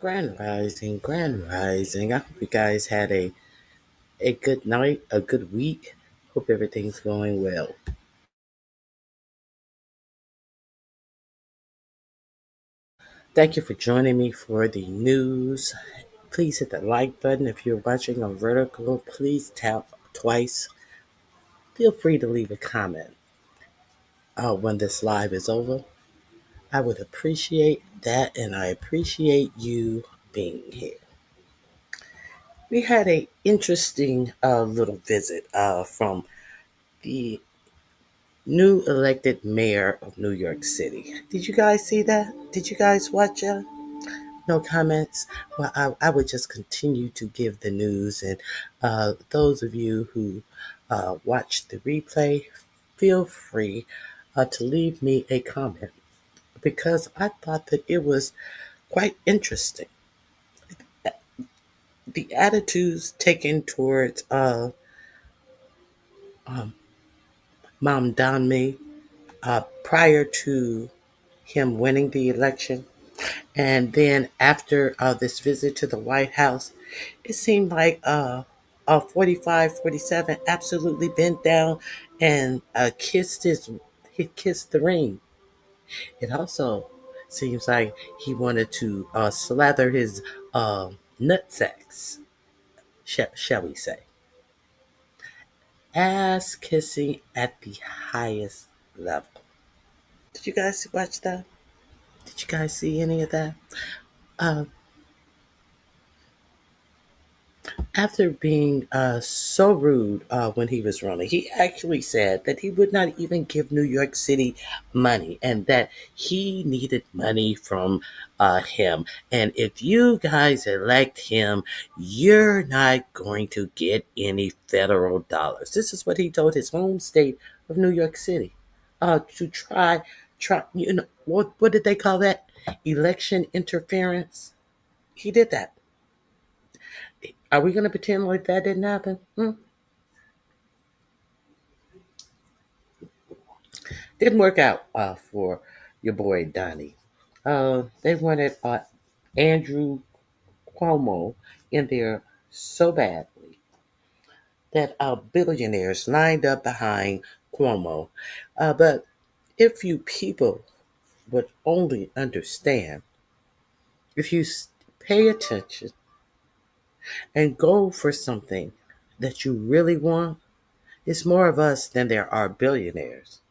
Grand Rising, Grand Rising. I hope you guys had a good night, a good week. Hope everything's going well. Thank you for joining me for the news. Please hit the like button. If you're watching on vertical, please tap twice. Feel free to leave a comment when this live is over. I would appreciate that, and I appreciate you being here. We had a interesting little visit from the new elected mayor of New York City. Did you guys see that? Did you guys watch it? No comments? Well, I would just continue to give the news. And those of you who watch the replay, feel free to leave me a comment because I thought that it was quite interesting. The attitudes taken towards um, Mandani prior to him winning the election. And then after this visit to the White House, it seemed like 45, 47 absolutely bent down and he kissed the ring. It also seems like he wanted to slather his nutsacks, shall we say. Ass kissing at the highest level. Did you guys watch that? Did you guys see any of that? Uh, After being so rude when he was running, he actually said that he would not even give New York City money and that he needed money from him. And if you guys elect him, you're not going to get any federal dollars. This is what he told his home state of New York City to try, what did they call that? Election interference. He did that. Are we going to pretend like that didn't happen? Didn't work out for your boy Donnie. They wanted Andrew Cuomo in there so badly that billionaires lined up behind Cuomo. But if you people would only understand, if you pay attention and go for something that you really want, it's more of us than there are billionaires.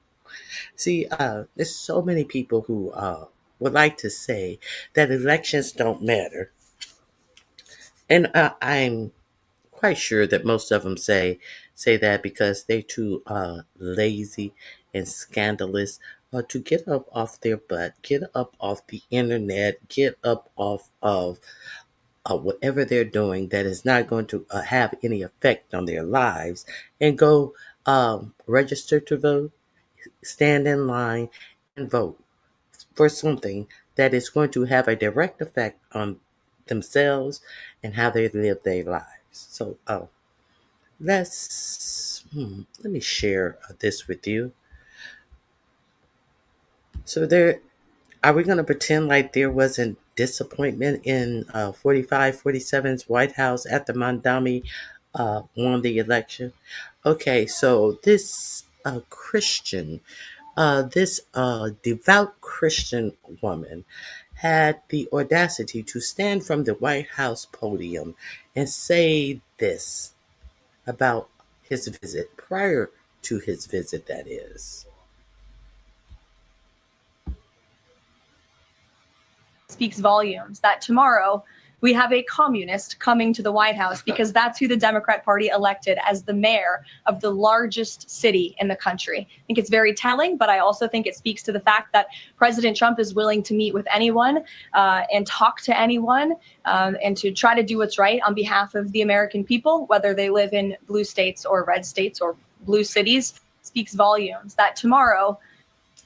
See, there's so many people who would like to say that elections don't matter, and I'm quite sure that most of them say that because they're too lazy and scandalous to get up off their butt, get up off the internet, get up off of whatever they're doing that is not going to have any effect on their lives, and go register to vote, stand in line, and vote for something that is going to have a direct effect on themselves and how they live their lives. So, let me share this with you. So, are we going to pretend like there wasn't disappointment in 45, 47's White House after Mandani won the election? Okay, so this devout Christian woman had the audacity to stand from the White House podium and say this about his visit, prior to his visit, that is. Speaks volumes that tomorrow we have a communist coming to the White House because that's who the Democrat Party elected as the mayor of the largest city in the country. I think it's very telling, but I also think it speaks to the fact that President Trump is willing to meet with anyone and talk to anyone and to try to do what's right on behalf of the American people, whether they live in blue states or red states or blue cities. It speaks volumes that tomorrow.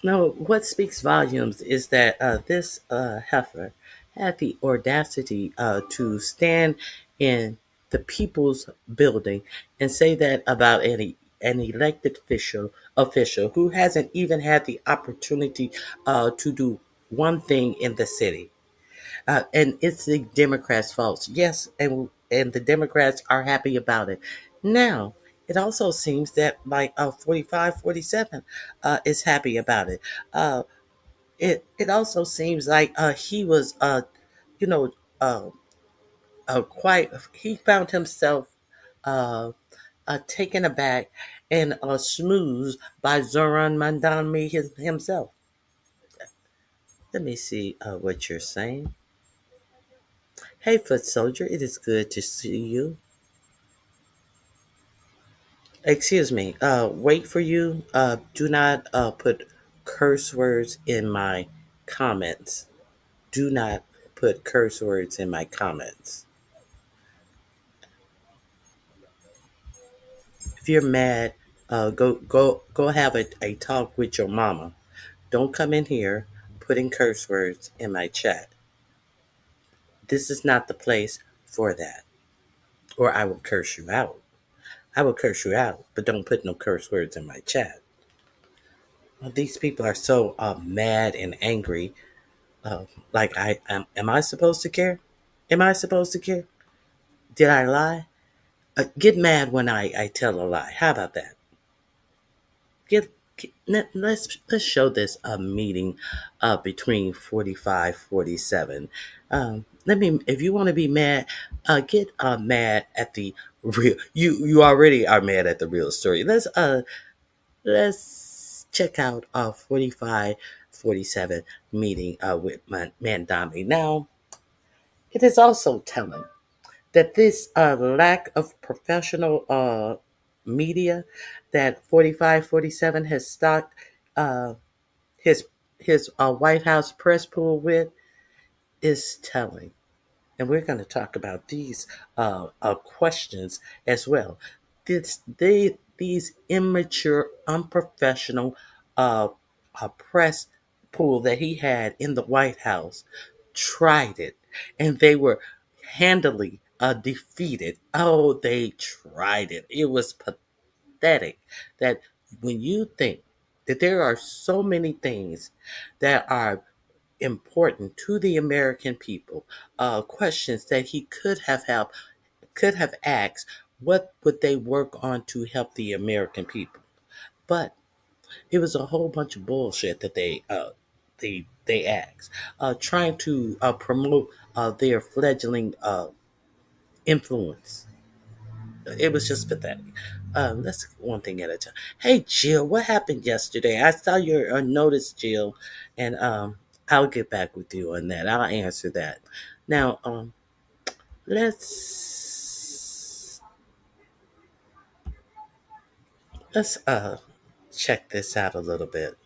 No, what speaks volumes is that this heifer had the audacity to stand in the people's building and say that about an elected official who hasn't even had the opportunity to do one thing in the city. And it's the Democrats' fault. Yes, and the Democrats are happy about it. Now, it also seems that like 45, 47 is happy about it. Uh, it also seems like he was you know uh, quite he found himself uh, taken aback and smoothed by Zoran Mandani himself. Let me see what you're saying. Hey, foot soldier, it is good to see you. Excuse me. Wait for you. Do not put curse words in my comments. Do not put curse words in my comments. If you're mad, go have a talk with your mama. Don't come in here putting curse words in my chat. This is not the place for that. Or I will curse you out. I will curse you out, but don't put no curse words in my chat. Well, these people are so mad and angry. Uh, like am I supposed to care? Am I supposed to care? Did I lie? Get mad when I tell a lie. How about that? Let's show this a meeting between 45, 47. Let me if you want to be mad, get mad at the real you already are mad at the real story. Let's check out 45, 47 meeting with Mandami. Now, it is also telling that this lack of professional media that 45, 47 has stocked uh, his White House press pool with is telling. And we're going to talk about these questions as well. These immature, unprofessional press pool that he had in the White House tried it, and they were handily defeated. Oh, they tried it. It was pathetic that when you think that there are so many things that are important to the American people, questions that he could have asked, what would they work on to help the American people? But it was a whole bunch of bullshit that they asked, trying to promote their fledgling influence. It was just pathetic. Let's one thing at a time. Hey, Jill, what happened yesterday? I saw your notice, Jill, and I'll get back with you on that. I'll answer that. Now, let's let's check this out a little bit.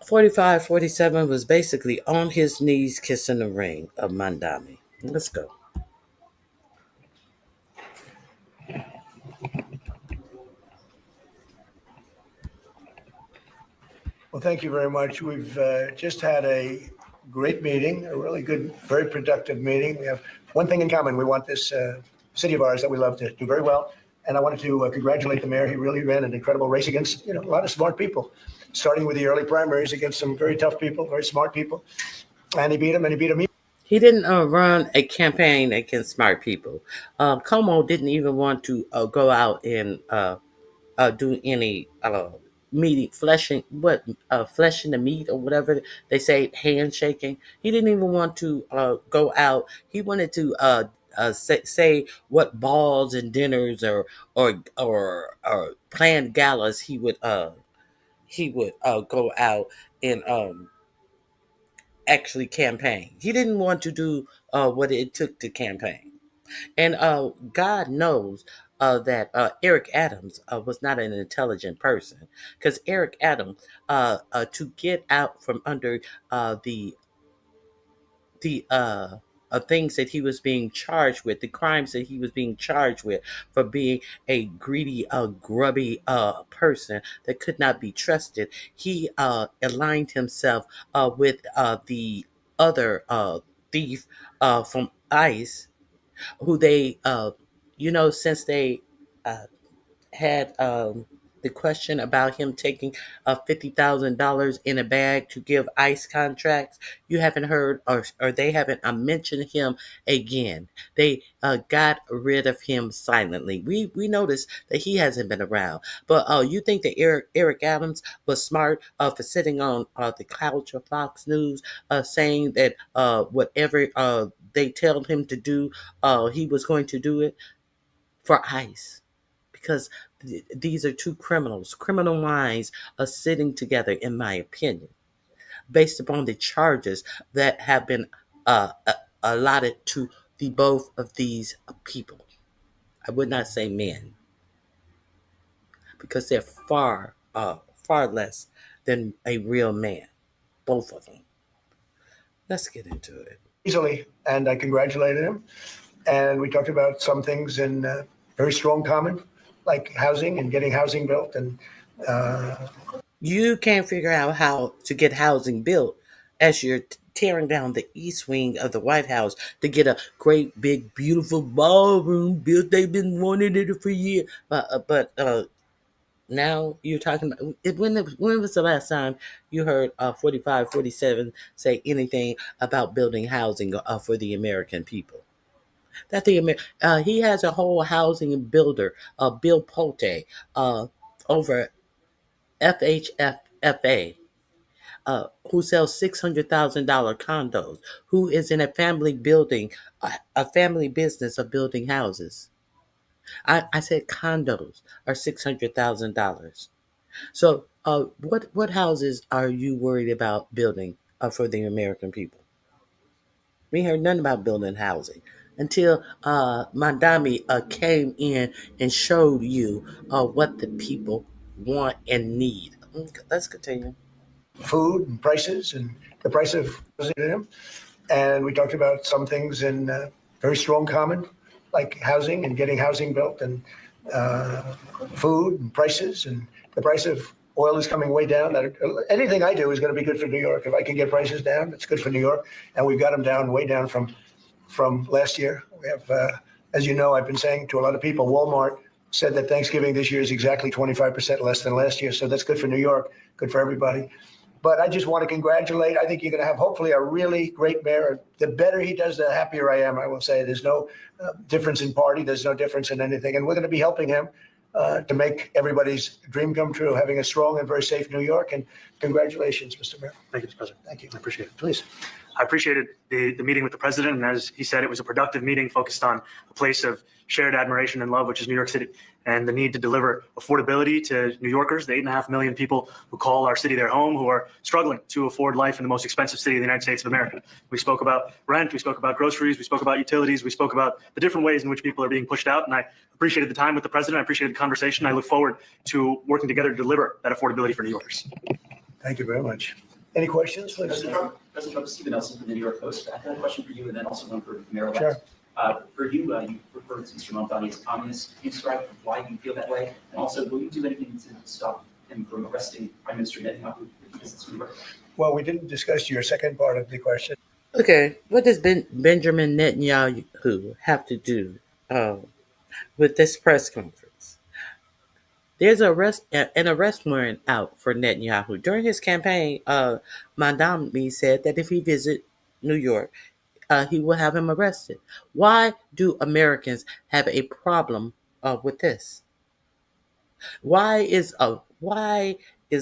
45, 47 was basically on his knees kissing the ring of Mandami. Let's go. Well, thank you very much. We've just had a great meeting, a really good, very productive meeting. We have one thing in common. We want this city of ours that we love to do very well. And I wanted to congratulate the mayor. He really ran an incredible race against, a lot of smart people, starting with the early primaries against some very tough people, very smart people. And he beat them, and he beat them. He didn't run a campaign against smart people. Como didn't even want to go out and do any meeting, fleshing the meat or whatever they say, handshaking. He didn't even want to go out. He wanted to say what balls and dinners or planned galas he would go out and actually campaign. He didn't want to do what it took to campaign. And God knows that Eric Adams was not an intelligent person, because Eric Adams, to get out from under the things that he was being charged with, the crimes that he was being charged with, for being a greedy, grubby person that could not be trusted, he aligned himself with the other thief from ICE, who they, since they had the question about him taking $50,000 in a bag to give ICE contracts. You haven't heard, or they haven't mentioned him again. They got rid of him silently. We noticed that he hasn't been around. But you think that Eric Adams was smart for sitting on the couch of Fox News, saying that whatever they tell him to do, he was going to do it for ICE? Because these are two criminals. Criminal minds are sitting together, in my opinion, based upon the charges that have been allotted to the both of these people. I would not say men, because they're far less than a real man. Both of them. Let's get into it. Easily, and I congratulated him. And we talked about some things in very strong common, like housing and getting housing built. And You can't figure out how to get housing built as you're tearing down the east wing of the White House to get a great, big, beautiful ballroom built. They've been wanting it for years. But now you're talking about when was the last time you heard 45, 47 say anything about building housing for the American people? That he has a whole housing builder, Bill Pote, over FHFA, who sells $600,000 condos, who is in a family building, a family business of building houses. I said condos are $600,000. So, what houses are you worried about building for the American people? We heard nothing about building housing until Mandani came in and showed you what the people want and need. Okay, let's continue. food and prices and the price of him. And we talked about some things in very strong common, like housing and getting housing built, and food and prices, and the price of oil is coming way down. Anything I do is going to be good for New York. If I can get prices down, it's good for New York. And we've got them down, way down from last year. We have, as you know, I've been saying to a lot of people, Walmart said that Thanksgiving this year is exactly 25% less than last year. So that's good for New York, good for everybody. But I just want to congratulate. I think you're going to have hopefully a really great mayor. The better he does, the happier I am. I will say there's no difference in party. There's no difference in anything. And we're going to be helping him to make everybody's dream come true, having a strong and very safe New York. And congratulations, Mr. Mayor. Thank you, Mr. President. Thank you. I appreciate it. Please. I appreciated the meeting with the president. And as he said, it was a productive meeting focused on a place of shared admiration and love, which is New York City, and the need to deliver affordability to New Yorkers, the 8.5 million people who call our city their home, who are struggling to afford life in the most expensive city in the United States of America. We spoke about rent, we spoke about groceries, we spoke about utilities, we spoke about the different ways in which people are being pushed out. And I appreciated the time with the president. I appreciated the conversation. I look forward to working together to deliver that affordability for New Yorkers. Thank you very much. Any questions? President Trump, Stephen Nelson from the New York Post. I have a question for you, and then also one for Mayor-elect. Sure. For you, you referred to Mr. Mandani as a communist. Can you describe why you feel that way? And also, will you do anything to stop him from arresting Prime Minister Netanyahu if he visits New York? Well, we didn't discuss your second part of the question. Okay, what does Benjamin Netanyahu have to do with this press conference? There's an arrest warrant out for Netanyahu. During his campaign, Mandani said that if he visits New York, he will have him arrested. Why do Americans have a problem with this? Why is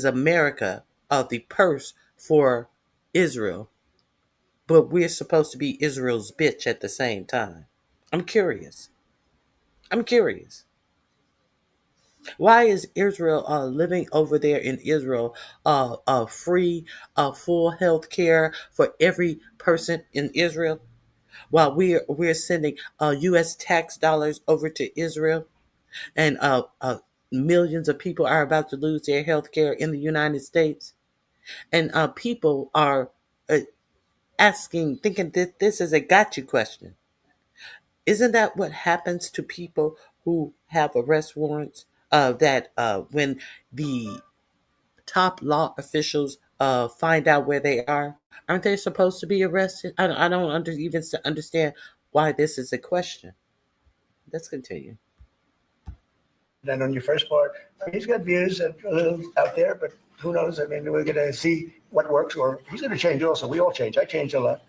America the purse for Israel, but we're supposed to be Israel's bitch at the same time? I'm curious. Why is Israel living over there in Israel free, full health care for every person in Israel, while we're sending U.S. tax dollars over to Israel, and millions of people are about to lose their health care in the United States, and people are thinking that this is a gotcha question. Isn't that what happens to people who have arrest warrants? That when the top law officials find out where they are, aren't they supposed to be arrested? I don't even understand why this is a question. Let's continue. And on your first part, I mean, he's got views that are a little out there, but who knows? I mean, we're going to see what works, or he's going to change also. We all change. I changed a lot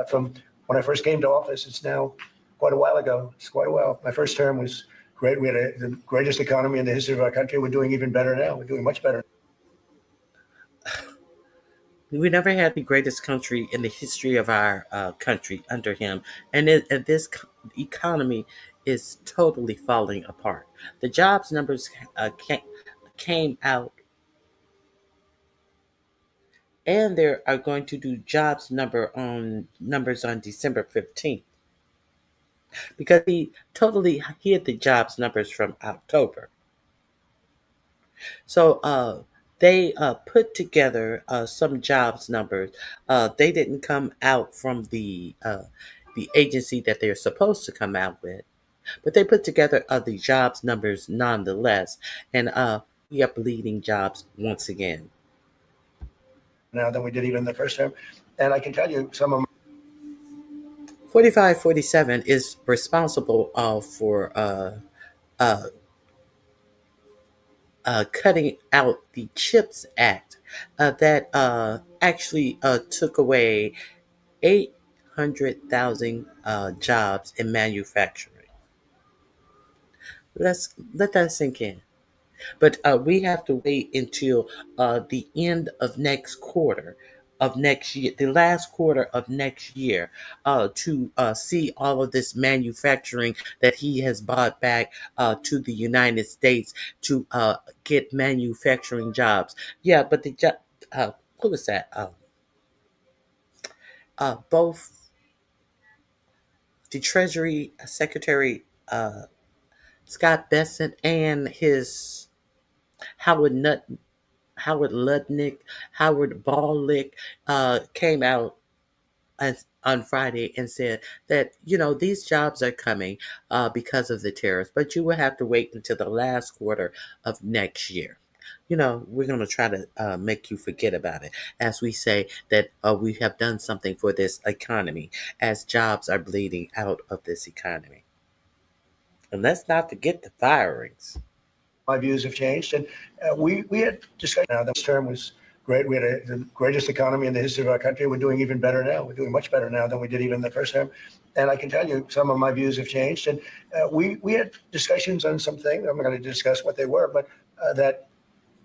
from when I first came to office. It's now quite a while ago. It's quite a while. My first term was great. We had the greatest economy in the history of our country. We're doing even better now. We're doing much better. We never had the greatest country in the history of our country under him, and this economy is totally falling apart. The jobs numbers came out, and they are going to do numbers on December 15th, because he totally hid the jobs numbers from October. So they put together some jobs numbers. They didn't come out from the agency that they're supposed to come out with, but they put together the jobs numbers nonetheless, and we are bleeding jobs once again. Now than we did even the first term. And I can tell you some of 4547 is responsible for cutting out the CHIPS Act that actually took away 800,000 jobs in manufacturing. Let's let that sink in. But we have to wait until the end of next quarter of next year, the last quarter of next year, to see all of this manufacturing that he has brought back to the United States to get manufacturing jobs. Yeah, but what was that? Both the Treasury Secretary Scott Bessent and his Howard Nut Howard Lutnick, Howard Ballick came out on Friday and said that, these jobs are coming because of the tariffs, but you will have to wait until the last quarter of next year. We're going to try to make you forget about it as we say that we have done something for this economy as jobs are bleeding out of this economy. And let's not forget the firings. my views have changed. And we had discussion. Now, this term was great. We had the greatest economy in the history of our country. We're doing even better now. We're doing much better now than we did even the first term. And I can tell you some of my views have changed. And we had discussions on some things. I'm not going to discuss what they were, but that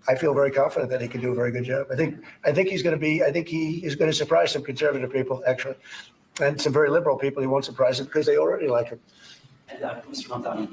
I feel very confident that he can do a very good job. I think he's going to be. I think he is going to surprise some conservative people, actually, and some very liberal people. He won't surprise them because they already like him. And Mr. Mandani,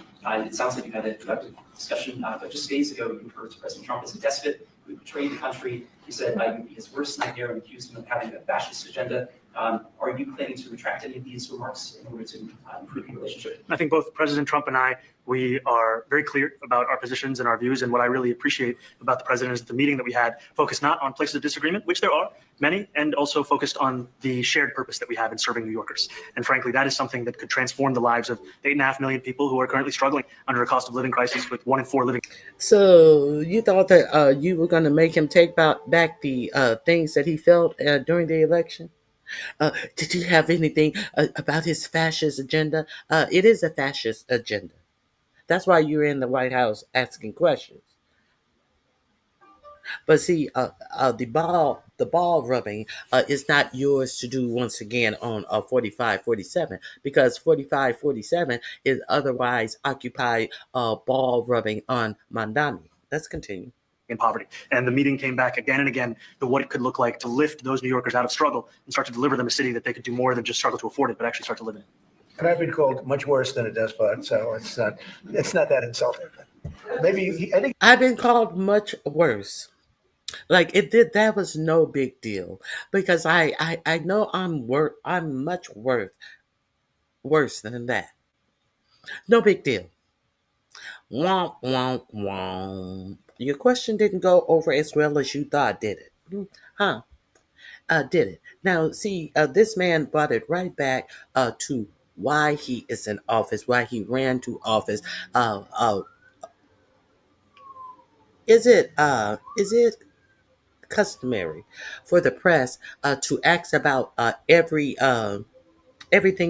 it sounds like you had a productive discussion, but just days ago you referred to President Trump as a despot who betrayed the country. You said you'd be his worst nightmare and accused him of having a fascist agenda. Are you planning to retract any of these remarks in order to improve your relationship? I think both President Trump and I, we are very clear about our positions and our views. And what I really appreciate about the president is that the meeting that we had focused not on places of disagreement, which there are many, and also focused on the shared purpose that we have in serving New Yorkers. And frankly, that is something that could transform the lives of 8.5 million people who are currently struggling under a cost of living crisis with 1 in 4 living. So you thought that you were going to make him take back the things that he felt during the election? Did you have anything about his fascist agenda? It is a fascist agenda. That's why you're in the White House asking questions. But see, the ball rubbing is not yours to do once again on 4547, because 4547 is otherwise occupied ball rubbing on Mandani. Let's continue. In poverty. And the meeting came back again and again to what it could look like to lift those New Yorkers out of struggle and start to deliver them a city that they could do more than just struggle to afford it, but actually start to live in it. And I've been called much worse than a despot, so it's not that insulting. Maybe I think I've been called much worse. Like it did. That was no big deal because I know I'm much worse than that. No big deal. Womp womp womp. Your question didn't go over as well as you thought, did it? Huh? Did it? Now, see, this man brought it right back to why he is in office, why he ran to office. Is it customary for the press to ask about everything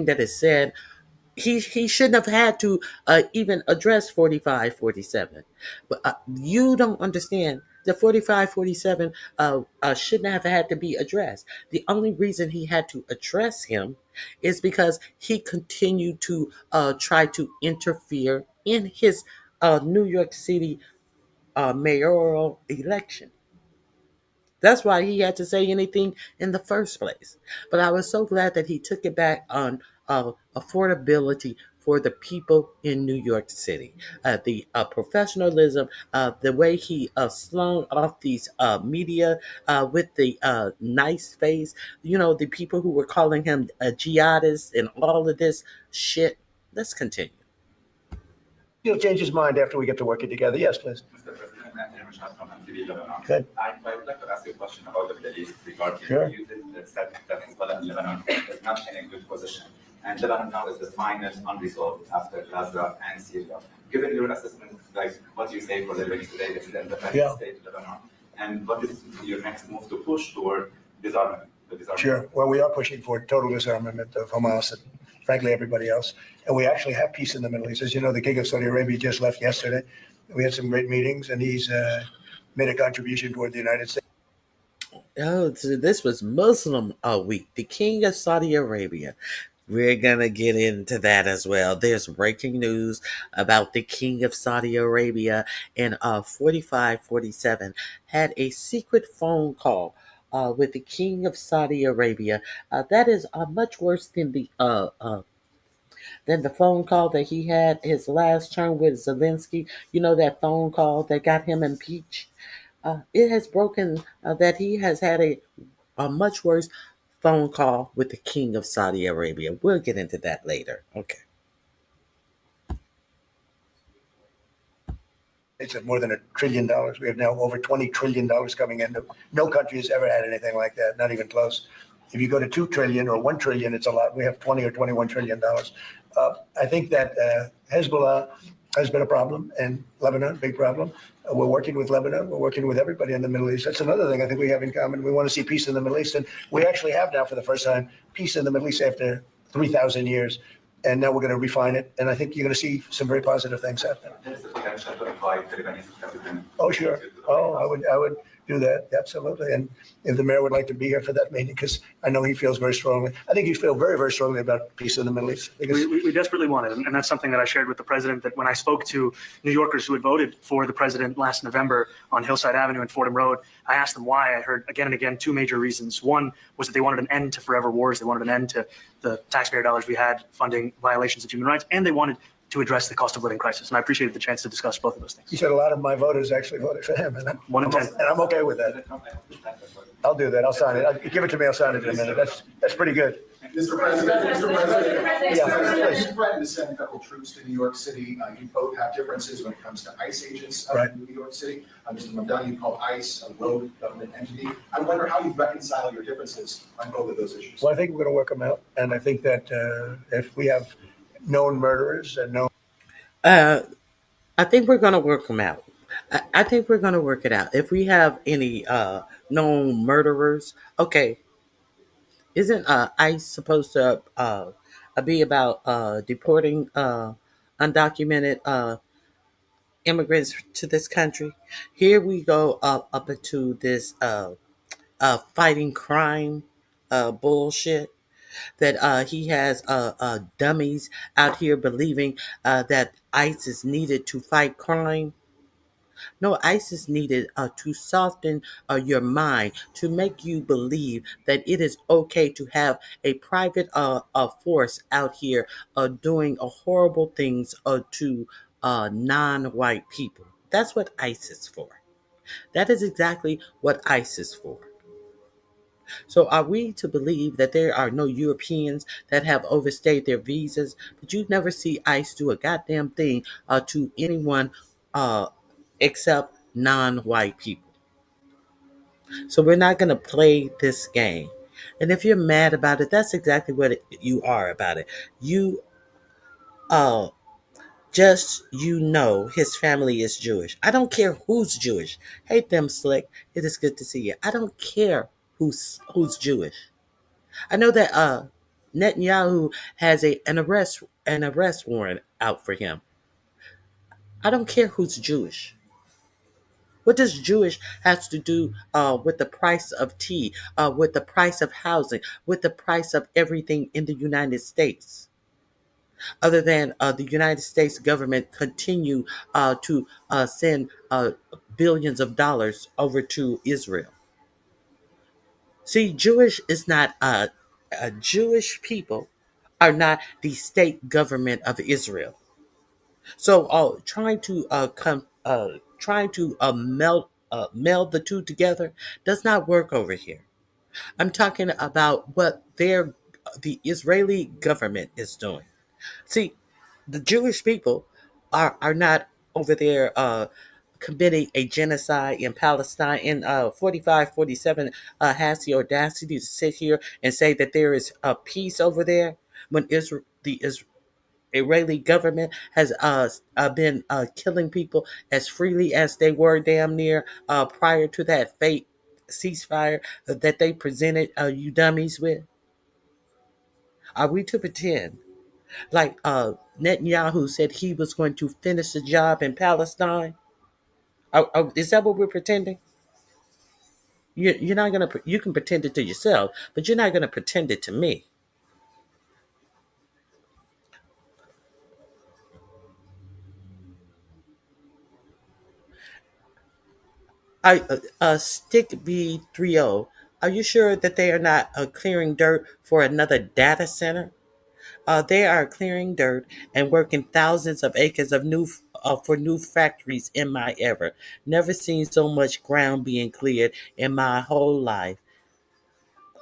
that is said he shouldn't have had to even address 45, 47. But you don't understand. The 45, 47 shouldn't have had to be addressed. The only reason he had to address him is because he continued to try to interfere in his New York City mayoral election. That's why he had to say anything in the first place. But I was so glad that he took it back on affordability for the people in New York City. The professionalism, the way he slung off these media with the nice face, the people who were calling him a jihadist and all of this shit. Let's continue. He'll change his mind after we get to working together. Yes, please. Mr. President, I'm Rashad from MTV Lebanon. Good. I would like to ask you a question about the Middle East regarding Sure. you said that Hezbollah in Lebanon is not in a good position. And Lebanon now is the finest unresolved after Gaza and Syria. Given your assessment, like what do you say for Lebanese today, this is independent Yeah. state of Lebanon? And what is your next move to push toward disarmament? The disarmament? Sure. Well, we are pushing for total disarmament of Hamas and frankly everybody else. And we actually have peace in the Middle East. As you know, the King of Saudi Arabia just left yesterday. We had some great meetings, and he's made a contribution toward the United States. Oh, so this was Muslim week. The King of Saudi Arabia. We're going to get into that as well. There's breaking news about the King of Saudi Arabia in 4547 had a secret phone call with the King of Saudi Arabia. That is much worse than the phone call that he had his last term with Zelensky. You know, that phone call that got him impeached. It has broken that he has had a much worse phone call with the King of Saudi Arabia. We'll get into that later. Okay. It's at more than $1 trillion. We have now over $20 trillion coming in. No country has ever had anything like that, not even close. If you go to 2 trillion or 1 trillion, it's a lot. We have 20 or 21 trillion dollars. I think that Hezbollah has been a problem in Lebanon, big problem. We're working with Lebanon. We're working with everybody in the Middle East. That's another thing I think we have in common. We want to see peace in the Middle East. And we actually have now for the first time peace in the Middle East after 3,000 years. And now we're going to refine it. And I think you're going to see some very positive things happen. There is a potential to invite the Lebanese president. Oh, sure. Oh, I would do that. Absolutely. And if the mayor would like to be here for that meeting, because I know he feels very strongly. I think you feel very, very strongly about peace in the Middle East. Because We desperately want it. And that's something that I shared with the president, that when I spoke to New Yorkers who had voted for the president last November on Hillside Avenue and Fordham Road, I asked them why. I heard again and again two major reasons. One was that they wanted an end to forever wars. They wanted an end to the taxpayer dollars we had funding violations of human rights. And they wanted to address the cost of living crisis. And I appreciated the chance to discuss both of those things. he said a lot of my voters actually voted for him. And One in 10. I'm okay with that. I'll do that. I'll sign it. Give it to me. I'll sign it in a minute. That's pretty good. Mr. President, Yeah, please. you threatened to send federal troops to New York City. You both have differences when it comes to ICE agents Right. in New York City. Mr. Mandani, you call ICE a rogue government entity. I wonder how you reconcile your differences on both of those issues. Well, I think we're going to work them out. And I think that if we have known murderers and known. I think we're going to work them out. I think we're going to work it out. If we have any known murderers, okay, isn't ICE supposed to be about deporting undocumented immigrants to this country? Here we go up into this fighting crime bullshit that he has dummies out here believing that ICE is needed to fight crime. No, ICE is needed to soften your mind, to make you believe that it is okay to have a private force out here doing horrible things to non-white people. That's what ICE is for. That is exactly what ICE is for. So are we to believe that there are no Europeans that have overstayed their visas, but you never see ICE do a goddamn thing to anyone uh, except non-white people? So we're not going to play this game. And if you're mad about it, that's exactly what you are about it. You uh, his family is Jewish. I don't care who's Jewish. Hate them, Slick. It is good to see you. I don't care who's Jewish. I know that Netanyahu has an arrest warrant out for him. I don't care who's Jewish. What does Jewish has to do with the price of tea, with the price of housing, with the price of everything in the United States? Other than the United States government continue to send billions of dollars over to Israel. See, Jewish is not Jewish people are not the state government of Israel. So, trying to meld the two together does not work over here. I'm talking about what the Israeli government is doing. See, the Jewish people are not over there committing a genocide in Palestine. In 45, 47, has the audacity to sit here and say that there is a peace over there when the Israeli government has been killing people as freely as they were damn near prior to that fake ceasefire that they presented you dummies with. Are we to pretend like Netanyahu said he was going to finish the job in Palestine? Is that what we're pretending? You're not gonna. You can pretend it to yourself, but you're not gonna pretend it to me. Stick B30. Are you sure that they are not clearing dirt for another data center? They are clearing dirt and working thousands of acres of for new factories in my era. Never seen so much ground being cleared in my whole life.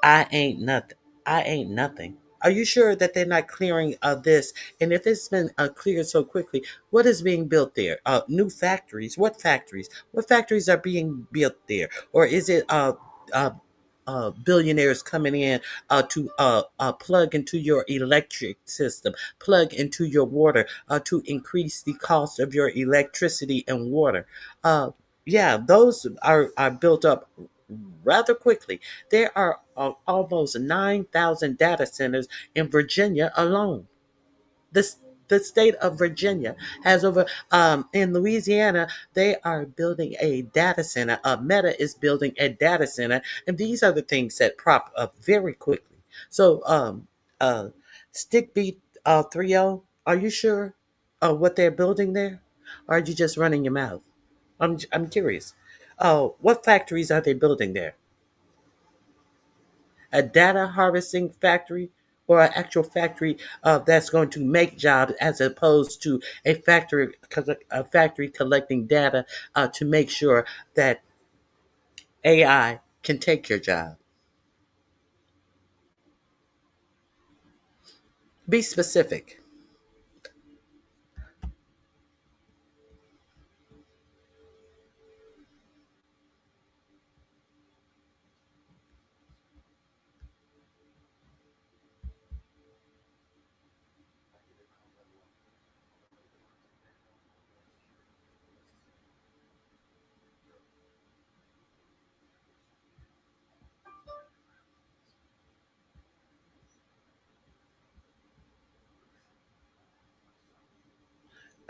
I ain't nothing. I ain't nothing. Are you sure that they're not clearing this? And if it's been cleared so quickly, what is being built there? New factories. What factories? What factories are being built there? Or is it uh, billionaires coming in to plug into your electric system, plug into your water to increase the cost of your electricity and water? Uh, yeah, those are built up rather quickly. There are almost 9,000 data centers in Virginia alone. This the state of Virginia has over in Louisiana, they are building a data center. Meta is building a data center, and these are the things that prop up very quickly. So uh stick beat 30, are you sure what they're building there? Or are you just running your mouth? I'm curious. What factories are they building there? A data harvesting factory or an actual factory that's going to make jobs as opposed to a factory collecting data to make sure that AI can take your job. Be specific.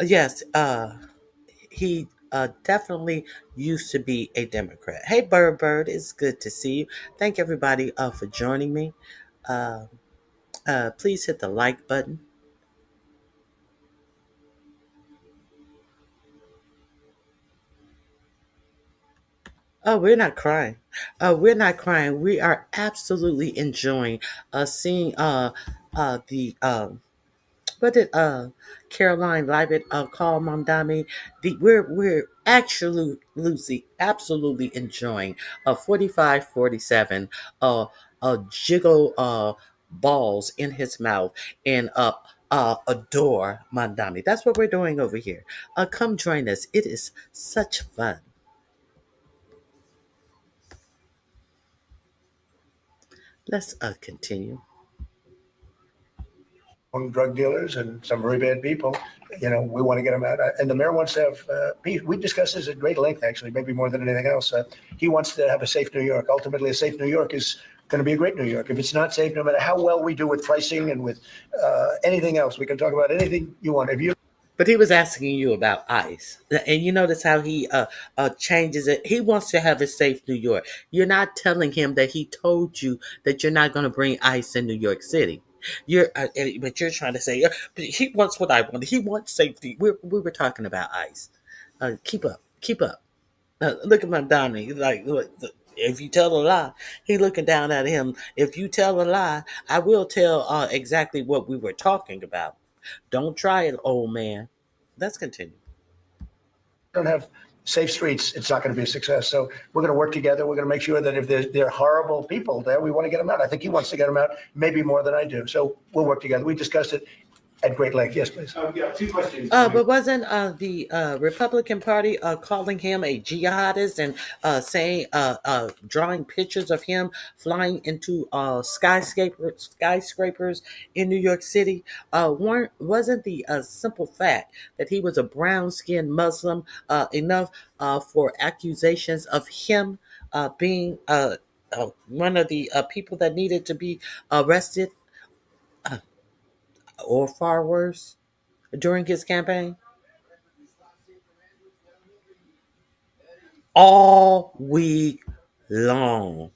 Yes, he definitely used to be a Democrat. Hey, Bird, it's good to see you. Thank everybody for joining me. Uh, please hit the like button. Oh, we're not crying. We're not crying. We are absolutely enjoying seeing the what did Caroline Levitt call Mandani? We're actually Lucy absolutely enjoying 45-47 jiggle balls in his mouth and adore Mandani. That's what we're doing over here. Come join us. It is such fun. Let's continue. Drug dealers and some very bad people. We want to get them out. And the mayor wants to have peace. We discussed this at great length, actually, maybe more than anything else. He wants to have a safe New York. Ultimately, a safe New York is going to be a great New York. If it's not safe, no matter how well we do with pricing and with anything else, we can talk about anything you want. If you But he was asking you about ICE, and you notice how he changes it. He wants to have a safe New York. You're not telling him that he told you that you're not going to bring ICE in New York City. But you're trying to say but he wants what I want. He wants safety. We were talking about ICE. Keep up, keep up. Look at Mandani. He's like, look, if you tell a lie, he looking down at him. If you tell a lie, I will tell exactly what we were talking about. Don't try it, old man. Let's continue. don't have safe streets, it's not going to be a success. So we're going to work together. We're going to make sure that if there are horrible people there, we want to get them out. I think he wants to get them out, maybe more than I do. So we'll work together. We discussed it at great length. Yes, please. Yeah, two questions. But wasn't the Republican Party calling him a jihadist and saying, drawing pictures of him flying into skyscrapers in New York City? Wasn't the simple fact that he was a brown-skinned Muslim enough for accusations of him being one of the people that needed to be arrested, or far worse, during his campaign? All week long.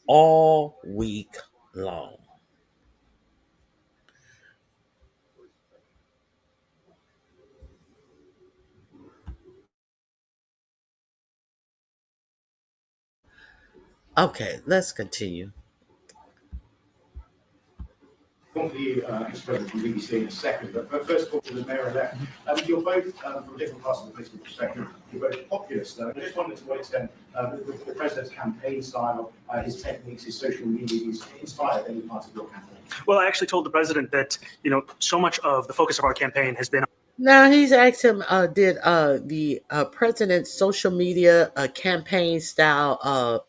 All week long. Okay, let's continue. One for you, Ex-President from BBC in a second, but first of all, to the mayor-elect. You're both, from different parts of the political perspective, you're both populist. I just wondered to what extent the president's campaign style, his techniques, his social media use inspired any part of your campaign. Well, I actually told the president that, so much of the focus of our campaign has been. Now he's asked him, did the president's social media campaign style,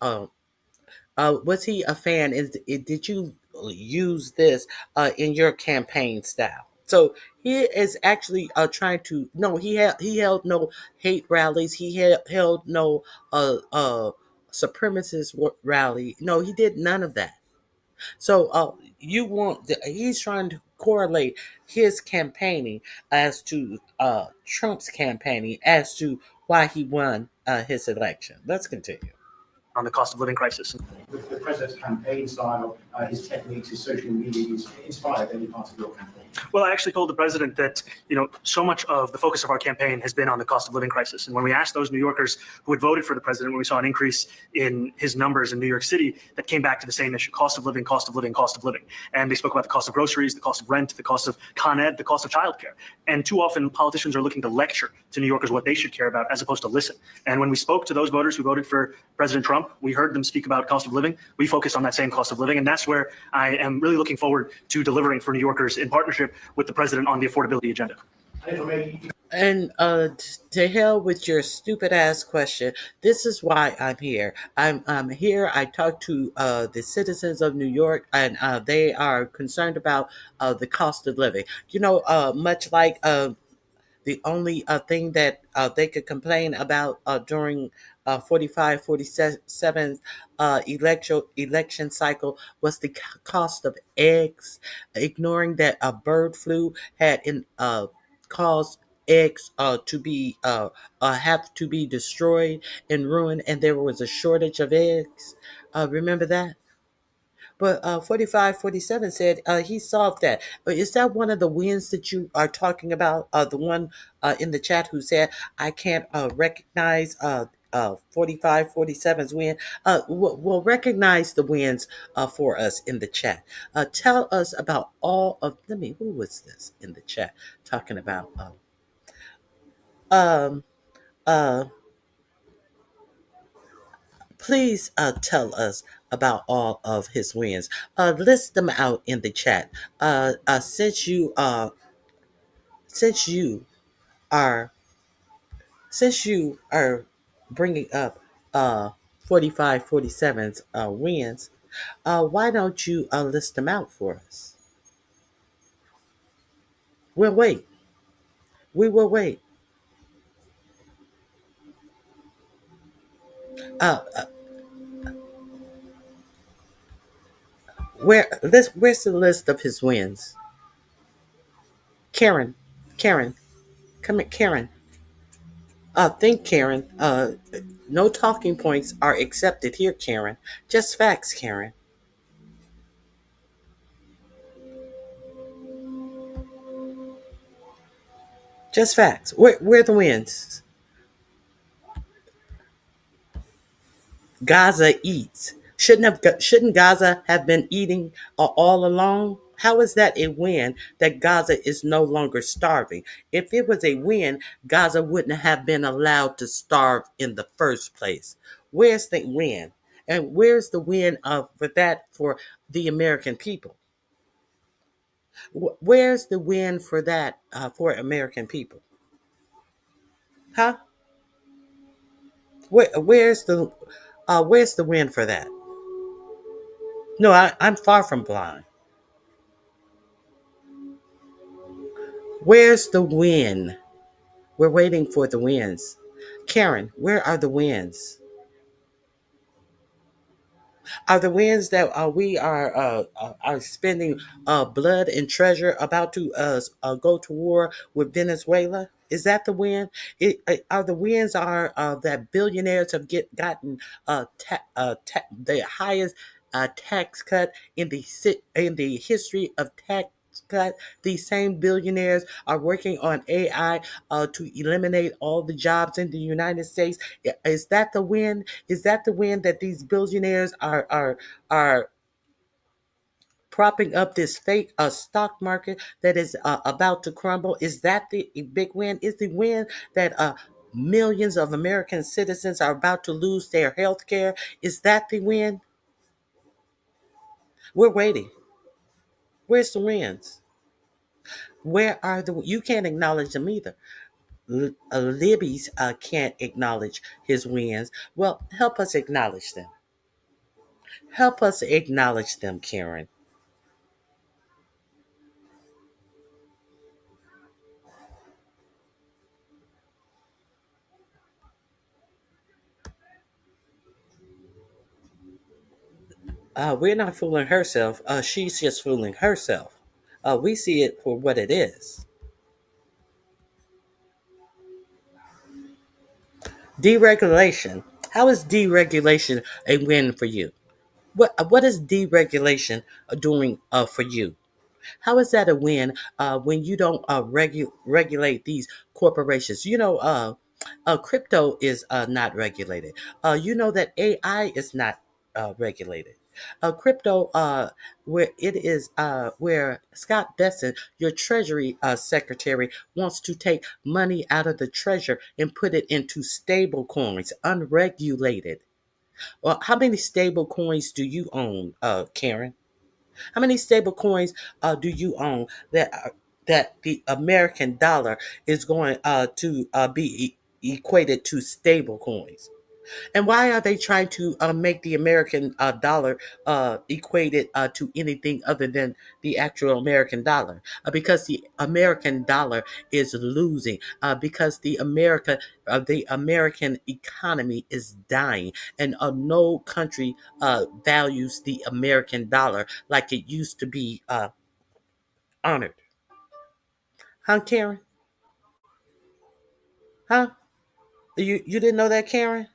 was he a fan? Did you use this in your campaign style? So he is actually trying to. No, he held no hate rallies. He held no supremacist rally. No, he did none of that. So he's trying to correlate his campaigning as to Trump's campaigning as to why he won his election. Let's continue. On the cost of living crisis. The president's campaign style, his techniques, his social media use inspired any part of your campaign. Well, I actually told the president that, so much of the focus of our campaign has been on the cost of living crisis. And when we asked those New Yorkers who had voted for the president, when we saw an increase in his numbers in New York City, that came back to the same issue: cost of living, cost of living, cost of living. And they spoke about the cost of groceries, the cost of rent, the cost of Con Ed, the cost of childcare. And too often politicians are looking to lecture to New Yorkers what they should care about as opposed to listen. And when we spoke to those voters who voted for President Trump, we heard them speak about cost of living. We focused on that same cost of living. And that's where I am really looking forward to delivering for New Yorkers in partnership with the president on the affordability agenda. And to hell with your stupid ass question. This is why I'm here. I'm here. I talk to the citizens of New York, and they are concerned about the cost of living. Much like the only thing that they could complain about during 45, 47 election cycle was the cost of eggs, ignoring that a bird flu had caused eggs to be have to be destroyed and ruined, and there was a shortage of eggs. Remember that? But 45, 47 said he solved that. But is that one of the wins that you are talking about? The one in the chat who said, I can't recognize 45, 47's win? We'll recognize the wins for us in the chat. Tell us about all of, who was this in the chat talking about? Um, uh, Please tell us about all of his wins. List them out in the chat. Since you are since you are bringing up 45, 47's wins, why don't you list them out for us? We'll wait. We will wait. Uh, uh, Where's the list of his wins? Karen, Karen, come here, Karen. Think, Karen. No talking points are accepted here, Karen. Just facts, Karen. Just facts. Where are the wins? Gaza eats. Shouldn't Gaza have been eating all along? How is that a win that Gaza is no longer starving? If it was a win, Gaza wouldn't have been allowed to starve in the first place. Where's the win? And where's the win for that for the American people? Where's the win for that for American people? Huh? Where's the win for that? No, I'm far from blind. Where's the win? We're waiting for the wins. Karen, where are the wins? Are the wins that we are spending blood and treasure about to go to war with Venezuela? Is that the win? Are the wins are that billionaires have gotten the highest tax cut in the history of tax cut? These same billionaires are working on AI to eliminate all the jobs in the United States. Is that the win? Is that the win that these billionaires are propping up this fake stock market that is about to crumble? Is that the big win? Is the win that millions of American citizens are about to lose their health care? Is that the win? We're waiting. Where's the wins? Where are the? You can't acknowledge them either. Libby's can't acknowledge his wins. Well, help us acknowledge them. Help us acknowledge them, Karen. We're not fooling herself. She's just fooling herself. We see it for what it is. Deregulation. How is deregulation a win for you? What is deregulation doing for you? How is that a win when you don't regulate these corporations? Crypto is not regulated. You know that AI is not regulated. Crypto, where it is, where Scott Besson, your Treasury Secretary, wants to take money out of the treasure and put it into stable coins, unregulated. Well, how many stable coins do you own, Karen? How many stable coins do you own that the American dollar is going to be equated to stable coins? And why are they trying to make the American dollar equated to anything other than the actual American dollar? Because the American dollar is losing. Because the American economy is dying, and no country values the American dollar like it used to be honored. Huh, Karen? Huh? You didn't know that, Karen?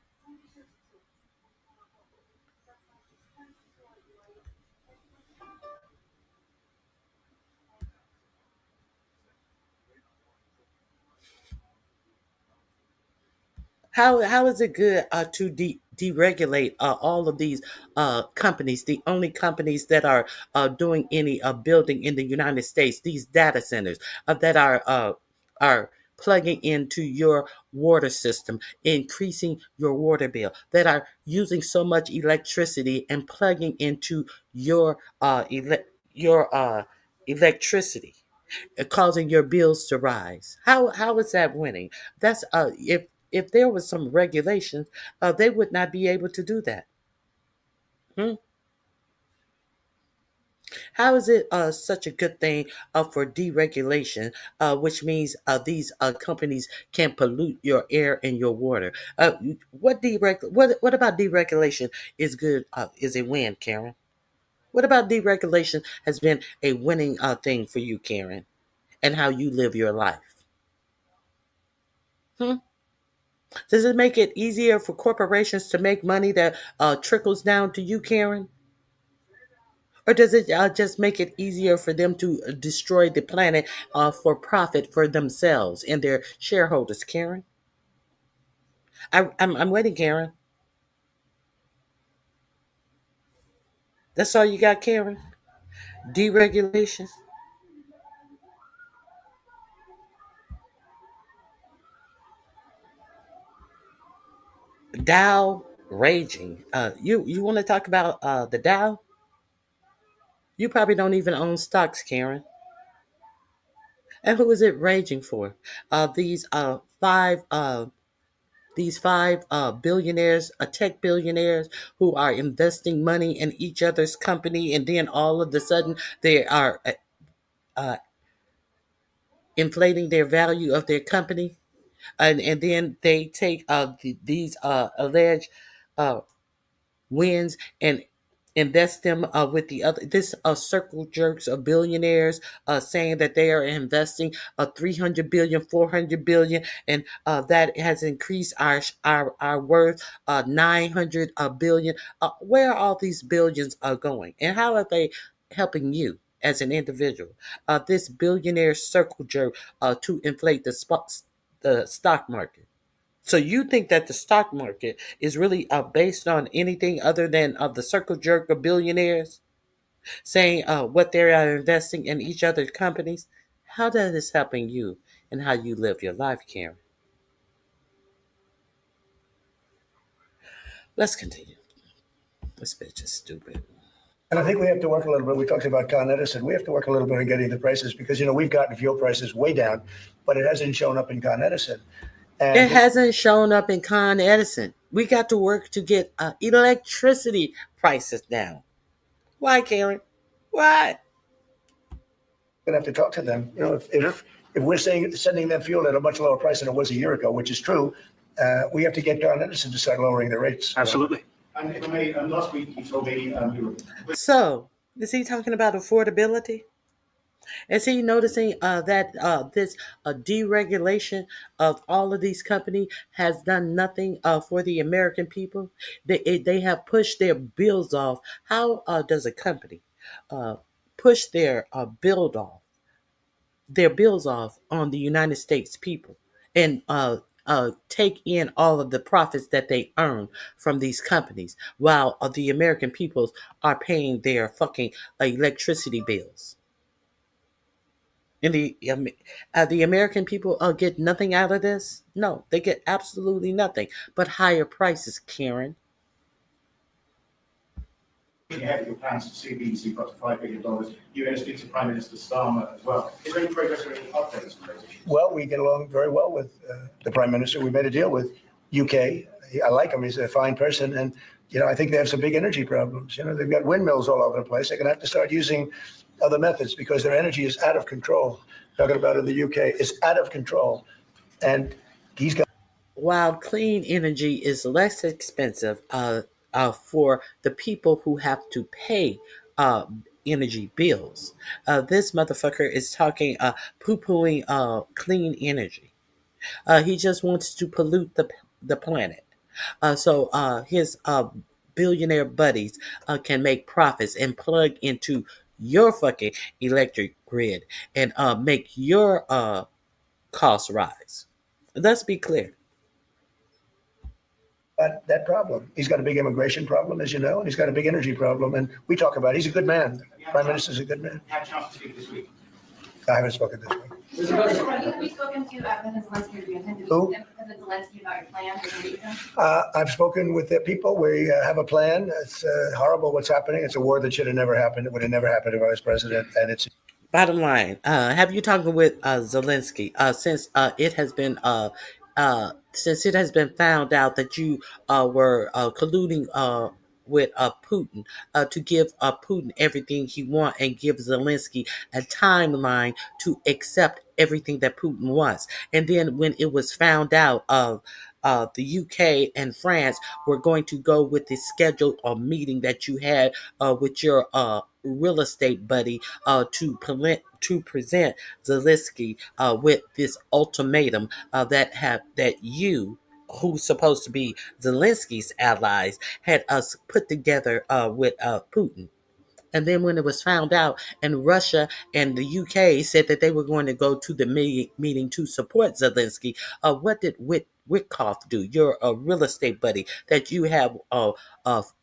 How is it good to deregulate all of these companies? The only companies that are doing any building in the United States, these data centers that are plugging into your water system, increasing your water bill, that are using so much electricity and plugging into your electricity, causing your bills to rise. How is that winning? That's if there was some regulations, they would not be able to do that. Hmm? How is it such a good thing for deregulation, which means these companies can pollute your air and your water? What about deregulation is good? Is a win, Karen? What about deregulation has been a winning thing for you, Karen, and how you live your life? Hmm? Does it make it easier for corporations to make money that trickles down to you, Karen? Or does it just make it easier for them to destroy the planet for profit for themselves and their shareholders, Karen? I'm waiting, Karen. That's all you got, Karen? Deregulation? Dow raging. You want to talk about the Dow? You probably don't even own stocks, Karen. And who is it raging for? These five billionaires, tech billionaires, who are investing money in each other's company, and then all of a sudden they are uh, inflating their value of their company, and then they take these alleged uh, wins and invest them with the other this circle jerks of billionaires saying that they are investing 300 billion, 400 billion, and that has increased our worth 900 billion. Where are all these billions going, and how are they helping you as an individual? This billionaire circle jerk to inflate the stock market. So you think that the stock market is really based on anything other than the circle jerk of billionaires saying what they are investing in each other's companies? How that is helping you and how you live your life, Karen? Let's continue. This bitch is stupid. And I think we have to work a little bit. We talked about Con Edison. We have to work a little bit on getting the prices because, we've gotten fuel prices way down, but it hasn't shown up in Con Edison. It And hasn't shown up in Con Edison. We got to work to get electricity prices down. Why, Karen? Why? we're going to have to talk to them. If we're sending them fuel at a much lower price than it was a year ago, which is true, we have to get Con Edison to start lowering the rates. Absolutely. And if I may, last week you told me you were So, is he talking about affordability? Is he noticing that this deregulation of all of these companies has done nothing for the American people? They have pushed their bills off. How does a company uh, push their bills off on the United States people and take in all of the profits that they earn from these companies while the American peoples are paying their fucking electricity bills? And the American people get nothing out of this? No, they get absolutely nothing but higher prices, Karen. ahead of your plans to see BBC for up to $5 billion. You're going to speak to Prime Minister Starmer as well. Is there any progress or any updates on those issues? Well, we get along very well with the Prime Minister. We made a deal with UK. I like him. He's a fine person. And, I think they have some big energy problems. They've got windmills all over the place. They're going to have to start using other methods because their energy is out of control. Talking about in the UK, it's out of control. And he's got. While clean energy is less expensive for the people who have to pay energy bills, this motherfucker is talking poo-pooing clean energy. He just wants to pollute the planet. So his billionaire buddies can make profits and plug into your fucking electric grid and make your costs rise. Let's be clear. That problem. He's got a big immigration problem, as you know, and he's got a big energy problem. And we talk about it. He's a good man. Prime Minister's a good man. You had a chance to speak this week. I haven't spoken this week. Have you spoken to President Zelensky? Have you attended Who? President Zelensky about your plan for the weekend? I've spoken with the people. We have a plan. It's horrible what's happening. It's a war that should have never happened. It would have never happened if I was president. And it's. Bottom line, have you talked with Zelensky since it has been found out that you were colluding with Putin to give Putin everything he wants and give Zelensky a timeline to accept everything that Putin wants? And then when it was found out the UK and France were going to go with the scheduled meeting that you had with your real estate buddy to present Zelensky with this ultimatum that you, who's supposed to be Zelensky's allies, had us put together with Putin. And then when it was found out, and Russia and the UK said that they were going to go to the meeting to support Zelensky, what did Witkoff do? Your real estate buddy that you have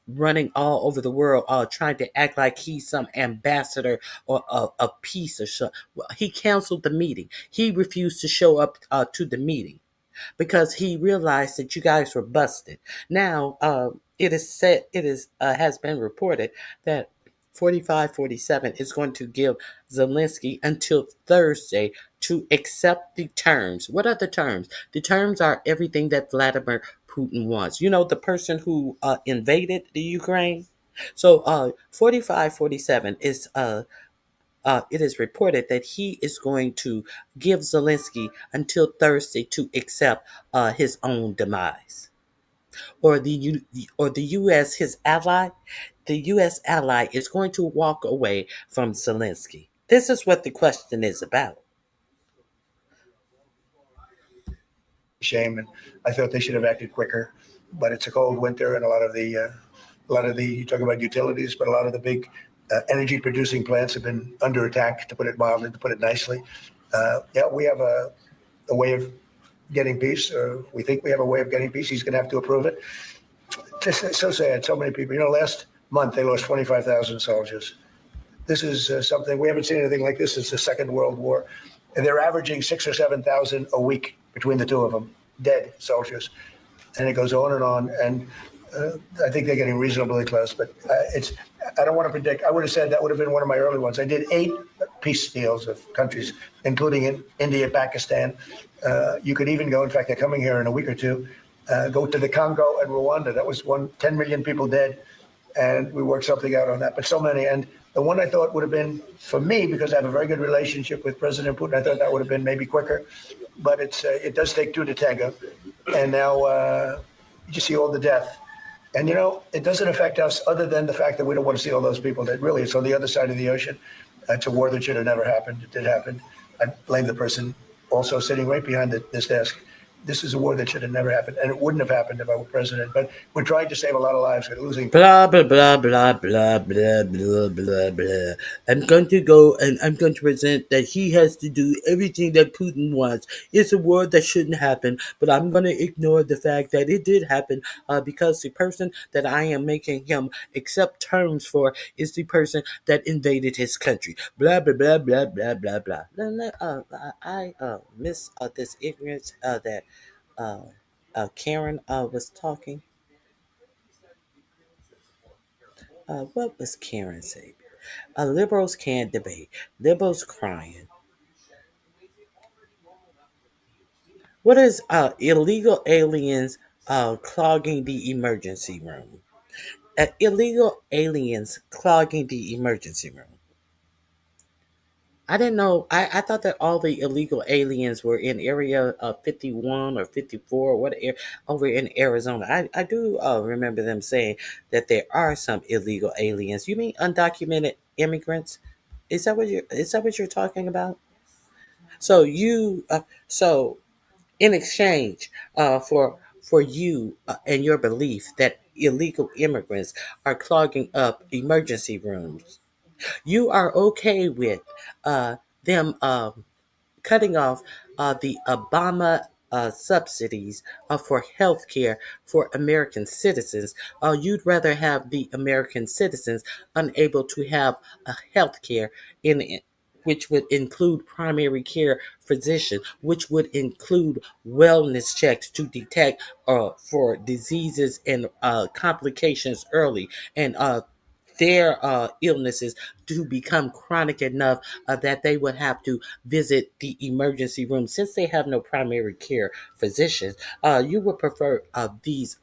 running all over the world, trying to act like he's some ambassador or a peace or something. Well, he canceled the meeting. He refused to show up to the meeting because he realized that you guys were busted. Now, it has been reported that 4547 is going to give Zelensky until Thursday to accept the terms. What are the terms? The terms are everything that Vladimir Putin wants. You know, the person who invaded the Ukraine. So 4547 is it is reported that he is going to give Zelensky until Thursday to accept his own demise. Or the U.S. his ally, the U.S. ally is going to walk away from Zelensky. This is what the question is about. Shame, and I thought they should have acted quicker. But it's a cold winter, and a lot of the you talk about utilities, but a lot of the big energy producing plants have been under attack, to put it mildly, to put it nicely. Yeah, we have a way of getting peace, or we think we have a way of getting peace. He's going to have to approve it. It's so sad. So many people. You know, last month they lost 25,000 soldiers. This is something we haven't seen anything like this since the Second World War, and they're averaging 6,000 or 7,000 a week between the two of them, dead soldiers, and it goes on and on. And I think they're getting reasonably close, but I don't want to predict. I would have said that would have been one of my early ones. I did 8 peace deals of countries, including in India, Pakistan. You could even go, in fact, they're coming here in a week or two, go to the Congo and Rwanda. That was 10 million people dead, and we worked something out on that, but so many. And the one I thought would have been, for me, because I have a very good relationship with President Putin, I thought that would have been maybe quicker, but it does take 2 to tango. And now you just see all the death. And, you know, it doesn't affect us other than the fact that we don't want to see all those people that really, it's on the other side of the ocean. It's a war that should have never happened. It did happen. I blame the person also sitting right behind this desk. This is a war that should have never happened, and it wouldn't have happened if I were president. But we're trying to save a lot of lives. We're losing. Blah blah blah blah blah blah blah blah blah. I'm going to go and I'm going to present that he has to do everything that Putin wants. It's a war that shouldn't happen, but I'm going to ignore the fact that it did happen because the person that I am making him accept terms for is the person that invaded his country. Blah blah blah blah blah blah blah. I miss this ignorance that Karen was talking. What was Karen saying? Liberals can't debate. Liberals crying. What is illegal aliens clogging the emergency room? Illegal aliens clogging the emergency room. I didn't know. I thought that all the illegal aliens were in area 51 or 54, over in Arizona. I do remember them saying that there are some illegal aliens. You mean undocumented immigrants? Is that what you're talking about? So so in exchange for you and your belief that illegal immigrants are clogging up emergency rooms, you are okay with them cutting off the Obama subsidies for health care for American citizens. You'd rather have the American citizens unable to have health care in it, which would include primary care physician, which would include wellness checks to detect for diseases and complications early, and their illnesses to become chronic enough that they would have to visit the emergency room. Since they have no primary care physicians, you would prefer these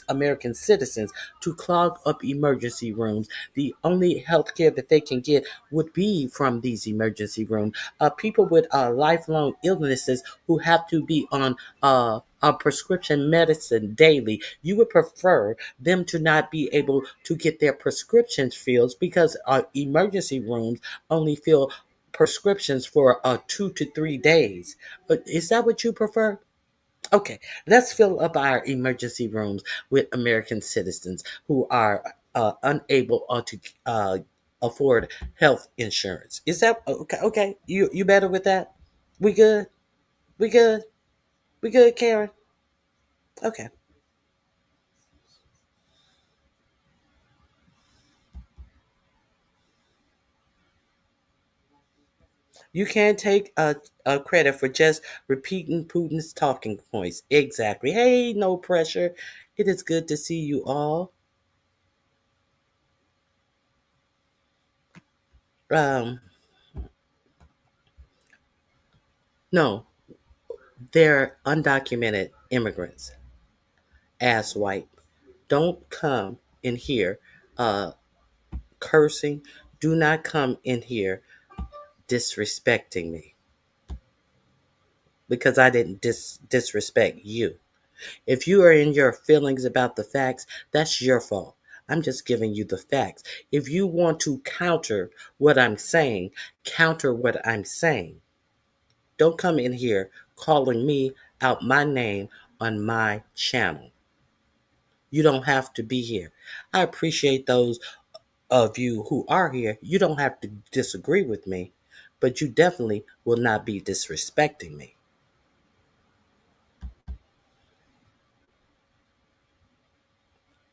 American citizens to clog up emergency rooms. The only health care that they can get would be from these emergency rooms. People with lifelong illnesses who have to be on a prescription medicine daily, you would prefer them to not be able to get their prescriptions filled because emergency rooms only fill prescriptions for 2 to 3 days. Is that what you prefer? Okay, let's fill up our emergency rooms with American citizens who are unable to afford health insurance. Is that okay? Okay, you better with that? We good? We good? We good, Karen? Okay. You can't take credit for just repeating Putin's talking points. Exactly. Hey, no pressure. It is good to see you all. Um, no, they're undocumented immigrants. Asswipe. Don't come in here uh, cursing. Do not come in here disrespecting me because I didn't disrespect you. If you are in your feelings about the facts, that's your fault. I'm just giving you the facts. If you want to counter what I'm saying. Don't come in here calling me out my name on my channel. You don't have to be here. I appreciate those of you who are here. You don't have to disagree with me, but you definitely will not be disrespecting me.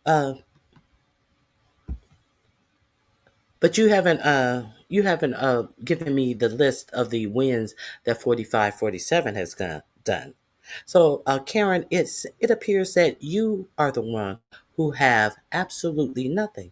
Uh, but you haven't given me the list of the wins that 4547 has done. So Karen, it appears that you are the one who have absolutely nothing.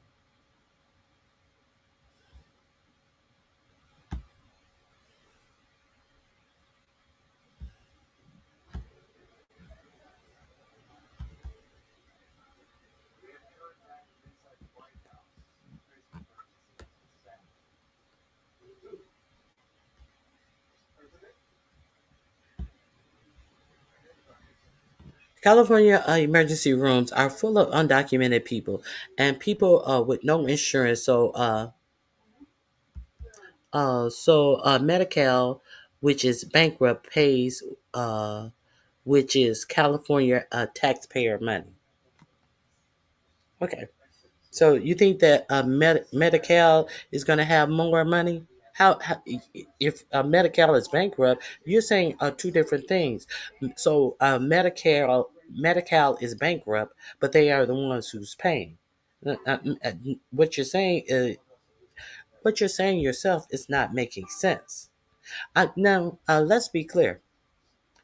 California emergency rooms are full of undocumented people and people with no insurance. So Medi-Cal, which is bankrupt, pays, which is California taxpayer money. Okay, so you think that Medi-Cal is going to have more money? How if Medi-Cal is bankrupt, you're saying two different things. So Medi-Cal is bankrupt, but they are the ones who's paying. What you're saying what you're saying yourself is not making sense. Now, let's be clear.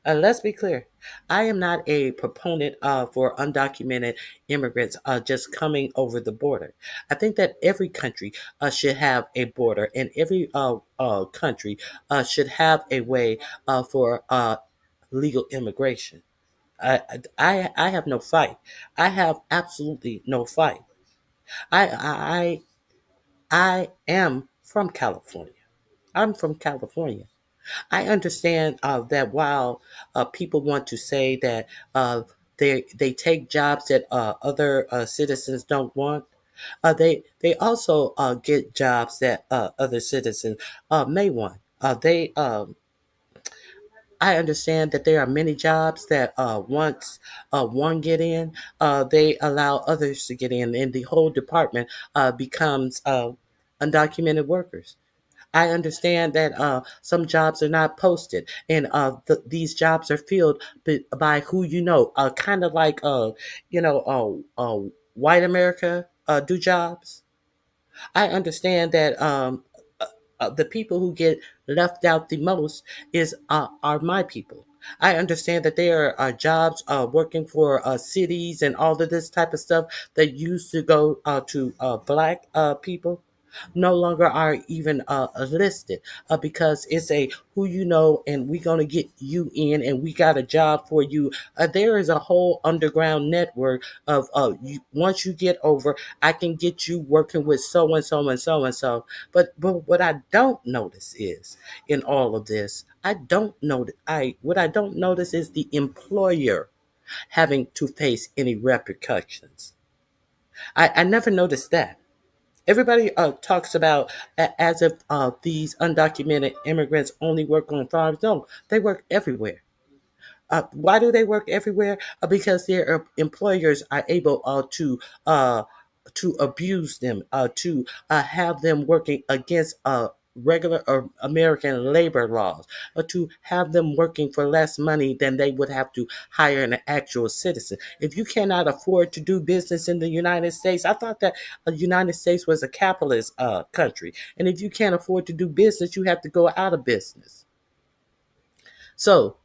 Let's be clear. I am not a proponent for undocumented immigrants just coming over the border. I think that every country should have a border, and every country should have a way for legal immigration. I have no fight. I have absolutely no fight. I I am from California. I'm from California. I understand that while people want to say that uh, they take jobs that other citizens don't want, they also get jobs that other citizens may want. I understand that there are many jobs that once one get in, they allow others to get in, and the whole department becomes undocumented workers. I understand that some jobs are not posted, and these jobs are filled by who you know, kind of like white America do jobs. I understand that the people who get left out the most is are my people. I understand that there are jobs working for cities and all of this type of stuff that used to go to black people. no longer are even listed because it's a who you know and we're going to get you in and we got a job for you. There is a whole underground network of once you get over, I can get you working with so and so and so and so. But what I don't notice is in all of this, what I don't notice is the employer having to face any repercussions. I never noticed that. Everybody talks about as if these undocumented immigrants only work on farms. No, they work everywhere. Why do they work everywhere? Because their employers are able uh, to abuse them, to have them working against regular American labor laws, or to have them working for less money than they would have to hire an actual citizen. If you cannot afford to do business in the United States, I thought that the United States was a capitalist country, and if you can't afford to do business, you have to go out of business. So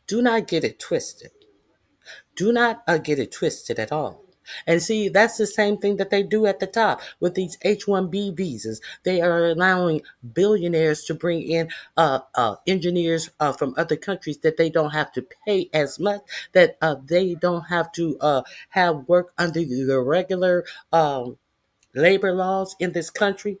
do not get it twisted. Do not get it twisted at all. And see, that's the same thing that they do at the top with these H-1B visas. They are allowing billionaires to bring in engineers from other countries that they don't have to pay as much, that they don't have to have work under the regular labor laws in this country.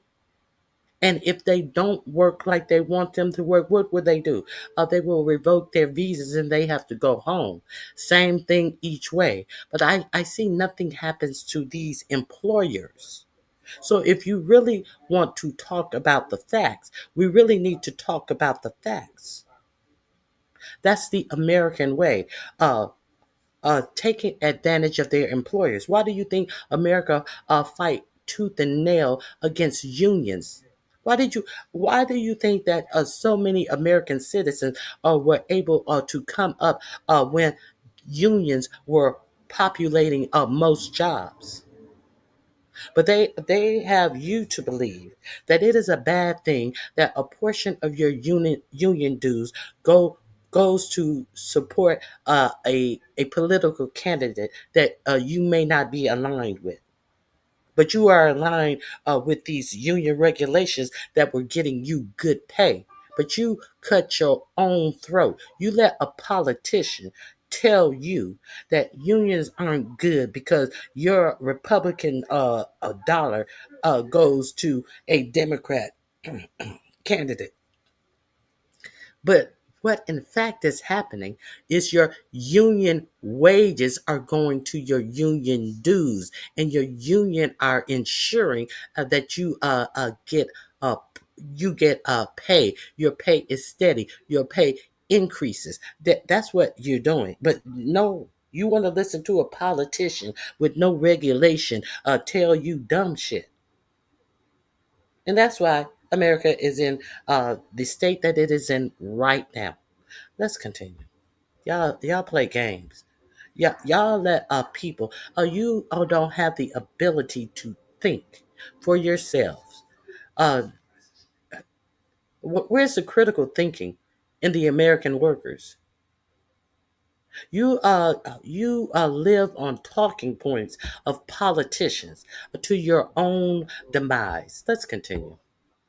And if they don't work like they want them to work, what will they do? They will revoke their visas and they have to go home. Same thing each way. But I see nothing happens to these employers. So if you really want to talk about the facts, we really need to talk about the facts. That's the American way. Taking advantage of their employers. Why do you think America fight tooth and nail against unions? Why do you think that so many American citizens were able to come up when unions were populating most jobs? But they have you to believe that it is a bad thing that a portion of your union dues goes to support a political candidate that you may not be aligned with. But you are aligned with these union regulations that were getting you good pay. But you cut your own throat. You let a politician tell you that unions aren't good because your Republican dollar goes to a Democrat candidate. But what in fact is happening is your union wages are going to your union dues, and your union are ensuring that uh, you get pay. Your pay is steady. Your pay increases. That's what you're doing. But no. You want to listen to a politician with no regulation tell you dumb shit. And that's why America is in the state that it is in right now. Let's continue. Y'all play games. Y'all let people. You don't have the ability to think for yourselves. Uh, where's the critical thinking in the American workers? You live on talking points of politicians to your own demise. Let's continue.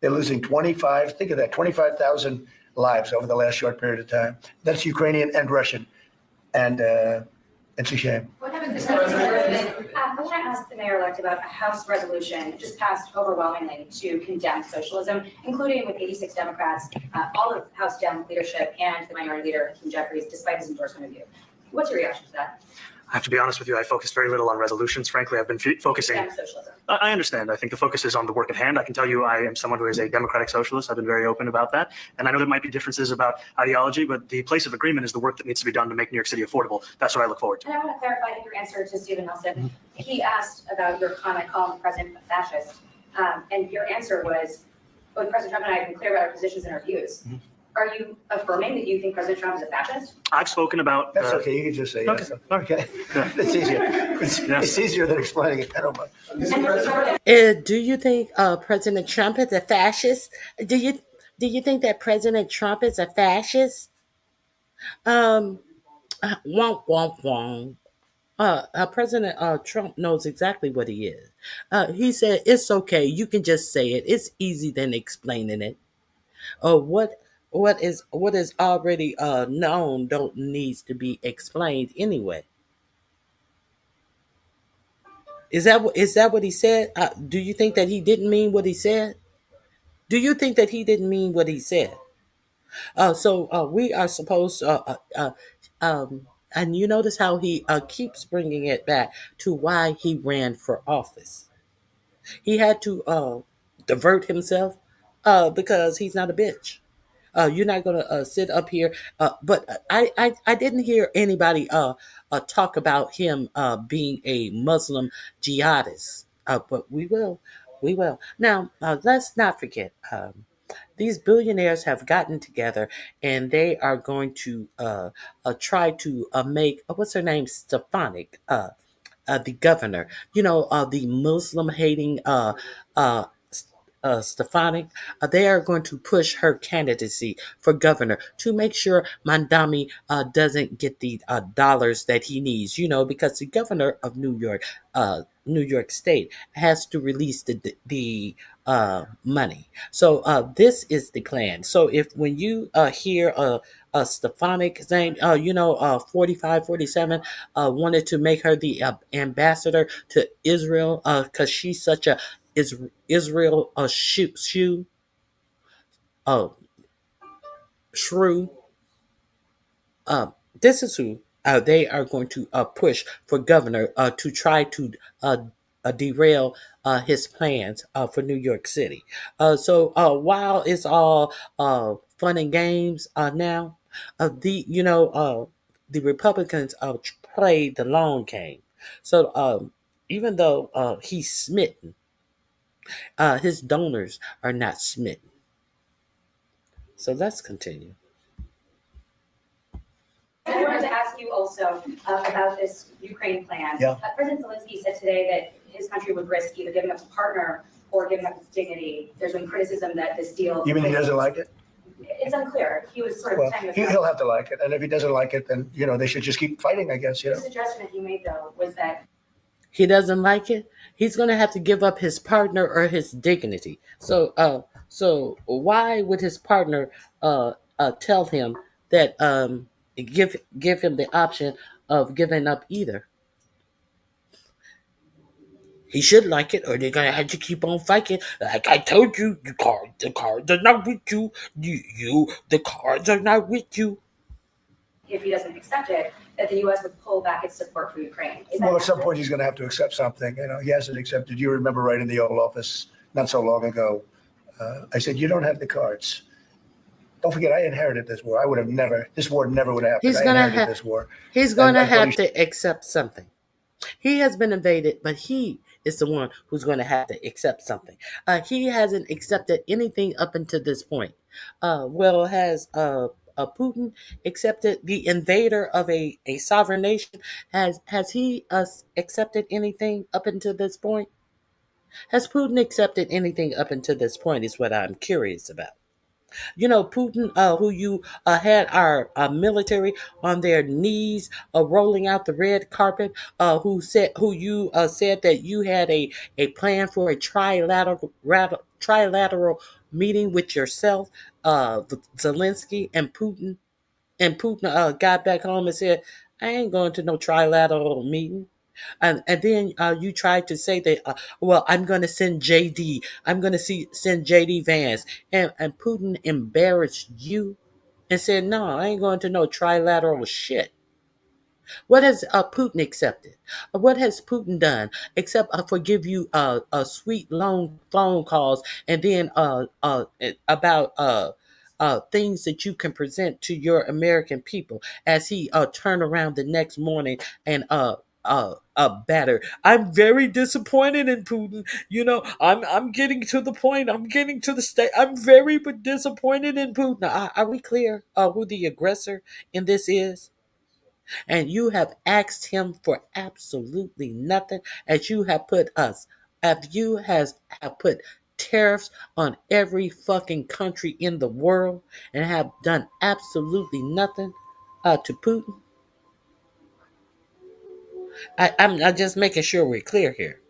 They're losing 25, think of that, 25,000 lives over the last short period of time. That's Ukrainian and Russian. And it's a shame. What happens to I want to ask the mayor-elect about a House resolution just passed overwhelmingly to condemn socialism, including with 86 Democrats, all of House Dem leadership, and the minority leader, Hakeem Jeffries, despite his endorsement of you. What's your reaction to that? I have to be honest with you, I focused very little on resolutions. Frankly, I've been focusing. Condemn socialism. I understand. I think the focus is on the work at hand. I can tell you I am someone who is a democratic socialist. I've been very open about that. And I know there might be differences about ideology, but the place of agreement is the work that needs to be done to make New York City affordable. That's what I look forward to. And I want to clarify your answer to Stephen Nelson. He asked about your comment calling the president a fascist. And your answer was, well, President Trump and I have been clear about our positions and our views. Are you affirming that you think President Trump is a fascist? I've spoken about. That's okay. You can just say yes. Okay. It's easier. It's easier than explaining it. I don't mind. Do you think President Trump is a fascist? Do you think that President Trump is a fascist? Wonk wonk wonk. President Trump knows exactly what he is. He said it's okay. You can just say it. It's easy than explaining it. What is already known don't needs to be explained anyway. Is that what he said? Do you think that he didn't mean what he said? Do you think that he didn't mean what he said? So we are supposed to, and you notice how he keeps bringing it back to why he ran for office. He had to divert himself because he's not a bitch. You're not going to sit up here. But I didn't hear anybody talk about him being a Muslim jihadist. But we will. We will. Now, let's not forget. These billionaires have gotten together and they are going to try to make what's her name, Stefanik, the governor. The Muslim hating uh, Stefanik. They are going to push her candidacy for governor to make sure Mandani doesn't get the dollars that he needs. Because the governor of New York State, has to release the money. So this is the plan. So if when you hear Stephanic's name, 45, 47 wanted to make her the ambassador to Israel because she's such a Israel uh, shrew. Um, this is who they are going to push for governor to try to uh, derail his plans for New York City. So while it's all fun and games now, the Republicans play the long game. So even though he's smitten, his donors are not smitten. So let's continue. I wanted to ask you also about this Ukraine plan. Yeah. President Zelensky said today that his country would risk either giving up a partner or giving up its dignity. There's been criticism that this deal. You mean he doesn't like it? It's unclear. He was sort of Well, saying he'll have to like it. And if he doesn't like it, then, they should just keep fighting, I guess, The suggestion that he made, though, was that He doesn't like it, he's going to have to give up his partner or his dignity. So why would his partner tell him that give him the option of giving up either? He should like it, or they're gonna have to keep on fighting. Like I told you, the cards are not with you. The cards are not with you. if he doesn't accept it, that the U.S. would pull back its support for Ukraine. Is that well, at some accurate? point, he's going to have to accept something. He hasn't accepted. You remember right in the Oval Office not so long ago, I said, you don't have the cards. Don't forget, I inherited this war. This war never would have happened. He's I gonna inherited have this war. he's gonna And I thought have to accept something. He has been invaded, but he is the one who's going to have to accept something. He hasn't accepted anything up until this point. Has Putin accepted the invader of a sovereign nation? Has he accepted anything up until this point? Has Putin accepted anything up until this point? Is what I'm curious about. Putin, who you had our military on their knees, rolling out the red carpet. Who you said that you had a plan for a trilateral meeting with yourself, Zelensky and Putin. And Putin got back home and said, "I ain't going to no trilateral meeting." And then you tried to say that, I'm going to send JD. I'm going to send JD Vance. And Putin embarrassed you and said, no, I ain't going to no trilateral shit. What has Putin accepted? What has Putin done except forgive you sweet long phone calls and then about things that you can present to your American people as he turn around the next morning and batter. I'm very disappointed in Putin. I'm getting to the point. I'm getting to the state. I'm very disappointed in Putin. Are we clear who the aggressor in this is? And you have asked him for absolutely nothing, as you have put us, as you have put tariffs on every fucking country in the world and have done absolutely nothing to Putin. I'm just making sure we're clear here.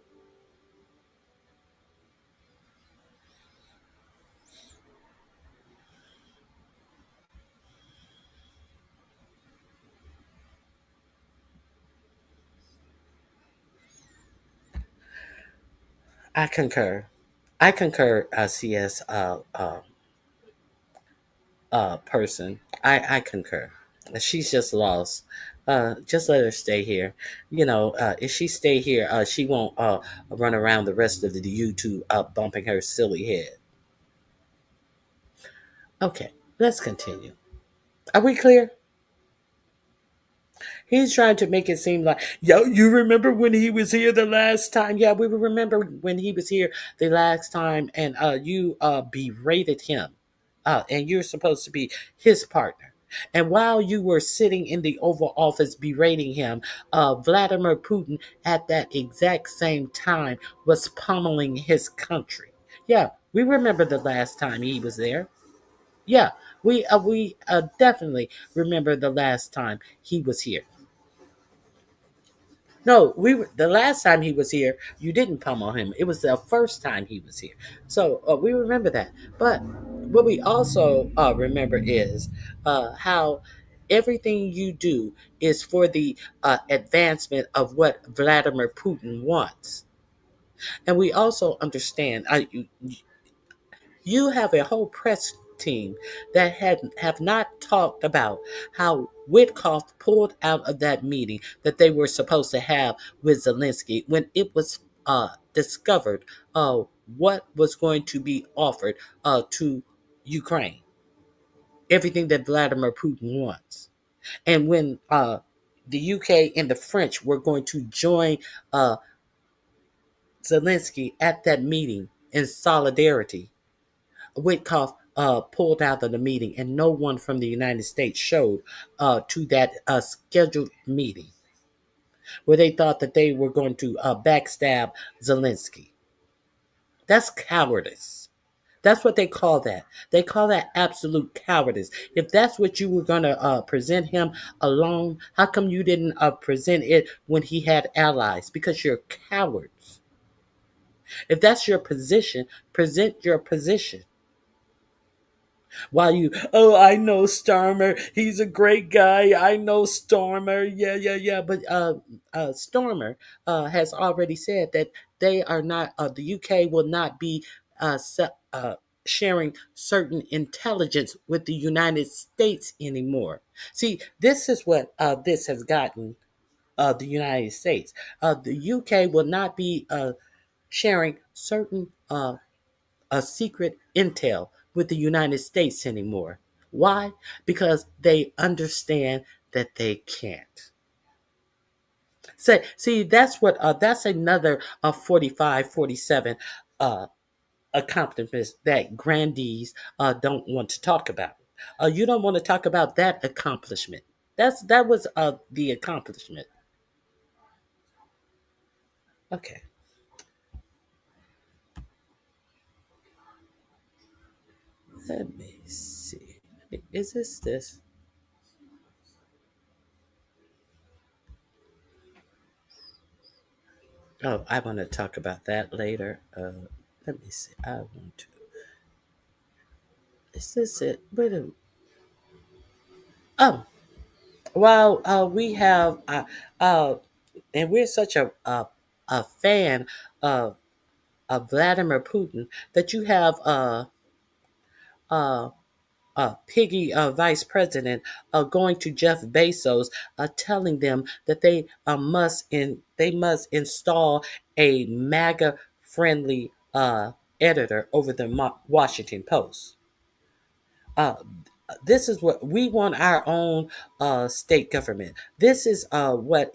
I concur. I concur, CS person. I concur. She's just lost. Just let her stay here. If she stay here, she won't run around the rest of the YouTube bumping her silly head. Okay, let's continue. Are we clear? He's trying to make it seem like, yo, you remember when he was here the last time? Yeah, we remember when he was here the last time, and you berated him, and you're supposed to be his partner. And while you were sitting in the Oval Office berating him, Vladimir Putin at that exact same time was pummeling his country. Yeah, we remember the last time he was there. Yeah, we definitely remember the last time he was here. No, the last time he was here, you didn't pummel him. It was the first time he was here. So we remember that. But what we also remember is how everything you do is for the advancement of what Vladimir Putin wants. And we also understand, you have a whole press team that have not talked about how Witkoff pulled out of that meeting that they were supposed to have with Zelensky when it was discovered what was going to be offered to Ukraine. Everything that Vladimir Putin wants. And when the UK and the French were going to join Zelensky at that meeting in solidarity, Witkoff pulled out of the meeting, and no one from the United States showed to that scheduled meeting where they thought that they were going to backstab Zelensky. That's cowardice. That's what they call that. They call that absolute cowardice. If that's what you were going to present him alone, how come you didn't present it when he had allies? Because you're cowards. If that's your position, present your position. While I know Starmer, he's a great guy. I know Stormer, yeah. But Stormer has already said that they are not. The UK will not be sharing certain intelligence with the United States anymore. See, this is what this has gotten the United States. The UK will not be sharing certain a secret intel with the United States anymore. Why? Because they understand that they can't. See, that's another 45, 47 accomplishments that grandees don't want to talk about. You don't want to talk about that accomplishment. That was the accomplishment. Okay. Let me see. Is this? Oh, I want to talk about that later. Let me see. I want to. Is this it? Wait a. Oh, well, we have, and we're such a fan of Vladimir Putin that you have uh, Piggy Vice President going to Jeff Bezos, telling them that they must install a MAGA friendly editor over the Washington Post. Uh, this is what we want, our own state government. This is what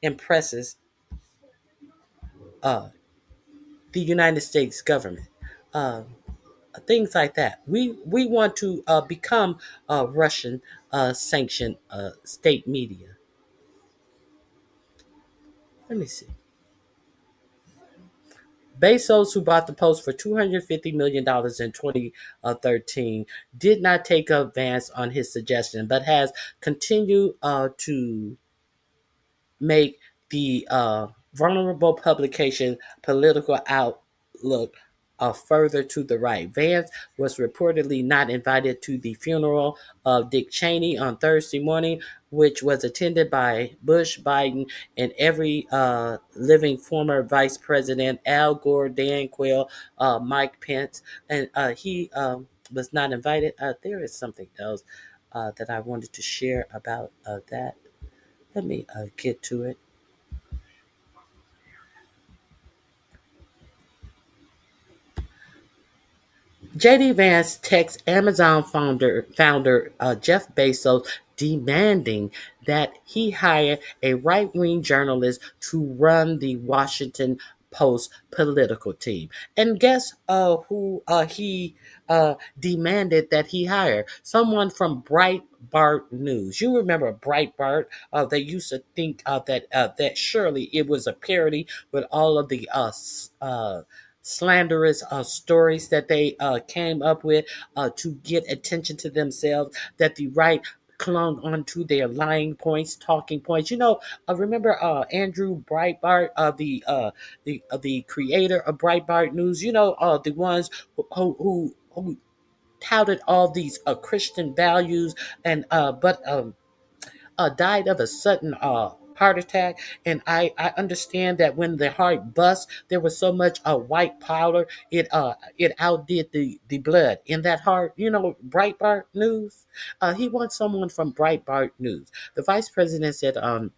impresses uh, the United States government. Uh, Things like that. We want to become Russian sanctioned state media. Let me see. Bezos, who bought the Post for $250 million in 2013, did not take advance on his suggestion, but has continued to make the vulnerable publication Political Outlook further to the right. Vance was reportedly not invited to the funeral of Dick Cheney on Thursday morning, which was attended by Bush, Biden, and every living former vice president, Al Gore, Dan Quayle, Mike Pence, and he was not invited. There is something else that I wanted to share about that. Let me get to it. JD Vance texts Amazon founder Jeff Bezos demanding that he hire a right-wing journalist to run the Washington Post political team. And guess who he demanded that he hire? Someone from Breitbart News. You remember Breitbart? They used to think that surely it was a parody with all of the slanderous stories that they came up with to get attention to themselves, that the right clung onto their lying points, talking points. Remember Andrew Breitbart, the creator of Breitbart News. The ones who touted all these Christian values, and but died of a sudden heart attack. And I understand that when the heart bust, there was so much white powder, it outdid the blood in that heart. Breitbart News. He wants someone from Breitbart News. The vice president said on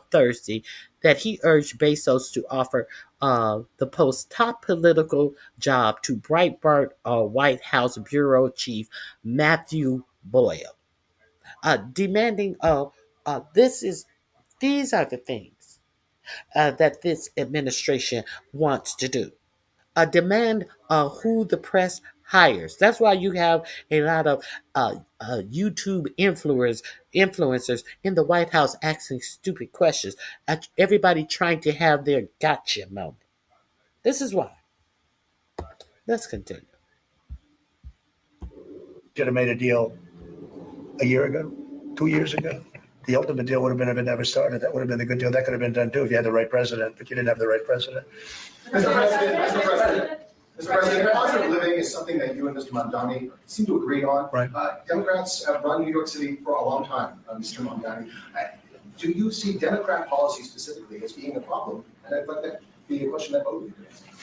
Thursday that he urged Bezos to offer the Post's top political job to Breitbart White House bureau chief Matthew Boyle, demanding these are the things that this administration wants to do. Demand who the press hires. That's why you have a lot of YouTube influencers in the White House asking stupid questions. Everybody trying to have their gotcha moment. This is why. Let's continue. Should have made a deal a year ago, 2 years ago. The ultimate deal would have been if it never started. That would have been a good deal. That could have been done too if you had the right president, but you didn't have the right president. Mr. President, positive living is something that you and Mr. Mandani seem to agree on. Right. Democrats have run New York City for a long time, Mr. Mandani. Do you see Democrat policy specifically as being a problem? And I'd like that to be a question that both of you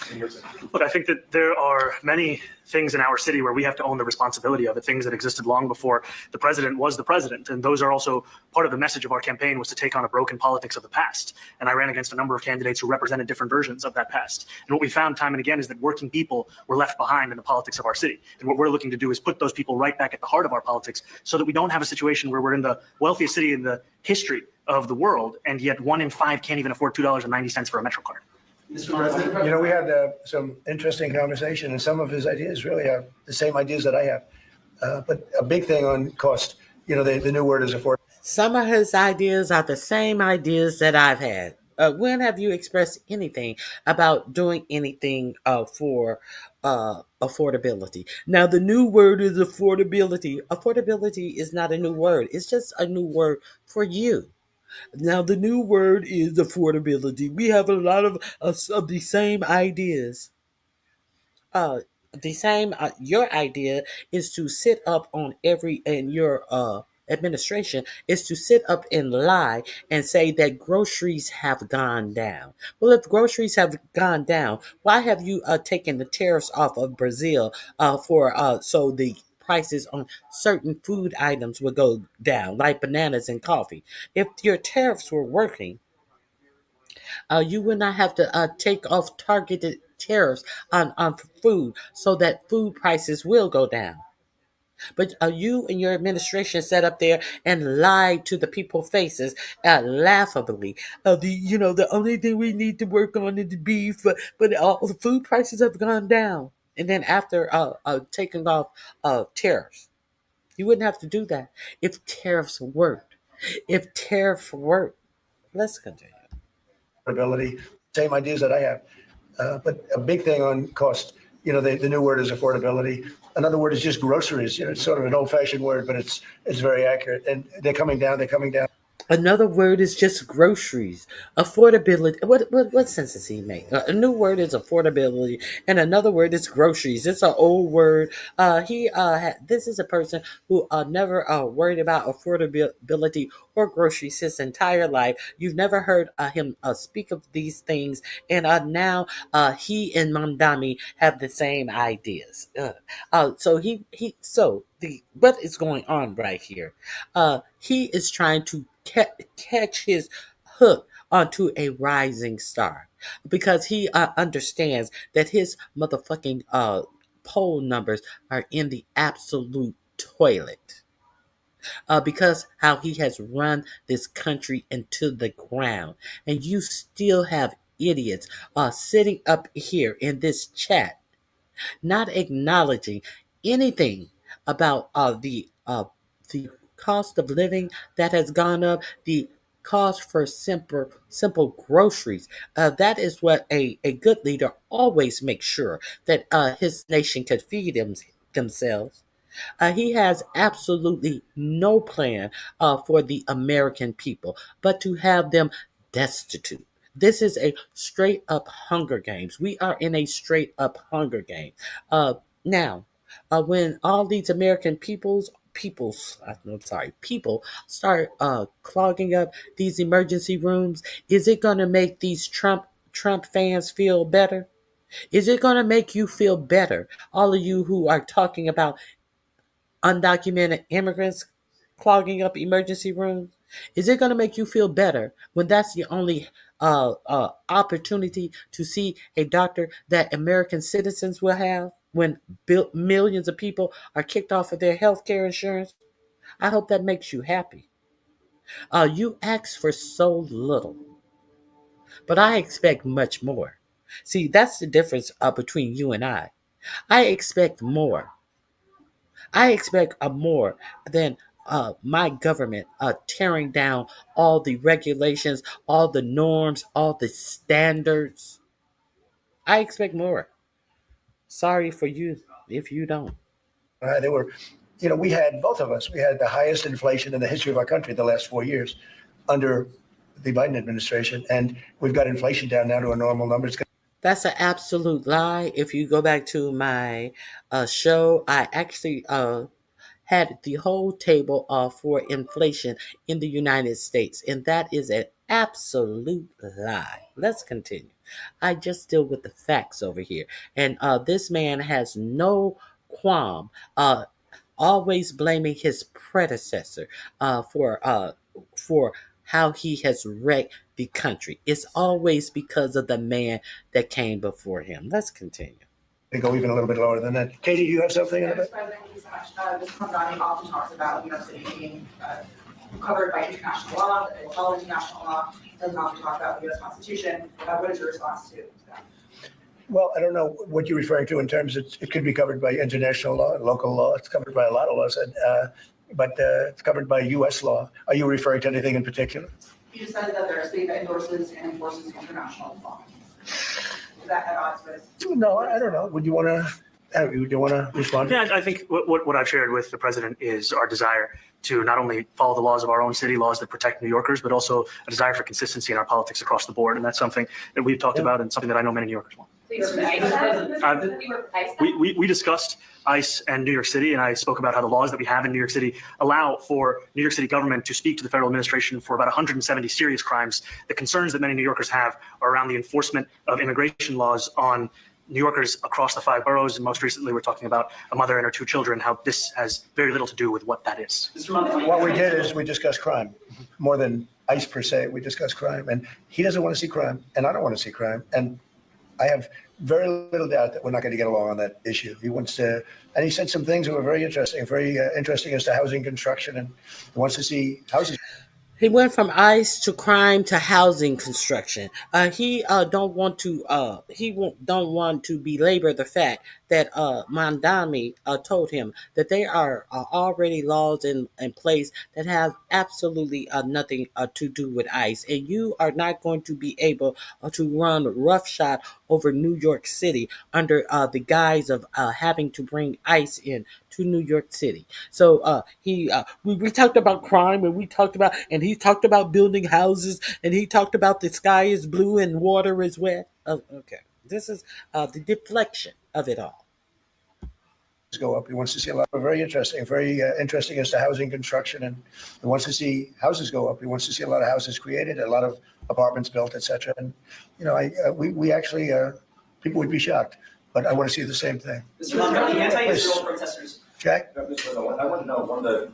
can answer. Look, I think that there are many things in our city where we have to own the responsibility of it, things that existed long before the president was the president. And those are also part of the message of our campaign, was to take on a broken politics of the past. And I ran against a number of candidates who represented different versions of that past. And what we found time and again is that working people were left behind in the politics of our city. And what we're looking to do is put those people right back at the heart of our politics so that we don't have a situation where we're in the wealthiest city in the history of the world, and yet 1 in 5 can't even afford $2.90 for a Metro card. Mr. Mandani. We had some interesting conversation, and some of his ideas really are the same ideas that I have. But a big thing on cost, the new word is affordable. Some of his ideas are the same ideas that I've had. When have you expressed anything about doing anything for affordability? Now, the new word is affordability. Affordability is not a new word. It's just a new word for you. Now, the new word is affordability. We have a lot of the same ideas. Your idea is to sit up on in your administration is to sit up and lie and say that groceries have gone down. Well, if groceries have gone down, why have you taken the tariffs off of Brazil so the prices on certain food items would go down, like bananas and coffee? If your tariffs were working, you would not have to take off targeted tariffs on food so that food prices will go down. But you and your administration sat up there and lied to the people's faces laughably. The only thing we need to work on is beef, but all the food prices have gone down. And then after taking off tariffs, you wouldn't have to do that if tariffs worked. Let's continue. Affordability, same ideas that I have. But a big thing on cost, the new word is affordability. Another word is just groceries. It's sort of an old-fashioned word, but it's very accurate. And they're coming down. Another word is just groceries. Affordability. What sense does he make? A new word is affordability, and another word is groceries. It's an old word. This is a person who never worried about affordability or groceries his entire life. You've never heard him speak of these things, and now he and Mandani have the same ideas. So the what is going on right here? He is trying to catch his hook onto a rising star because he understands that his motherfucking poll numbers are in the absolute toilet. Because how he has run this country into the ground, and you still have idiots sitting up here in this chat not acknowledging anything about the cost of living that has gone up, the cost for simple groceries. That is what a good leader always makes sure that his nation could feed themselves. He has absolutely no plan for the American people, but to have them destitute. This is a straight up Hunger Games. We are in a straight up Hunger Game. Now, when all these American people start clogging up these emergency rooms, is it going to make these Trump fans feel better? Is it going to make you feel better? All of you who are talking about undocumented immigrants clogging up emergency rooms? Is it going to make you feel better when that's the only opportunity to see a doctor that American citizens will have when millions of people are kicked off of their health care insurance? I hope that makes you happy. You ask for so little, but I expect much more. See, that's the difference between you and I. I expect more. I expect more than my government tearing down all the regulations, all the norms, all the standards. I expect more. Sorry for you if you don't. They were, we had, both of us, we had the highest inflation in the history of our country the last 4 years under the Biden administration. And we've got inflation down now to a normal number. That's an absolute lie. If you go back to my show, I actually had the whole table for inflation in the United States, and that is an absolute lie. Let's continue. I just deal with the facts over here, and this man has no qualm, always blaming his predecessor for how he has wrecked the country. It's always because of the man that came before him. Let's continue. They go even a little bit lower than that. Katie, do you have something? Yes, President, thank you so much. Mr. Mandani often talks about New York City being covered by international law, that they will follow international law, doesn't often talk about the U.S. Constitution. What is your response to that? Well, I don't know what you're referring to in terms of it could be covered by international law and local law. It's covered by a lot of laws, but it's covered by U.S. law. Are you referring to anything in particular? You just said that there are a state that endorses and enforces international law. Is that at odds with? No, I don't know. Do you want to respond? Yeah, I think what I've shared with the president is our desire to not only follow the laws of our own city, laws that protect New Yorkers, but also a desire for consistency in our politics across the board. And that's something that we've talked about and something that I know many New Yorkers want. We discussed ICE and New York City, and I spoke about how the laws that we have in New York City allow for New York City government to speak to the federal administration for about 170 serious crimes. The concerns that many New Yorkers have are around the enforcement of immigration laws on New Yorkers across the 5 boroughs. And most recently, we're talking about a mother and her 2 children, how this has very little to do with what that is. What we did is we discussed crime more than ICE per se. We discussed crime, and he doesn't want to see crime, and I don't want to see crime. And I have very little doubt that we're not going to get along on that issue. He wants to, and he said some things that were very interesting as to housing construction, and he wants to see houses. He went from ICE to crime to housing construction. He don't want to belabor the fact that Mandani told him that there are already laws in place that have absolutely nothing to do with ICE, and you are not going to be able to run roughshod over New York City under the guise of having to bring ICE in to New York City. So we talked about crime, and he talked about building houses, and he talked about the sky is blue and water is wet. Okay, this is the deflection of it all. Go up. He wants to see a lot of very interesting as to housing construction, and he wants to see houses go up. He wants to see a lot of houses created, a lot of apartments built, etc. And we actually people would be shocked, but I want to see the same thing. Mr. Mandani, anti-Israel protesters. Jack? Mr. President, I want to know one of the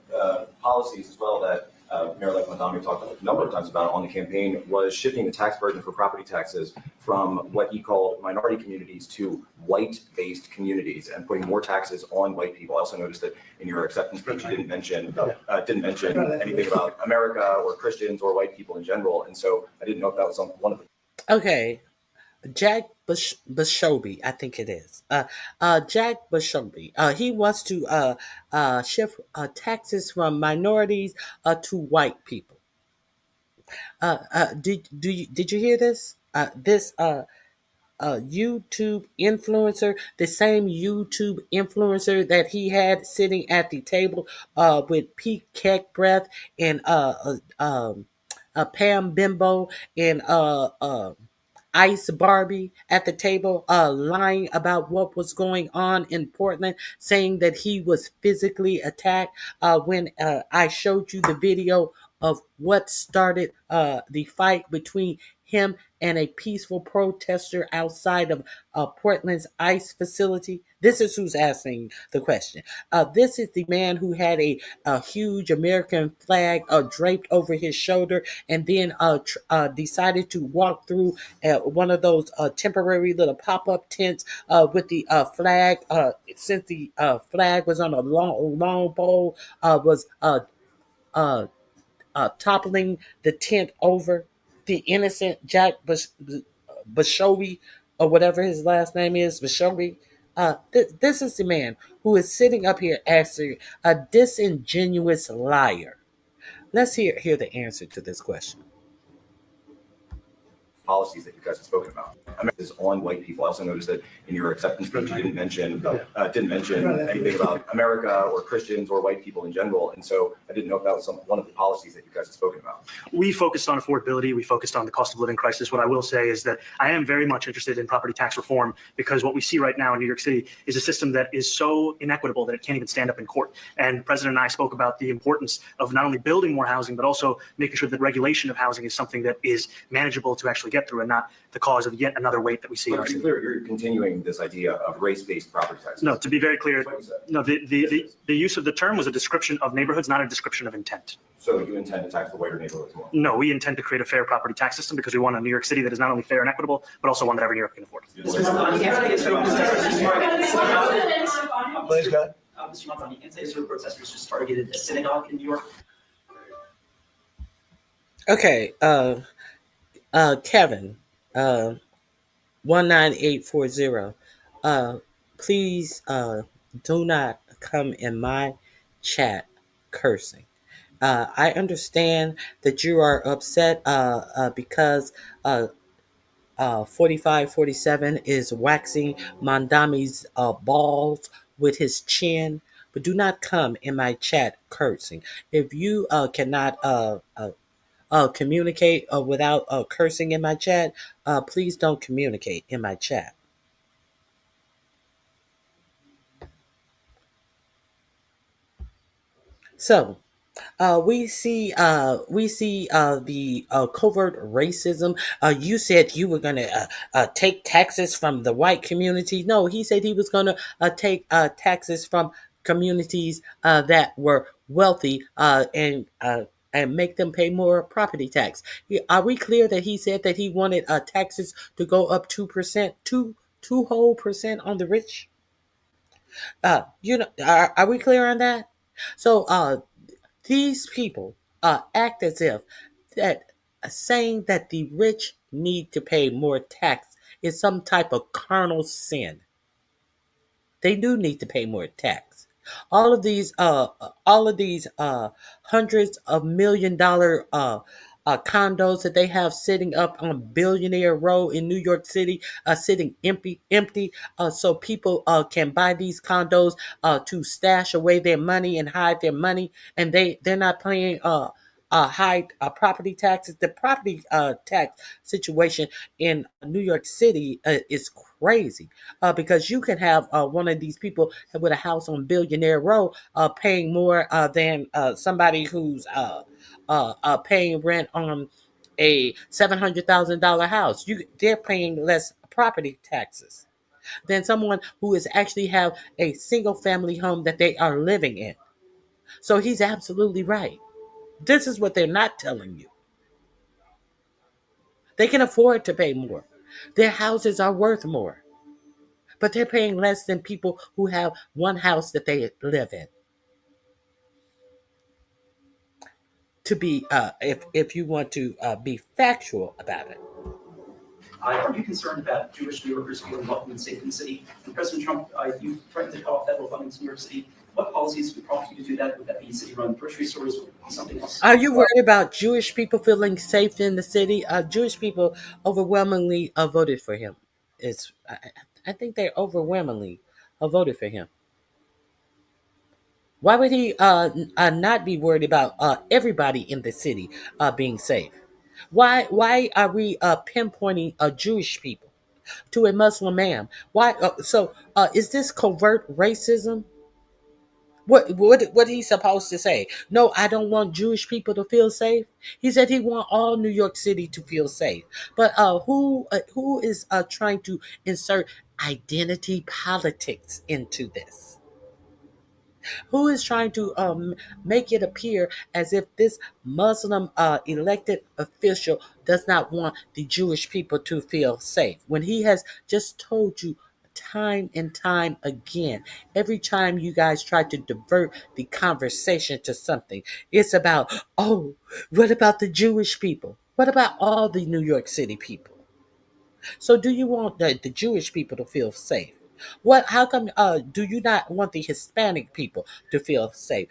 policies as well that Mayor-elect Mandani talked a number of times about on the campaign was shifting the tax burden for property taxes from what he called minority communities to white-based communities and putting more taxes on white people. I also noticed that in your acceptance speech, you didn't mention anything about America or Christians or white people in general. And so I didn't know if that was one of the. Okay. Jack Bashobi, I think it is. Jack Bashobi. He wants to shift taxes from minorities to white people. Did you hear this? This YouTube influencer, the same YouTube influencer that he had sitting at the table with Pete Keckbreath and Pam Bimbo and Ice Barbie at the table, lying about what was going on in Portland, saying that he was physically attacked. When I showed you the video of what started the fight between him and a peaceful protester outside of Portland's ICE facility. This is who's asking the question. This is the man who had a huge American flag draped over his shoulder, and then decided to walk through one of those temporary little pop-up tents with the flag. Since the flag was on a long pole, was toppling the tent over the innocent Jack Bashobi, or whatever his last name is, Bashobi. This is the man who is sitting up here asking a disingenuous liar. Let's hear the answer to this question. Policies that you guys have spoken about. America is on white people. I also noticed that in your acceptance speech, you didn't mention anything about America or Christians or white people in general. And so I didn't know if that was one of the policies that you guys have spoken about. We focused on affordability. We focused on the cost of living crisis. What I will say is that I am very much interested in property tax reform, because what we see right now in New York City is a system that is so inequitable that it can't even stand up in court. And the President and I spoke about the importance of not only building more housing, but also making sure that regulation of housing is something that is manageable to actually get through, and not the cause of yet another weight that we see in our To be city. clear, you're continuing this idea of race-based property taxes. No, to be very clear, That's what you said. no, the use of the term was a description of neighborhoods, not a description of intent. So you intend to tax the whiter neighborhoods more? No, we intend to create a fair property tax system because we want a New York City that is not only fair and equitable, but also one that every New Yorker can afford. Mr. Mandani, anti-Israel Please, God. Mr. Mandani, anti-Israel protesters just targeted a synagogue in New York. Okay, Kevin, 19840. Please do not come in my chat cursing. I understand that you are upset because 4547 is waxing Mandami's balls with his chin, but do not come in my chat cursing. If you cannot communicate without cursing in my chat, please don't communicate in my chat. So we see the covert racism. You said you were going to take taxes from the white community. No, he said he was going to take taxes from communities that were wealthy and make them pay more property tax. Are we clear that he said that he wanted taxes to go up 2%, two whole percent on the rich? Are we clear on that? So these people act as if that saying that the rich need to pay more tax is some type of carnal sin. They do need to pay more tax. All of these hundreds of $1 million condos that they have sitting up on Billionaire Row in New York City, sitting empty, so people can buy these condos to stash away their money and hide their money, and they're not paying high property taxes. The property tax situation in New York City is crazy because you can have one of these people with a house on Billionaire Row paying more than somebody who's paying rent on a $700,000 house. They're paying less property taxes than someone who is actually have a single family home that they are living in. So he's absolutely right. This is what they're not telling you. They can afford to pay more. Their houses are worth more, but they're paying less than people who have one house that they live in. To be, if you want to be factual about it. Are you concerned about Jewish New Yorkers feeling welcome and safe in the city? And President Trump, you threatened to cut off federal funding to New York City. What policies would prompt you to do that? Would that be city-run grocery stores or something else? Are you worried about Jewish people feeling safe in the city? Jewish people overwhelmingly voted for him. I think they overwhelmingly voted for him. Why would he not be worried about everybody in the city being safe? Why are we pinpointing Jewish people to a Muslim man? Why? Is this covert racism? What he's supposed to say? No, I don't want Jewish people to feel safe. He said he want all New York City to feel safe. But who is trying to insert identity politics into this? Who is trying to make it appear as if this Muslim elected official does not want the Jewish people to feel safe, when he has just told you time and time again, every time you guys try to divert the conversation to something, it's about, oh, what about the Jewish people? What about all the New York City people? So do you want the Jewish people to feel safe? How come do you not want the Hispanic people to feel safe?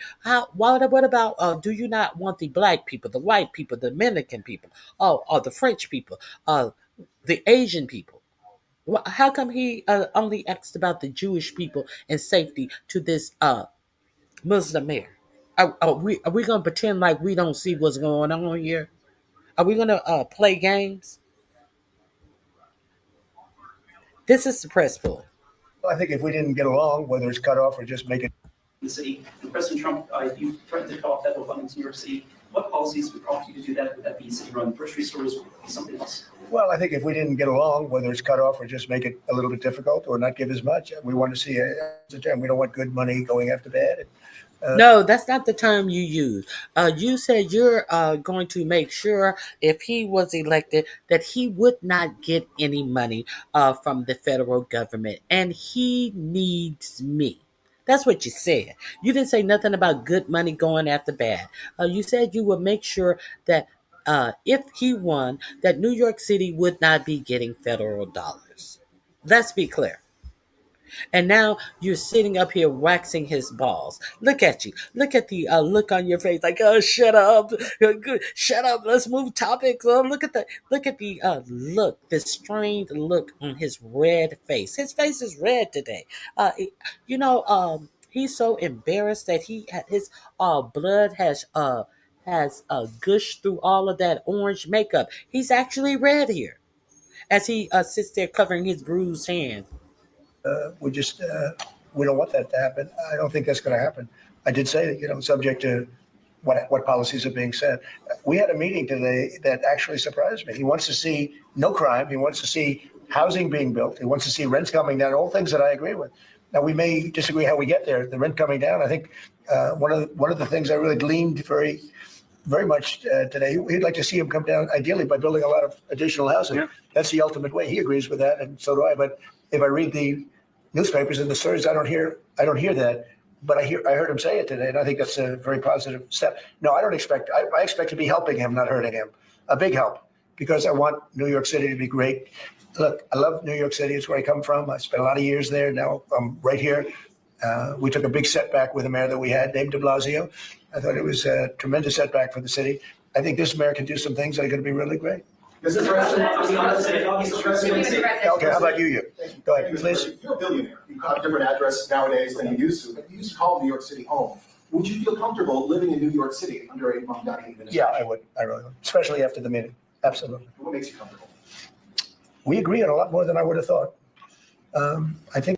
What about do you not want the black people, the white people, the Dominican people, or the French people, the Asian people? How come he only asked about the Jewish people and safety to this Muslim mayor? Are we going to pretend like we don't see what's going on here? Are we going to play games? This is the press pool. Well, I think if we didn't get along, whether it's cut off or just make it. The city. And President Trump, you threatened to cut off federal funding to New York City. What policies would prompt you to do that? Would that be city-run grocery stores or something else? Well, I think if we didn't get along, whether it's cut off or just make it a little bit difficult or not give as much, we want to see we don't want good money going after bad. No, that's not the term you use. You said you're going to make sure if he was elected that he would not get any money from the federal government, and he needs me. That's what you said. You didn't say nothing about good money going after bad. You said you would make sure that if he won, that New York City would not be getting federal dollars. Let's be clear. And now you're sitting up here waxing his balls. Look at you. Look at the look on your face, like, oh, shut up, shut up. Let's move topics. Oh, look at the look, the strained look on his red face. His face is red today. He's so embarrassed that his blood has gushed through all of that orange makeup. He's actually red here as he sits there covering his bruised hands. We don't want that to happen. I don't think that's going to happen. I did say that, subject to what policies are being set. We had a meeting today that actually surprised me. He wants to see no crime. He wants to see housing being built. He wants to see rents coming down, all things that I agree with. Now, we may disagree how we get there. The rent coming down, I think one of the things I really gleaned very, very much today, he'd like to see him come down, ideally, by building a lot of additional housing. Yeah. That's the ultimate way. He agrees with that, and so do I. But if I read the newspapers and the stories, I don't hear that, but I heard him say it today, and I think that's a very positive step. No, I expect to be helping him, not hurting him. A big help, because I want New York City to be great. Look, I love New York City. It's where I come from. I spent a lot of years there. Now I'm right here. We took a big setback with the mayor that we had, named de Blasio. I thought it was a tremendous setback for the city. I think this mayor can do some things that are going to be really great. Mr. President, Mr. President. Okay, how about you? Go ahead, please. You're a billionaire. You have a different address nowadays than you used to, but you used to call New York City home. Would you feel comfortable living in New York City under a Mandani administration? Yeah, I would. I really would, especially after the meeting. Absolutely. What makes you comfortable? We agree on a lot more than I would have thought. I think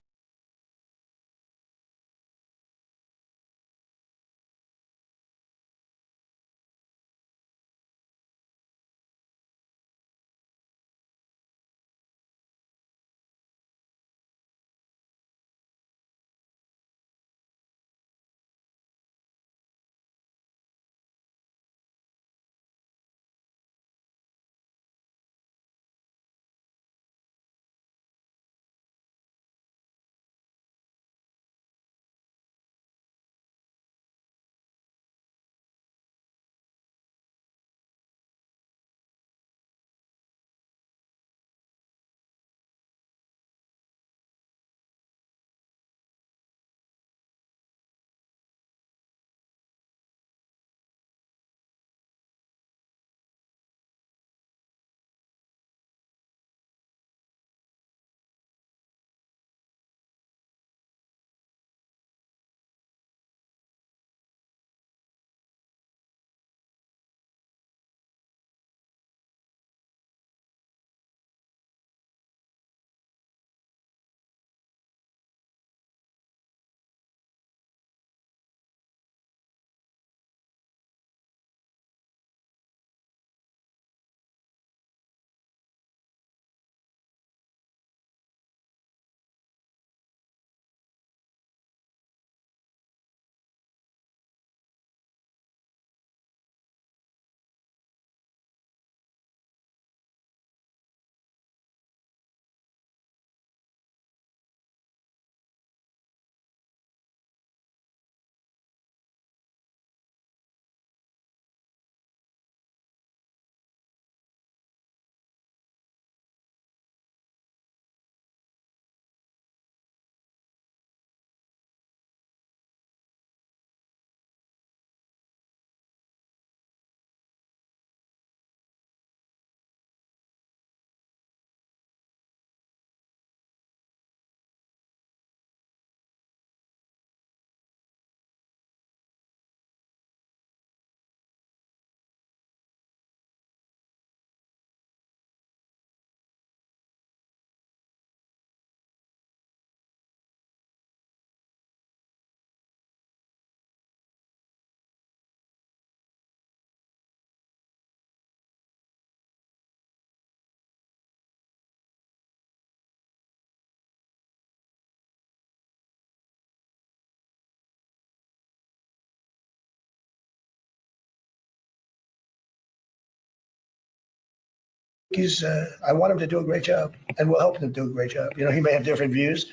I want him to do a great job, and we'll help him do a great job. He may have different views,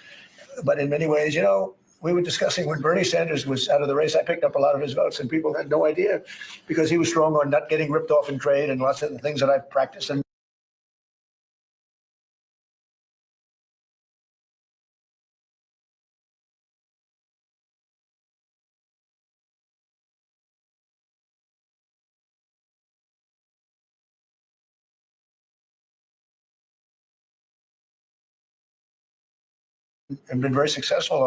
but in many ways, we were discussing when Bernie Sanders was out of the race, I picked up a lot of his votes, and people had no idea because he was strong on not getting ripped off in trade and lots of the things that I've practiced. And been very successful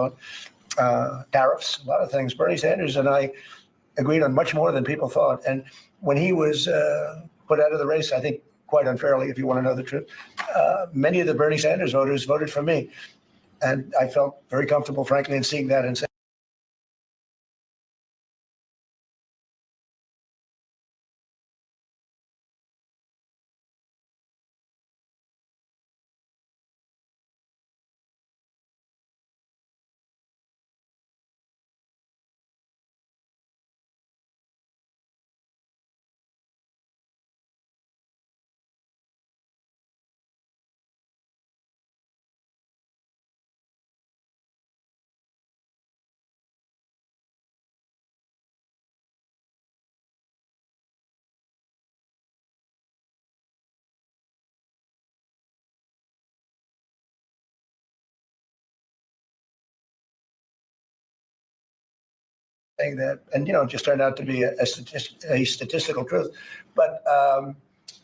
on tariffs, a lot of things. Bernie Sanders and I agreed on much more than people thought. And when he was put out of the race, I think quite unfairly, if you want to know the truth, many of the Bernie Sanders voters voted for me. And I felt very comfortable, frankly, in seeing that and saying, saying that, and it just turned out to be a statistical truth. But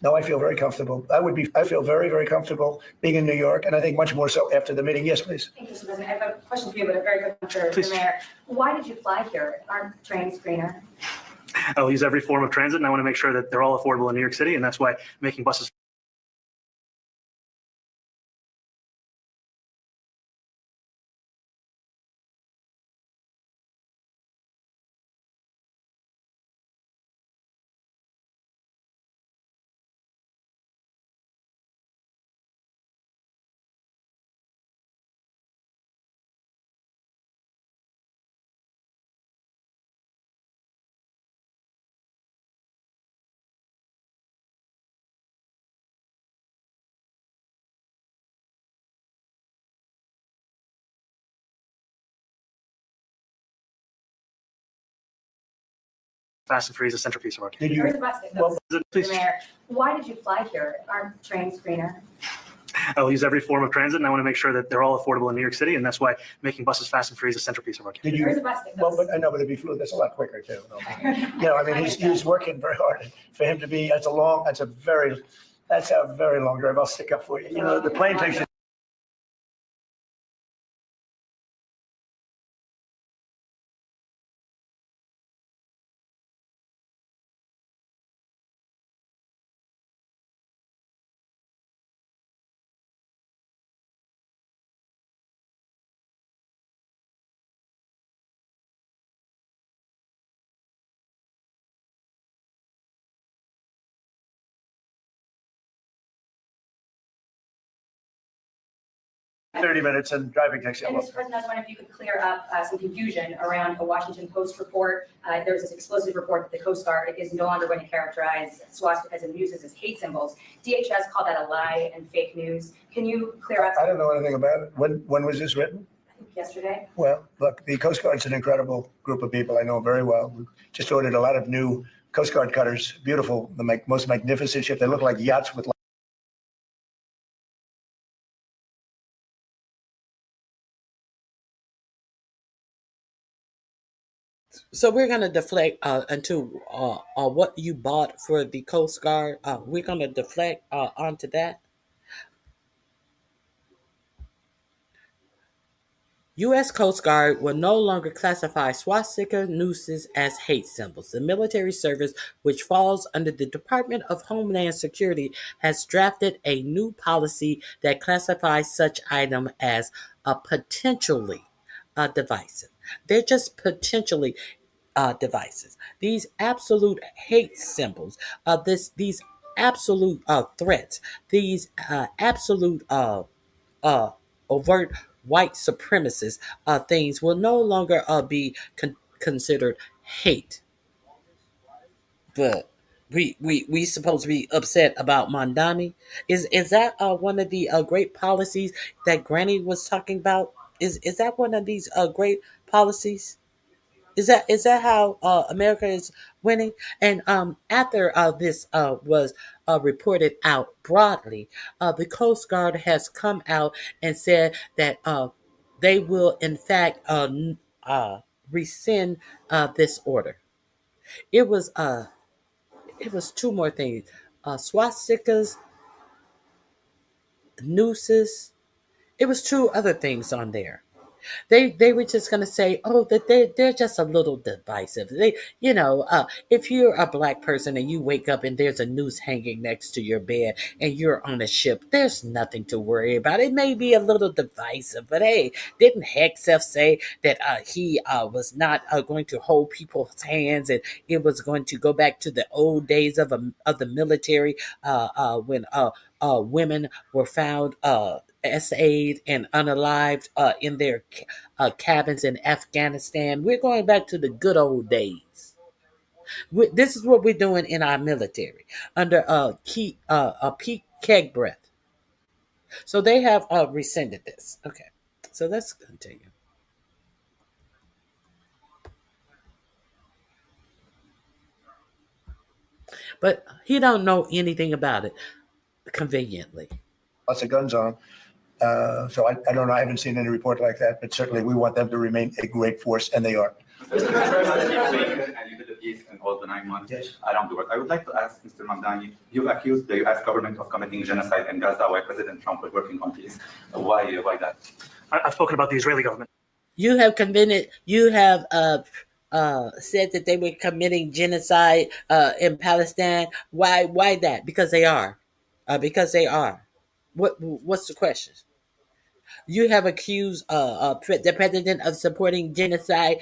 no, I feel very comfortable. I feel very, very comfortable being in New York, and I think much more so after the meeting. Yes, please. Thank you, Mr. President. I have a question for you, but a very quick one for Please. the mayor. Why did you fly here? Aren't trains greener? I'll use every form of transit, and I want to make sure that they're all affordable in New York City, and that's why making buses fast and free is a centerpiece of our campaign. Did Where's you? the bus? Well, Please. The mayor. Why did you fly here? Aren't trains greener? I'll use every form of transit, and I want to make sure that they're all affordable in New York City, and that's why making buses fast and free is a centerpice of our campaign. Did you? Where's the bus? Well, but I know, but if he flew, that's a lot quicker too. I mean, he's working very hard. For him to be, that's a very long drive. I'll stick up for you. The plane takes you. Thirty minutes and driving takes you a And long Mr. time. President, I was wondering if you could clear up some confusion around the Washington Post report. There was this explosive report that the Coast Guard is no longer going to characterize swastikas and nooses as hate symbols. DHS called that a lie and fake news. Can you clear up? I don't know anything about it. When was this written? I think yesterday. Well, look, the Coast Guard's an incredible group of people. I know very well. We just ordered a lot of new Coast Guard cutters. Beautiful, the most magnificent ship. They look like yachts with. So we're going to deflect into what you bought for the Coast Guard. We're going to deflect onto that. U.S. Coast Guard will no longer classify swastika nooses as hate symbols. The military service, which falls under the Department of Homeland Security, has drafted a new policy that classifies such item as potentially divisive. They're just potentially devices. These absolute hate symbols, these absolute threats, these absolute overt white supremacist things will no longer be considered hate. But we supposed to be upset about Mandani. Is that one of the great policies that Granny was talking about? Is that one of these great policies? Is that how America is winning? And after this was reported out broadly, the Coast Guard has come out and said that they will in fact rescind this order. It was two more things: swastikas, nooses. It was two other things on there. They were just gonna say, oh, that they're just a little divisive. If you're a black person and you wake up and there's a noose hanging next to your bed and you're on a ship, there's nothing to worry about. It may be a little divisive, but hey, didn't Hegseth say that he was not going to hold people's hands and it was going to go back to the old days of the military when women were found essayed and unalived in their cabins in Afghanistan. We're going back to the good old days. This is what we're doing in our military under Pete Kegbreath. So they have rescinded this. Okay, so let's continue. But he don't know anything about it, conveniently. Lots of guns on them. So I don't know. I haven't seen any report like that, but certainly we want them to remain a great force, and they are. Mr. President, and you did the peace in all the 9 months Yes. around the world. I would like to ask Mr. Mandani, you've accused the US government of committing genocide in Gaza while President Trump was working on peace. Why that? I've spoken about the Israeli government. You have said that they were committing genocide in Palestine. Why that? Because they are. Because they are. What's the question? You have accused the president of supporting genocide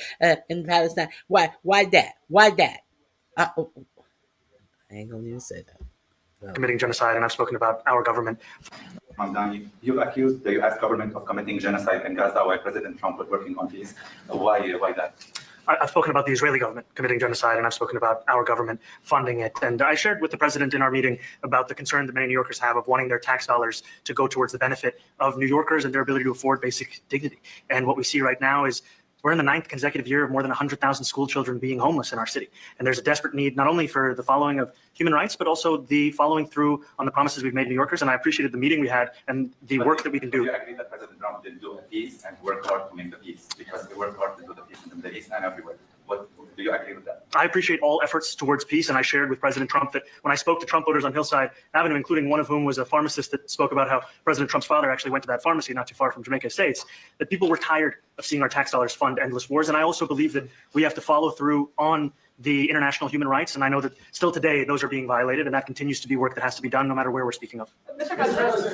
in Palestine. Why that? Why that? I ain't gonna even say that. No. Committing genocide, and I've spoken about our government. Mandani, you've accused the US government of committing genocide in Gaza while President Trump was working on peace. Why that? I've spoken about the Israeli government committing genocide, and I've spoken about our government funding it. And I shared with the president in our meeting about the concern that many New Yorkers have of wanting their tax dollars to go towards the benefit of New Yorkers and their ability to afford basic dignity. And what we see right now is we're in the 9th consecutive year of more than 100,000 school children being homeless in our city. And there's a desperate need not only for the following of human rights, but also the following through on the promises we've made New Yorkers. And I appreciated the meeting we had and the work that we can do. Do you agree that President Trump did do a peace and work hard to make the peace? Because he worked hard to do the peace in the Middle East and everywhere. Do you agree with that? I appreciate all efforts towards peace, and I shared with President Trump that when I spoke to Trump voters on Hillside Avenue, including one of whom was a pharmacist that spoke about how President Trump's father actually went to that pharmacy not too far from Jamaica Estates, that people were tired of seeing our tax dollars fund endless wars. And I also believe that we have to follow through on the international human rights, and I know that still today those are being violated, and that continues to be work that has to be done no matter where we're speaking of. Mr.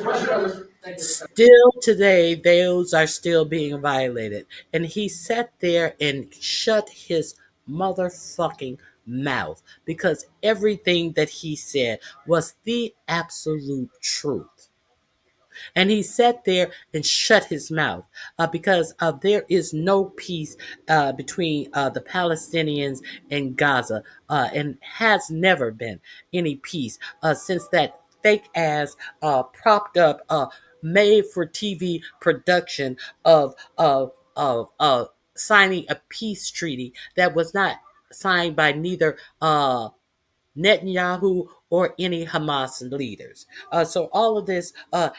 President. Still today, those are still being violated. And he sat there and shut his motherfucking mouth because everything that he said was the absolute truth. And he sat there and shut his mouth because there is no peace between the Palestinians and Gaza, and has never been any peace since that fake ass propped up made for TV production of signing a peace treaty that was not signed by neither Netanyahu or any Hamas leaders. So all of this,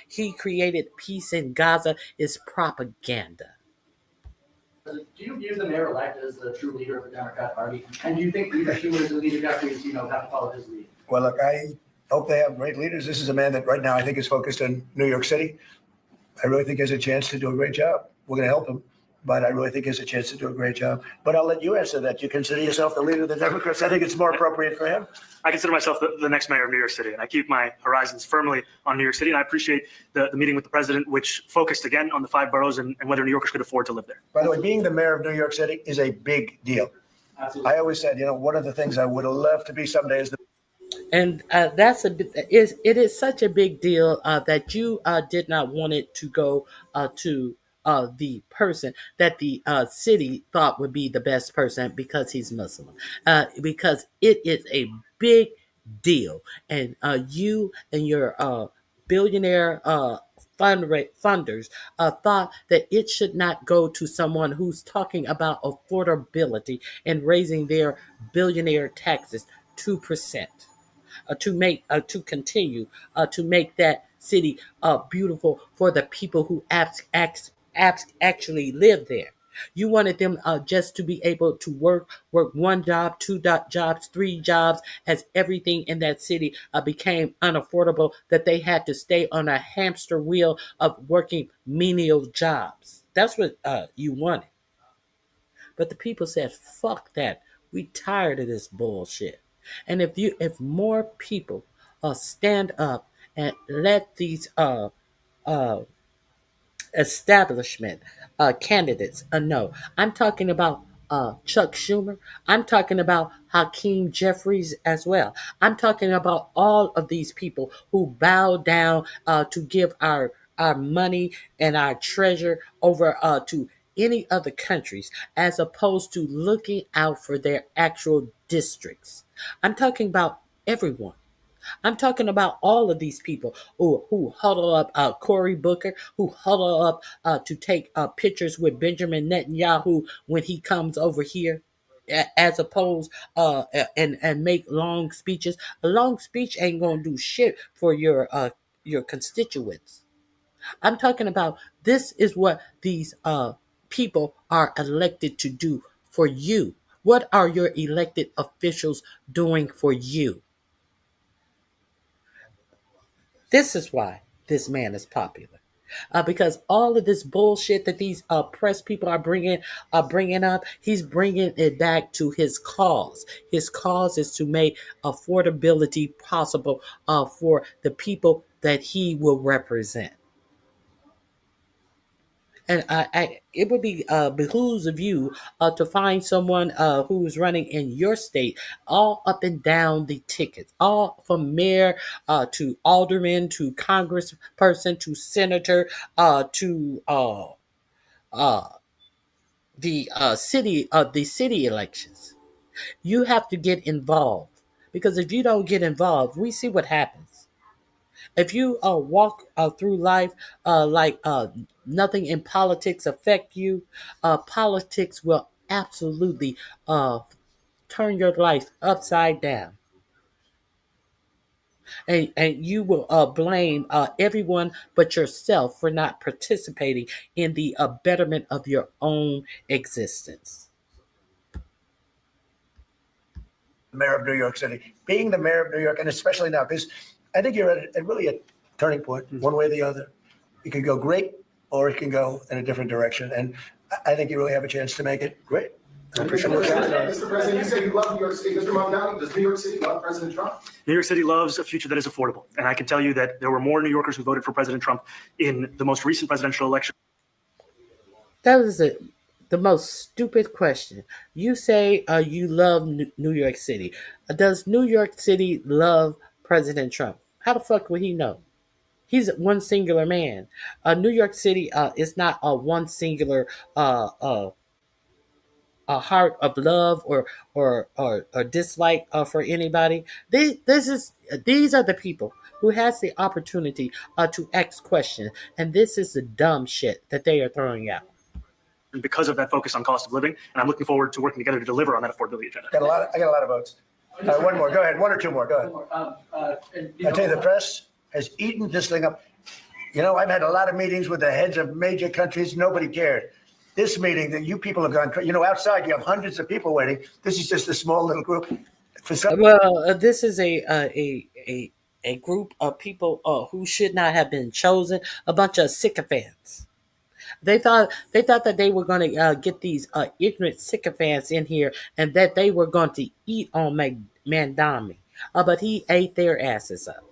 he created peace in Gaza, is propaganda. Do you view the mayor-elect as the true leader of the Democrat Party? And do you think Leader Schumer is the leader Jeffries, have to follow his lead? Well, look, I hope they have great leaders. This is a man that right now I think is focused on New York City. I really think he has a chance to do a great job. We're going to help him, but I really think he has a chance to do a great job. But I'll let you answer that. You consider yourself the leader of the Democrats? I think it's more appropriate for him. I consider myself the next mayor of New York City, and I keep my horizons firmly on New York City. And I appreciate the meeting with the president, which focused again on the 5 boroughs and whether New Yorkers could afford to live there. By the way, being the mayor of New York City is a big deal. Absolutely. I always said, one of the things I would have loved to be someday is the And it is such a big deal that you did not want it to go to the person that the city thought would be the best person because he's Muslim, because it is a big deal, and you and your billionaire funders thought that it should not go to someone who's talking about affordability and raising their billionaire taxes 2%. To continue to make that city beautiful for the people who actually live there. You wanted them just to be able to work 1 job, 2 jobs, 3 jobs, as everything in that city became unaffordable, that they had to stay on a hamster wheel of working menial jobs. That's what you wanted. But the people said, fuck that. We tired of this bullshit. And if more people stand up and let these establishment candidates know, I'm talking about Chuck Schumer. I'm talking about Hakeem Jeffries as well. I'm talking about all of these people who bow down to give our money and our treasure over to any other countries, as opposed to looking out for their actual districts. I'm talking about everyone. I'm talking about all of these people who huddle up, Cory Booker, who huddle up to take pictures with Benjamin Netanyahu when he comes over here, as opposed and make long speeches. A long speech ain't gonna do shit for your constituents. I'm talking about this is what these people are elected to do for you? What are your elected officials doing for you? This is why this man is popular. Because all of this bullshit that these press people are bringing up, he's bringing it back to his cause. His cause is to make affordability possible for the people that he will represent. And it would be behooves of you to find someone who's running in your state, all up and down the tickets, all from mayor to alderman to congressperson to senator to uh, the city elections. You have to get involved because if you don't get involved, we see what happens. If you walk through life like nothing in politics affect you, politics will absolutely uh, turn your life upside down, and you will blame everyone but yourself for not participating in the betterment of your own existence. Mayor of New York City, being the mayor of New York, and especially now, because I think you're at really a turning point, one way or the other. It can go great, or it can go in a different direction. And I think you really have a chance to make it great. I appreciate it. Mr. President, you say you love New York City. Mr. Mandani, does New York City love President Trump? New York City loves a future that is affordable. And I can tell you that there were more New Yorkers who voted for President Trump in the most recent presidential election. That is the most stupid question. You say you love New York City. Does New York City love President Trump? How the fuck would he know? He's one singular man. New York City is not a one singular uh, uh, a heart of love or dislike for anybody. These are the people who has the opportunity to ask questions, and this is the dumb shit that they are throwing out. Because of that focus on cost of living, and I'm looking forward to working together to deliver on that affordability agenda. I got a lot of votes. One more. Go ahead. One or two more. Go ahead. I tell you, the press has eaten this thing up. You know, I've had a lot of meetings with the heads of major countries. Nobody cared. This meeting that you people have gone, you know, outside you have hundreds of people waiting. This is just a small little group. For some, Well, this is a group of people who should not have been chosen. A bunch of sycophants. They thought that they were going to get these ignorant sycophants in here, and that they were going to eat on Mandani. But he ate their asses up.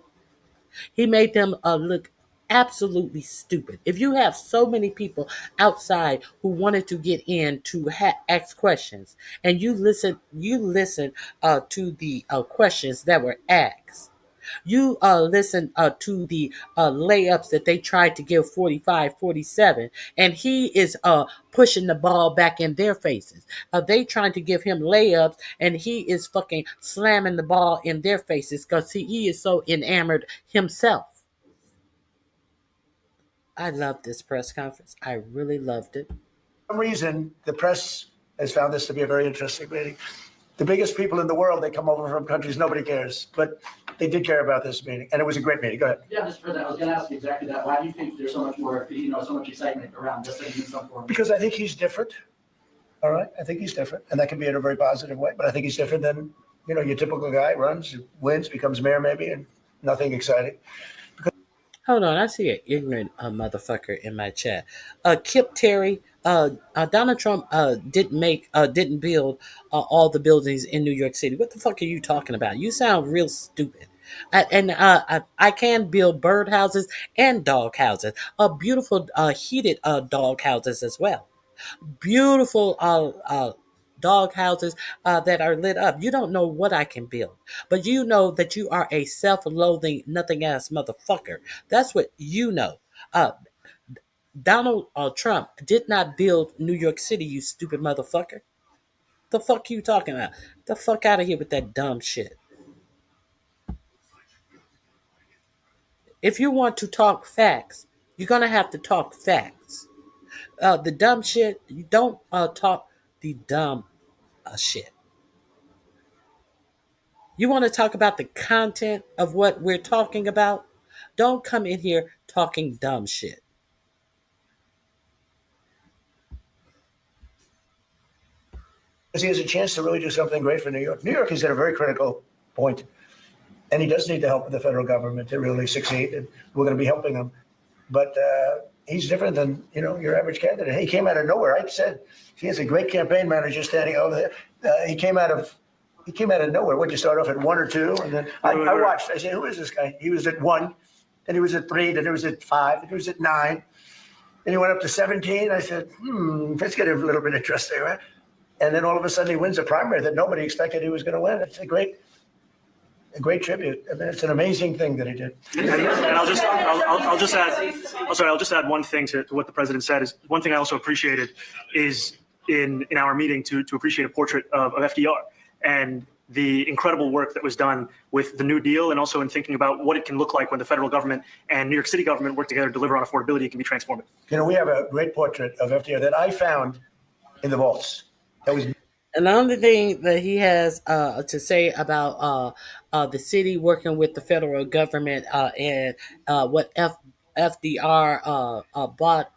He made them look absolutely stupid. If you have so many people outside who wanted to get in to ask questions, and you listen to the questions that were asked. You listen to the layups that they tried to give 45, 47, and he is pushing the ball back in their faces. They trying to give him layups, and he is fucking slamming the ball in their faces because he is so enamored himself. I loved this press conference. I really loved it. For some reason, the press has found this to be a very interesting meeting. The biggest people in the world, they come over from countries nobody cares, but they did care about this meeting, and it was a great meeting. Go ahead. Yeah, Mr. President, I was going to ask you exactly that. Why do you think there's so much more, so much excitement around this thing in some form? Because I think he's different. All right, I think he's different, and that can be in a very positive way. But I think he's different than your typical guy runs, wins, becomes mayor maybe, and nothing exciting. Hold on, I see an ignorant motherfucker in my chat. Kip Terry, Donald Trump didn't build all the buildings in New York City. What the fuck are you talking about? You sound real stupid. I can build birdhouses and dog houses, beautiful heated dog houses as well. Beautiful dog houses that are lit up. You don't know what I can build, but you know that you are a self-loathing, nothing ass motherfucker. That's what you know. Donald Trump did not build New York City, you stupid motherfucker. The fuck you talking about? The fuck out of here with that dumb shit. If you want to talk facts, you're gonna have to talk facts. The dumb shit, you don't talk the dumb shit. You want to talk about the content of what we're talking about? Don't come in here talking dumb shit. because he has a chance to really do something great for New York. New York is at a very critical point, and he does need the help of the federal government to really succeed, and we're going to be helping him. But he's different than your average candidate. He came out of nowhere. I said he has a great campaign manager standing over there. He came out of nowhere. Would you start off at 1 or 2, and then I watched. I said, "Who is this guy?" He was at 1, then he was at 3, then he was at 5, then he was at 9, then he went up to 17. I said, let's get a little bit interesting, right? And then all of a sudden he wins a primary that nobody expected he was going to win. It's a great tribute. I mean, it's an amazing thing that he did. And I'll just add one thing to what the president said. Is one thing I also appreciated is in our meeting to appreciate a portrait of FDR and the incredible work that was done with the New Deal, and also in thinking about what it can look like when the federal government and New York City government work together to deliver on affordability. It can be transformative. We have a great portrait of FDR that I found in the vaults. That was. And the only thing that he has to say about the city working with the federal government and what FDR brought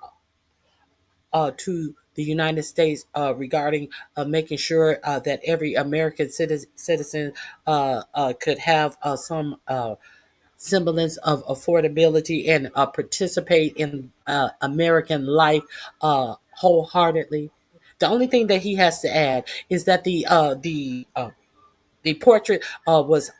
to the United States regarding making sure that every American citizen could have some semblance of affordability and participate in American life wholeheartedly. The only thing that he has to add is that the portrait was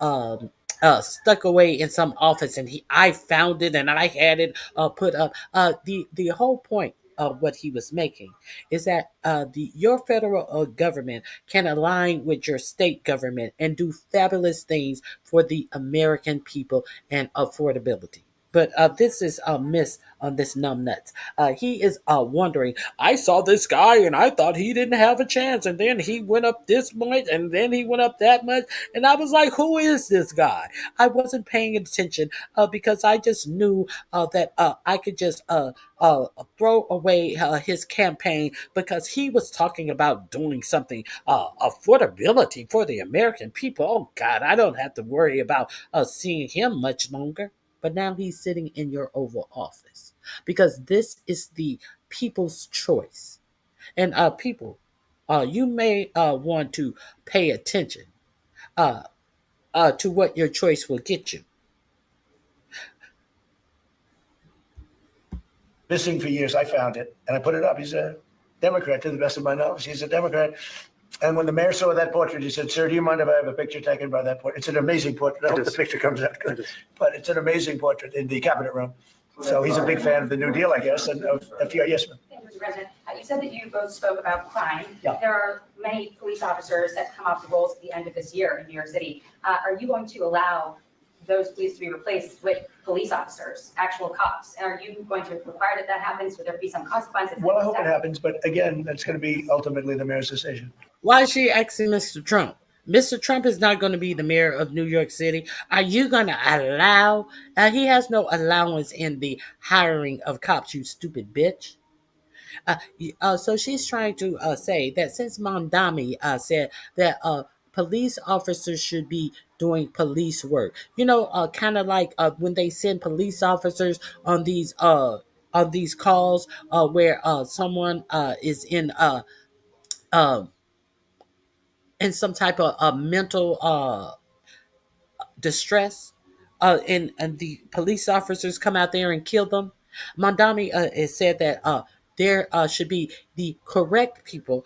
stuck away in some office, and I found it and I had it put up. The whole point of what he was making is that your federal government can align with your state government and do fabulous things for the American people and affordability. But this is a miss on this numbnuts. He is wondering, I saw this guy and I thought he didn't have a chance. And then he went up this much and then he went up that much. And I was like, who is this guy? I wasn't paying attention because I just knew that I could just throw away his campaign because he was talking about doing something affordability for the American people. Oh, God, I don't have to worry about seeing him much longer. But now he's sitting in your Oval Office because this is the people's choice. And people, you may want to pay attention to what your choice will get you. Missing for years, I found it, and I put it up. He's a Democrat, to the best of my knowledge. He's a Democrat. And when the mayor saw that portrait, he said, "Sir, do you mind if I have a picture taken by that portrait?" It's an amazing portrait. I hope the picture comes out good. But it's an amazing portrait in the cabinet room. So he's a big fan of the New Deal, I guess, and of FDR. Yes, ma'am. Thank you, Mr. President. You said that you both spoke about crime. Yeah. There are many police officers that come off the rolls at the end of this year in New York City. Are you going to allow those police to be replaced with police officers, actual cops? And are you going to require that that happens? Would there be some consequences? Well, I hope it happens, but again, that's going to be ultimately the mayor's decision. Why is she asking Mr. Trump? Mr. Trump is not going to be the mayor of New York City. Are you going to allow? He has no allowance in the hiring of cops, you stupid bitch. So she's trying to say that since Mandani said that police officers should be doing police work, kind of like when they send police officers on these calls where someone is in some type of mental distress, and the police officers come out there and kill them. Mandani has said that there should be the correct people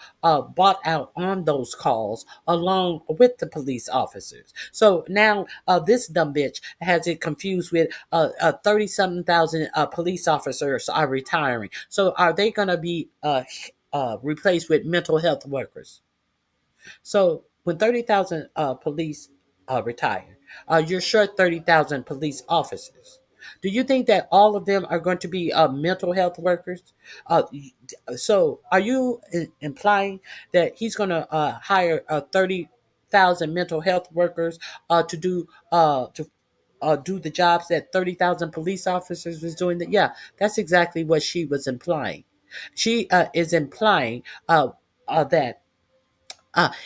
brought out on those calls along with the police officers. So now this dumb bitch has it confused with 30-something thousand police officers are retiring. So are they going to be replaced with mental health workers? So when 30,000 police retire, you're short 30,000 police officers. Do you think that all of them are going to be mental health workers? So are you implying that he's going to hire 30,000 mental health workers to do the jobs that 30,000 police officers was doing? Yeah, that's exactly what she was implying. She is implying that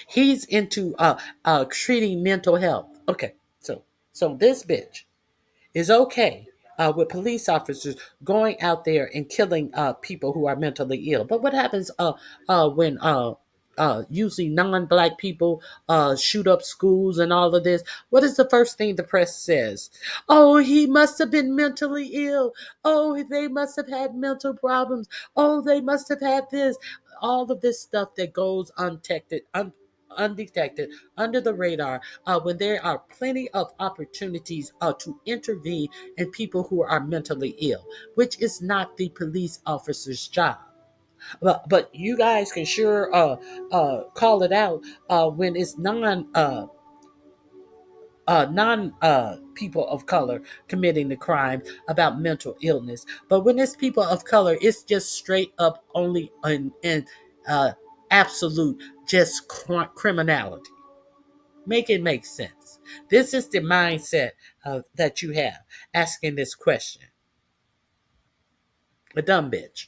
he's into treating mental health. Okay, so this bitch is okay with police officers going out there and killing people who are mentally ill. But what happens when usually non-black people shoot up schools and all of this, what is the first thing the press says? Oh, he must have been mentally ill. Oh, they must have had mental problems. Oh, they must have had this. All of this stuff that goes undetected, under the radar, when there are plenty of opportunities to intervene in people who are mentally ill, which is not the police officer's job. But you guys can sure call it out when it's non people of color committing the crime about mental illness. But when it's people of color, it's just straight up only in absolute just criminality. Make it make sense. This is the mindset that you have asking this question. A dumb bitch.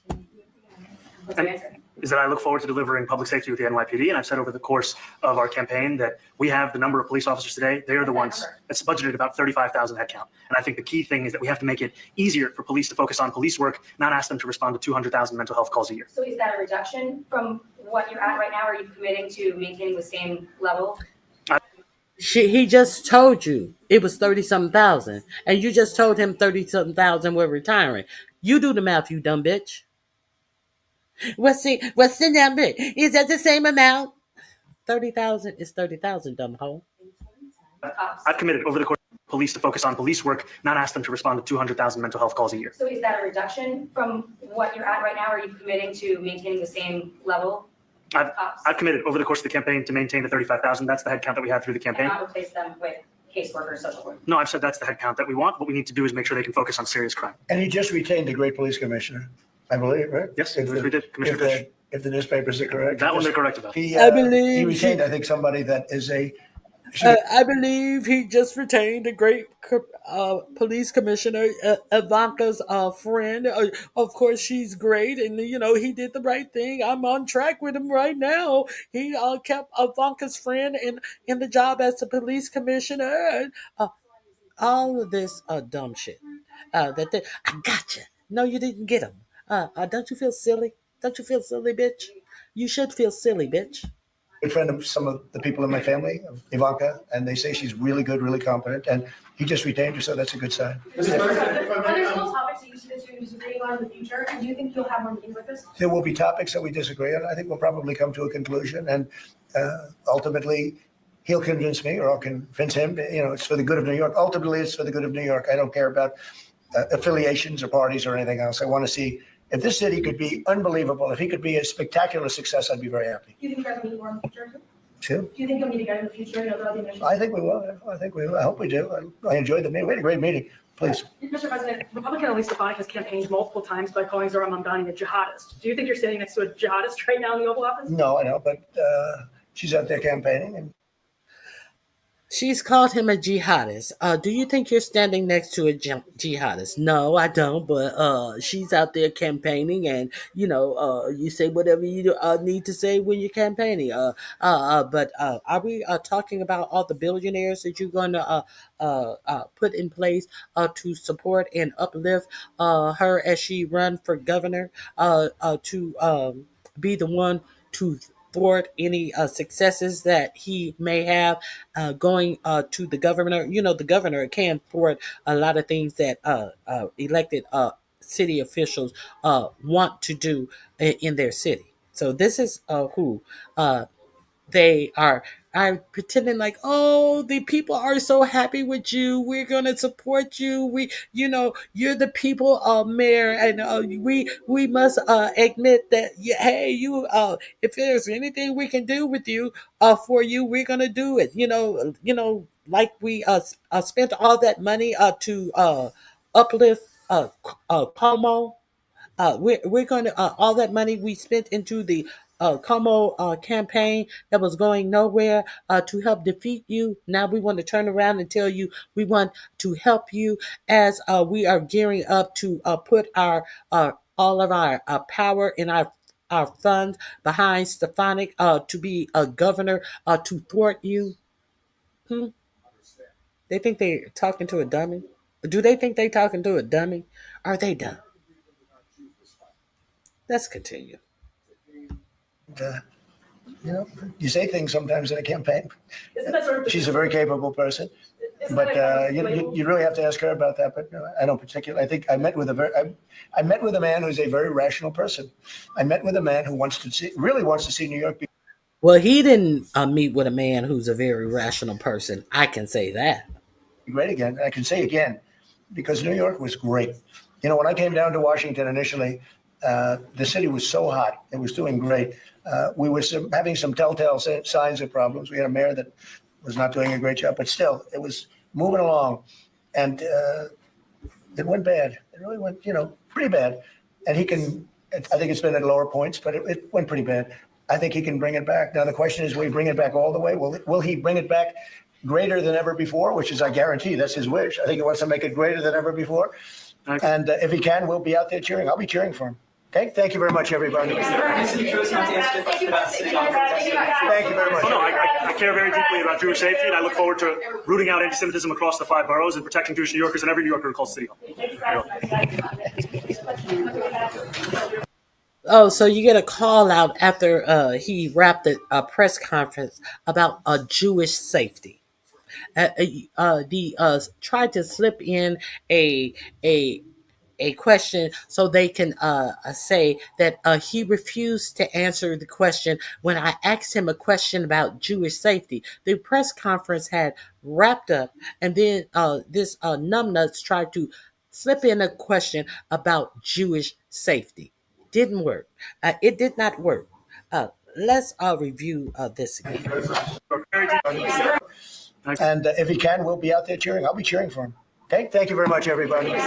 Is that I look forward to delivering public safety with the NYPD, and I've said over the course of our campaign that we have the number of police officers today. They are the ones that's budgeted about 35,000 headcount. And I think the key thing is that we have to make it easier for police to focus on police work, not ask them to respond to 200,000 mental health calls a year. So is that a reduction from what you're at right now? Or are you committing to maintaining the same level? He just told you it was 30-something thousand, and you just told him 30-something thousand were retiring. You do the math, you dumb bitch. What's the number? Is that the same amount? 30,000 is 30,000, dumb hoe. I've committed over the course of police to focus on police work, not ask them to respond to 200,000 mental health calls a year. So is that a reduction from what you're at right now? Or are you committing to maintaining the same level? I've committed over the course of the campaign to maintain the 35,000. That's the headcount that we had through the campaign. And not replace them with caseworkers, social workers. No, I've said that's the headcount that we want. What we need to do is make sure they can focus on serious crime. And he just retained a great police commissioner, I believe, right? Yes, we did, Commissioner Fish. If the newspapers are correct. That one they're correct about. I believe he retained, I think, somebody that is I believe he just retained a great police commissioner, Ivanka's friend. Of course, she's great, and he did the right thing. I'm on track with him right now. He kept Ivanka's friend in the job as the police commissioner. All of this dumb shit. I gotcha. No, you didn't get him. Don't you feel silly? Don't you feel silly, bitch? You should feel silly, bitch. good friend of some of the people in my family, of Ivanka, and they say she's really good, really competent, and he just retained her, so that's a good sign. Are there still topics that you see that you disagree on in the future? And do you think you'll have more meetings like this? There will be topics that we disagree on. I think we'll probably come to a conclusion, and ultimately, he'll convince me, or I'll convince him. It's for the good of New York. Ultimately, it's for the good of New York. I don't care about affiliations or parties or anything else. I want to see if this city could be unbelievable. If he could be a spectacular success, I'd be very happy. Do you think you guys will meet more in the future? Too. Do you think you'll meet again in the future? Throughout the initiative? I think we will. I hope we do. I enjoyed the meeting. We had a great meeting. Please. Mr. President, Republican Elise Stefanik has campaigned multiple times by calling Zohran Mamdani a jihadist. Do you think you're standing next to a jihadist right now in the Oval Office? No, I know, but she's out there campaigning, and she's called him a jihadist. Do you think you're standing next to a jihadist? No, I don't, but she's out there campaigning, and you say whatever you need to say when you're campaigning. But are we talking about all the billionaires that you're going to put in place to support and uplift her as she run for governor, to be the one to thwart any successes that he may have going to the governor? The governor can thwart a lot of things that elected city officials want to do in their city. So this is who they are pretending like, oh, the people are so happy with you. We're going to support you. You're the people, mayor, and we must admit that, hey, if there's anything we can do with you, for you, we're going to do it. Like we spent all that money to uplift Como. We're going to all that money we spent into the Como campaign that was going nowhere to help defeat you. Now we want to turn around and tell you we want to help you as we are gearing up to put our all of our power and our funds behind Stefanik to be a governor to thwart you. They think they're talking to a dummy? Do they think they're talking to a dummy? Are they dumb? Let's continue. You know, you say things sometimes in a campaign. Isn't that sort of? She's a very capable person, isn't but that you really have to ask her about that. But I don't particularly. I think I met with I met with a man who's a very rational person. I met with a man who really wants to see New York be Well, he didn't meet with a man who's a very rational person. I can say that. great again. And I can say again, because New York was great. You know, when I came down to Washington initially, the city was so hot. It was doing great. We were having some telltale signs of problems. We had a mayor that was not doing a great job, but still, it was moving along. And it went bad. It really went, pretty bad. And I think it's been at lower points, but it went pretty bad. I think he can bring it back. Now, the question is, will he bring it back all the way? Will he bring it back greater than ever before, which is, I guarantee, that's his wish. I think he wants to make it greater than ever before. And if he can, we'll be out there cheering. I'll be cheering for him. Okay, thank you very much, everybody. You chose not to answer the question about city hall. Thank you very much. Oh, no, I care very deeply about Jewish safety, and I look forward to rooting out anti-Semitism across the 5 boroughs and protecting Jewish New Yorkers and every New Yorker who calls City Hall. Oh, so you get a call out after he wrapped a press conference about Jewish safety. Tried to slip in a question so they can say that he refused to answer the question when I asked him a question about Jewish safety. The press conference had wrapped up, and then this numbnuts tried to slip in a question about Jewish safety. Didn't work. It did not work. Let's review this again. And if he can, we'll be out there cheering. I'll be cheering for him. Okay, thank you very much, everybody. You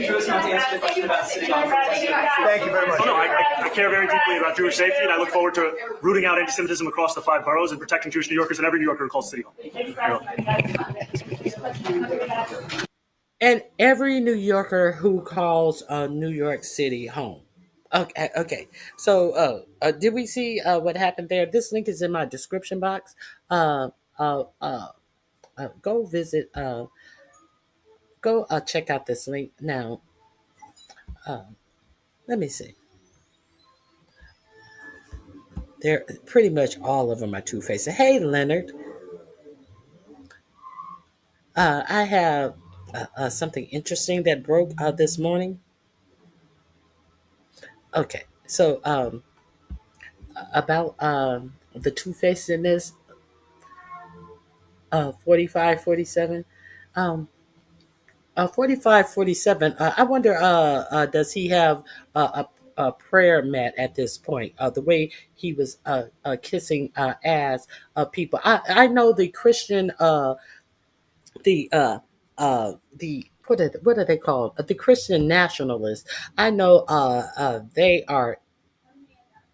chose not to answer the question about city hall. Thank you very much. Oh, no, I care very deeply about Jewish safety, and I look forward to rooting out anti-Semitism across the 5 boroughs and protecting Jewish New Yorkers and every New Yorker who calls City Hall. And every New Yorker who calls New York City home. Okay. So, did we see what happened there? This link is in my description box. Go visit. Go check out this link now. Let me see. They're pretty much all of them are two-faced. Hey, Leonard. I have something interesting that broke this morning. Okay, so about the two-faced in this 45, 47. 45, 47. I wonder, does he have a prayer mat at this point? The way he was kissing ass people. I know the Christian, the what are they called? The Christian nationalists. I know they are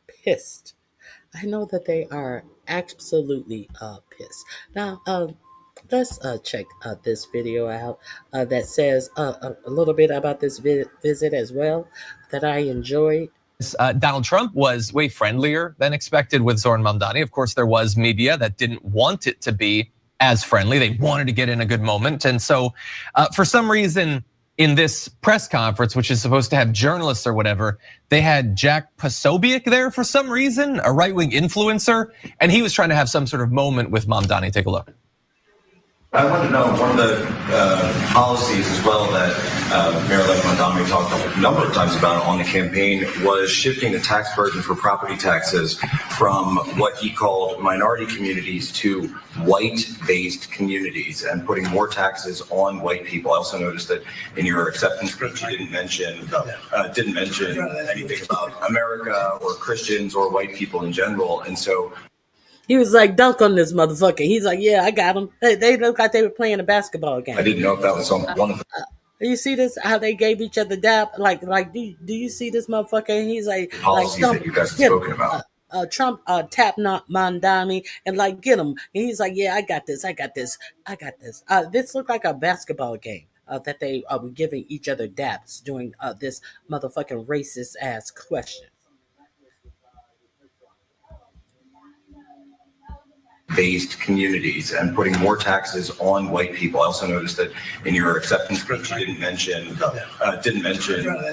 pissed. I know that they are absolutely pissed. Now, let's check this video out that says a little bit about this visit as well that I enjoyed. Donald Trump was way friendlier than expected with Zoran Mamdani. Of course, there was media that didn't want it to be as friendly. They wanted to get in a good moment. And so for some reason in this press conference, which is supposed to have journalists or whatever, they had Jack Posobiec there for some reason, a right-wing influencer. And he was trying to have some sort of moment with Mamdani. Take a look. I wanted to know, one of the policies as well that Mayor-elect Mandani talked a number of times about on the campaign was shifting the tax burden for property taxes from what he called minority communities to white-based communities and putting more taxes on white people. I also noticed that in your acceptance speech you didn't mention anything about America or Christians or white people in general, and so. He was like, dunk on this motherfucker. He's like, yeah, I got him. They look like they were playing a basketball game. I didn't know if that was on one of the. You see this? How they gave each other dap? Like, do you see this motherfucker? And he's like, policies that you guys have spoken about. Trump tapped Mandani and like get him. And he's like, yeah, I got this. This looked like a basketball game that they were giving each other daps during this motherfucking racist ass question. race-based communities and putting more taxes on white people. I also noticed that in your acceptance speech, you didn't mention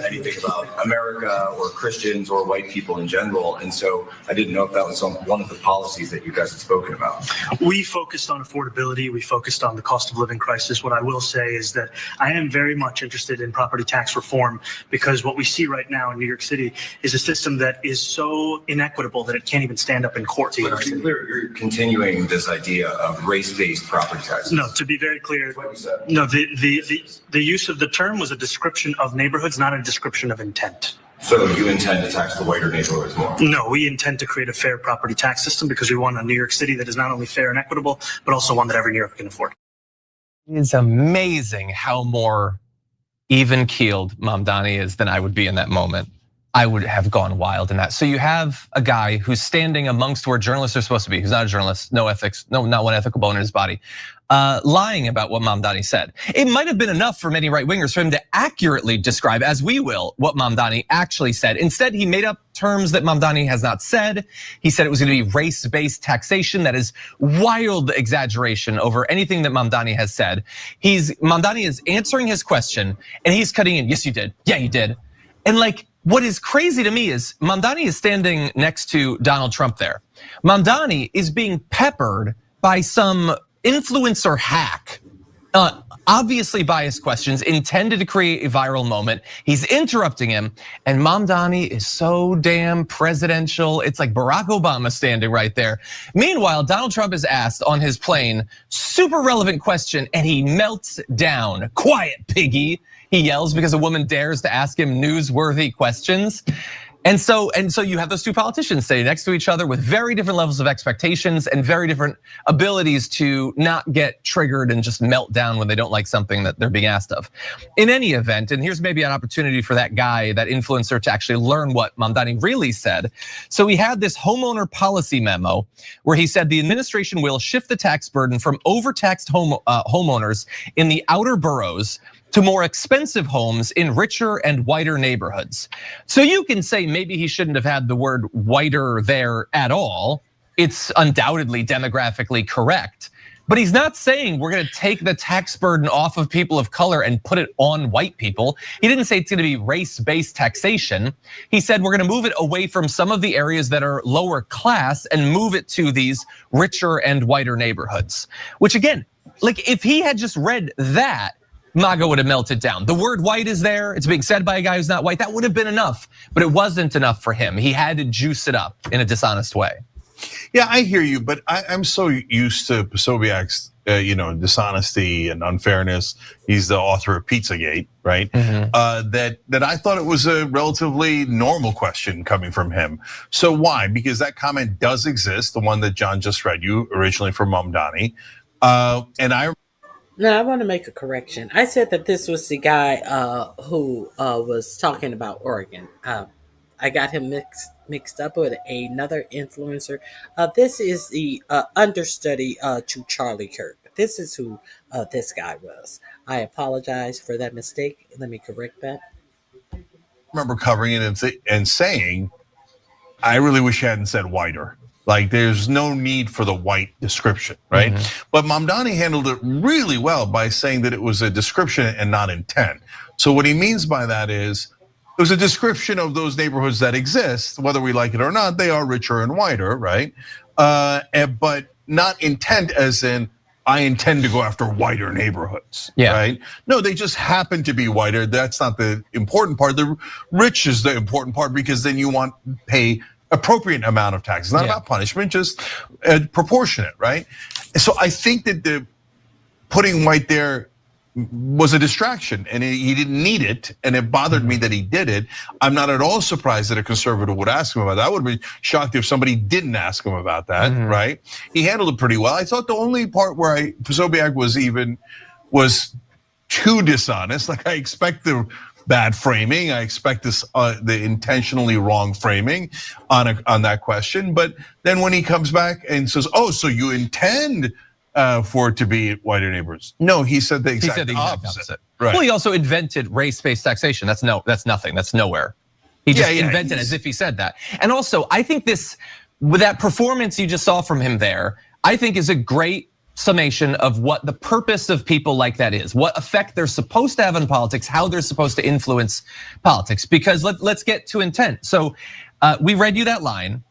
anything about America or Christians or white people in general. And so I didn't know if that was one of the policies that you guys had spoken about. We focused on affordability. We focused on the cost of living crisis. What I will say is that I am very much interested in property tax reform, because what we see right now in New York City is a system that is so inequitable that it can't even stand up in court. But are you clear you're continuing this idea of race-based property taxes? No, to be very clear, What you said. no, the use of the term was a description of neighborhoods, not a description of intent. So you intend to tax the whiter neighborhoods more? No, we intend to create a fair property tax system because we want a New York City that is not only fair and equitable, but also one that every New Yorker can afford. It's amazing how more even-keeled Mandani is than I would be in that moment. I would have gone wild in that. So you have a guy who's standing amongst where journalists are supposed to be, who's not a journalist, no ethics, not one ethical bone in his body, lying about what Mandani said. It might have been enough for many right-wingers for him to accurately describe, as we will, what Mandani actually said. Instead, he made up terms that Mandani has not said. He said it was gonna be race-based taxation. That is wild exaggeration over anything that Mandani has said. Mandani is answering his question and he's cutting in, yes, you did, yeah, you did. And like, what is crazy to me is Mandani is standing next to Donald Trump there. Mandani is being peppered by some influencer hack, obviously biased questions intended to create a viral moment. He's interrupting him, and Mandani is so damn presidential. It's like Barack Obama standing right there. Meanwhile, Donald Trump is asked on his plane, super relevant question, and he melts down. Quiet, piggy, he yells because a woman dares to ask him newsworthy questions. And so you have those two politicians sitting next to each other with very different levels of expectations and very different abilities to not get triggered and just melt down when they don't like something that they're being asked of. In any event, and here's maybe an opportunity for that guy, that influencer, to actually learn what Mandani really said. So he had this homeowner policy memo where he said the administration will shift the tax burden from overtaxed homeowners in the outer boroughs to more expensive homes in richer and whiter neighborhoods. So you can say maybe he shouldn't have had the word whiter there at all. It's undoubtedly demographically correct, but he's not saying we're gonna take the tax burden off of people of color and put it on white people. He didn't say it's gonna be race-based taxation. He said we're gonna move it away from some of the areas that are lower class and move it to these richer and whiter neighborhoods. Which again, like if he had just read that, MAGA would have melted down. The word white is there, it's being said by a guy who's not white. That would have been enough, but it wasn't enough for him. He had to juice it up in a dishonest way. Yeah, I hear you, but I'm so used to Posobiec's dishonesty and unfairness. He's the author of Pizzagate, right? That I thought it was a relatively normal question coming from him. So why? Because that comment does exist, the one that John just read you, originally from Mandani. Now, I want to make a correction. I said that this was the guy who was talking about Oregon. I got him mixed up with another influencer. This is the understudy to Charlie Kirk. This is who this guy was. I apologize for that mistake. Let me correct that. I remember covering it and saying, I really wish I hadn't said whiter. Like there's no need for the white description, right? But Mandani handled it really well by saying that it was a description and not intent. So what he means by that is it was a description of those neighborhoods that exist, whether we like it or not, they are richer and whiter, right? But not intent as in I intend to go after whiter neighborhoods, right? No, they just happen to be whiter. That's not the important part. The rich is the important part because then you want to pay appropriate amount of tax. It's not about punishment, just proportionate, right? So I think that the putting white there was a distraction and he didn't need it, and it bothered me that he did it. I'm not at all surprised that a conservative would ask him about that. I would be shocked if somebody didn't ask him about that, right? He handled it pretty well. I thought the only part where Posobiec was too dishonest. Like I expect the bad framing. I expect this the intentionally wrong framing on that question. But then when he comes back and says, "Oh, so you intend for it to be whiter neighbors?" No, he said the exact opposite. Right. Well, he also invented race-based taxation. That's nothing. That's nowhere. He just invented as if he said that. And also, I think with that performance you just saw from him there, I think is a great summation of what the purpose of people like that is, what effect they're supposed to have on politics, how they're supposed to influence politics. Because let's get to intent. So we read you that line.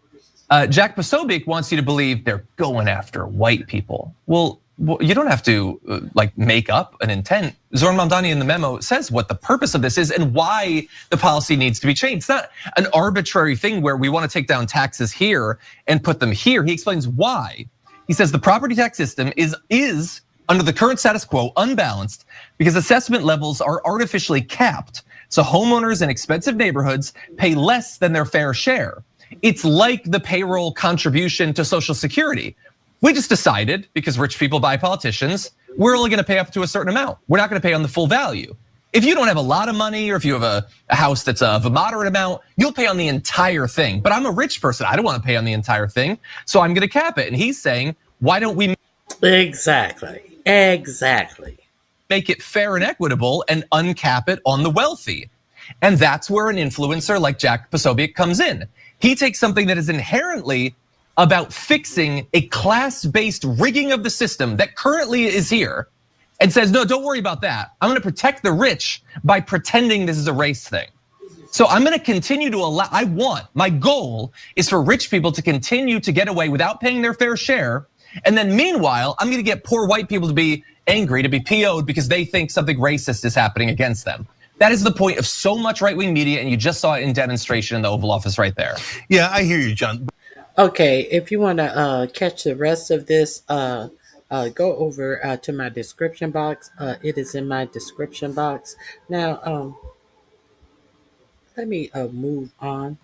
Jack Posobiec wants you to believe they're going after white people. Well, you don't have to like make up an intent. Zoran Mamdani in the memo says what the purpose of this is and why the policy needs to be changed. It's not an arbitrary thing where we want to take down taxes here and put them here. He explains why. He says the property tax system is under the current status quo unbalanced because assessment levels are artificially capped. So homeowners in expensive neighborhoods pay less than their fair share. It's like the payroll contribution to Social Security. We just decided, because rich people buy politicians, we're only gonna pay up to a certain amount. We're not gonna pay on the full value. If you don't have a lot of money or if you have a house that's of a moderate amount, you'll pay on the entire thing. But I'm a rich person, I don't wanna pay on the entire thing, so I'm gonna cap it. And he's saying, why don't we Exactly. make it fair and equitable and uncap it on the wealthy? And that's where an influencer like Jack Posobiec comes in. He takes something that is inherently about fixing a class-based rigging of the system that currently is here and says, no, don't worry about that. I'm gonna protect the rich by pretending this is a race thing. So I'm gonna continue to allow, my goal is for rich people to continue to get away without paying their fair share. And then meanwhile, I'm gonna get poor white people to be angry, to be PO'd because they think something racist is happening against them. That is the point of so much right-wing media, and you just saw it in demonstration in the Oval Office right there. Yeah, I hear you, John. Okay, if you want to catch the rest of this, go over to my description box. It is in my description box. Now, let me move on.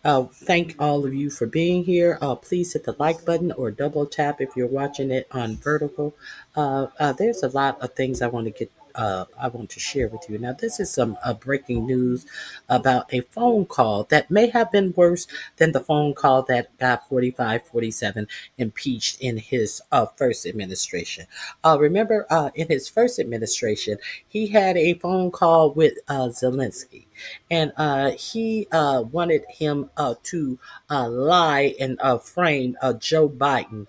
Thank all of you for being here. Please hit the like button or double tap if you're watching it on vertical. There's a lot of things I want to share with you. Now, this is some breaking news about a phone call that may have been worse than the phone call that got 45-47 impeached in his first administration. Remember, in his first administration, he had a phone call with Zelensky. And he wanted him to lie and frame Joe Biden.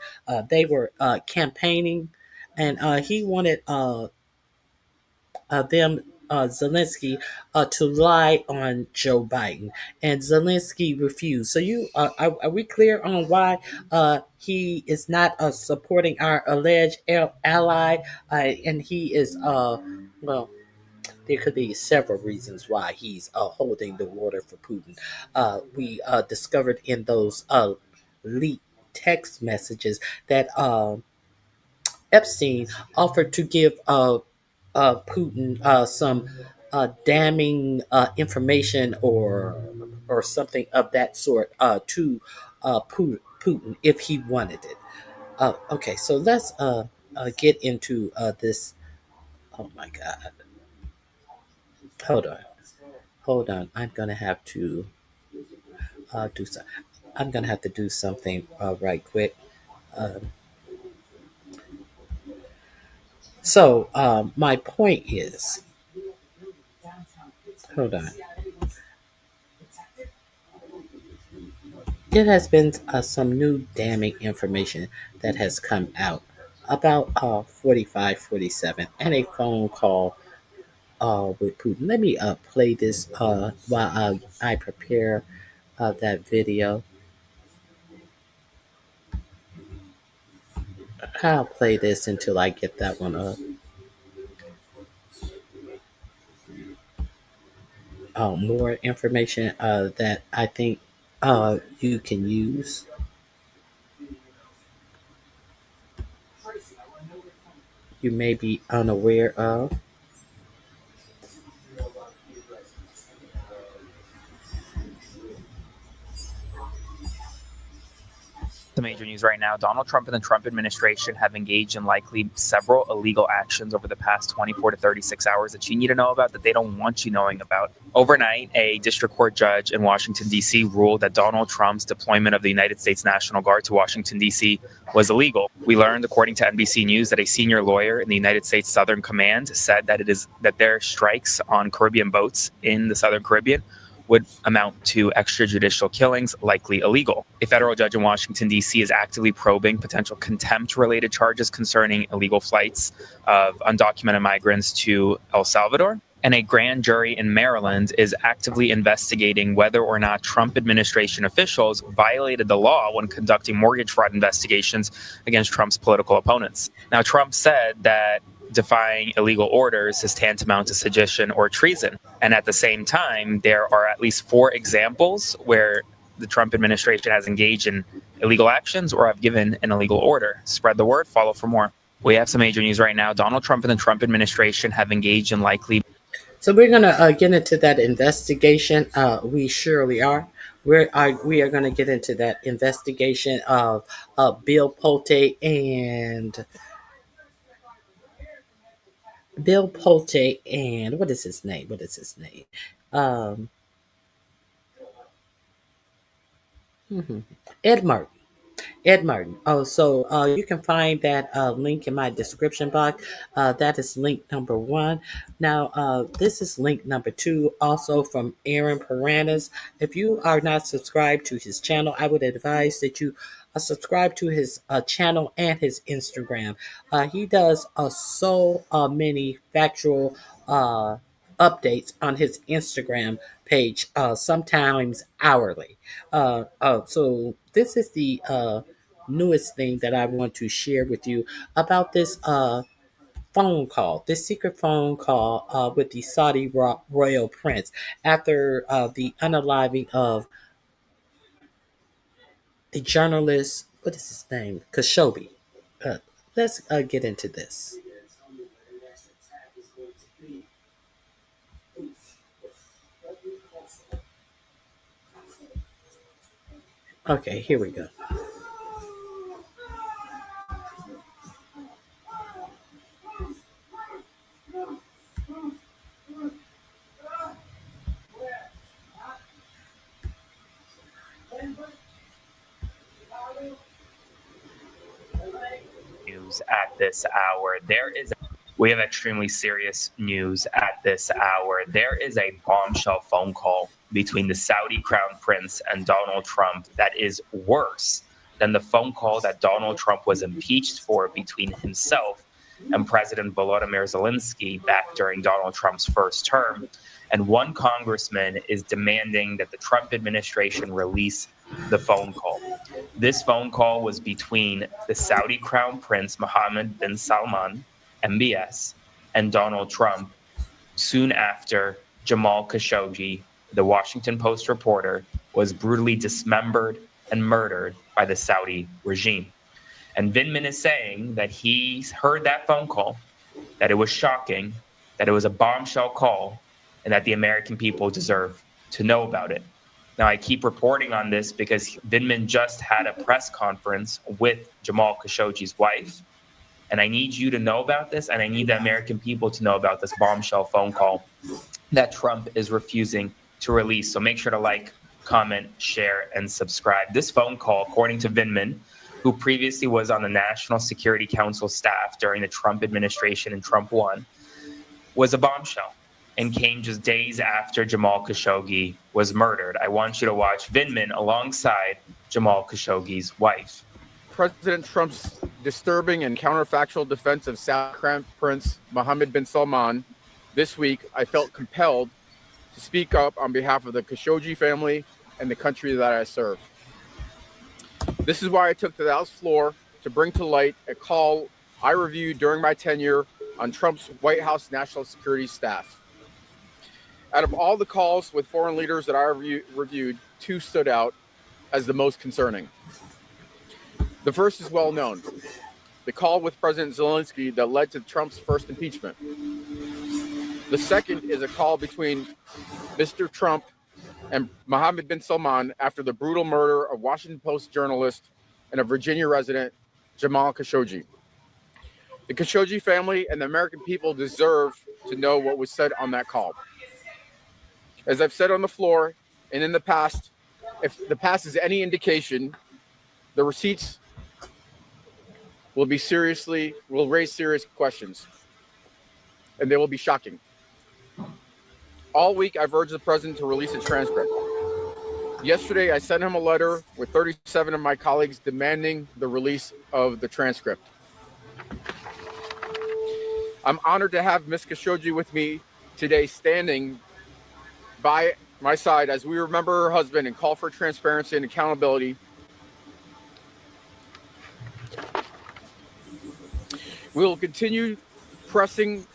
They were campaigning, and he wanted Zelensky to lie on Joe Biden, and Zelensky refused. So are we clear on why he is not supporting our alleged ally? And he is well. There could be several reasons why he's holding the water for Putin. We discovered in those leaked text messages that Epstein offered to give Putin some damning information or something of that sort to Putin if he wanted it. Okay, so let's get into this. Oh my God. Hold on. I'm gonna have to do some. I'm gonna have to do something right quick. So my point is, hold on. It has been some new damning information that has come out about 45-47 and a phone call with Putin. Let me play this while I prepare that video. I'll play this until I get that one up. More information that I think you can use. You may be unaware of. The major news right now, Donald Trump and the Trump administration have engaged in likely several illegal actions over the past 24 to 36 hours that you need to know about, that they don't want you knowing about. Overnight, a district court judge in Washington, D.C. ruled that Donald Trump's deployment of the United States National Guard to Washington, D.C. was illegal. We learned, according to NBC News, that a senior lawyer in the United States Southern Command said that their strikes on Caribbean boats in the Southern Caribbean would amount to extrajudicial killings, likely illegal. A federal judge in Washington, D.C. is actively probing potential contempt-related charges concerning illegal flights of undocumented migrants to El Salvador. And a grand jury in Maryland is actively investigating whether or not Trump administration officials violated the law when conducting mortgage fraud investigations against Trump's political opponents. Now, Trump said that defying illegal orders is tantamount to sedition or treason. And at the same time, there are at least 4 examples where the Trump administration has engaged in illegal actions or have given an illegal order. Spread the word, follow for more. We have some major news right now. Donald Trump and the Trump administration have engaged in likely... So we're going to get into that investigation. We surely are. We are going to get into that investigation of Bill Pulte and what is his name? Ed Martin. Ed Martin. Oh, so you can find that link in my description box. That is link number 1. Now, this is link number 2, also from Aaron Paranis. If you are not subscribed to his channel, I would advise that you subscribe to his channel and his Instagram. He does so many factual updates on his Instagram page, sometimes hourly. So this is the newest thing that I want to share with you about this phone call, this secret phone call with the Saudi royal prince after the unaliving of the journalist, what is his name? Khashoggi. Let's get into this. Okay, here we go. News at this hour. We have extremely serious news at this hour. There is a bombshell phone call between the Saudi crown prince and Donald Trump that is worse than the phone call that Donald Trump was impeached for between himself and President Volodymyr Zelensky back during Donald Trump's first term. And one congressman is demanding that the Trump administration release the phone call. This phone call was between the Saudi crown prince Mohammed bin Salman, MBS, and Donald Trump soon after Jamal Khashoggi, the Washington Post reporter, was brutally dismembered and murdered by the Saudi regime. And Vindman is saying that he heard that phone call, that it was shocking, that it was a bombshell call, and that the American people deserve to know about it. Now, I keep reporting on this because Vindman just had a press conference with Jamal Khashoggi's wife, and I need you to know about this, and I need the American people to know about this bombshell phone call that Trump is refusing to release. So make sure to like, comment, share, and subscribe. This phone call, according to Vindman, who previously was on the National Security Council staff during the Trump administration and Trump 1, was a bombshell and came just days after Jamal Khashoggi was murdered. I want you to watch Vindman alongside Jamal Khashoggi's wife. President Trump's disturbing and counterfactual defense of Saudi Crown Prince Mohammed bin Salman, this week I felt compelled to speak up on behalf of the Khashoggi family and the country that I serve. This is why I took to the House floor to bring to light a call I reviewed during my tenure on Trump's White House national security staff. Out of all the calls with foreign leaders that I reviewed, 2 stood out as the most concerning. The first is well known, the call with President Zelensky that led to Trump's first impeachment. The second is a call between Mr. Trump and Mohammed bin Salman after the brutal murder of Washington Post journalist and a Virginia resident, Jamal Khashoggi. The Khashoggi family and the American people deserve to know what was said on that call. As I've said on the floor and in the past, if the past is any indication, the receipts will raise serious questions, and they will be shocking. All week, I've urged the president to release a transcript. Yesterday, I sent him a letter with 37 of my colleagues demanding the release of the transcript. I'm honored to have Ms. Khashoggi with me today, standing by my side as we remember her husband and call for transparency and accountability. We will continue pressing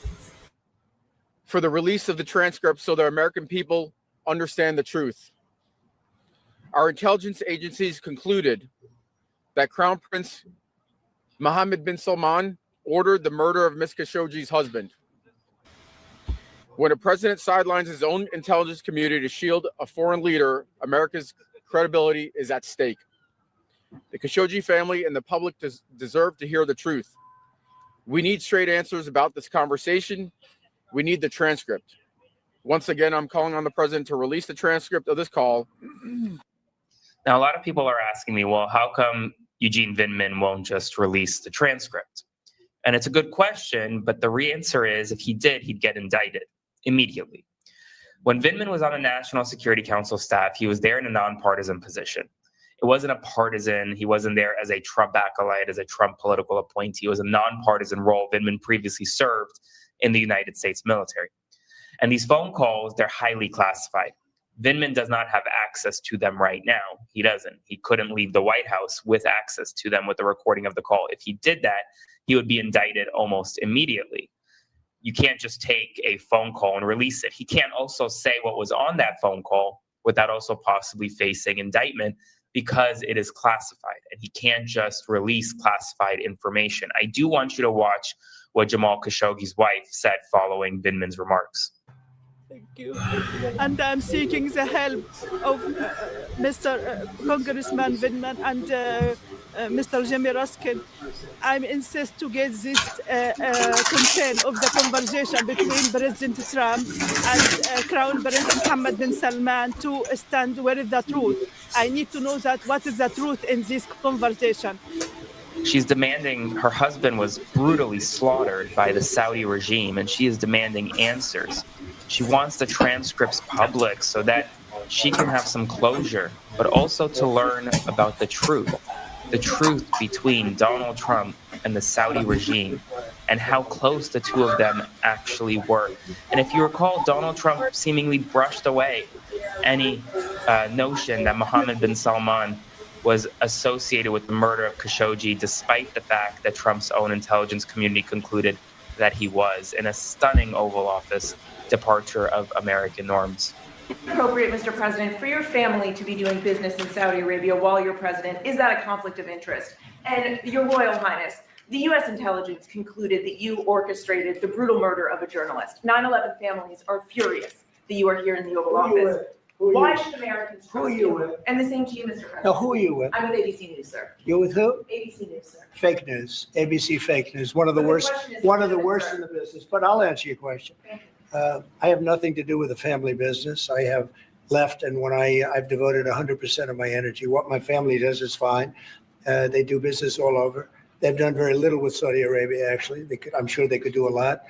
for the release of the transcript so the American people understand the truth. Our intelligence agencies concluded that Crown Prince Mohammed bin Salman ordered the murder of Ms. Khashoggi's husband. When a president sidelines his own intelligence community to shield a foreign leader, America's credibility is at stake. The Khashoggi family and the public deserve to hear the truth. We need straight answers about this conversation. We need the transcript. Once again, I'm calling on the president to release the transcript of this call. Now, a lot of people are asking me, well, how come Eugene Vindman won't just release the transcript? And it's a good question, but the answer is if he did, he'd get indicted immediately. When Vindman was on the National Security Council staff, he was there in a nonpartisan position. It wasn't a partisan. He wasn't there as a Trump acolyte, as a Trump political appointee. It was a nonpartisan role Vindman previously served in the United States military. And these phone calls, they're highly classified. Vindman does not have access to them right now. He doesn't. He couldn't leave the White House with access to them with the recording of the call. If he did that, he would be indicted almost immediately. You can't just take a phone call and release it. He can't also say what was on that phone call without also possibly facing indictment because it is classified, and he can't just release classified information. I do want you to watch what Jamal Khashoggi's wife said following Vindman's remarks. Thank you. And I'm seeking the help of Mr. Congressman Vindman and Mr. Jimmy Raskin. I insist to get this content of the conversation between President Trump and Crown Prince Mohammed bin Salman to stand with the truth. I need to know that what is the truth in this conversation. She's demanding, her husband was brutally slaughtered by the Saudi regime, and she is demanding answers. She wants the transcripts public so that she can have some closure, but also to learn about the truth between Donald Trump and the Saudi regime and how close the two of them actually were. And if you recall, Donald Trump seemingly brushed away any notion that Mohammed bin Salman was associated with the murder of Khashoggi, despite the fact that Trump's own intelligence community concluded that he was, in a stunning Oval Office departure of American norms. Appropriate, Mr. President, for your family to be doing business in Saudi Arabia while you're president, is that a conflict of interest? And Your Royal Highness, the U.S. intelligence concluded that you orchestrated the brutal murder of a journalist. 9/11 families are furious that you are here in the Oval Office. Why should Americans trust you? And the same to you, Mr. President. Now, who are you with? I'm with ABC News, sir. You're with who? ABC News, sir. Fake news, ABC fake news, one of the worst in the business. But I'll answer your question. I have nothing to do with the family business. I have left, and when I've devoted 100% of my energy. What my family does is fine. They do business all over. They've done very little with Saudi Arabia, actually. I'm sure they could do a lot.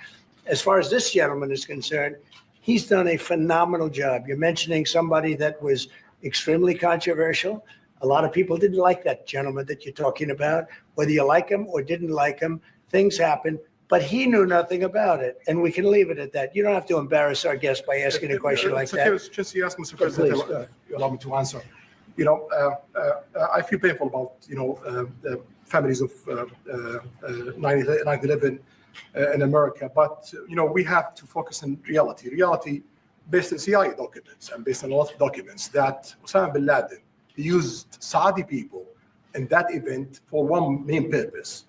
As far as this gentleman is concerned, he's done a phenomenal job. You're mentioning somebody that was extremely controversial. A lot of people didn't like that gentleman that you're talking about. Whether you like him or didn't like him, things happen. But he knew nothing about it, and we can leave it at that. You don't have to embarrass our guest by asking a question like that. Just you ask, Mr. President, you allow me to answer. I feel painful about the families of 9/11 in America, but we have to focus on reality based on CIA documents and based on a lot of documents that Osama bin Laden used Saudi people in that event for one main purpose,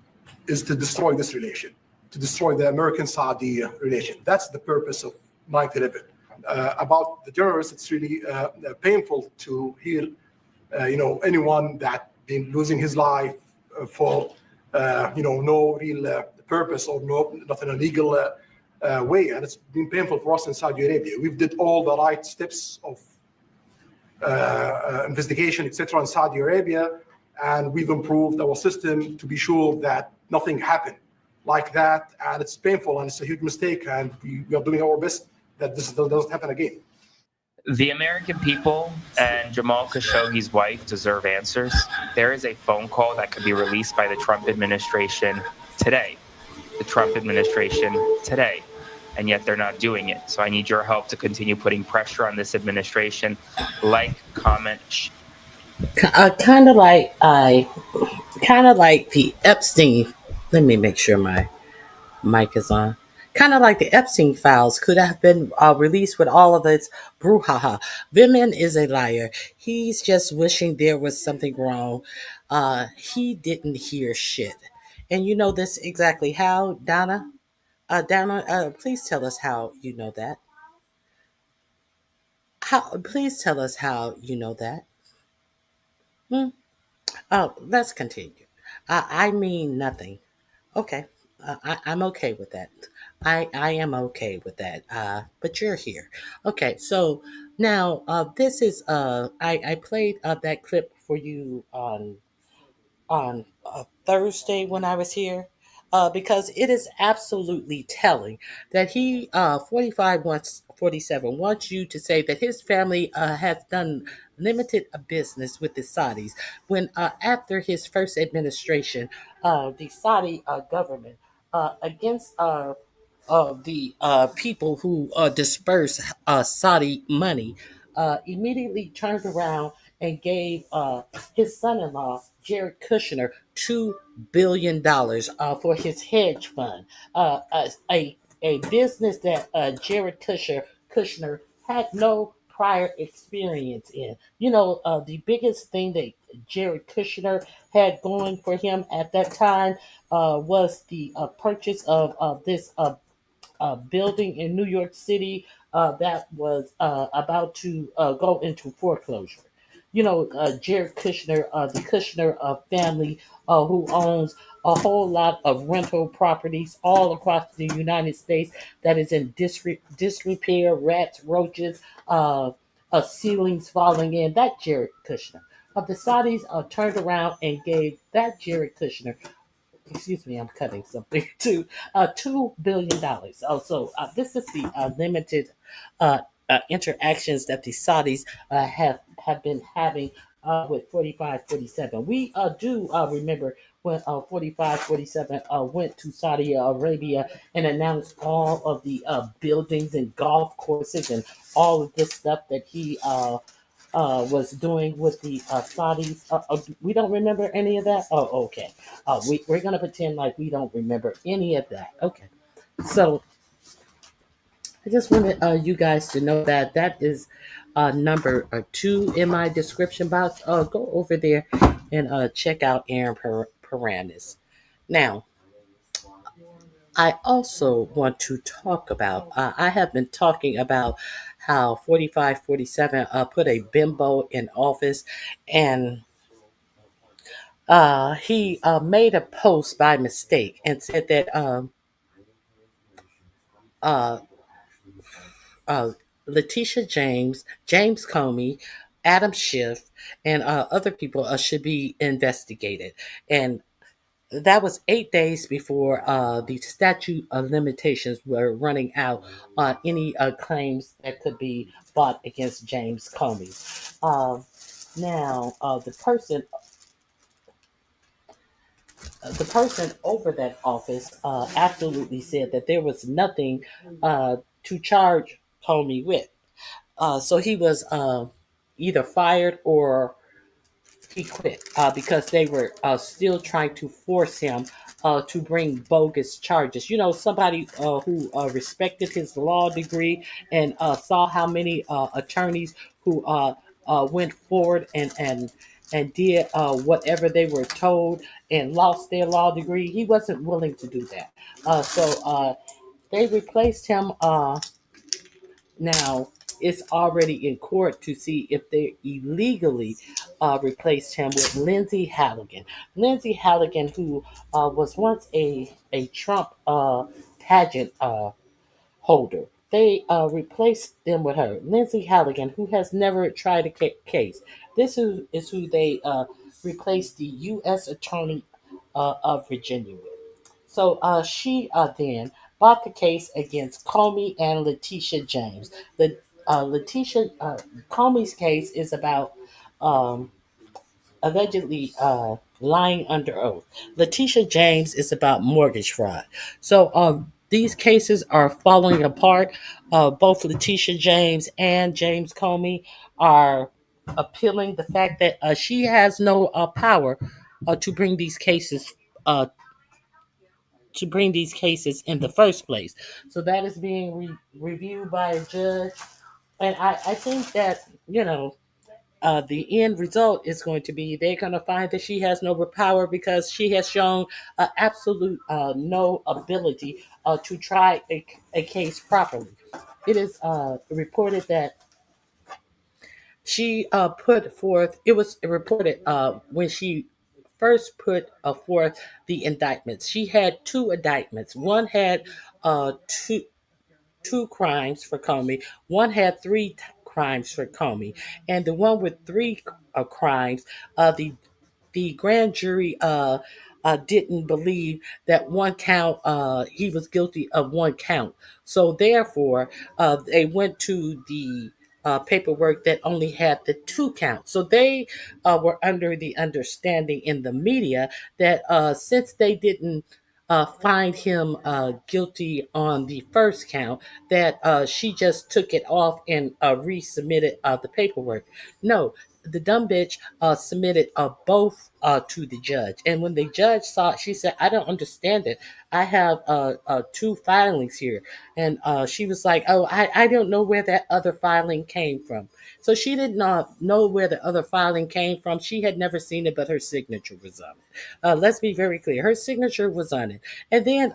is to destroy this relation, to destroy the American-Saudi relation. That's the purpose of 9/11. About the journalists, it's really painful to hear, anyone that been losing his life for, no real purpose or not in a legal way. And it's been painful for us in Saudi Arabia. We've did all the right steps of investigation, etc. in Saudi Arabia, and we've improved our system to be sure that nothing happened like that. And it's painful and it's a huge mistake, and we are doing our best that this doesn't happen again. The American people and Jamal Khashoggi's wife deserve answers. There is a phone call that could be released by the Trump administration today. The Trump administration today. And yet they're not doing it. So I need your help to continue putting pressure on this administration. Like, comment, Kind of like the Epstein. Let me make sure my mic is on. Kind of like the Epstein files could have been released with all of its brouhaha. Vimmen is a liar. He's just wishing there was something wrong. He didn't hear shit. And you know this exactly how, Donna? Donna, please tell us how you know that. Please tell us how you know that. Hmm? Oh, let's continue. I mean nothing. Okay, I'm okay with that. I am okay with that. But you're here. Okay, so now this is I played that clip for you on Thursday when I was here. Because it is absolutely telling that he 45 wants 47 wants you to say that his family has done limited business with the Saudis when after his first administration the Saudi government against the people who disperse Saudi money immediately turned around and gave his son-in-law Jared Kushner $2 billion for his hedge fund, a business that Jared Kushner had no prior experience in. You know, the biggest thing that Jared Kushner had going for him at that time was the purchase of this building in New York City that was about to go into foreclosure. You know, Jared Kushner, the Kushner family, who owns a whole lot of rental properties all across the United States that is in disrepair, rats, roaches, ceilings falling in. That Jared Kushner. The Saudis turned around and gave that Jared Kushner, excuse me, I'm cutting something to $2 billion. Also, this is the limited interactions that the Saudis have been having with 4547. We do remember when 4547 went to Saudi Arabia and announced all of the buildings and golf courses and all of this stuff that he was doing with the Saudis. We don't remember any of that? Oh, okay. We're going to pretend like we don't remember any of that. Okay. So I just wanted you guys to know that that is number 2 in my description box. Go over there and check out Aaron Paranis. Now, I also want to talk about, I have been talking about how 4547 put a bimbo in office, and he made a post by mistake and said that uh, uh, Letitia James, James Comey, Adam Schiff, and other people should be investigated. And that was 8 days before the statute of limitations were running out on any claims that could be brought against James Comey. Now, the person over that office absolutely said that there was nothing to charge Comey with. So he was either fired or he quit because they were still trying to force him to bring bogus charges. You know, somebody who respected his law degree and saw how many attorneys who went forward and did whatever they were told and lost their law degree. He wasn't willing to do that. So they replaced him. Now it's already in court to see if they illegally replaced him with Lindsay Halligan. Lindsay Halligan, who was once a Trump pageant holder. They replaced them with her, Lindsay Halligan, who has never tried a case. Is who they replaced the U.S. Attorney of Virginia with. So she then, brought the case against Comey and Letitia James. The Letitia Comey's case is about allegedly lying under oath. Letitia James is about mortgage fraud. So these cases are falling apart. Both Letitia James and James Comey are appealing the fact that she has no power to bring these cases. To bring these cases in the first place. So that is being reviewed by a judge. And I think that, the end result is going to be they're going to find that she has no power because she has shown absolute no ability to try a case properly. It is reported that she put forth, it was reported when she first put forth the indictments. She had two indictments. One had two crimes for Comey. One had three crimes for Comey, and the one with three crimes, the grand jury didn't believe that one count he was guilty of one count. So therefore, they went to the paperwork that only had the two counts. So they were under the understanding in the media that since they didn't find him guilty on the first count, that she just took it off and resubmitted the paperwork. No, the dumb bitch submitted both to the judge. And when the judge saw it, she said, I don't understand it. I have two filings here. And she was like, oh, I don't know where that other filing came from. So she did not know where the other filing came from. She had never seen it, but her signature was on it. Let's be very clear. Her signature was on it. And then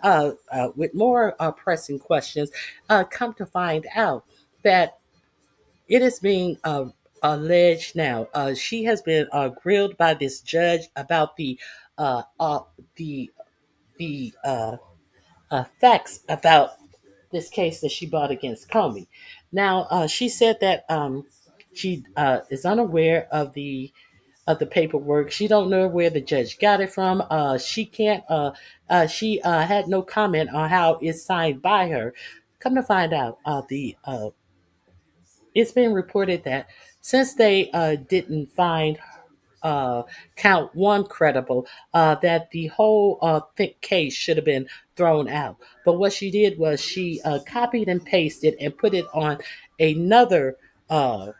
with more pressing questions, come to find out that it is being alleged now. She has been grilled by this judge about uh, uh, the the facts about this case that she brought against Comey. Now, she said that she is unaware of the paperwork. She don't know where the judge got it from. She can't. She had no comment on how it's signed by her. Come to find out, the it's been reported that since they didn't find uh, count one credible, that the whole thick case should have been thrown out. But what she did was she copied and pasted and put it on another uh,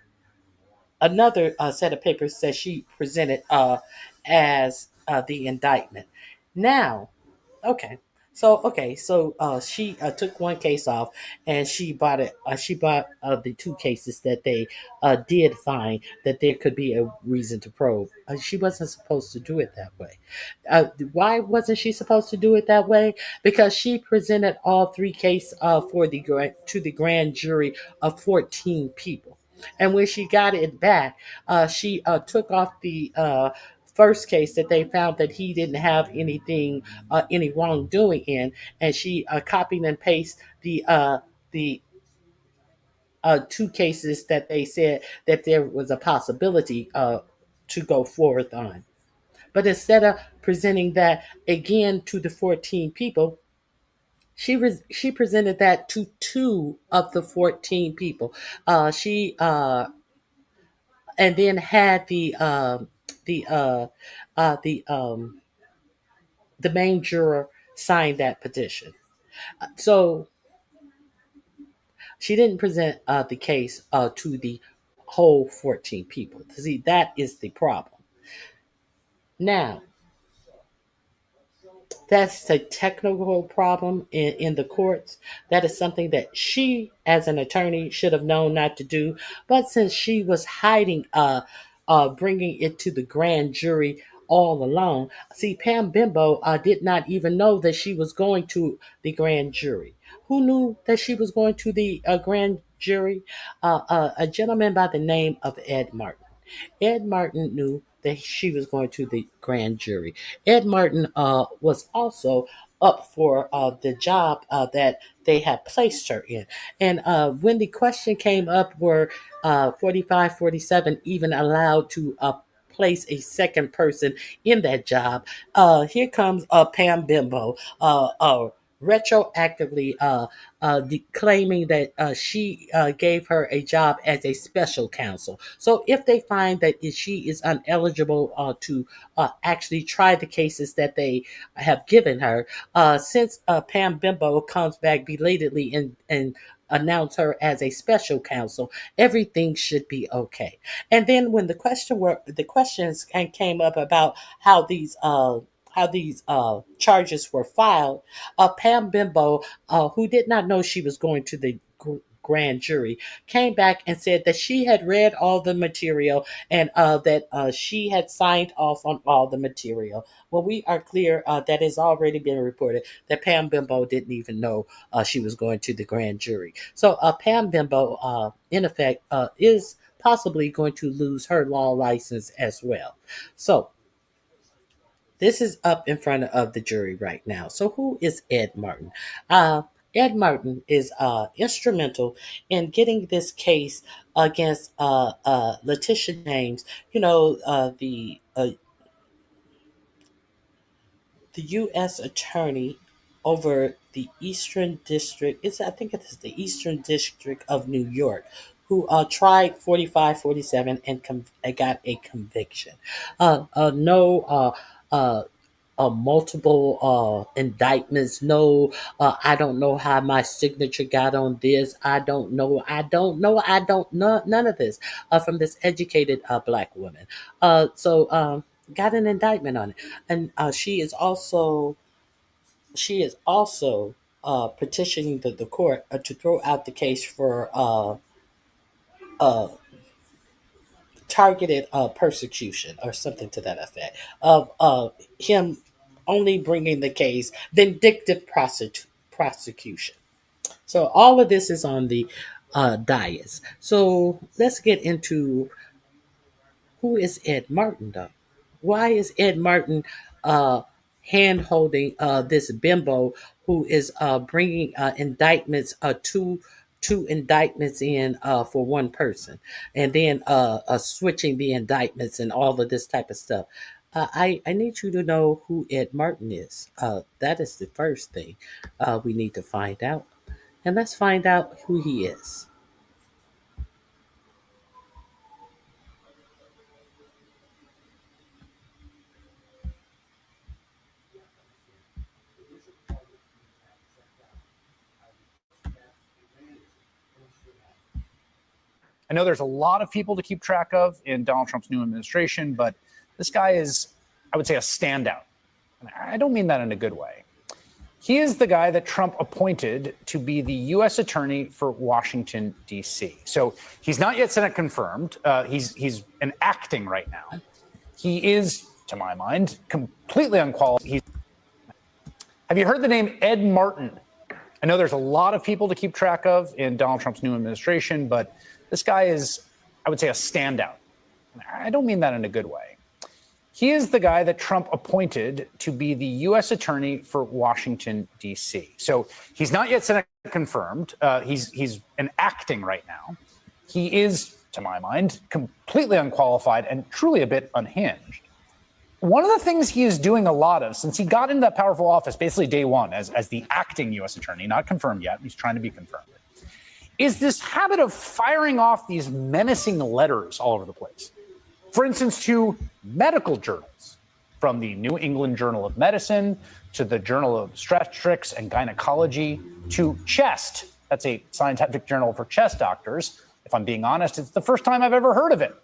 set of papers that she presented as the indictment. Now, okay. So she took one case off, and she bought it. She bought the two cases that they did find that there could be a reason to probe. She wasn't supposed to do it that way. Why wasn't she supposed to do it that way? Because she presented all three cases to the grand jury of 14 people, and when she got it back, she took off the first case that they found that he didn't have anything, any wrongdoing in, and she copied and pasted the two cases that they said that there was a possibility to go forward on. But instead of presenting that again to the 14 people, she presented that to two of the 14 people. She and then had the uh, the um, the main juror sign that petition. So she didn't present the case to the whole 14 people. See, that is the problem. Now, that's a technical problem in the courts. That is something that she, as an attorney, should have known not to do. But since she was hiding, bringing it to the grand jury all along, see, Pam Bimbo did not even know that she was going to the grand jury. Who knew that she was going to the grand jury? A gentleman by the name of Ed Martin. Ed Martin knew that she was going to the grand jury. Ed Martin was also up for the job that they had placed her in. And when the question came up, were 45, 47 even allowed to place a second person in that job? Here comes Pam Bimbo retroactively claiming that she gave her a job as a special counsel. So if they find that she is ineligible to actually try the cases that they have given her, since Pam Bimbo comes back belatedly and announce her as a special counsel, everything should be okay. And then when the questions came up about how these charges were filed, Pam Bimbo, who did not know she was going to the grand jury, came back and said that she had read all the material and that she had signed off on all the material. Well, we are clear that has already been reported that Pam Bimbo didn't even know she was going to the grand jury. So Pam Bimbo, in effect, is possibly going to lose her law license as well. So this is up in front of the jury right now. So who is Ed Martin? Ed Martin is instrumental in getting this case against Letitia James. You know, the U.S. attorney over the Eastern District. I think it is the Eastern District of New York, who tried 45, 47 and got a conviction. No. Multiple indictments. No, I don't know how my signature got on this. I don't know. None of this from this educated black woman. So got an indictment on it, and she is also petitioning the court to throw out the case for uh, targeted persecution or something to that effect of him only bringing the case vindictive prosecution. So all of this is on the dais. So let's get into who is Ed Martin, though? Why is Ed Martin hand holding this bimbo who is bringing indictments, two indictments in for one person, and then switching the indictments and all of this type of stuff? I need you to know who Ed Martin is. That is the first thing we need to find out. And let's find out who he is. I know there's a lot of people to keep track of in Donald Trump's new administration, but this guy is, I would say, a standout. And I don't mean that in a good way. He is the guy that Trump appointed to be the U.S. attorney for Washington, D.C. So he's not yet Senate confirmed. He's an acting right now. He is, to my mind, completely unqualified. Have you heard the name Ed Martin? I know there's a lot of people to keep track of in Donald Trump's new administration, but this guy is, I would say, a standout. I don't mean that in a good way. He is the guy that Trump appointed to be the U.S. attorney for Washington, D.C. So he's not yet Senate confirmed. He's an acting right now. He is, to my mind, completely unqualified and truly a bit unhinged. One of the things he is doing a lot of, since he got into that powerful office basically day one as the acting U.S. attorney, not confirmed yet, he's trying to be confirmed, is this habit of firing off these menacing letters all over the place. For instance, to medical journals, from the New England Journal of Medicine to the Journal of Obstetrics and Gynecology to Chest. That's a scientific journal for chest doctors. If I'm being honest, it's the first time I've ever heard of it.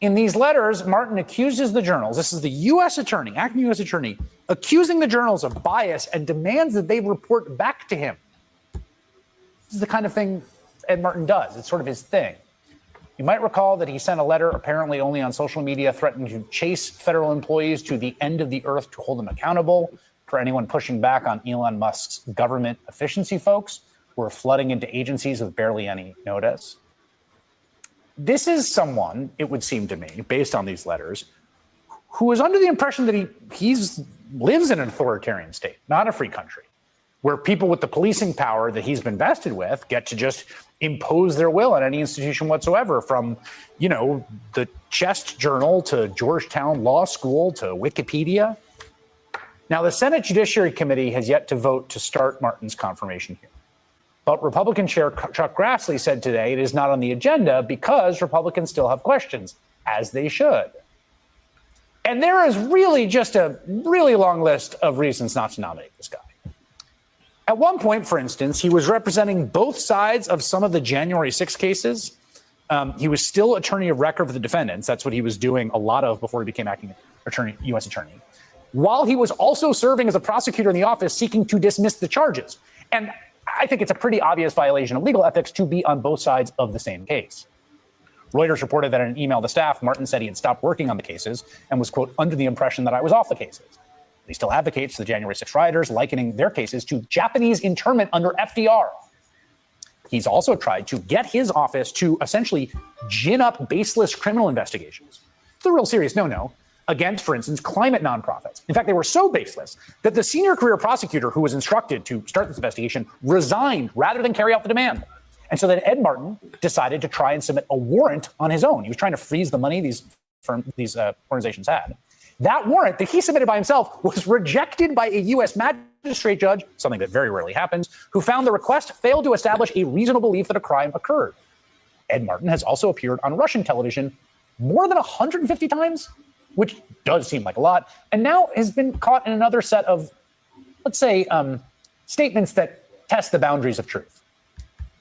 In these letters, Martin accuses the journals, this is the U.S. attorney, acting U.S. attorney, accusing the journals of bias and demands that they report back to him. This is the kind of thing Ed Martin does. It's sort of his thing. You might recall that he sent a letter, apparently only on social media, threatening to chase federal employees to the end of the earth to hold them accountable for anyone pushing back on Elon Musk's government efficiency folks who are flooding into agencies with barely any notice. This is someone, it would seem to me, based on these letters, who is under the impression that he lives in an authoritarian state, not a free country, where people with the policing power that he's been vested with get to just impose their will on any institution whatsoever, from, the Chest Journal to Georgetown Law School to Wikipedia. Now, the Senate Judiciary Committee has yet to vote to start Martin's confirmation hearing. But Republican Chair Chuck Grassley said today it is not on the agenda because Republicans still have questions, as they should. And there is really just a really long list of reasons not to nominate this guy. At one point, for instance, he was representing both sides of some of the January 6 cases. He was still attorney of record for the defendants. That's what he was doing a lot of before he became acting attorney, U.S. attorney, while he was also serving as a prosecutor in the office seeking to dismiss the charges. And I think it's a pretty obvious violation of legal ethics to be on both sides of the same case. Reuters reported that in an email to staff, Martin said he had stopped working on the cases and was, quote, under the impression that I was off the cases. He still advocates for the January 6 rioters, likening their cases to Japanese internment under FDR. He's also tried to get his office to essentially gin up baseless criminal investigations. It's a real serious no-no against, for instance, climate nonprofits. In fact, they were so baseless that the senior career prosecutor who was instructed to start this investigation resigned rather than carry out the demand. And so then Ed Martin decided to try and submit a warrant on his own. He was trying to freeze the money these organizations had. That warrant that he submitted by himself was rejected by a U.S. magistrate judge, something that very rarely happens, who found the request failed to establish a reasonable belief that a crime occurred. Ed Martin has also appeared on Russian television more than 150 times, which does seem like a lot, and now has been caught in another set of, let's say, statements that test the boundaries of truth.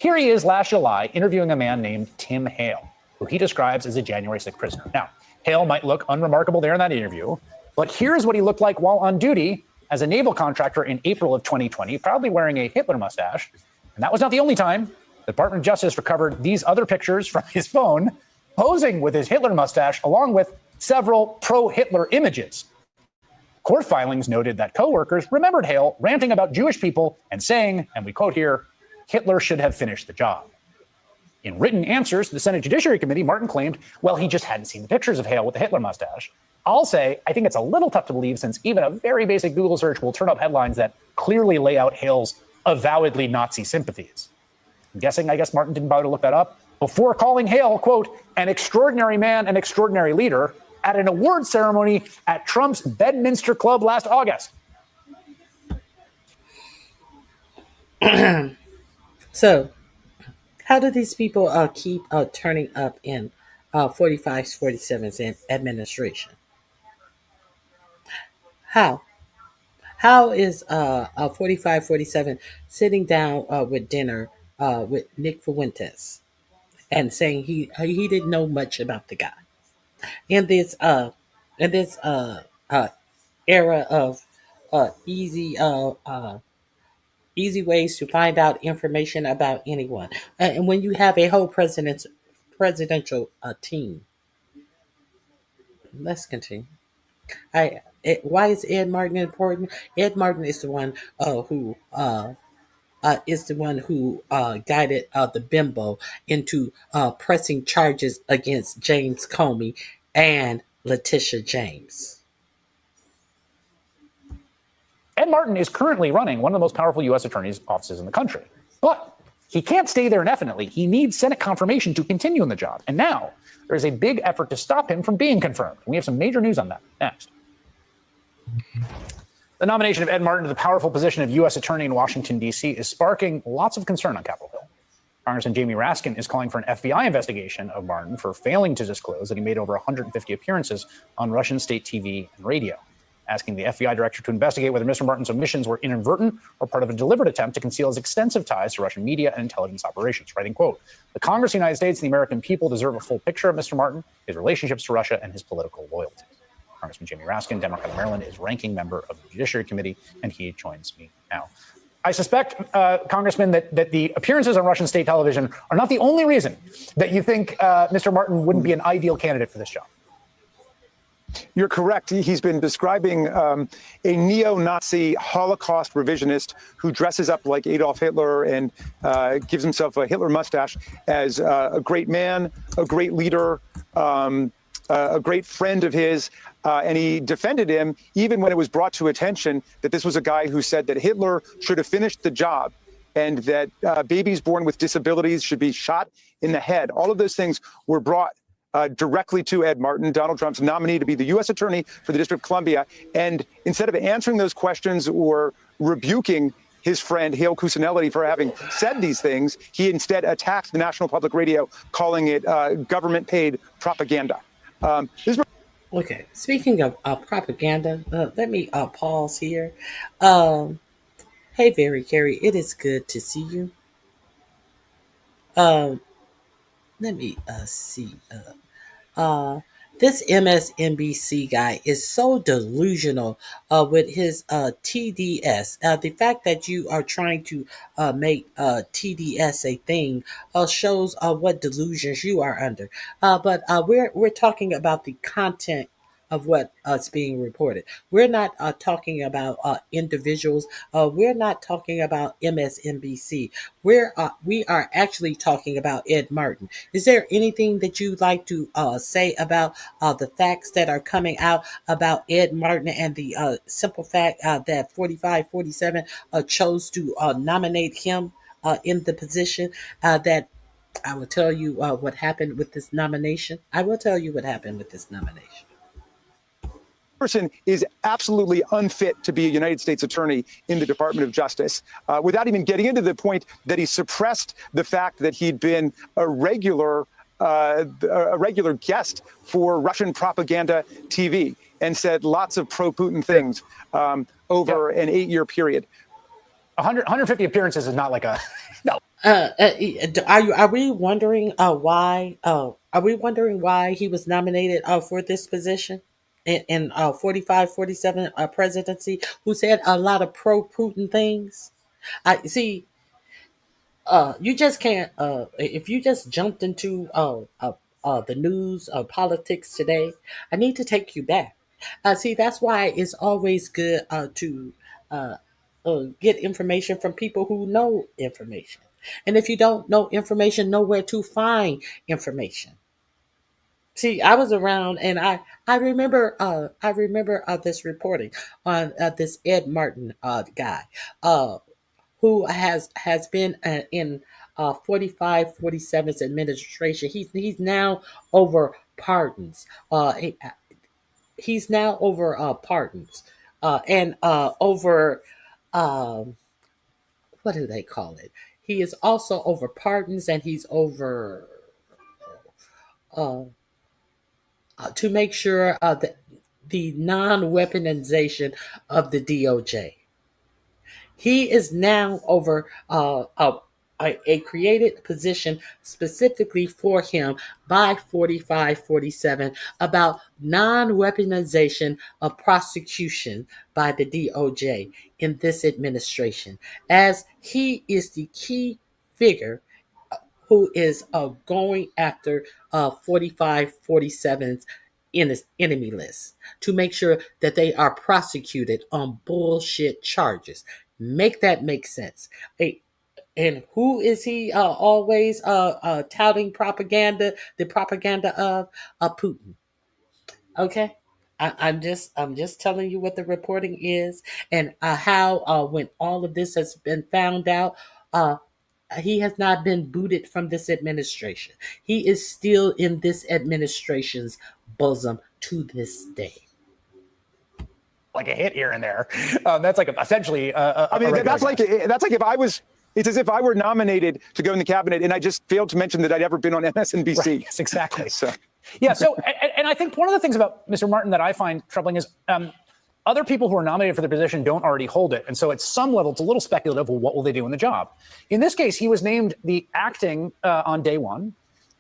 Here he is last July interviewing a man named Tim Hale, who he describes as a January 6th prisoner. Now, Hale might look unremarkable there in that interview, but here's what he looked like while on duty as a naval contractor in April of 2020, proudly wearing a Hitler mustache. And that was not the only time. The Department of Justice recovered these other pictures from his phone, posing with his Hitler mustache, along with several pro-Hitler images. Court filings noted that co-workers remembered Hale ranting about Jewish people and saying, and we quote here, Hitler should have finished the job. In written answers to the Senate Judiciary Committee, Martin claimed, well, he just hadn't seen the pictures of Hale with the Hitler mustache. I'll say, I think it's a little tough to believe since even a very basic Google search will turn up headlines that clearly lay out Hale's avowedly Nazi sympathies. I'm guessing, I guess Martin didn't bother to look that up before calling Hale, quote, an extraordinary man, an extraordinary leader at an award ceremony at Trump's Bedminster Club last August. So, how do these people keep turning up in 45s, 47s in administration? How? How is a 45, 47 sitting down with dinner with Nick Fuentes and saying he didn't know much about the guy in this era of easy ways to find out information about anyone, and when you have a whole presidential team. Let's continue. Why is Ed Martin important? Ed Martin is the one who guided the bimbo into pressing charges against James Comey and Letitia James. Ed Martin is currently running one of the most powerful U.S. attorney's offices in the country. But he can't stay there indefinitely. He needs Senate confirmation to continue in the job. And now there is a big effort to stop him from being confirmed. We have some major news on that next. The nomination of Ed Martin to the powerful position of U.S. attorney in Washington, D.C. is sparking lots of concern on Capitol Hill. Congressman Jamie Raskin is calling for an FBI investigation of Martin for failing to disclose that he made over 150 appearances on Russian state TV and radio, asking the FBI director to investigate whether Mr. Martin's omissions were inadvertent or part of a deliberate attempt to conceal his extensive ties to Russian media and intelligence operations, writing, quote, the Congress of the United States and the American people deserve a full picture of Mr. Martin, his relationships to Russia, and his political loyalties. Congressman Jamie Raskin, Democrat of Maryland, is ranking member of the Judiciary Committee, and he joins me now. I suspect, Congressman, that the appearances on Russian state television are not the only reason that you think Mr. Martin wouldn't be an ideal candidate for this job. You're correct. He's been describing a neo-Nazi Holocaust revisionist who dresses up like Adolf Hitler and gives himself a Hitler mustache as a great man, a great leader, a great friend of his. And he defended him even when it was brought to attention that this was a guy who said that Hitler should have finished the job and that babies born with disabilities should be shot in the head. All of those things were brought directly to Ed Martin, Donald Trump's nominee to be the U.S. Attorney for the District of Columbia. And instead of answering those questions or rebuking his friend Hale Cusinelli for having said these things, he instead attacked the National Public Radio, calling it government-paid propaganda. Okay, speaking of propaganda, let me pause here. Hey, Very Carey, it is good to see you. Let me see. This MSNBC guy is so delusional with his TDS. The fact that you are trying to make TDS a thing shows what delusions you are under. But we're talking about the content of what is being reported. We're not talking about individuals. We're not talking about MSNBC. We are actually talking about Ed Martin. Is there anything that you'd like to say about the facts that are coming out about Ed Martin and the simple fact that 4547 chose to nominate him in the position that I will tell you what happened with this nomination. I will tell you what happened with this nomination. Person is absolutely unfit to be a United States attorney in the Department of Justice, without even getting into the point that he suppressed the fact that he'd been a regular guest for Russian propaganda TV and said lots of pro-Putin things over an 8-year period. 150 appearances is not like a no. Are we wondering why? Are we wondering why he was nominated for this position? In 45-47 presidency, who said a lot of pro-Putin things. I see. You just can't. If you just jumped into the news of politics today, I need to take you back. See, that's why it's always good to get information from people who know information. And if you don't know information, know where to find information. See, I was around, and I remember this reporting on this Ed Martin guy who has been in 45-47's administration. He's now over pardons. He's now over pardons and over what do they call it? He is also over pardons, and he's over. To make sure that the non-weaponization of the DOJ. He is now over a created position specifically for him by 45-47 about non-weaponization of prosecution by the DOJ in this administration, as he is the key figure who is going after 45-47's enemy list to make sure that they are prosecuted on bullshit charges. Make that make sense. And who is he always touting propaganda? The propaganda of Putin. Okay, I'm just telling you what the reporting is, and how when all of this has been found out. He has not been booted from this administration. He is still in this administration's bosom to this day. Like a hit here and there. That's like essentially. I mean, that's like if I was. It's as if I were nominated to go in the cabinet, and I just failed to mention that I'd ever been on MSNBC. Right, yes, exactly. So. Yeah. So, and I think one of the things about Mr. Martin that I find troubling is. Other people who are nominated for the position don't already hold it. And so at some level, it's a little speculative. Well, what will they do in the job? In this case, he was named the acting on day one.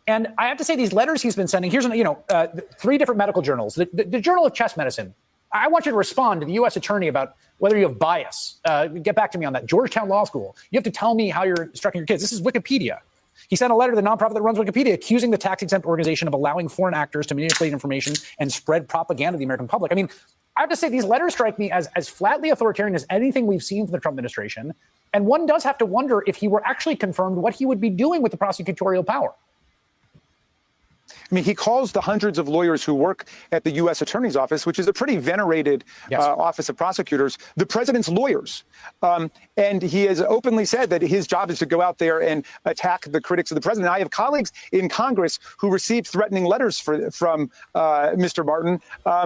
And I have to say, these letters he's been sending, here's, 3 different medical journals. The Journal of Chest Medicine. I want you to respond to the U.S. attorney about whether you have bias. Get back to me on that. Georgetown Law School. You have to tell me how you're instructing your kids. This is Wikipedia. He sent a letter to the nonprofit that runs Wikipedia accusing the tax-exempt organization of allowing foreign actors to manipulate information and spread propaganda to the American public. I mean, I have to say, these letters strike me as flatly authoritarian as anything we've seen from the Trump administration. And one does have to wonder if he were actually confirmed what he would be doing with the prosecutorial power. I mean, he calls the hundreds of lawyers who work at the U.S. Attorney's Office, which is a pretty venerated office of prosecutors, the president's lawyers. And he has openly said that his job is to go out there and attack the critics of the president. I have colleagues in Congress who received threatening letters from Mr. Martin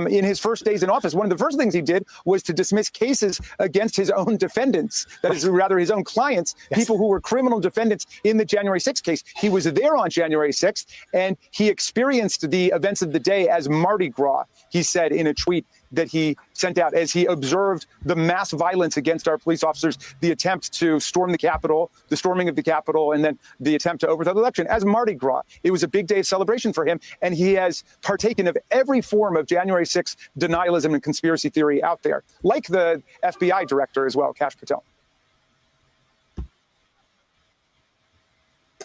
in his first days in office. One of the first things he did was to dismiss cases against his own defendants, that is rather his own clients, people who were criminal defendants in the January 6th case. He was there on January 6th, and he experienced the events of the day as Mardi Gras, he said in a tweet that he sent out as he observed the mass violence against our police officers, the attempt to storm the Capitol, the storming of the Capitol, and then the attempt to overthrow the election as Mardi Gras. It was a big day of celebration for him, and he has partaken of every form of January 6th denialism and conspiracy theory out there, like the FBI director as well, Kash Patel.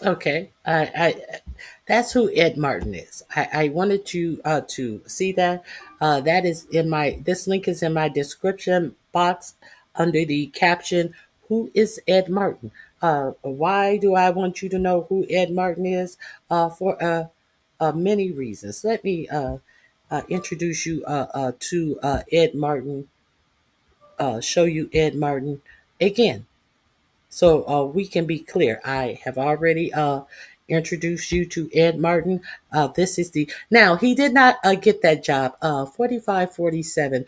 Okay, that's who Ed Martin is. I wanted to see that. That is in my. This link is in my description box under the caption. Who is Ed Martin? Why do I want you to know who Ed Martin is? For many reasons. Let me introduce you to Ed Martin. Show you Ed Martin again. So we can be clear. I have already introduced you to Ed Martin. This is the now he did not get that job. 4547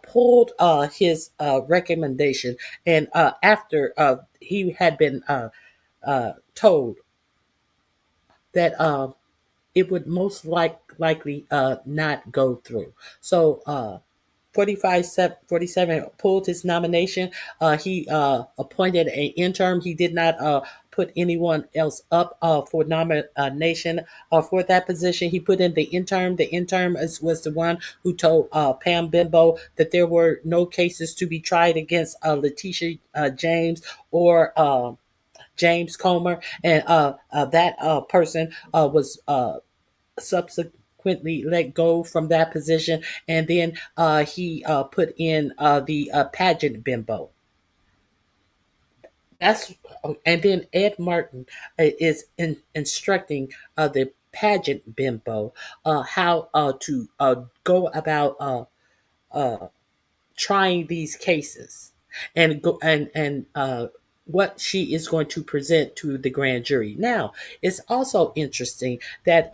pulled his recommendation, and after he had been told that it would most likely not go through. So 47 pulled his nomination. He appointed an interim. He did not put anyone else up for nomination for that position. He put in the interim. The interim was the one who told Pam Bimbo that there were no cases to be tried against Letitia James or James Comer, and that person was subsequently let go from that position, and then he put in the pageant bimbo. And then Ed Martin is instructing the pageant bimbo how to go about trying these cases and what she is going to present to the grand jury. Now, it's also interesting that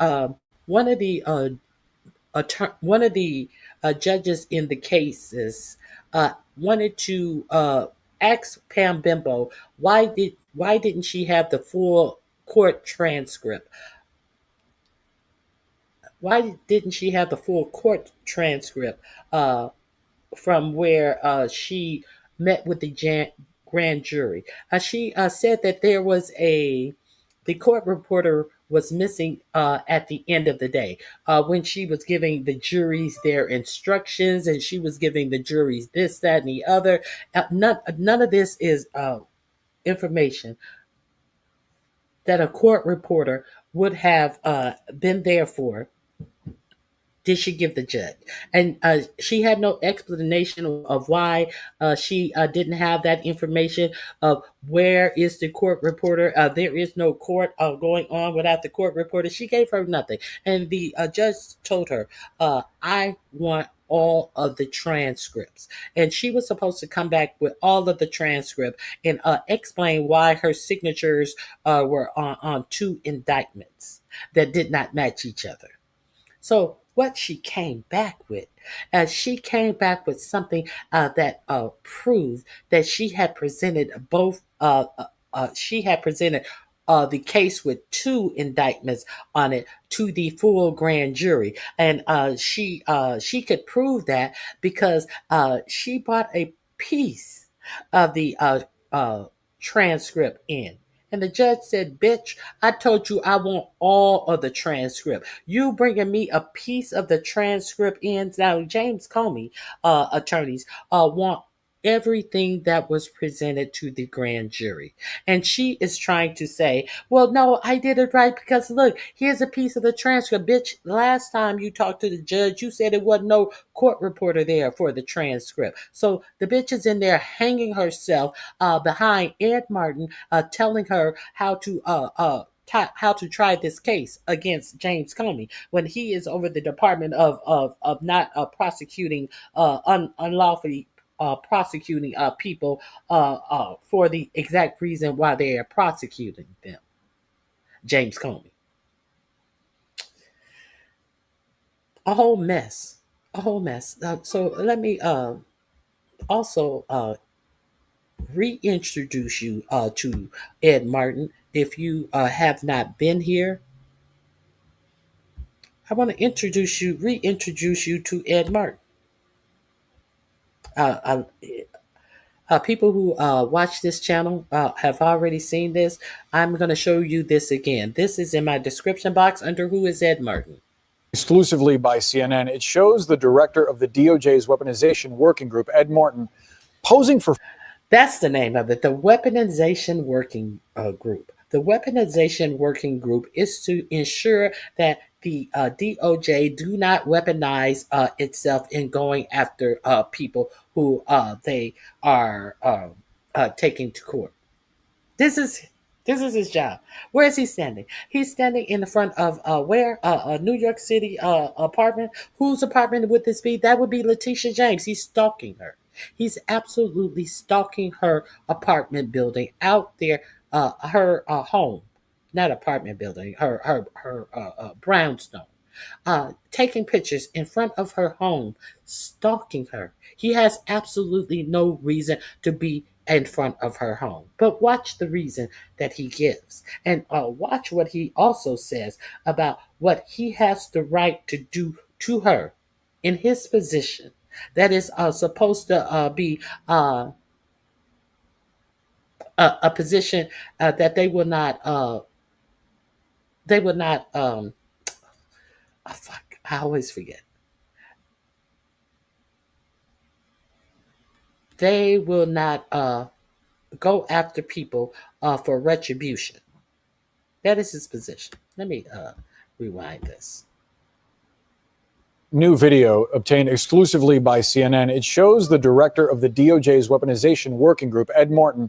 one of the judges in the cases wanted to ask Pam Bimbo why didn't she have the full court transcript? Why didn't she have the full court transcript from where she met with the grand jury? She said that the court reporter was missing at the end of the day when she was giving the juries their instructions, and she was giving the juries this, that, and the other. None of this is information that a court reporter would have been there for. Did she give the judge? And she had no explanation of why she didn't have that information of where is the court reporter. There is no court going on without the court reporter. She gave her nothing. And the judge told her, I want all of the transcripts. And she was supposed to come back with all of the transcript and explain why her signatures were on two indictments that did not match each other. So what she came back with, something that proved that she had presented both. She had presented the case with two indictments on it to the full grand jury, and she could prove that because she brought a piece of the transcript in. And the judge said, bitch, I told you I want all of the transcript. You bringing me a piece of the transcript in. Now, James Comey attorneys want everything that was presented to the grand jury. And she is trying to say, well, no, I did it right because look, here's a piece of the transcript. Bitch, last time you talked to the judge, you said it wasn't no court reporter there for the transcript. So the bitch is in there hanging herself behind Ed Martin, telling her how to how to try this case against James Comey when he is over the Department of not prosecuting unlawfully prosecuting people for the exact reason why they are prosecuting them. James Comey. A whole mess. A whole mess. So let me also reintroduce you to Ed Martin. If you have not been here, I want to reintroduce you to Ed Martin. People who watch this channel have already seen this. I'm going to show you this again. This is in my description box under Who is Ed Martin. Exclusively by CNN, it shows the director of the DOJ's weaponization working group, Ed Martin, posing for... That's the name of it, the Weaponization Working Group. The Weaponization Working Group is to ensure that the DOJ do not weaponize itself in going after people who they are taking to court. This is his job. Where is he standing? He's standing in the front of where? A New York City apartment. Whose apartment would this be? That would be Letitia James. He's stalking her. He's absolutely stalking her apartment building out there, her home, not apartment building, her brownstone. Taking pictures in front of her home, stalking her. He has absolutely no reason to be in front of her home. But watch the reason that he gives. And watch what he also says about what he has the right to do to her in his position. That is supposed to be a position that they will not. I always forget. They will not go after people for retribution. That is his position. Let me rewind this. New video obtained exclusively by CNN. It shows the director of the DOJ's weaponization working group, Ed Martin,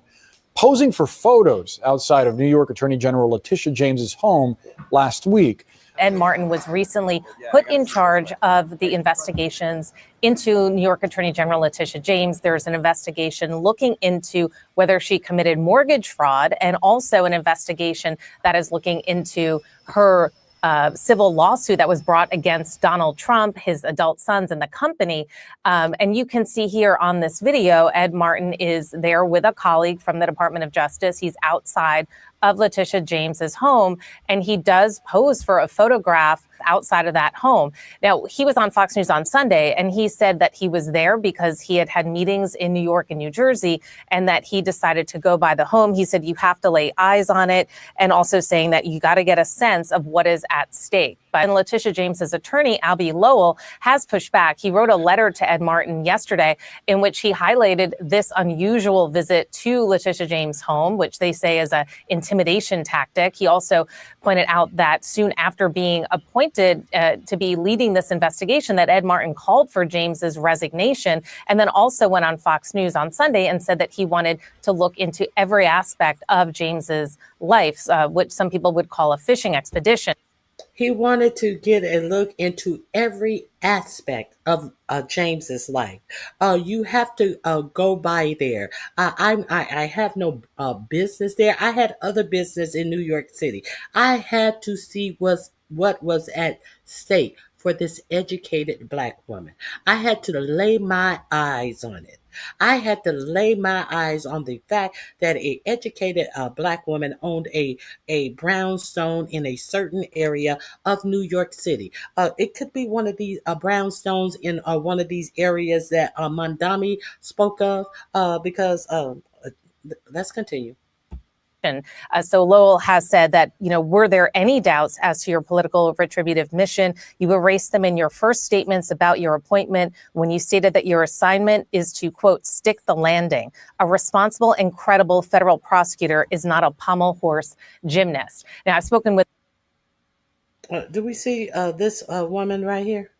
posing for photos outside of New York Attorney General Letitia James's home last week. Ed Martin was recently put in charge of the investigations into New York Attorney General Letitia James. There's an investigation looking into whether she committed mortgage fraud, and also an investigation that is looking into her civil lawsuit that was brought against Donald Trump, his adult sons, and the company. And you can see here on this video, Ed Martin is there with a colleague from the Department of Justice. He's outside of Letitia James's home, and he does pose for a photograph outside of that home. Now, he was on Fox News on Sunday, and he said that he was there because he had had meetings in New York and New Jersey, and that he decided to go by the home. He said you have to lay eyes on it, and also saying that you got to get a sense of what is at stake. But Letitia James's attorney, Albie Lowell, has pushed back. He wrote a letter to Ed Martin yesterday in which he highlighted this unusual visit to Letitia James' home, which they say is an intimidation tactic. He also pointed out that soon after being appointed to be leading this investigation, that Ed Martin called for James's resignation, and then also went on Fox News on Sunday and said that he wanted to look into every aspect of James's life, which some people would call a fishing expedition. He wanted to get a look into every aspect of James's life. You have to go by there. I have no business there. I had other business in New York City. I had to see what was at stake for this educated Black woman. I had to lay my eyes on it. I had to lay my eyes on the fact that an educated Black woman owned a brownstone in a certain area of New York City. It could be one of these brownstones in one of these areas that Mandani spoke of, because let's continue. So Lowell has said that, were there any doubts as to your political retributive mission? You erased them in your first statements about your appointment when you stated that your assignment is to, quote, stick the landing. A responsible and credible federal prosecutor is not a pommel horse gymnast. Now, I've spoken with... Do we see this woman right here?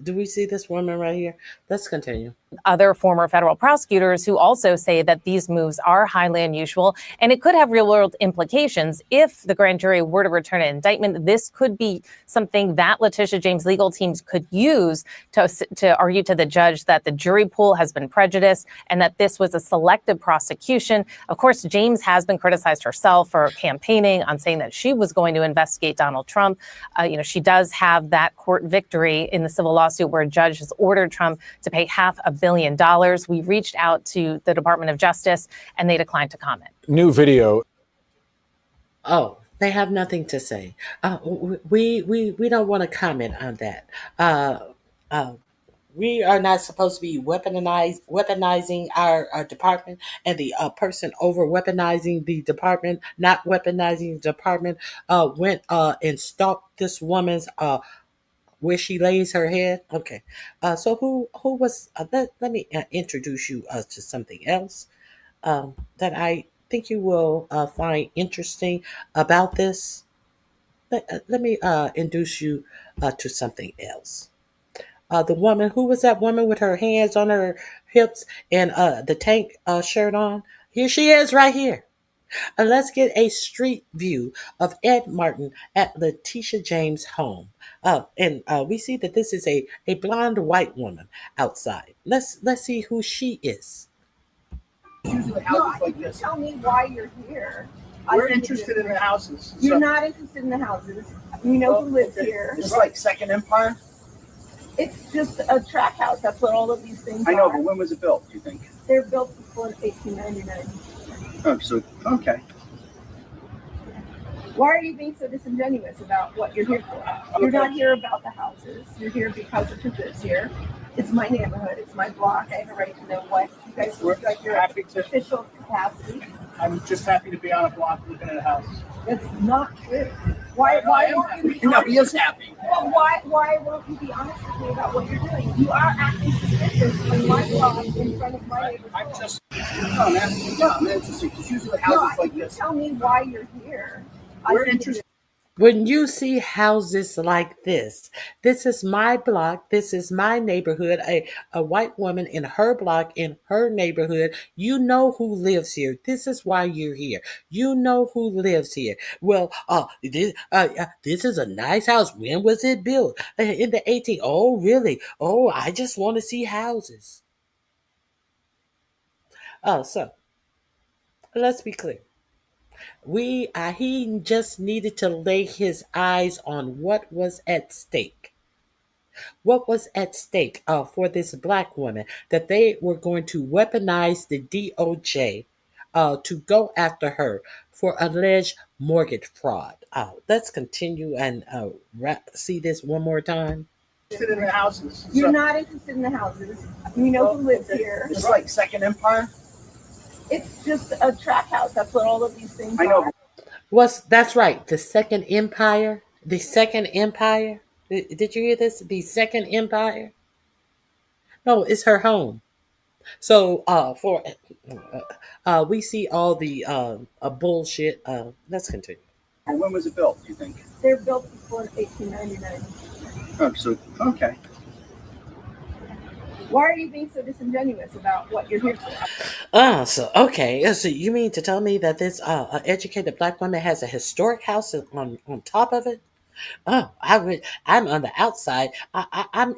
do we see this woman right here? Let's continue. Other former federal prosecutors who also say that these moves are highly unusual and it could have real world implications. If the grand jury were to return an indictment, this could be something that Letitia James' legal teams could use to argue to the judge that the jury pool has been prejudiced and that this was a selective prosecution. Of course, James has been criticized herself for campaigning on saying that she was going to investigate Donald Trump. She does have that court victory in the civil lawsuit where a judge has ordered Trump to pay $500 million. We reached out to the Department of Justice and they declined to comment. New video. Oh, they have nothing to say. We don't want to comment on that. We are not supposed to be weaponizing our department, and the person over weaponizing the department, not weaponizing the department, went and stalked this woman's where she lays her head. Okay, so who was? Let me introduce you to something else that I think you will find interesting about this. Let me introduce you to something else. The woman, who was that woman with her hands on her hips and the tank shirt on? Here she is right here. Let's get a street view of Ed Martin at Letitia James' home. And we see that this is a blonde white woman outside. Let's see who she is. Usually houses like this. Tell me why you're here. We're interested in the houses. You're not interested in the houses. You know who lives here. It's like Second Empire. It's just a track house. That's what all of these things are. I know, but when was it built, do you think? They're built before 1899. Oh, so, okay. Why are you being so disingenuous about what you're here for? You're not here about the houses. You're here because of who lives here. It's my neighborhood. It's my block. I have a right to know what you guys look like your official capacity. I'm just happy to be on a block looking at a house. That's not true. Why won't you be No, he is happy. Well, why won't you be honest with me about what you're doing? You are acting suspicious on my block in front of my neighbor's home. I'm interested because usually houses like this. Tell me why you're here. We're interested. When you see houses like this is my block, this is my neighborhood, a white woman in her block, in her neighborhood, you know who lives here. This is why you're here. You know who lives here. Well, this is a nice house. When was it built? In the 18th. Oh, really? Oh, I just want to see houses. So let's be clear. He just needed to lay his eyes on what was at stake. What was at stake for this black woman, that they were going to weaponize the DOJ to go after her for alleged mortgage fraud. Let's continue and see this one more time. Interested in the houses. You're not interested in the houses. You know who lives here. It's like Second Empire. It's just a track house. That's what all of these things I know. are. That's right. The Second Empire. The Second Empire. Did you hear this? The Second Empire. No, it's her home. So we see all the bullshit. Let's continue. When was it built, do you think? They're built before 1899. Oh, so, okay. Why are you being so disingenuous about what you're here for? So you mean to tell me that this educated black woman has a historic house on top of it? I'm on the outside.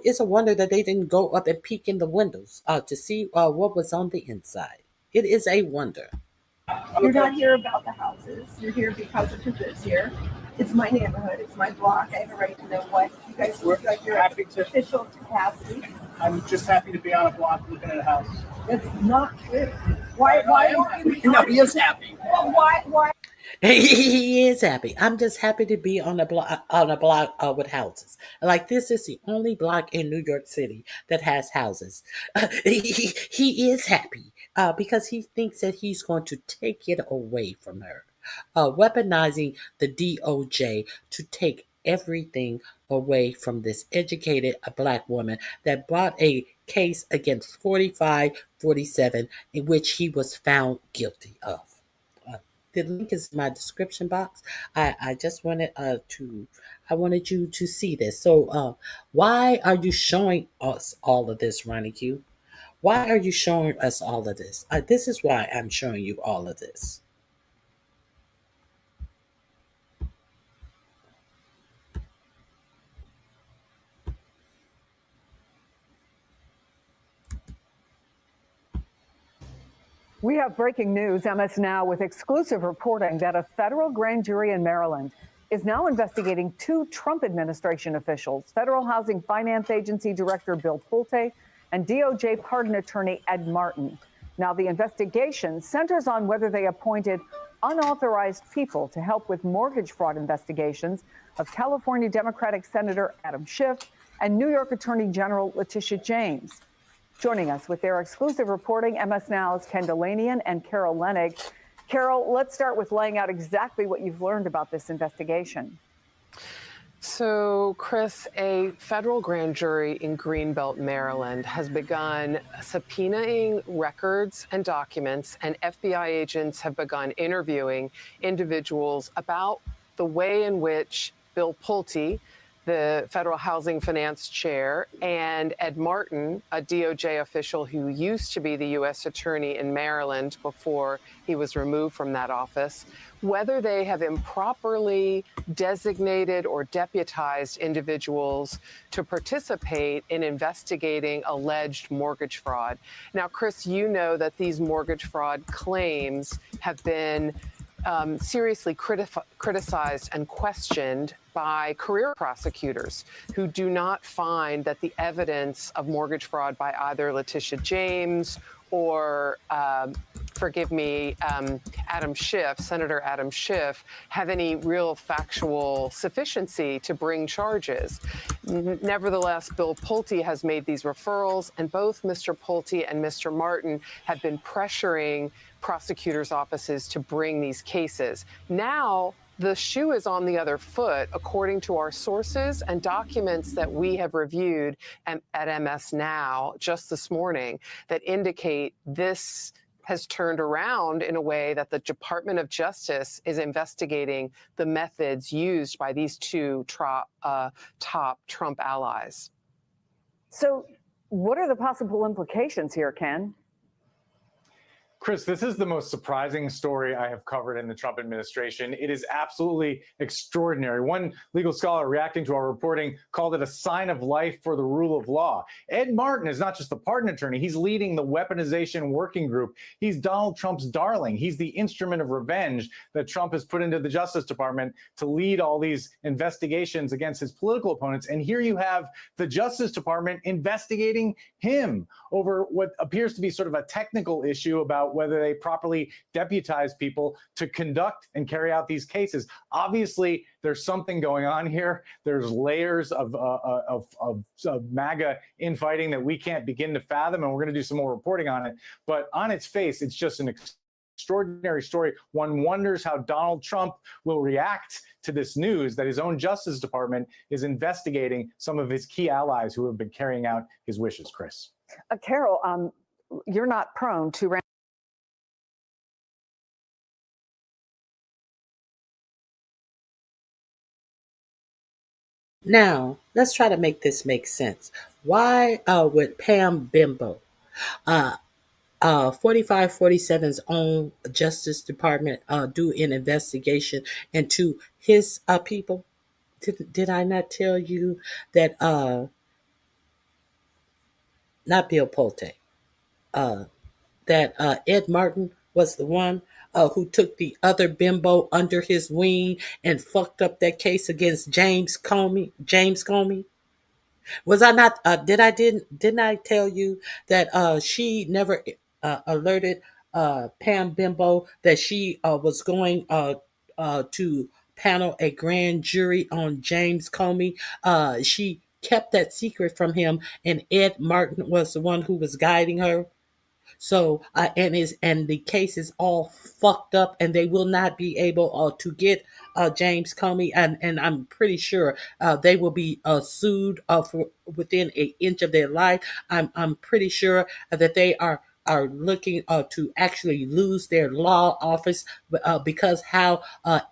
It's a wonder that they didn't go up and peek in the windows to see what was on the inside. It is a wonder. You're not here about the houses. You're here because of who lives here. It's my neighborhood. It's my block. I have a right to know what you guys look like your official capacity. I'm just happy to be on a block looking at a house. That's not true. Why won't you be No, he is happy. Well, why? He is happy. I'm just happy to be on a block with houses. Like, this is the only block in New York City that has houses. He is happy because he thinks that he's going to take it away from her. Weaponizing the DOJ to take everything away from this educated black woman that brought a case against 45-47 in which he was found guilty of. The link is in my description box. I just wanted I wanted you to see this. So why are you showing us all of this, Ronnie Q? Why are you showing us all of this? This is why I'm showing you all of this. We have breaking news. MS Now with exclusive reporting that a federal grand jury in Maryland is now investigating two Trump administration officials, Federal Housing Finance Agency Director Bill Pulte and DOJ pardon attorney Ed Martin. Now, the investigation centers on whether they appointed unauthorized people to help with mortgage fraud investigations of California Democratic Senator Adam Schiff and New York Attorney General Letitia James. Joining us with their exclusive reporting, MS Now's Ken Delanian and Carol Lenig. Carol, let's start with laying out exactly what you've learned about this investigation. So, Chris, a federal grand jury in Greenbelt, Maryland, has begun subpoenaing records and documents, and FBI agents have begun interviewing individuals about the way in which Bill Pulte, the Federal Housing Finance Chair, and Ed Martin, a DOJ official who used to be the U.S. Attorney in Maryland before he was removed from that office, whether they have improperly designated or deputized individuals to participate in investigating alleged mortgage fraud. Now, Chris, you know that these mortgage fraud claims have been seriously criticized and questioned by career prosecutors who do not find that the evidence of mortgage fraud by either Letitia James or, Adam Schiff, Senator Adam Schiff, have any real factual sufficiency to bring charges. Nevertheless, Bill Pulte has made these referrals, and both Mr. Pulte and Mr. Martin have been pressuring prosecutors' offices to bring these cases. Now, the shoe is on the other foot, according to our sources and documents that we have reviewed at MS Now just this morning that indicate this has turned around in a way that the Department of Justice is investigating the methods used by these two top Trump allies. So what are the possible implications here, Ken? Chris, this is the most surprising story I have covered in the Trump administration. It is absolutely extraordinary. One legal scholar reacting to our reporting called it a sign of life for the rule of law. Ed Martin is not just the pardon attorney. He's leading the weaponization working group. He's Donald Trump's darling. He's the instrument of revenge that Trump has put into the Justice Department to lead all these investigations against his political opponents. And here you have the Justice Department investigating him over what appears to be sort of a technical issue about whether they properly deputize people to conduct and carry out these cases. Obviously, there's something going on here. There's layers of MAGA infighting that we can't begin to fathom, and we're going to do some more reporting on it. But on its face, it's just an extraordinary story. One wonders how Donald Trump will react to this news that his own Justice Department is investigating some of his key allies who have been carrying out his wishes, Chris. Carol, you're not prone to Now, let's try to make this make sense. Why would Pam Bimbo, 4547's own Justice Department, do an investigation into his people? Did I not tell you that, not Bill Pulte, that Ed Martin was the one who took the other bimbo under his wing and fucked up that case against James Comey? Was I not? Didn't I tell you that she never alerted Pam Bimbo that she was going to panel a grand jury on James Comey? She kept that secret from him, and Ed Martin was the one who was guiding her. So and the case is all fucked up, and they will not be able to get James Comey, and I'm pretty sure they will be sued for within an inch of their life. I'm pretty sure that they are are looking to actually lose their law office because how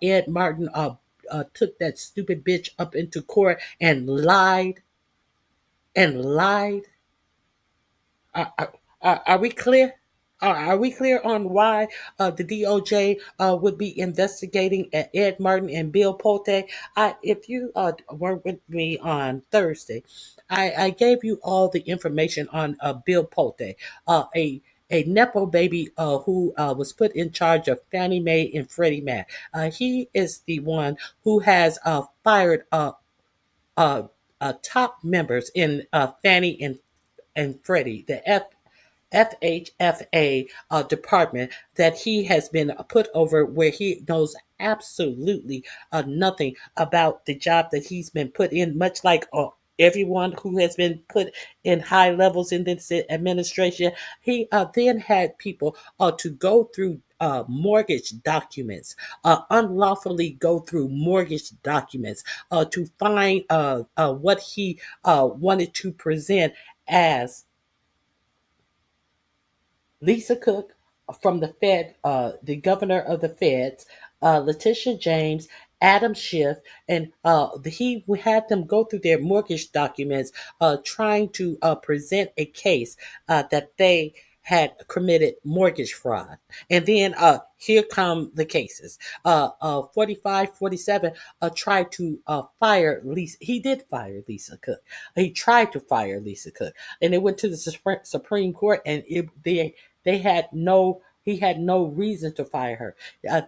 Ed Martin took that stupid bitch up into court and lied and lied. Are we clear? Are we clear on why the DOJ would be investigating Ed Martin and Bill Pote? If you were with me on Thursday, I gave you all the information on Bill Pote, a nepo baby who was put in charge of Fannie Mae and Freddie Mac. He is the one who has fired top members in Fannie and Freddie, the FHFA department that he has been put over, where he knows absolutely nothing about the job that he's been put in, much like everyone who has been put in high levels in this administration. He then had people to go through mortgage documents, unlawfully go through mortgage documents to find what he wanted to present as Lisa Cook from the Fed, the governor of the Feds, Letitia James, Adam Schiff, and he had them go through their mortgage documents, trying to present a case that they had committed mortgage fraud. And then here come the cases. 45, 47 tried to fire Lisa. He did fire Lisa Cook. He tried to fire Lisa Cook. And it went to the Supreme Court, and he had no reason to fire her.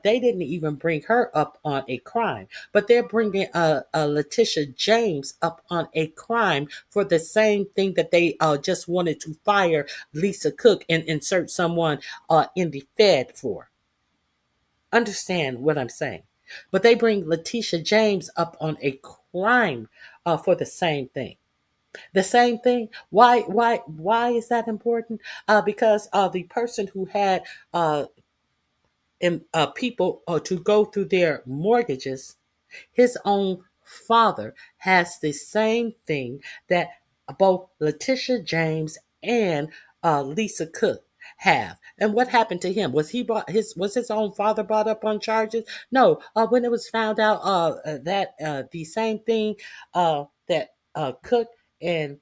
They didn't even bring her up on a crime, but they're bringing Letitia James up on a crime for the same thing that they just wanted to fire Lisa Cook and insert someone in the Fed for. Understand what I'm saying? But they bring Letitia James up on a crime for the same thing. The same thing. Why is that important? Because the person who had people to go through their mortgages, his own father has the same thing that both Letitia James and Lisa Cook have. And what happened to him? Was his own father brought up on charges? No. When it was found out that the same thing that Cook and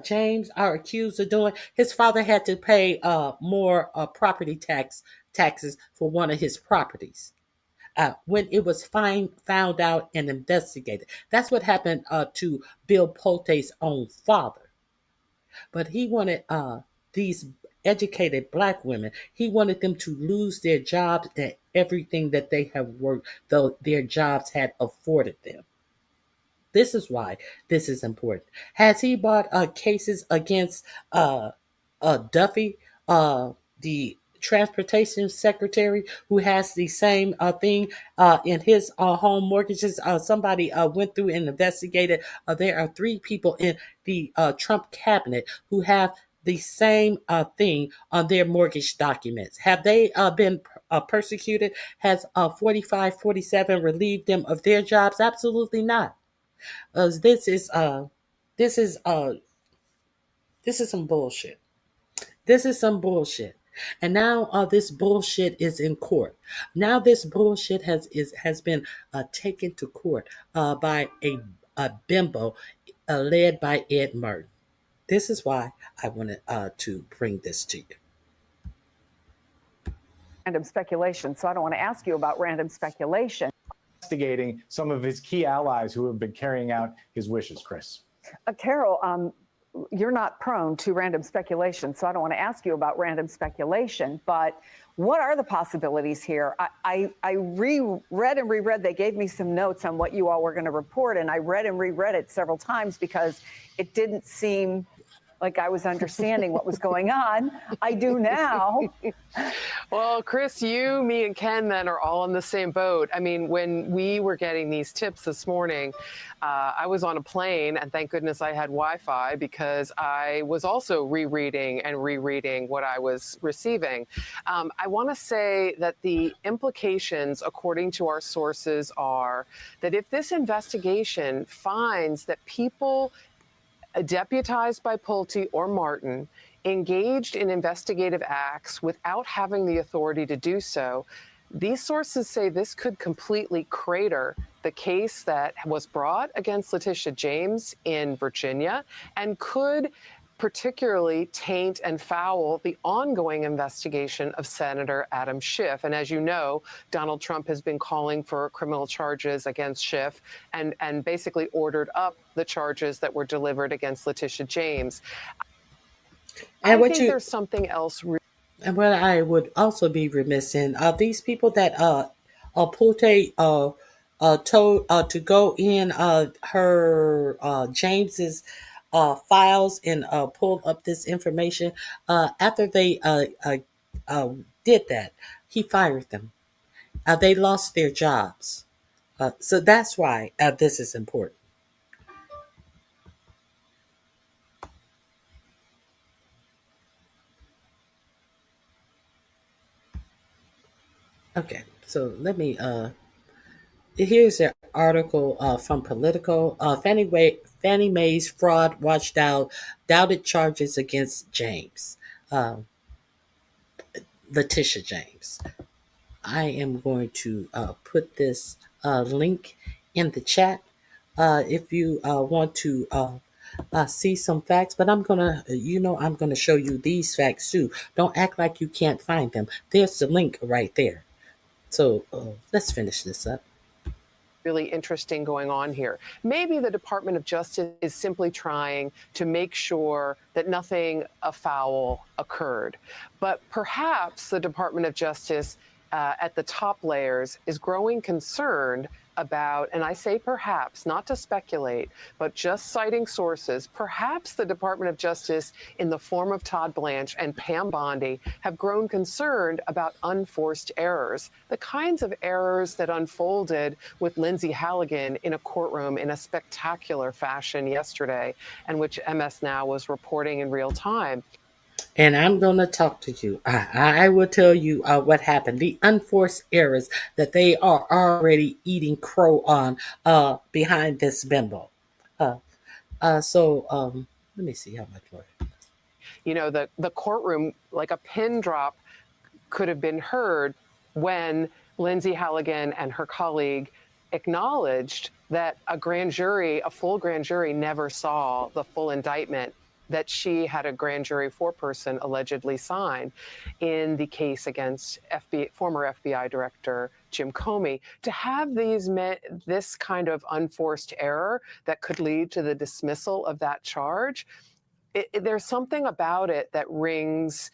James are accused of doing, his father had to pay more property taxes for one of his properties. When it was found out and investigated. That's what happened to Bill Pote's own father. But he wanted these educated black women, he wanted them to lose their jobs and everything that they have worked, though their jobs had afforded them. This is why this is important. Has he brought cases against Duffy, the transportation secretary, who has the same thing in his home mortgages? Somebody went through and investigated. There are 3 people in the Trump cabinet who have the same thing on their mortgage documents. Have they been persecuted? Has 45, 47 relieved them of their jobs? Absolutely not. This is some bullshit. This is some bullshit. And now this bullshit is in court. Now this bullshit has been taken to court by a bimbo led by Ed Martin. This is why I wanted to bring this to you. Random speculation. So I don't want to ask you about random speculation. Investigating some of his key allies who have been carrying out his wishes, Chris. Carol, you're not prone to random speculation, so I don't want to ask you about random speculation, but what are the possibilities here? I reread and reread. They gave me some notes on what you all were going to report, and I read and reread it several times because it didn't seem like I was understanding what was going on. I do now. Well, Chris, you, me, and Ken then are all in the same boat. I mean, when we were getting these tips this morning, I was on a plane, and thank goodness I had Wi-Fi because I was also rereading and rereading what I was receiving. I want to say that the implications, according to our sources, are that if this investigation finds that people deputized by Pulte or Martin engaged in investigative acts without having the authority to do so. These sources say this could completely crater the case that was brought against Letitia James in Virginia and could particularly taint and foul the ongoing investigation of Senator Adam Schiff. And as you know, Donald Trump has been calling for criminal charges against Schiff and basically ordered up the charges that were delivered against Letitia James. And I think there's something else. And what I would also be remiss in are these people that Pulte told to go in her James's files and pull up this information. After they did that, he fired them. They lost their jobs. So that's why this is important. Okay, so let me. Here's an article from Politico. Fannie Mae's fraud watched out doubted charges against James, Letitia James. I am going to put this link in the chat if you want to see some facts. But I'm gonna show you these facts too. Don't act like you can't find them. There's the link right there. So let's finish this up. Really interesting going on here. Maybe the Department of Justice is simply trying to make sure that nothing afoul occurred. But perhaps the Department of Justice at the top layers is growing concerned about, and I say perhaps, not to speculate, but just citing sources, perhaps the Department of Justice in the form of Todd Blanche and Pam Bondi have grown concerned about unforced errors, the kinds of errors that unfolded with Lindsay Halligan in a courtroom in a spectacular fashion yesterday, and which MS Now was reporting in real time. And I'm going to talk to you. I will tell you what happened. The unforced errors that they are already eating crow on behind this bimbo. So let me see how much more. You know, the courtroom, like a pin drop, could have been heard when Lindsay Halligan and her colleague acknowledged that a full grand jury never saw the full indictment that she had a grand jury foreperson allegedly sign in the case against former FBI Director Jim Comey. To have this kind of unforced error that could lead to the dismissal of that charge, there's something about it that rings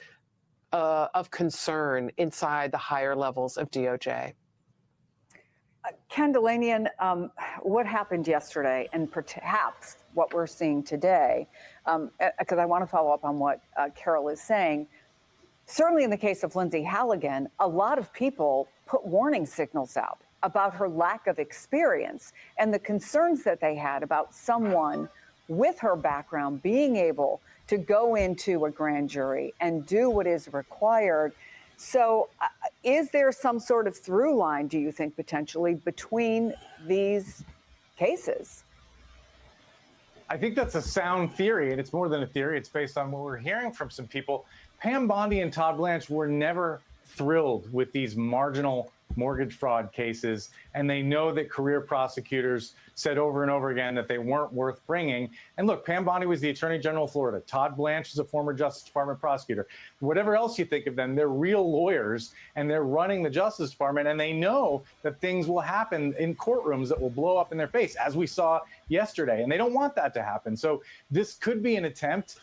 of concern inside the higher levels of DOJ. Ken Delanian, what happened yesterday and perhaps what we're seeing today, because I want to follow up on what Carol is saying. Certainly in the case of Lindsay Halligan, a lot of people put warning signals out about her lack of experience and the concerns that they had about someone with her background being able to go into a grand jury and do what is required. So is there some sort of through line, do you think, potentially between these cases? I think that's a sound theory, and it's more than a theory. It's based on what we're hearing from some people. Pam Bondi and Todd Blanche were never thrilled with these marginal mortgage fraud cases, and they know that career prosecutors said over and over again that they weren't worth bringing. And look, Pam Bondi was the Attorney General of Florida. Todd Blanche is a former Justice Department prosecutor. Whatever else you think of them, they're real lawyers, and they're running the Justice Department, and they know that things will happen in courtrooms that will blow up in their face, as we saw yesterday, and they don't want that to happen. So this could be an attempt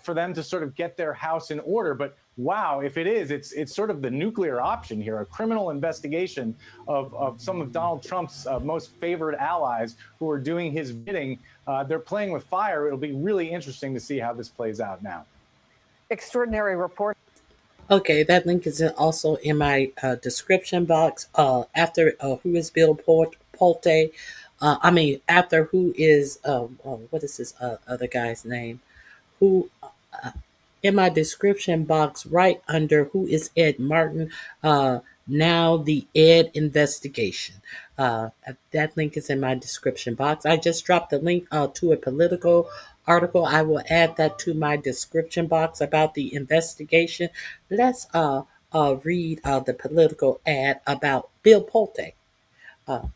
for them to sort of get their house in order. But wow, if it is, it's sort of the nuclear option here, a criminal investigation of some of Donald Trump's most favored allies who are doing his bidding. They're playing with fire. It'll be really interesting to see how this plays out now. Extraordinary report. Okay, that link is also in my description box. After who is Bill Pulte? After who is what is this other guy's name? Who in my description box, right under who is Ed Martin? Now the Ed investigation. That link is in my description box. I just dropped the link to a Politico article. I will add that to my description box about the investigation. Let's read the political ad about Bill Pulte.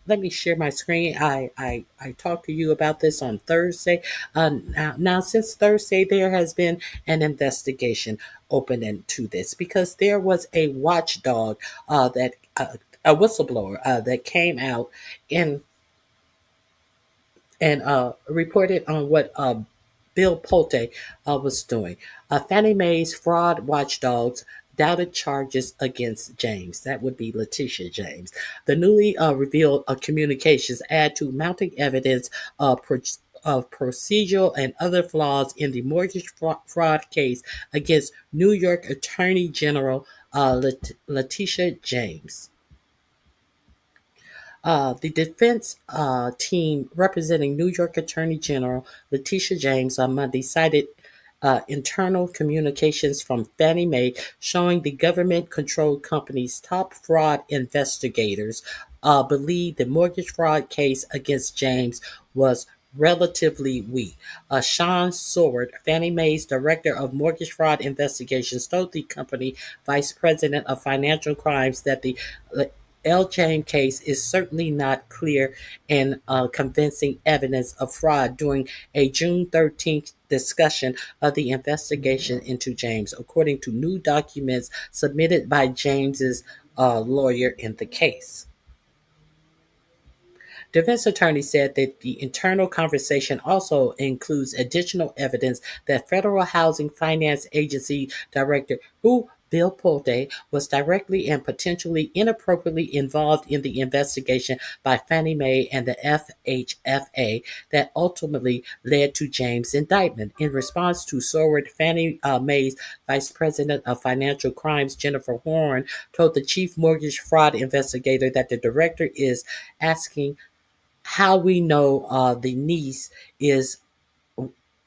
Let me share my screen. I talked to you about this on Thursday. Now, since Thursday, there has been an investigation open into this because there was a watchdog that a whistleblower that came out and reported on what Bill Pulte was doing. Fannie Mae's fraud watchdogs doubted charges against James. That would be Letitia James. The newly revealed communications add to mounting evidence of procedural and other flaws in the mortgage fraud case against New York Attorney General Letitia James. The defense team representing New York Attorney General Letitia James on Monday cited internal communications from Fannie Mae showing the government-controlled company's top fraud investigators believed the mortgage fraud case against James was relatively weak. Sean Seward, Fannie Mae's director of mortgage fraud investigations, told the company vice president of financial crimes that the L. James case is certainly not clear and convincing evidence of fraud during a June 13th discussion of the investigation into James, according to new documents submitted by James's lawyer in the case. Defense attorney said that the internal conversation also includes additional evidence that Federal Housing Finance Agency Director, who Bill Pulte was directly and potentially inappropriately involved in the investigation by Fannie Mae and the FHFA that ultimately led to James' indictment. In response to Seward, Fannie Mae's Vice President of Financial Crimes, Jennifer Horn, told the chief mortgage fraud investigator that the director is asking how we know the niece is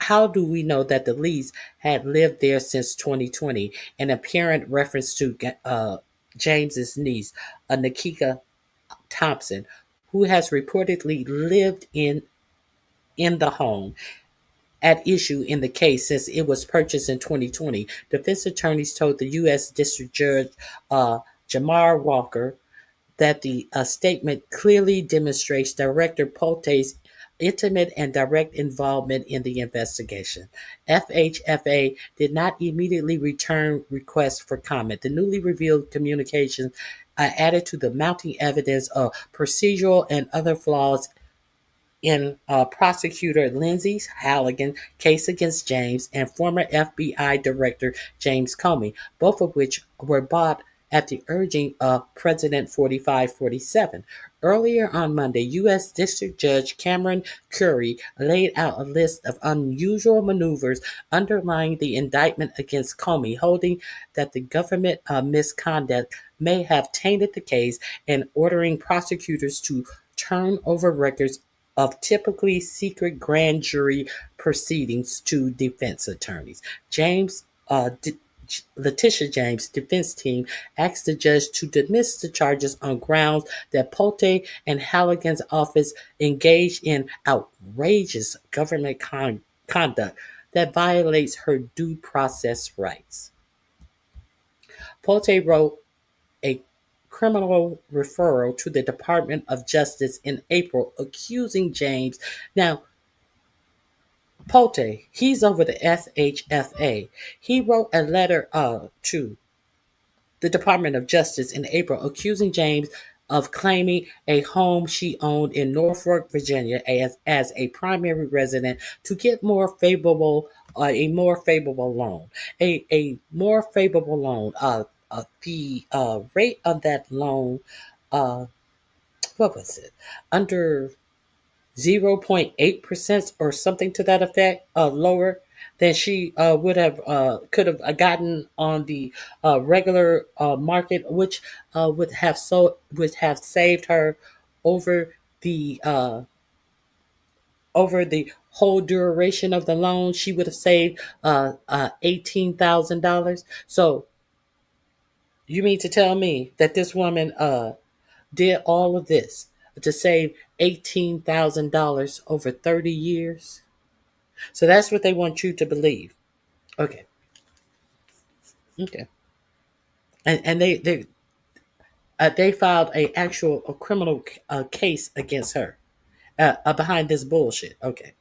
how do we know that the lease had lived there since 2020? An apparent reference to James's niece, Nikita Thompson, who has reportedly lived in the home at issue in the case since it was purchased in 2020. Defense attorneys told the U.S. District Judge Jamar Walker that the statement clearly demonstrates Director Pulte's intimate and direct involvement in the investigation. FHFA did not immediately return requests for comment. The newly revealed communications added to the mounting evidence of procedural and other flaws in prosecutor Lindsay Halligan's case against James and former FBI Director James Comey, both of which were bought at the urging of President 4547. Earlier on Monday, U.S. District Judge Cameron Curry laid out a list of unusual maneuvers underlying the indictment against Comey, holding that the government misconduct may have tainted the case and ordering prosecutors to turn over records of typically secret grand jury proceedings to defense attorneys. Letitia James' defense team asked the judge to dismiss the charges on grounds that Pulte and Halligan's office engaged in outrageous government conduct that violates her due process rights. Pulte wrote a criminal referral to the Department of Justice in April accusing James. Now, Pulte, he's over the FHFA. He wrote a letter to the Department of Justice in April accusing James of claiming a home she owned in Norfolk, Virginia as a primary resident to get a more favorable loan. A more favorable loan. The rate of that loan, what was it? Under 0.8% or something to that effect, lower than she could have gotten on the regular market, which would have saved her over the whole duration of the loan. She would have saved $18,000. So you mean to tell me that this woman did all of this to save $18,000 over 30 years? So that's what they want you to believe. Okay. Okay. And they filed a criminal case against her behind this bullshit. Okay.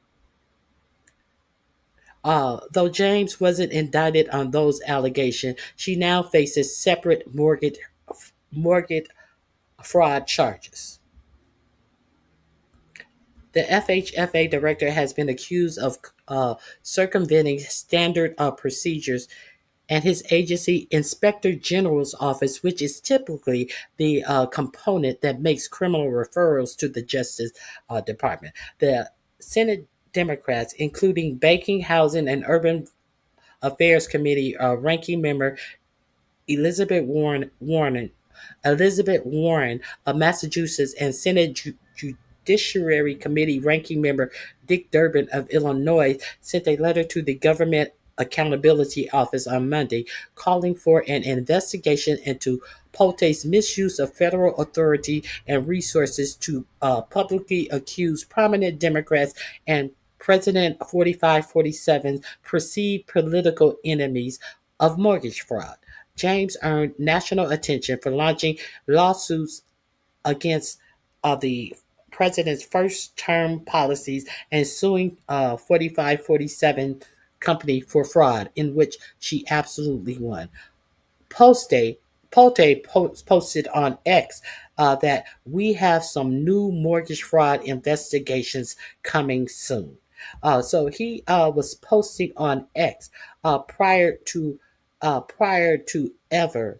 Though James wasn't indicted on those allegations, she now faces separate mortgage fraud charges. The FHFA director has been accused of circumventing standard procedures, and his agency Inspector General's office, which is typically the component that makes criminal referrals to the Justice Department. The Senate Democrats, including Banking, Housing, and Urban Affairs Committee ranking member Elizabeth Warren of Massachusetts, and Senate Judiciary Committee ranking member Dick Durbin of Illinois, sent a letter to the Government Accountability Office on Monday calling for an investigation into Polte's misuse of federal authority and resources to publicly accuse prominent Democrats and President 4547's perceived political enemies of mortgage fraud. James earned national attention for launching lawsuits against the president's first term policies and suing 4547 company for fraud, in which she absolutely won. Polte posted on X that we have some new mortgage fraud investigations coming soon. So he was posting on X prior to ever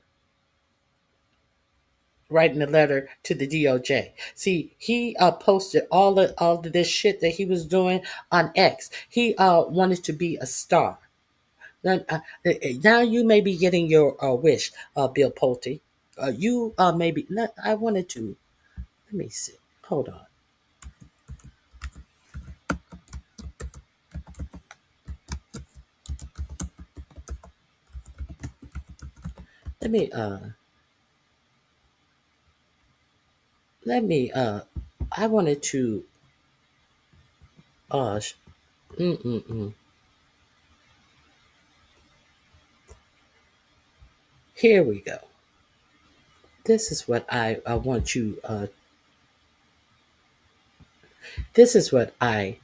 writing a letter to the DOJ. See, he posted all of this shit that he was doing on X. He wanted to be a star. Now you may be getting your wish, Bill Pulte. You maybe. I wanted to. Let me see. Hold on. Let me. Let me. I wanted to. Uh. sh- Mm mm mm. Here we go. This is what I want you. This is what I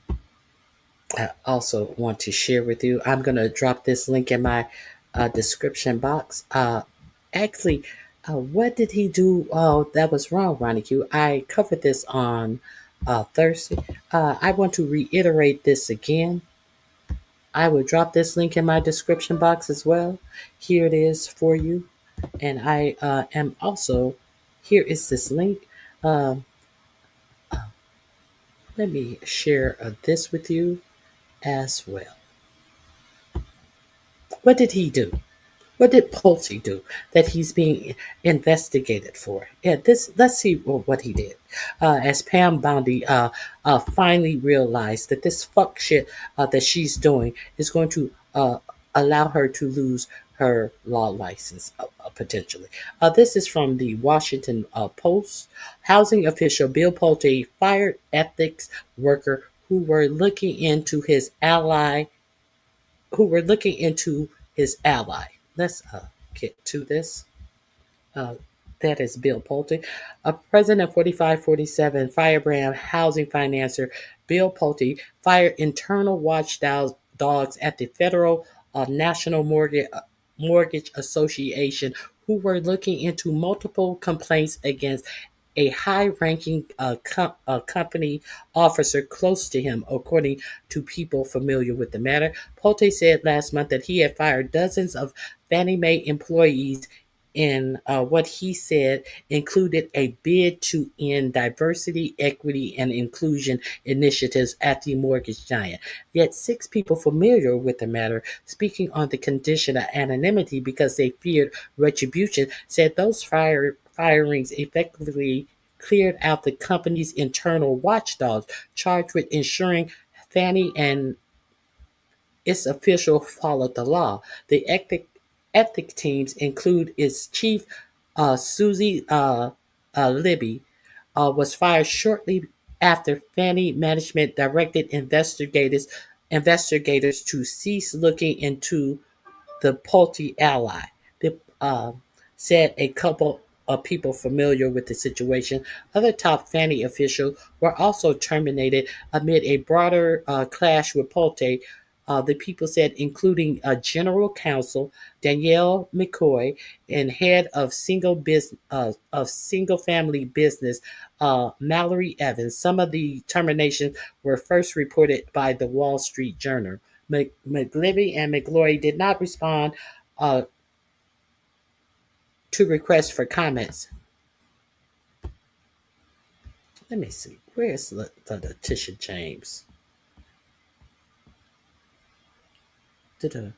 also want to share with you. I'm going to drop this link in my description box. Actually, what did he do? Oh, that was wrong, Ronnie Q. I covered this on Thursday. I want to reiterate this again. I will drop this link in my description box as well. Here it is for you. And I am also, here is this link. Um, Let me share this with you as well. What did he do? What did Pulte do that he's being investigated for? Yeah, this. Let's see what he did. As Pam Bondi finally realized that this fuck shit that she's doing is going to allow her to lose her law license potentially. This is from the Washington Post. Housing official Bill Pulte fired ethics worker who were looking into his ally. Let's get to this. Uh, that is Bill Pulte. President 4547 firebrand housing financier Bill Pulte fired internal watchdogs at the Federal National Mortgage Association who were looking into multiple complaints against a high-ranking company officer close to him, according to people familiar with the matter. Pulte said last month that he had fired dozens of Fannie Mae employees in what he said included a bid to end diversity, equity, and inclusion initiatives at the mortgage giant. Yet 6 people familiar with the matter, speaking on the condition of anonymity because they feared retribution, said those firings effectively cleared out the company's internal watchdogs charged with ensuring Fannie and its officials followed the law. The ethic teams include its chief, Susie Libby, was fired shortly after Fannie management directed investigators investigators to cease looking into the Pulte ally. They said a couple of people familiar with the situation. Other top Fannie officials were also terminated amid a broader clash with Pulte. The people said, including General Counsel Danielle McCoy and head of single family business Mallory Evans. Some of the terminations were first reported by the Wall Street Journal. McLivy and McGlory did not respond uh, to requests for comments. Let me see. Where's the Letitia James? Da-da.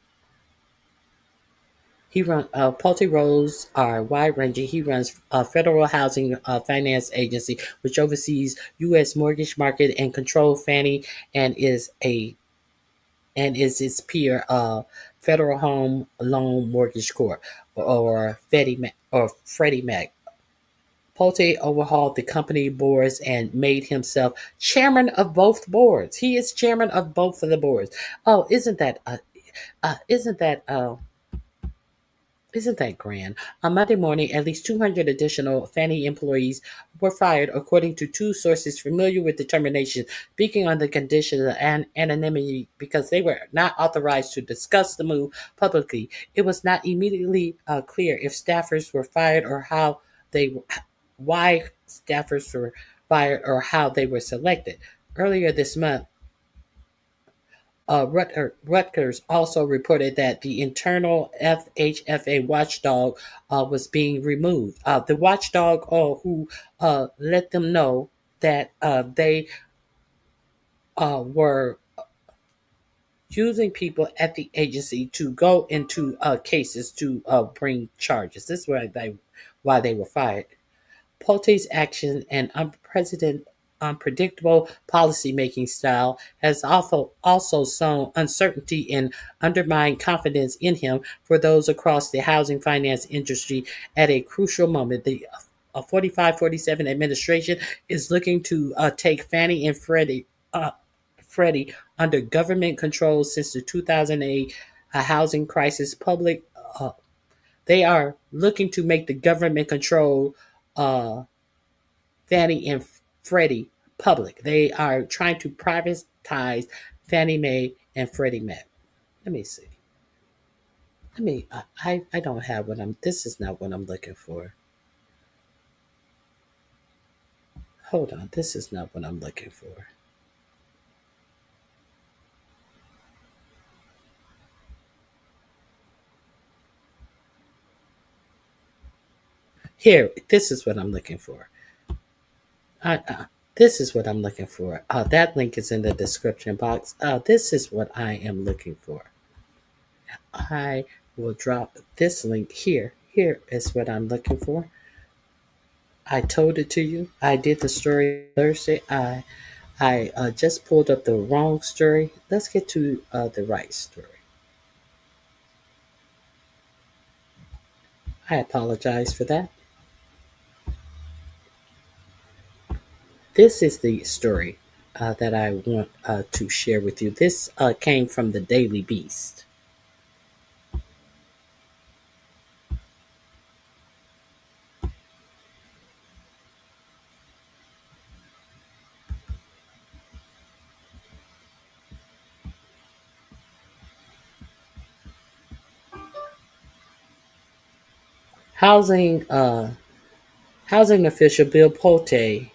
He runs Pulte roles are wide ranging. He runs a federal housing finance agency, which oversees U.S. mortgage market and control Fannie and is its peer, Federal Home Loan Mortgage Corp. or Freddie Mac. Pulte overhauled the company boards and made himself chairman of both boards. He is chairman of both of the boards. Oh, isn't that grand? On Monday morning, at least 200 additional Fannie employees were fired, according to two sources familiar with the termination, speaking on the condition of anonymity because they were not authorized to discuss the move publicly. It was not immediately clear if staffers were fired or why staffers were fired or how they were selected. Earlier this month, Rutgers also reported that the internal FHFA watchdog was being removed. The watchdog who let them know that they were using people at the agency to go into cases to bring charges. This is why they were fired. Pulte's action and unpredictable policymaking style has also sown uncertainty and undermined confidence in him for those across the housing finance industry at a crucial moment. The 45-47 administration is looking to take Fannie and Freddie under government control since the 2008 housing crisis. They are looking to make the government control Fannie and Freddie public. They are trying to privatize Fannie Mae and Freddie Mac. Let me see. I don't have what this is not what I'm looking for. Hold on, this is not what I'm looking for. Here, this is what I'm looking for. This is what I'm looking for. That link is in the description box. This is what I am looking for. I will drop this link here. Here is what I'm looking for. I told it to you. I did the story Thursday. I just pulled up the wrong story. Let's get to the right story. I apologize for that. This is the story that I want to share with you. This came from the Daily Beast. Housing official Bill Pulte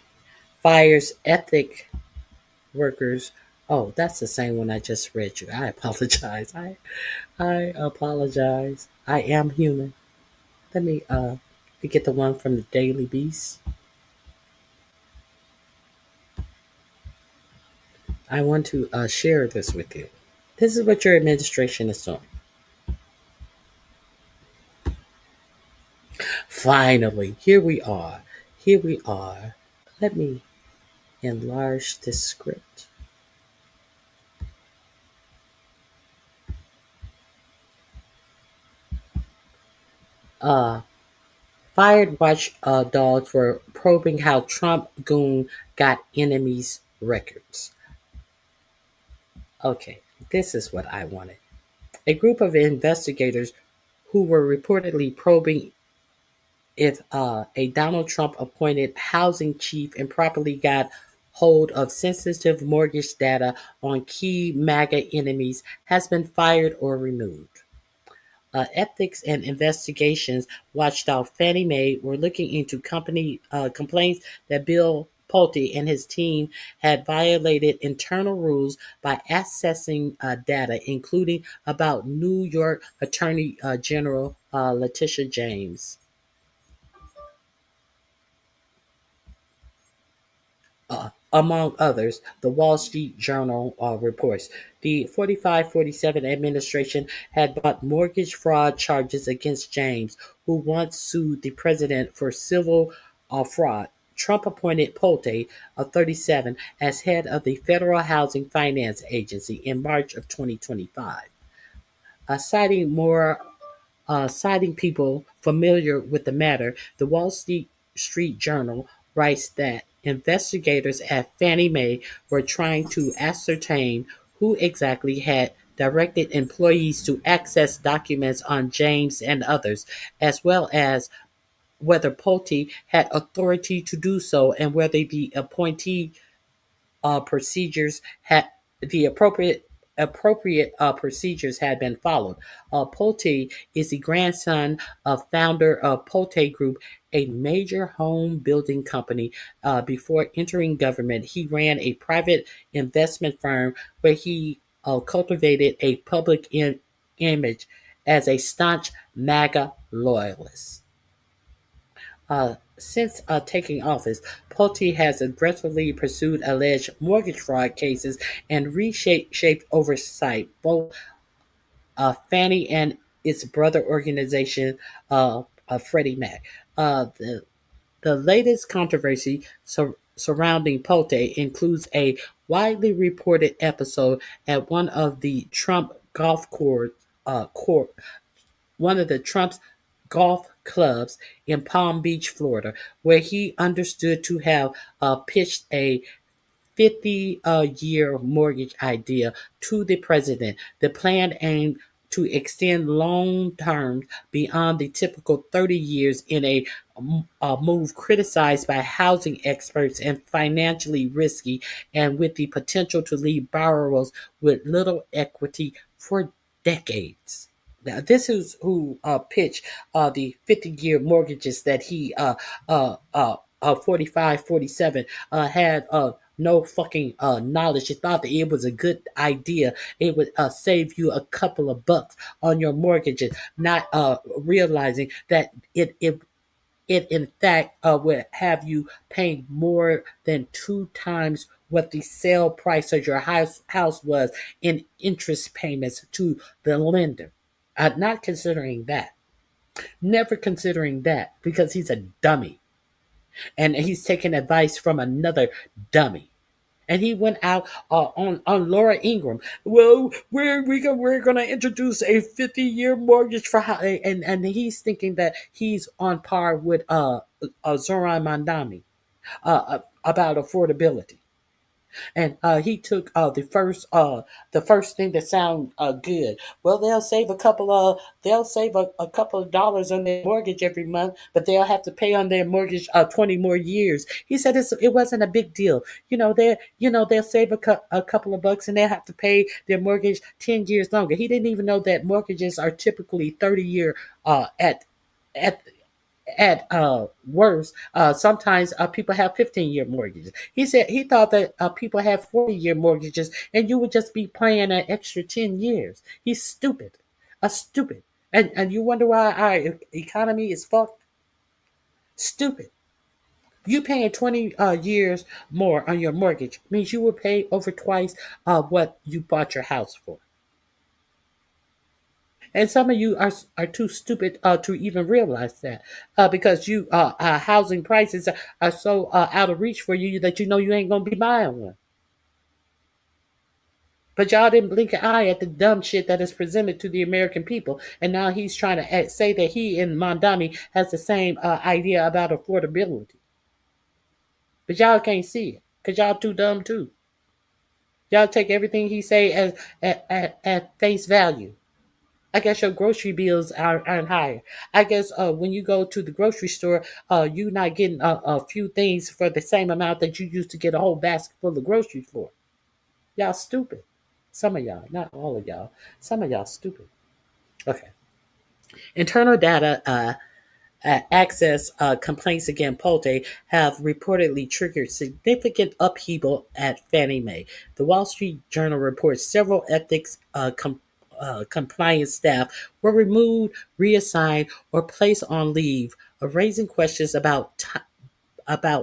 fires ethic workers. Oh, that's the same one I just read you. I apologize. I apologize. I am human. Let me get the one from the Daily Beast. I want to share this with you. This is what your administration is doing. Finally, here we are. Here we are. Let me enlarge this script. Fired watchdogs were probing how Trump goon got enemies' records. Okay, This is what I wanted. A group of investigators who were reportedly probing if a Donald Trump appointed housing chief improperly got hold of sensitive mortgage data on key MAGA enemies has been fired or removed. Ethics and Investigations watchdog Fannie Mae were looking into company complaints that Bill Pulte and his team had violated internal rules by accessing data, including about New York Attorney General Letitia James. Among others, the Wall Street Journal reports the 45-47 administration had brought mortgage fraud charges against James, who once sued the president for civil fraud. Trump appointed Pulte, 37, as head of the Federal Housing Finance Agency in March of 2025. Citing people familiar with the matter, the Wall Street Journal writes that investigators at Fannie Mae were trying to ascertain who exactly had directed employees to access documents on James and others, as well as whether Pulte had authority to do so and whether the appointee procedures had the appropriate procedures had been followed. Pulte is the grandson of founder of Pulte Group, a major home building company. Before entering government, he ran a private investment firm where he cultivated a public image as a staunch MAGA loyalist. Since taking office, Pulte has aggressively pursued alleged mortgage fraud cases and reshaped oversight, both Fannie and its brother organization, Freddie Mac. The latest controversy surrounding Pulte includes a widely reported episode at one of the Trump's golf clubs in Palm Beach, Florida, where he understood to have pitched a 50-year mortgage idea to the president. The plan aimed to extend loan terms beyond the typical 30 years in a move criticized by housing experts and financially risky, and with the potential to leave borrowers with little equity for decades. Now, this is who pitched the 50-year mortgages that he, 45, 47, had no fucking knowledge. He thought that it was a good idea. It would save you a couple of bucks on your mortgages, not realizing that it in fact would have you paying more than 2 times what the sale price of your house was in interest payments to the lender. Not considering that. Never considering that, because he's a dummy. And he's taking advice from another dummy. And he went out on Laura Ingraham. Well, we're going to introduce a 50-year mortgage for how, and he's thinking that he's on par with Zoran Mandani about affordability. And he took the first thing that sound good. Well, they'll save a couple of dollars on their mortgage every month, but they'll have to pay on their mortgage 20 more years. He said it wasn't a big deal. They'll save a couple of bucks and they'll have to pay their mortgage 10 years longer. He didn't even know that mortgages are typically 30-year at worst, sometimes people have 15-year mortgages. He said he thought that people have 40-year mortgages and you would just be paying an extra 10 years. He's stupid. Stupid. And you wonder why our economy is fucked? Stupid. You paying 20 years more on your mortgage means you will pay over twice what you bought your house for. And some of you are too stupid to even realize that because you housing prices are so out of reach for you that you ain't gonna be buying one. But y'all didn't blink an eye at the dumb shit that is presented to the American people, and now he's trying to say that he and Mandani has the same idea about affordability. But y'all can't see it because y'all too dumb too. Y'all take everything he say as at face value. I guess your grocery bills aren't higher. I guess when you go to the grocery store, you're not getting a few things for the same amount that you used to get a whole basket full of groceries for. Y'all stupid. Some of y'all, not all of y'all. Some of y'all stupid. Okay. Internal data access complaints against Polte have reportedly triggered significant upheaval at Fannie Mae. The Wall Street Journal reports several ethics compliance staff were removed, reassigned, or placed on leave, raising questions about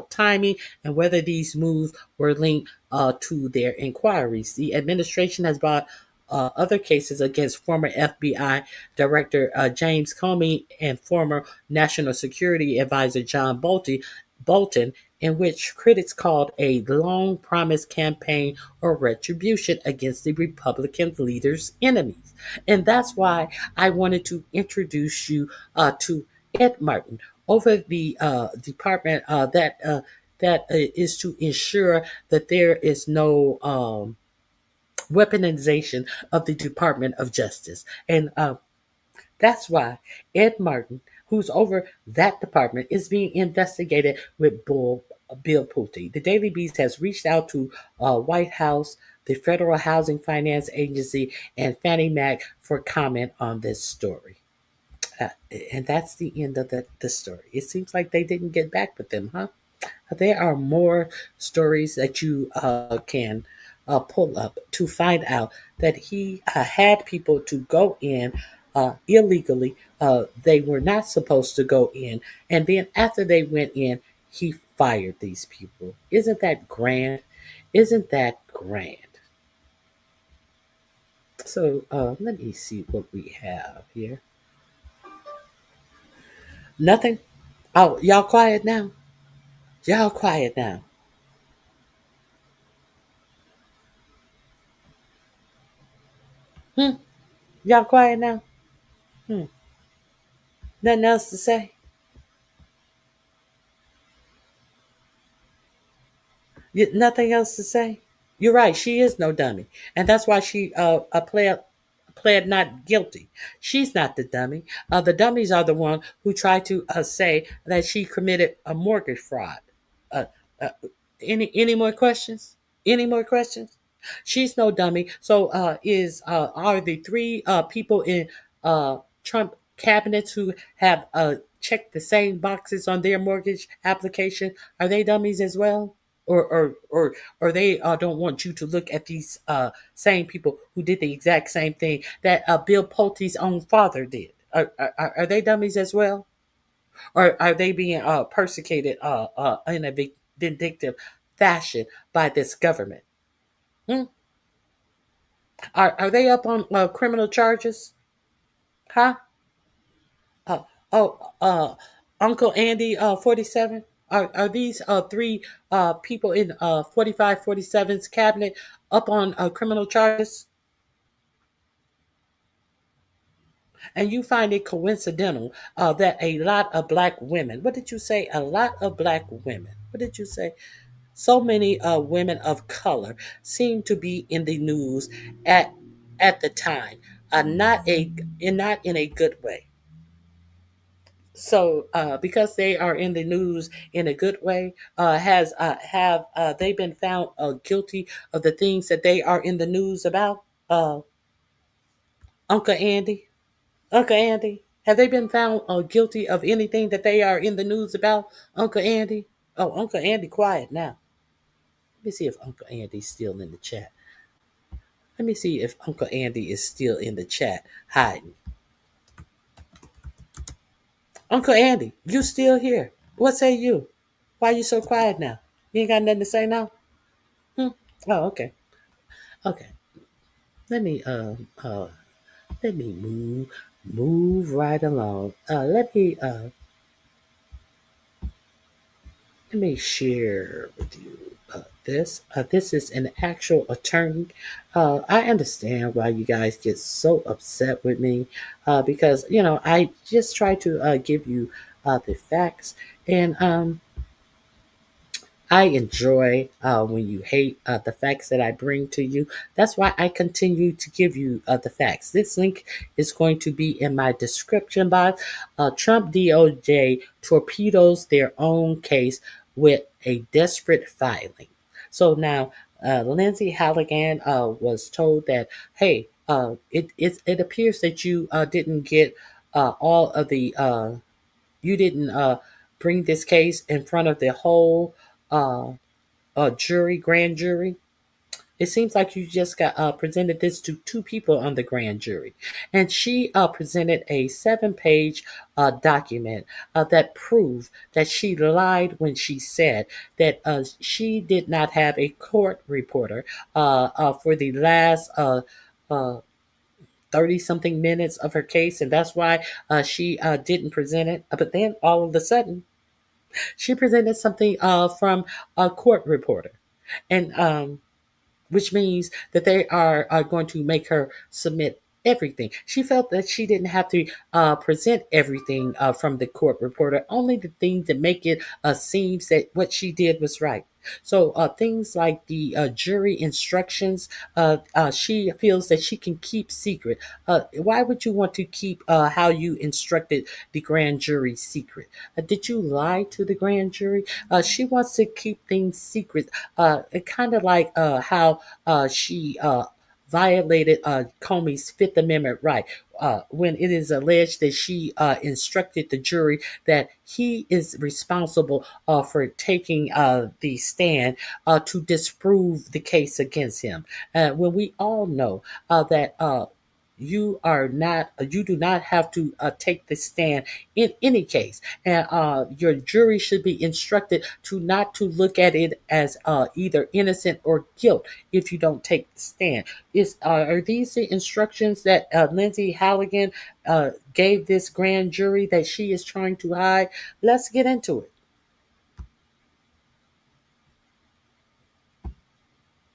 timing and whether these moves were linked to their inquiries. The administration has brought other cases against former FBI Director James Comey and former National Security Advisor John Bolton, in which critics called a long promised campaign or retribution against the Republican leader's enemies. And that's why I wanted to introduce you to Ed Martin over the department that is to ensure that there is no weaponization of the Department of Justice. And that's why Ed Martin, who's over that department, is being investigated with Bill Pulte. The Daily Beast has reached out to White House, the Federal Housing Finance Agency, and Fannie Mae for comment on this story. And that's the end of the story. It seems like they didn't get back with them, huh? There are more stories that you can pull up to find out that he had people to go in illegally. They were not supposed to go in. And then after they went in, he fired these people. Isn't that grand? Isn't that grand? So let me see what we have here. Nothing? Oh, y'all quiet now? Y'all quiet now. Y'all quiet now? Nothing else to say? Nothing else to say? You're right. She is no dummy, and that's why she pled not guilty. She's not the dummy. The dummies are the one who try to say that she committed a mortgage fraud. Uh, uh, any more questions? Any more questions? She's no dummy. So are the three people in Trump cabinets who have checked the same boxes on their mortgage application? Are they dummies as well? Or they don't want you to look at these same people who did the exact same thing that Bill Pulte's own father did. Are they dummies as well? Or are they being persecuted in a vindictive fashion by this government? Hmm? Are they up on criminal charges? Huh? Uh, oh, Uncle Andy, 47. Are these three people in 4547's cabinet up on criminal charges? And you find it coincidental that a lot of black women, what did you say? A lot of black women. What did you say? So many women of color seem to be in the news at the time, not in a good way. So, because they are in the news in a good way, have they been found guilty of the things that they are in the news about? Uncle Andy, Uncle Andy, have they been found guilty of anything that they are in the news about? Uncle Andy, oh, Uncle Andy, quiet now. Let me see if Uncle Andy's still in the chat. Let me see if Uncle Andy is still in the chat hiding. Uncle Andy, you still here? What say you? Why you so quiet now? You ain't got nothing to say now? Oh, okay. Okay. Let me let me move right along. Let me share with you this. This is an actual attorney. I understand why you guys get so upset with me because I just try to give you the facts, and I enjoy when you hate the facts that I bring to you. That's why I continue to give you the facts. This link is going to be in my description box. Trump DOJ torpedoes their own case with a desperate filing. So now, Lindsay Halligan was told that, hey, it appears that you didn't get all of the you didn't bring this case in front of the whole grand jury. It seems like you just got presented this to two people on the grand jury. And she presented a 7-page document that proved that she lied when she said that she did not have a court reporter for the last 30 something minutes of her case. And that's why she didn't present it. But then all of a sudden, she presented something from a court reporter. And which means that they are going to make her submit everything. She felt that she didn't have to present everything from the court reporter, only the things that make it seems that what she did was right. So things like the jury instructions, she feels that she can keep secret. Why would you want to keep how you instructed the grand jury secret? Did you lie to the grand jury? She wants to keep things secret. Kind of like how she violated Comey's Fifth Amendment right when it is alleged that she instructed the jury that he is responsible for taking the stand to disprove the case against him. When we all know that you do not have to take the stand in any case, and your jury should be instructed to not to look at it as either innocent or guilt if you don't take the stand. Are these the instructions that Lindsay Halligan gave this grand jury that she is trying to hide? Let's get into it.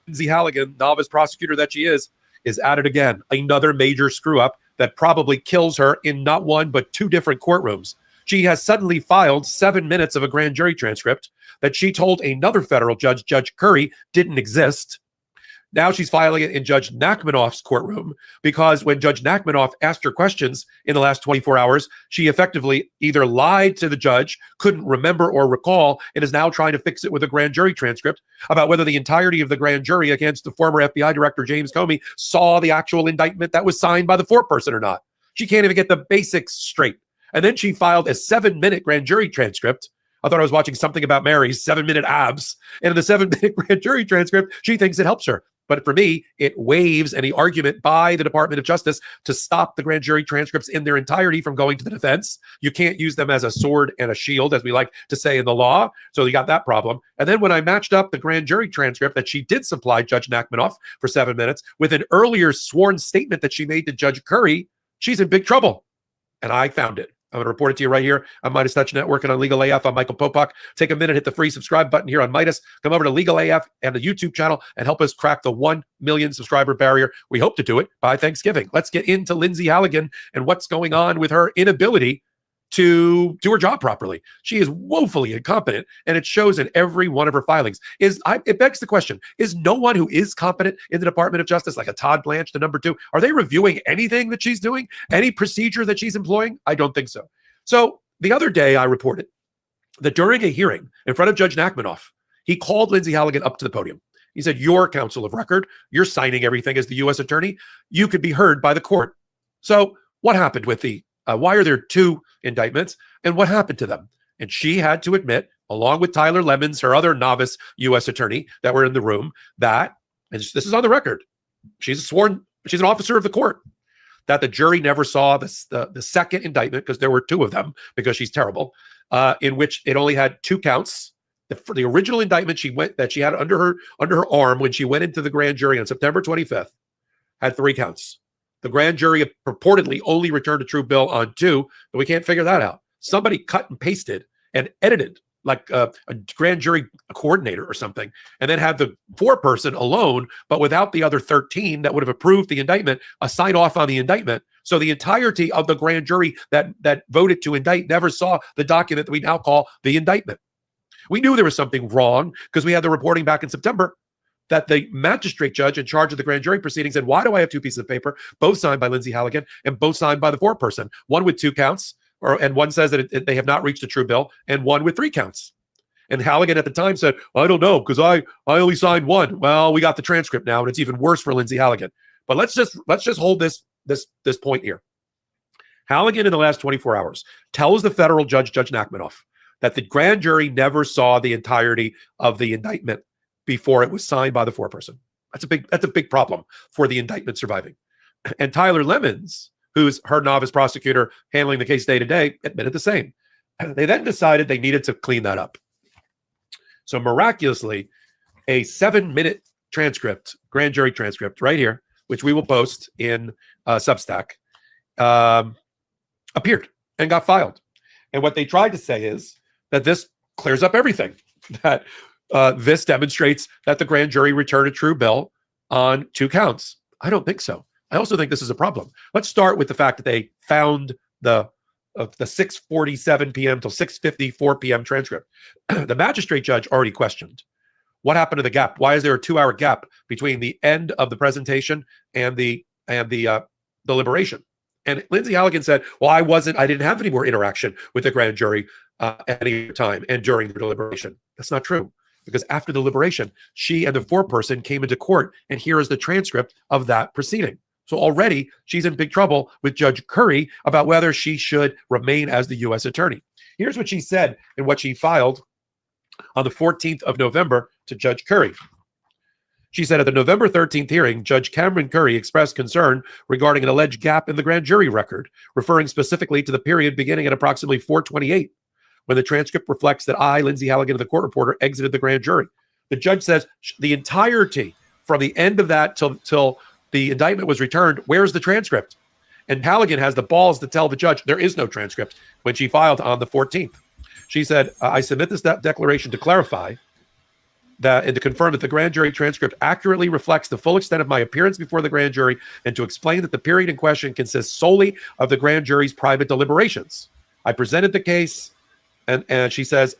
Lindsay Halligan, novice prosecutor that she is at it again. Another major screw up that probably kills her in not one, but two different courtrooms. She has suddenly filed 7 minutes of a grand jury transcript that she told another federal judge, Judge Curry, didn't exist. Now she's filing it in Judge Nachmanoff's courtroom because when Judge Nachmanoff asked her questions in the last 24 hours, she effectively either lied to the judge, couldn't remember or recall, and is now trying to fix it with a grand jury transcript about whether the entirety of the grand jury against the former FBI director, James Comey, saw the actual indictment that was signed by the foreperson or not. She can't even get the basics straight. And then she filed a 7-minute grand jury transcript. I thought I was watching Something About Mary's 7-minute abs. And in the 7-minute grand jury transcript, she thinks it helps her. But for me, it waives any argument by the Department of Justice to stop the grand jury transcripts in their entirety from going to the defense. You can't use them as a sword and a shield, as we like to say in the law. So you got that problem. And then when I matched up the grand jury transcript that she did supply Judge Nachmanoff for 7 minutes with an earlier sworn statement that she made to Judge Curry, she's in big trouble. And I found it. I'm going to report it to you right here on Midas Touch Network and on Legal AF. I'm Michael Popak. Take a minute, hit the free subscribe button here on Midas. Come over to Legal AF and the YouTube channel and help us crack the 1 million subscriber barrier. We hope to do it by Thanksgiving. Let's get into Lindsay Halligan and what's going on with her inability to do her job properly. She is woefully incompetent, and it shows in every one of her filings. It begs the question, is no one who is competent in the Department of Justice, like a Todd Blanche, the number 2, are they reviewing anything that she's doing? Any procedure that she's employing? I don't think so. So the other day I reported that during a hearing in front of Judge Nachmanoff, he called Lindsay Halligan up to the podium. He said, "You're counsel of record. You're signing everything as the U.S. attorney. You could be heard by the court." So what happened with why are there 2 indictments, and what happened to them? And she had to admit, along with Tyler Lemons, her other novice U.S. attorney that were in the room, that, and this is on the record, she's an officer of the court, that the jury never saw the second indictment, because there were 2 of them, because she's terrible, in which it only had 2 counts. The original indictment that she had under her arm when she went into the grand jury on September 25th had 3 counts. The grand jury purportedly only returned a true bill on 2, but we can't figure that out. Somebody cut and pasted and edited like a grand jury coordinator or something, and then had the foreperson alone, but without the other 13 that would have approved the indictment, sign off on the indictment. So the entirety of the grand jury that voted to indict never saw the document that we now call the indictment. We knew there was something wrong because we had the reporting back in September that the magistrate judge in charge of the grand jury proceedings said, why do I have two pieces of paper, both signed by Lindsay Halligan and both signed by the foreperson, one with 2 counts, and one says that they have not reached a true bill, and one with 3 counts. And Halligan at the time said, I don't know, because I only signed 1. Well, we got the transcript now, and it's even worse for Lindsay Halligan. But let's just hold this point here. Halligan in the last 24 hours tells the federal judge, Judge Nachmanoff, that the grand jury never saw the entirety of the indictment before it was signed by the foreperson. That's a big problem for the indictment surviving. And Tyler Lemons, who's her novice prosecutor handling the case day to day, admitted the same. They then decided they needed to clean that up. So miraculously, a 7-minute transcript, grand jury transcript right here, which we will post in Substack, appeared and got filed. And what they tried to say is that this clears up everything, that this demonstrates that the grand jury returned a true bill on 2 counts. I don't think so. I also think this is a problem. Let's start with the fact that they found the 6:47 p.m. till 6:54 p.m. transcript. The magistrate judge already questioned what happened to the gap. Why is there a 2-hour gap between the end of the presentation and the deliberation? And Lindsay Halligan said, well, I didn't have any more interaction with the grand jury at any time and during the deliberation. That's not true, because after the deliberation, she and the foreperson came into court, and here is the transcript of that proceeding. So already she's in big trouble with Judge Curry about whether she should remain as the U.S. attorney. Here's what she said and what she filed on the 14th of November to Judge Curry. She said, at the November 13th hearing, Judge Cameron Curry expressed concern regarding an alleged gap in the grand jury record, referring specifically to the period beginning at approximately 4:28, when the transcript reflects that I, Lindsay Halligan, the court reporter, exited the grand jury. The judge says the entirety from the end of that till the indictment was returned, where's the transcript? And Halligan has the balls to tell the judge there is no transcript when she filed on the 14th. She said, I submit this declaration to clarify that and to confirm that the grand jury transcript accurately reflects the full extent of my appearance before the grand jury, and to explain that the period in question consists solely of the grand jury's private deliberations. I presented the case, and she says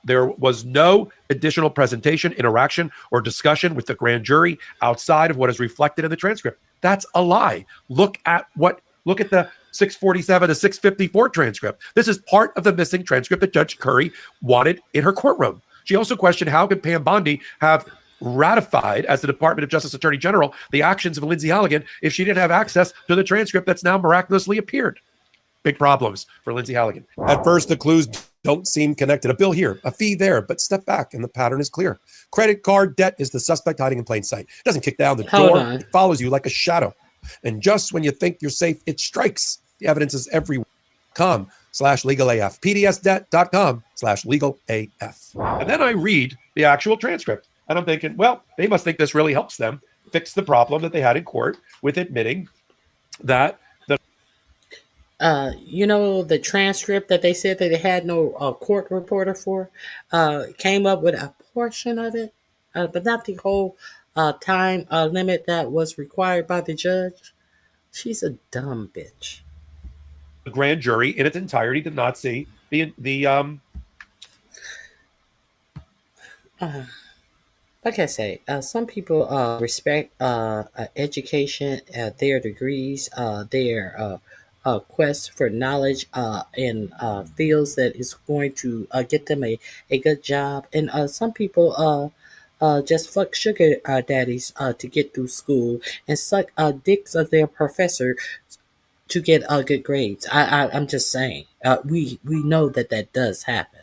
there was no additional presentation, interaction, or discussion with the grand jury outside of what is reflected in the transcript. That's a lie. Look at the 6:47 to 6:54 transcript. This is part of the missing transcript that Judge Curry wanted in her courtroom. She also questioned how could Pam Bondi have ratified as the Department of Justice Attorney General the actions of Lindsay Halligan if she didn't have access to the transcript that's now miraculously appeared. Big problems for Lindsay Halligan. At first, the clues don't seem connected. A bill here, a fee there, but step back and the pattern is clear. Credit card debt is the suspect hiding in plain sight. It doesn't kick down the door. It follows you like a shadow. And just when you think you're safe, it strikes. The evidence is everywhere. .com/legalaf. pdsdebt.com/legalaf. And then I read the actual transcript, and I'm thinking, well, they must think this really helps them fix the problem that they had in court with admitting that the the transcript that they said that they had no court reporter for came up with a portion of it, but not the whole time limit that was required by the judge. She's a dumb bitch. The grand jury in its entirety did not see the like I say, some people respect education, their degrees, their quest for knowledge in fields that is going to get them a good job. And some people just fuck sugar daddies to get through school and suck dicks of their professor to get good grades. I'm just saying, we know that does happen.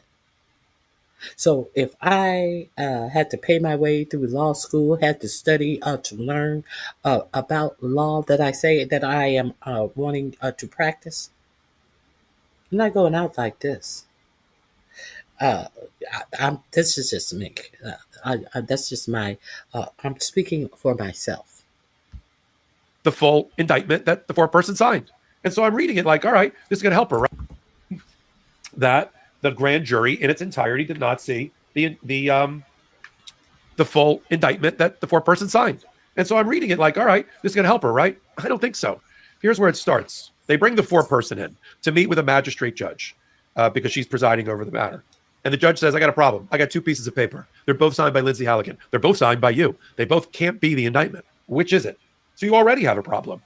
So if I had to pay my way through law school, had to study to learn about law that I say that I am wanting to practice, I'm not going out like this. This is just me. That's just my. I'm speaking for myself. The full indictment that the foreperson signed. And so I'm reading it like, all right, this is going to help her, right? That the grand jury in its entirety did not see the full indictment that the foreperson signed. And so I'm reading it like, all right, this is going to help her, right? I don't think so. Here's where it starts. They bring the foreperson in to meet with a magistrate judge because she's presiding over the matter. And the judge says, I got a problem. I got two pieces of paper. They're both signed by Lindsay Halligan. They're both signed by you. They both can't be the indictment. Which is it? So you already have a problem.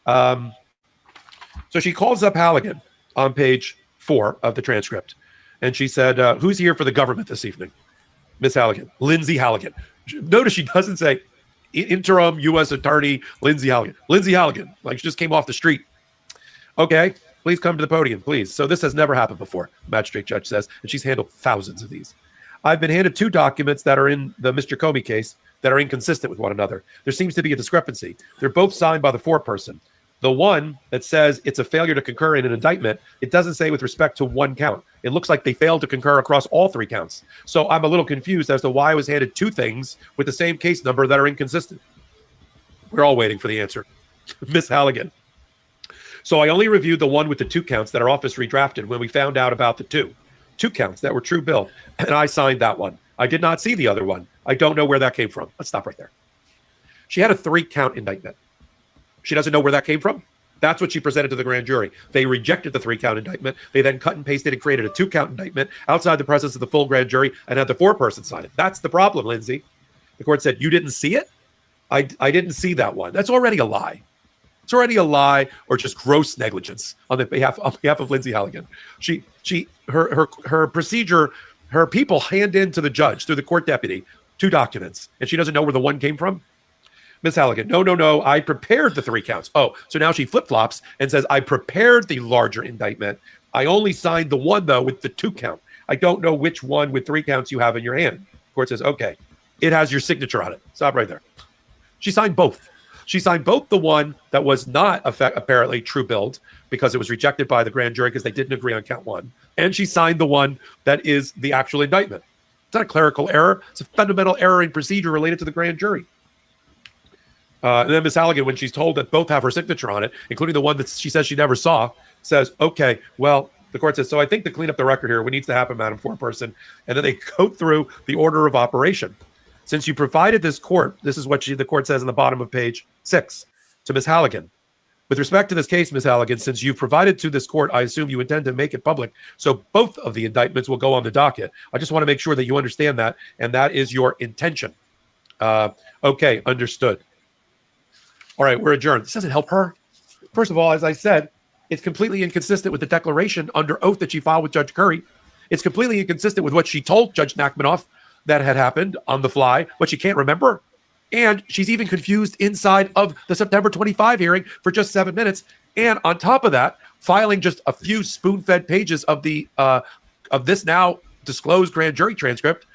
So she calls up Halligan on page 4 of the transcript. And she said, who's here for the government this evening? Miss Halligan, Lindsay Halligan. Notice she doesn't say interim U.S. attorney Lindsay Halligan. Lindsay Halligan, like she just came off the street. Okay, please come to the podium, please. So this has never happened before, the magistrate judge says, and she's handled thousands of these. I've been handed 2 documents that are in the Mr. Comey case that are inconsistent with one another. There seems to be a discrepancy. They're both signed by the foreperson. The one that says it's a failure to concur in an indictment, it doesn't say with respect to one count. It looks like they failed to concur across all 3 counts. So I'm a little confused as to why I was handed 2 things with the same case number that are inconsistent. We're all waiting for the answer. Miss Halligan. So I only reviewed the one with the 2 counts that our office redrafted when we found out about the 2 counts that were true bill, and I signed that one. I did not see the other one. I don't know where that came from. Let's stop right there. She had a 3-count indictment. She doesn't know where that came from. That's what she presented to the grand jury. They rejected the 3-count indictment. They then cut and pasted and created a 2-count indictment outside the presence of the full grand jury and had the foreperson sign it. That's the problem, Lindsay. The court said, you didn't see it? I didn't see that one. That's already a lie. It's already a lie or just gross negligence on behalf of Lindsay Halligan. Her procedure, her people hand in to the judge through the court deputy 2 documents, and she doesn't know where the one came from. Miss Halligan, no, I prepared the 3 counts. Oh, so now she flip-flops and says, I prepared the larger indictment. I only signed the one, though, with the 2 count. I don't know which one with 3 counts you have in your hand. The court says, okay, it has your signature on it. Stop right there. She signed both. She signed both the one that was not apparently true billed because it was rejected by the grand jury because they didn't agree on count 1. And she signed the one that is the actual indictment. It's not a clerical error. It's a fundamental error in procedure related to the grand jury. And then Ms. Halligan, when she's told that both have her signature on it, including the one that she says she never saw, says, okay, well, the court says, so I think to clean up the record here, what needs to happen, Madam Foreperson? And then they go through the order of operation. Since you provided this court, this is what the court says on the bottom of page 6 to Ms. Halligan. With respect to this case, Ms. Halligan, since you've provided to this court, I assume you intend to make it public. So both of the indictments will go on the docket. I just want to make sure that you understand that, and that is your intention. Okay, understood. All right, we're adjourned. This doesn't help her. First of all, as I said, it's completely inconsistent with the declaration under oath that she filed with Judge Curry. It's completely inconsistent with what she told Judge Nachmanoff that had happened on the fly, but she can't remember. And she's even confused inside of the September 25 hearing for just 7 minutes. And on top of that, filing just a few spoon-fed pages of the of this now disclosed grand jury transcript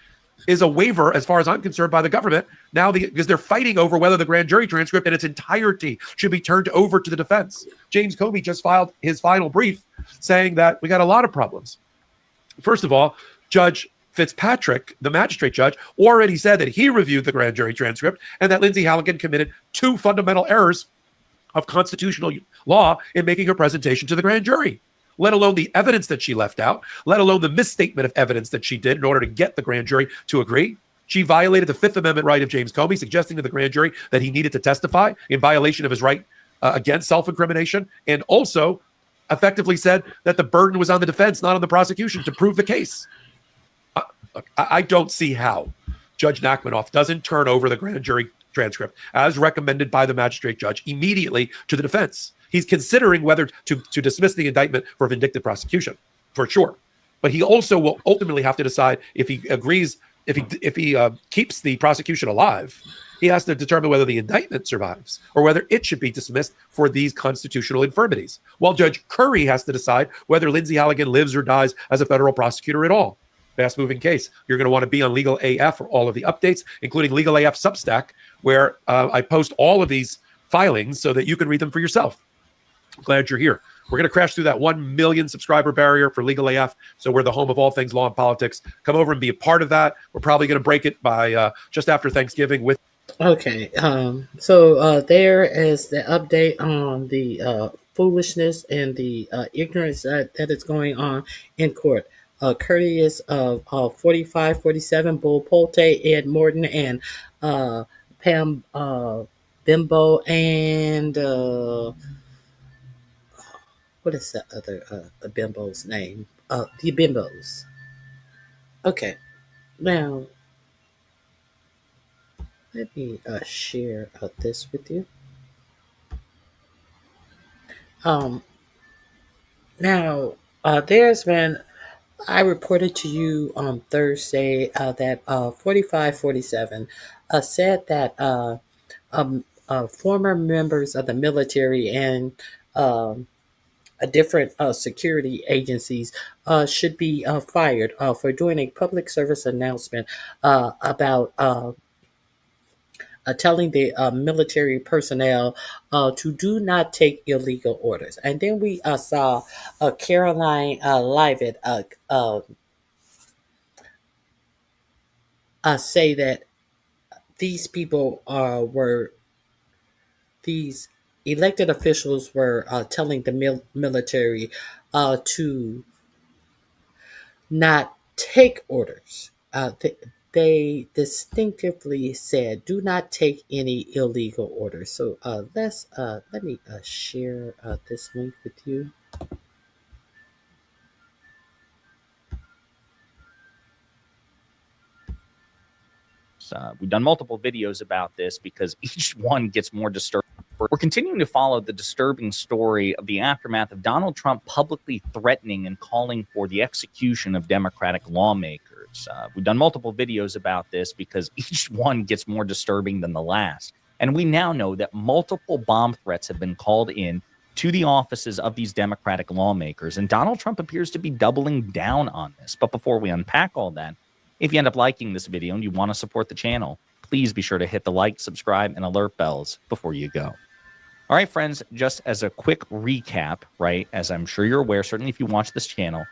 is a waiver, as far as I'm concerned, by the government now because they're fighting over whether the grand jury transcript in its entirety should be turned over to the defense. James Comey just filed his final brief saying that we got a lot of problems. First of all, Judge Fitzpatrick, the magistrate judge, already said that he reviewed the grand jury transcript and that Lindsay Halligan committed 2 fundamental errors of constitutional law in making her presentation to the grand jury, let alone the evidence that she left out, let alone the misstatement of evidence that she did in order to get the grand jury to agree. She violated the 5th Amendment right of James Comey, suggesting to the grand jury that he needed to testify in violation of his right against self-incrimination, and also effectively said that the burden was on the defense, not on the prosecution, to prove the case. I don't see how Judge Nachmanoff doesn't turn over the grand jury transcript as recommended by the magistrate judge immediately to the defense. He's considering whether to dismiss the indictment for vindictive prosecution, for sure. But he also will ultimately have to decide if he agrees, if he keeps the prosecution alive, he has to determine whether the indictment survives or whether it should be dismissed for these constitutional infirmities. While Judge Curry has to decide whether Lindsay Halligan lives or dies as a federal prosecutor at all. Fast-moving case. You're going to want to be on Legal AF for all of the updates, including Legal AF Substack, where I post all of these filings so that you can read them for yourself. I'm glad you're here. We're going to crash through that 1 million subscriber barrier for Legal AF, so we're the home of all things law and politics. Come over and be a part of that. We're probably going to break it by just after Thanksgiving with. Okay, so there is the update on the foolishness and the ignorance that is going on in court. Courteous of 45, 47, Bull Polte, Ed Morton, and Pam Bimbo, and what is that other Bimbo's name? The Bimbos. Okay, now let me share this with you. Um, now there's been I reported to you on Thursday that 4547 said that former members of the military and different security agencies should be fired for doing a public service announcement about telling the military personnel to do not take illegal orders. And then we saw Caroline Leavitt say that these people were these elected officials were telling the military to not take orders. They distinctively said, "Do not take any illegal orders." So let me share this link with you. We've done multiple videos about this because each one gets more disturbing. We're continuing to follow the disturbing story of the aftermath of Donald Trump publicly threatening and calling for the execution of Democratic lawmakers. We've done multiple videos about this because each one gets more disturbing than the last. And we now know that multiple bomb threats have been called in to the offices of these Democratic lawmakers. And Donald Trump appears to be doubling down on this. But before we unpack all that, if you end up liking this video and you want to support the channel, please be sure to hit the like, subscribe, and alert bells before you go. All right, friends, just as a quick recap, right, as I'm sure you're aware, certainly if you watch this channel,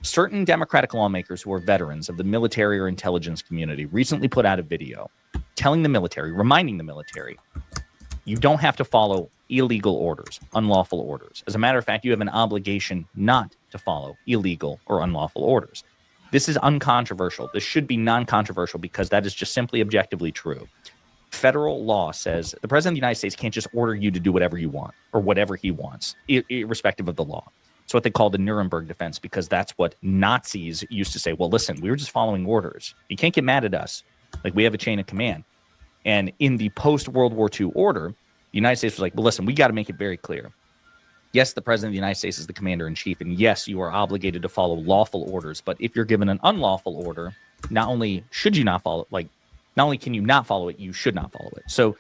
certain Democratic lawmakers who are veterans of the military or intelligence community recently put out a video telling the military, reminding the military, you don't have to follow illegal orders, unlawful orders. As a matter of fact, you have an obligation not to follow illegal or unlawful orders. This is uncontroversial. This should be non-controversial because that is just simply objectively true. Federal law says the president of the United States can't just order you to do whatever you want or whatever he wants, irrespective of the law. It's what they call the Nuremberg defense, because that's what Nazis used to say. Well, listen, we were just following orders. You can't get mad at us. Like, we have a chain of command. And in the post-World War II order, the United States was like, well, listen, we got to make it very clear. Yes, the president of the United States is the commander-in-chief, and yes, you are obligated to follow lawful orders. But if you're given an unlawful order, not only should you not follow, not only can you not follow it, you should not follow it. So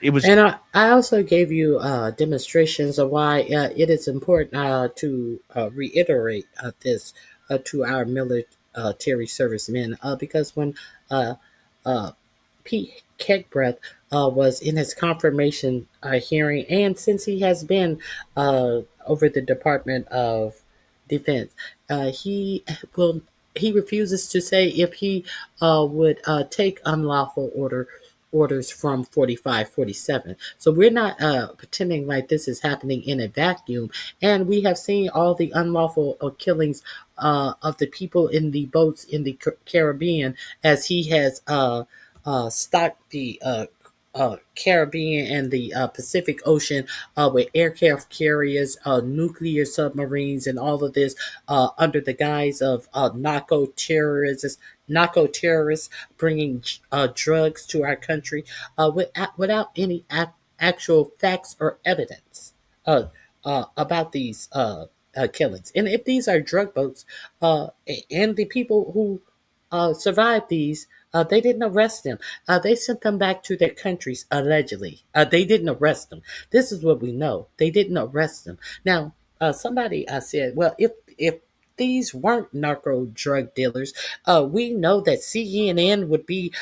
it was. And I also gave you demonstrations of why it is important to reiterate this to our military servicemen, because when Pete Kegbreath was in his confirmation hearing, and since he has been over the Department of Defense, he refuses to say if he would take unlawful orders from 4547. So we're not pretending like this is happening in a vacuum. And we have seen all the unlawful killings of the people in the boats in the Caribbean, as he has stocked the Caribbean and the Pacific Ocean with aircraft carriers, nuclear submarines, and all of this under the guise of narco terrorists bringing drugs to our country without any actual facts or evidence about these killings. And if these are drug boats and the people who survived these, they didn't arrest them. They sent them back to their countries, allegedly. They didn't arrest them. This is what we know. They didn't arrest them. Now, somebody said, well, if these weren't narco drug dealers, we know that CNN would be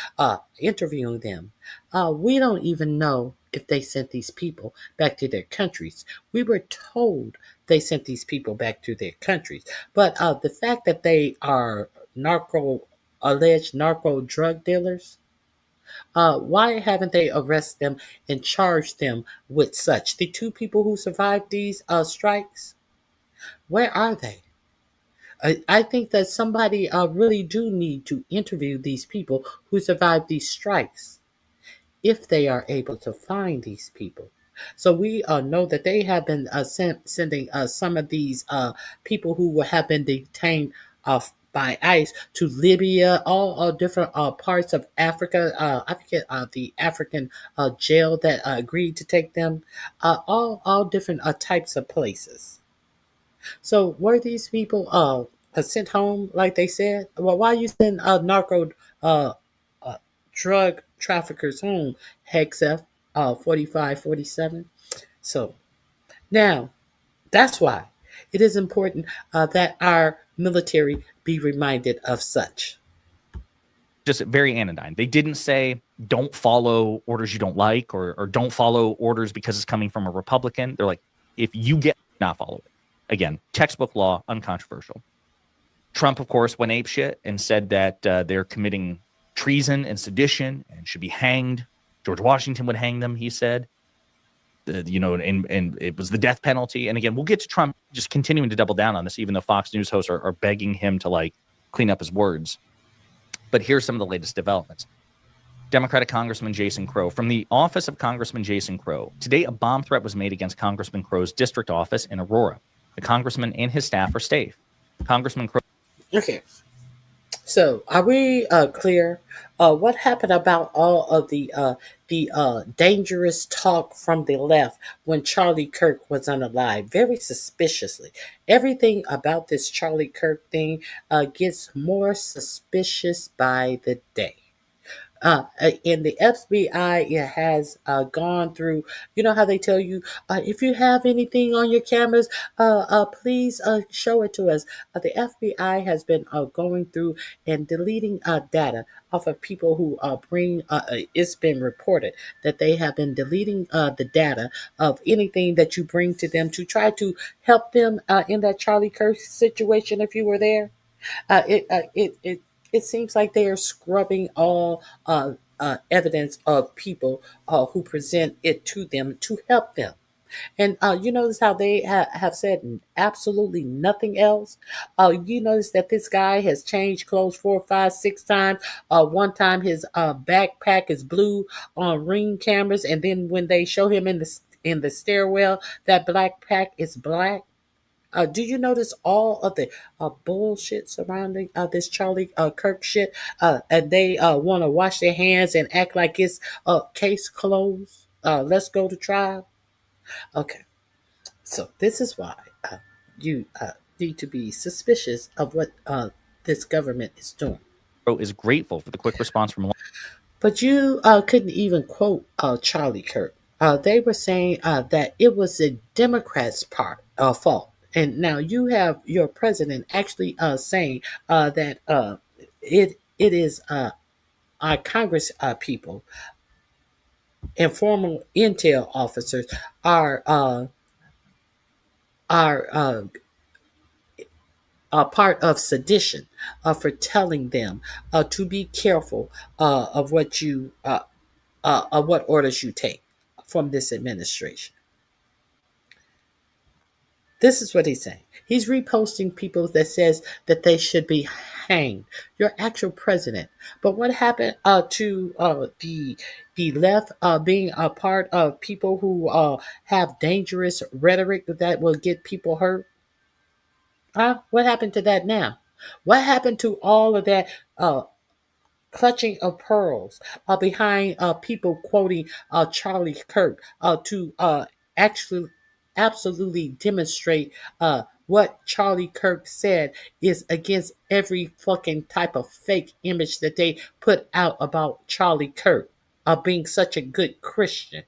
interviewing them. We don't even know if they sent these people back to their countries. We were told they sent these people back to their countries. But the fact that they are alleged narco drug dealers, why haven't they arrested them and charged them with such? The two people who survived these strikes, where are they? I think that somebody really do need to interview these people who survived these strikes, if they are able to find these people. So we know that they have been sending some of these people who have been detained by ICE to Libya, all different parts of Africa. I forget the African jail that agreed to take them. All different types of places. So were these people sent home like they said? Well, why you send narco uh, uh, drug traffickers home? Hexf 4547. So now that's why it is important that our military be reminded of such. Just very anodyne. They didn't say don't follow orders you don't like or don't follow orders because it's coming from a Republican. They're like, if you get not follow it. Again, textbook law, uncontroversial. Trump, of course, went apeshit and said that they're committing treason and sedition and should be hanged. George Washington would hang them, he said. And it was the death penalty. And again, we'll get to Trump just continuing to double down on this, even though Fox News hosts are begging him to like clean up his words. But here's some of the latest developments. Democratic Congressman Jason Crow. From the office of Congressman Jason Crow, today a bomb threat was made against Congressman Crow's district office in Aurora. The congressman and his staff are safe. Congressman Crow. Okay. So are we clear? What happened about all of the dangerous talk from the left when Charlie Kirk was unalive? Very suspiciously. Everything about this Charlie Kirk thing gets more suspicious by the day. And the FBI has gone through, you know how they tell you, if you have anything on your cameras, please show it to us. The FBI has been going through and deleting data off of people who it's been reported that they have been deleting the data of anything that you bring to them to try to help them in that Charlie Kirk situation if you were there. It seems like they are scrubbing all evidence of people who present it to them to help them. And you notice how they have said absolutely nothing else. You notice that this guy has changed clothes 4, 5, 6 times. One time his backpack is blue on Ring cameras, and then when they show him in the stairwell, that backpack is black. Do you notice all of the bullshit surrounding this Charlie Kirk shit? And they want to wash their hands and act like it's case closed. Let's go to trial. Okay, so this is why you need to be suspicious of what this government is doing. Is grateful for the quick response from. But you couldn't even quote Charlie Kirk. They were saying that it was the Democrats' fault. And now you have your president actually saying that it is our Congress people and former intel officers are part of sedition for telling them to be careful of what orders you take from this administration. This is what he's saying. He's reposting people that says that they should be hanged. Your actual president. But what happened to the left being a part of people who have dangerous rhetoric that will get people hurt? What happened to that now? What happened to all of that clutching of pearls behind people quoting Charlie Kirk to actually absolutely demonstrate what Charlie Kirk said is against every fucking type of fake image that they put out about Charlie Kirk being such a good Christian.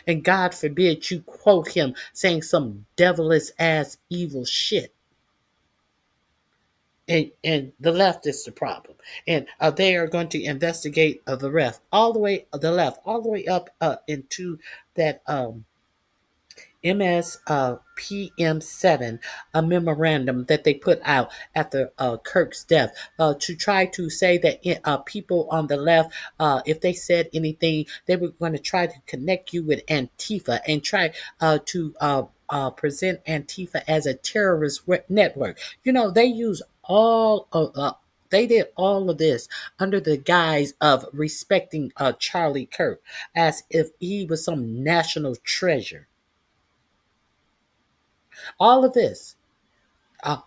And God forbid you quote him saying some devilish ass evil shit. And the left is the problem, and they are going to investigate the left all the way up into that PM7 a memorandum that they put out after Kirk's death to try to say that people on the left, if they said anything, they were going to try to connect you with Antifa and try to present Antifa as a terrorist network. You know, they use they did all of this under the guise of respecting Charlie Kirk as if he was some national treasure. All of this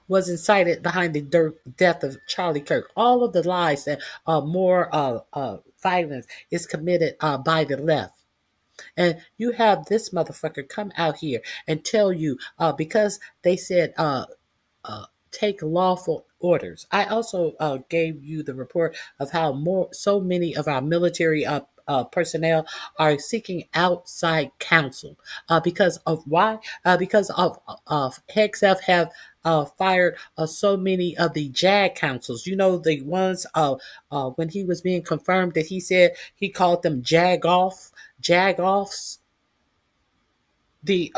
was incited behind the death of Charlie Kirk. All of the lies that more violence is committed by the left. And you have this motherfucker come out here and tell you because they said take lawful orders. I also gave you the report of how so many of our military personnel are seeking outside counsel because of why? Because of HEXF have fired so many of the JAG councils. You know, the ones when he was being confirmed that he said he called them JAG-offs, the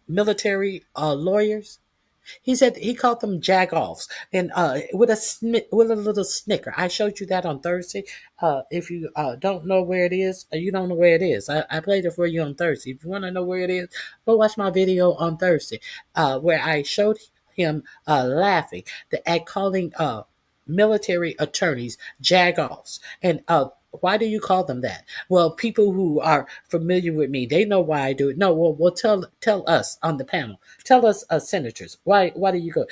military lawyers. He said he called them jag-offs, and with a little snicker. I showed you that on Thursday. If you don't know where it is, you don't know where it is. I played it for you on Thursday. If you want to know where it is, go watch my video on Thursday, where I showed him laughing at calling military attorneys jag-offs. And why do you call them that? Well, people who are familiar with me, they know why I do it. No, well, tell us on the panel. Tell us, senators, why do you go?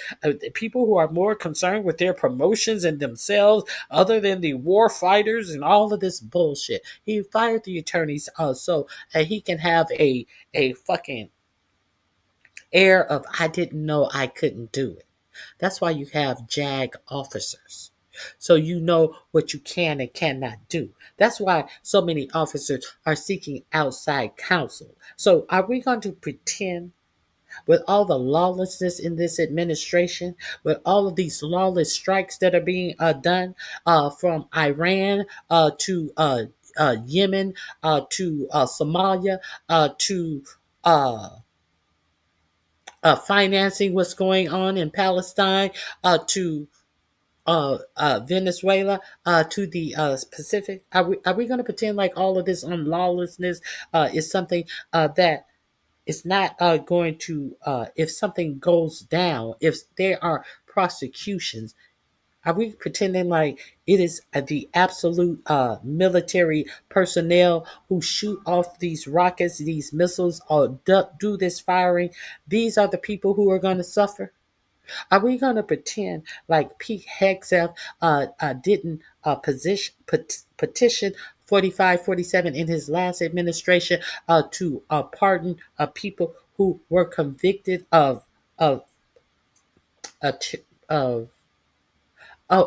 People who are more concerned with their promotions and themselves, other than the war fighters and all of this bullshit. He fired the attorneys so he can have a fucking air of I didn't know I couldn't do it. That's why you have JAG officers. So you know what you can and cannot do. That's why so many officers are seeking outside counsel. So are we going to pretend with all the lawlessness in this administration, with all of these lawless strikes that are being done from Iran to Yemen to Somalia to financing what's going on in Palestine to Venezuela to the Pacific? Are we going to pretend like all of this lawlessness is something that is not going to, if something goes down, if there are prosecutions, are we pretending like it is the absolute military personnel who shoot off these rockets, these missiles, or do this firing? These are the people who are going to suffer? Are we going to pretend like Pete Hegseth didn't petition 4547 in his last administration to pardon people who were convicted uh, t- of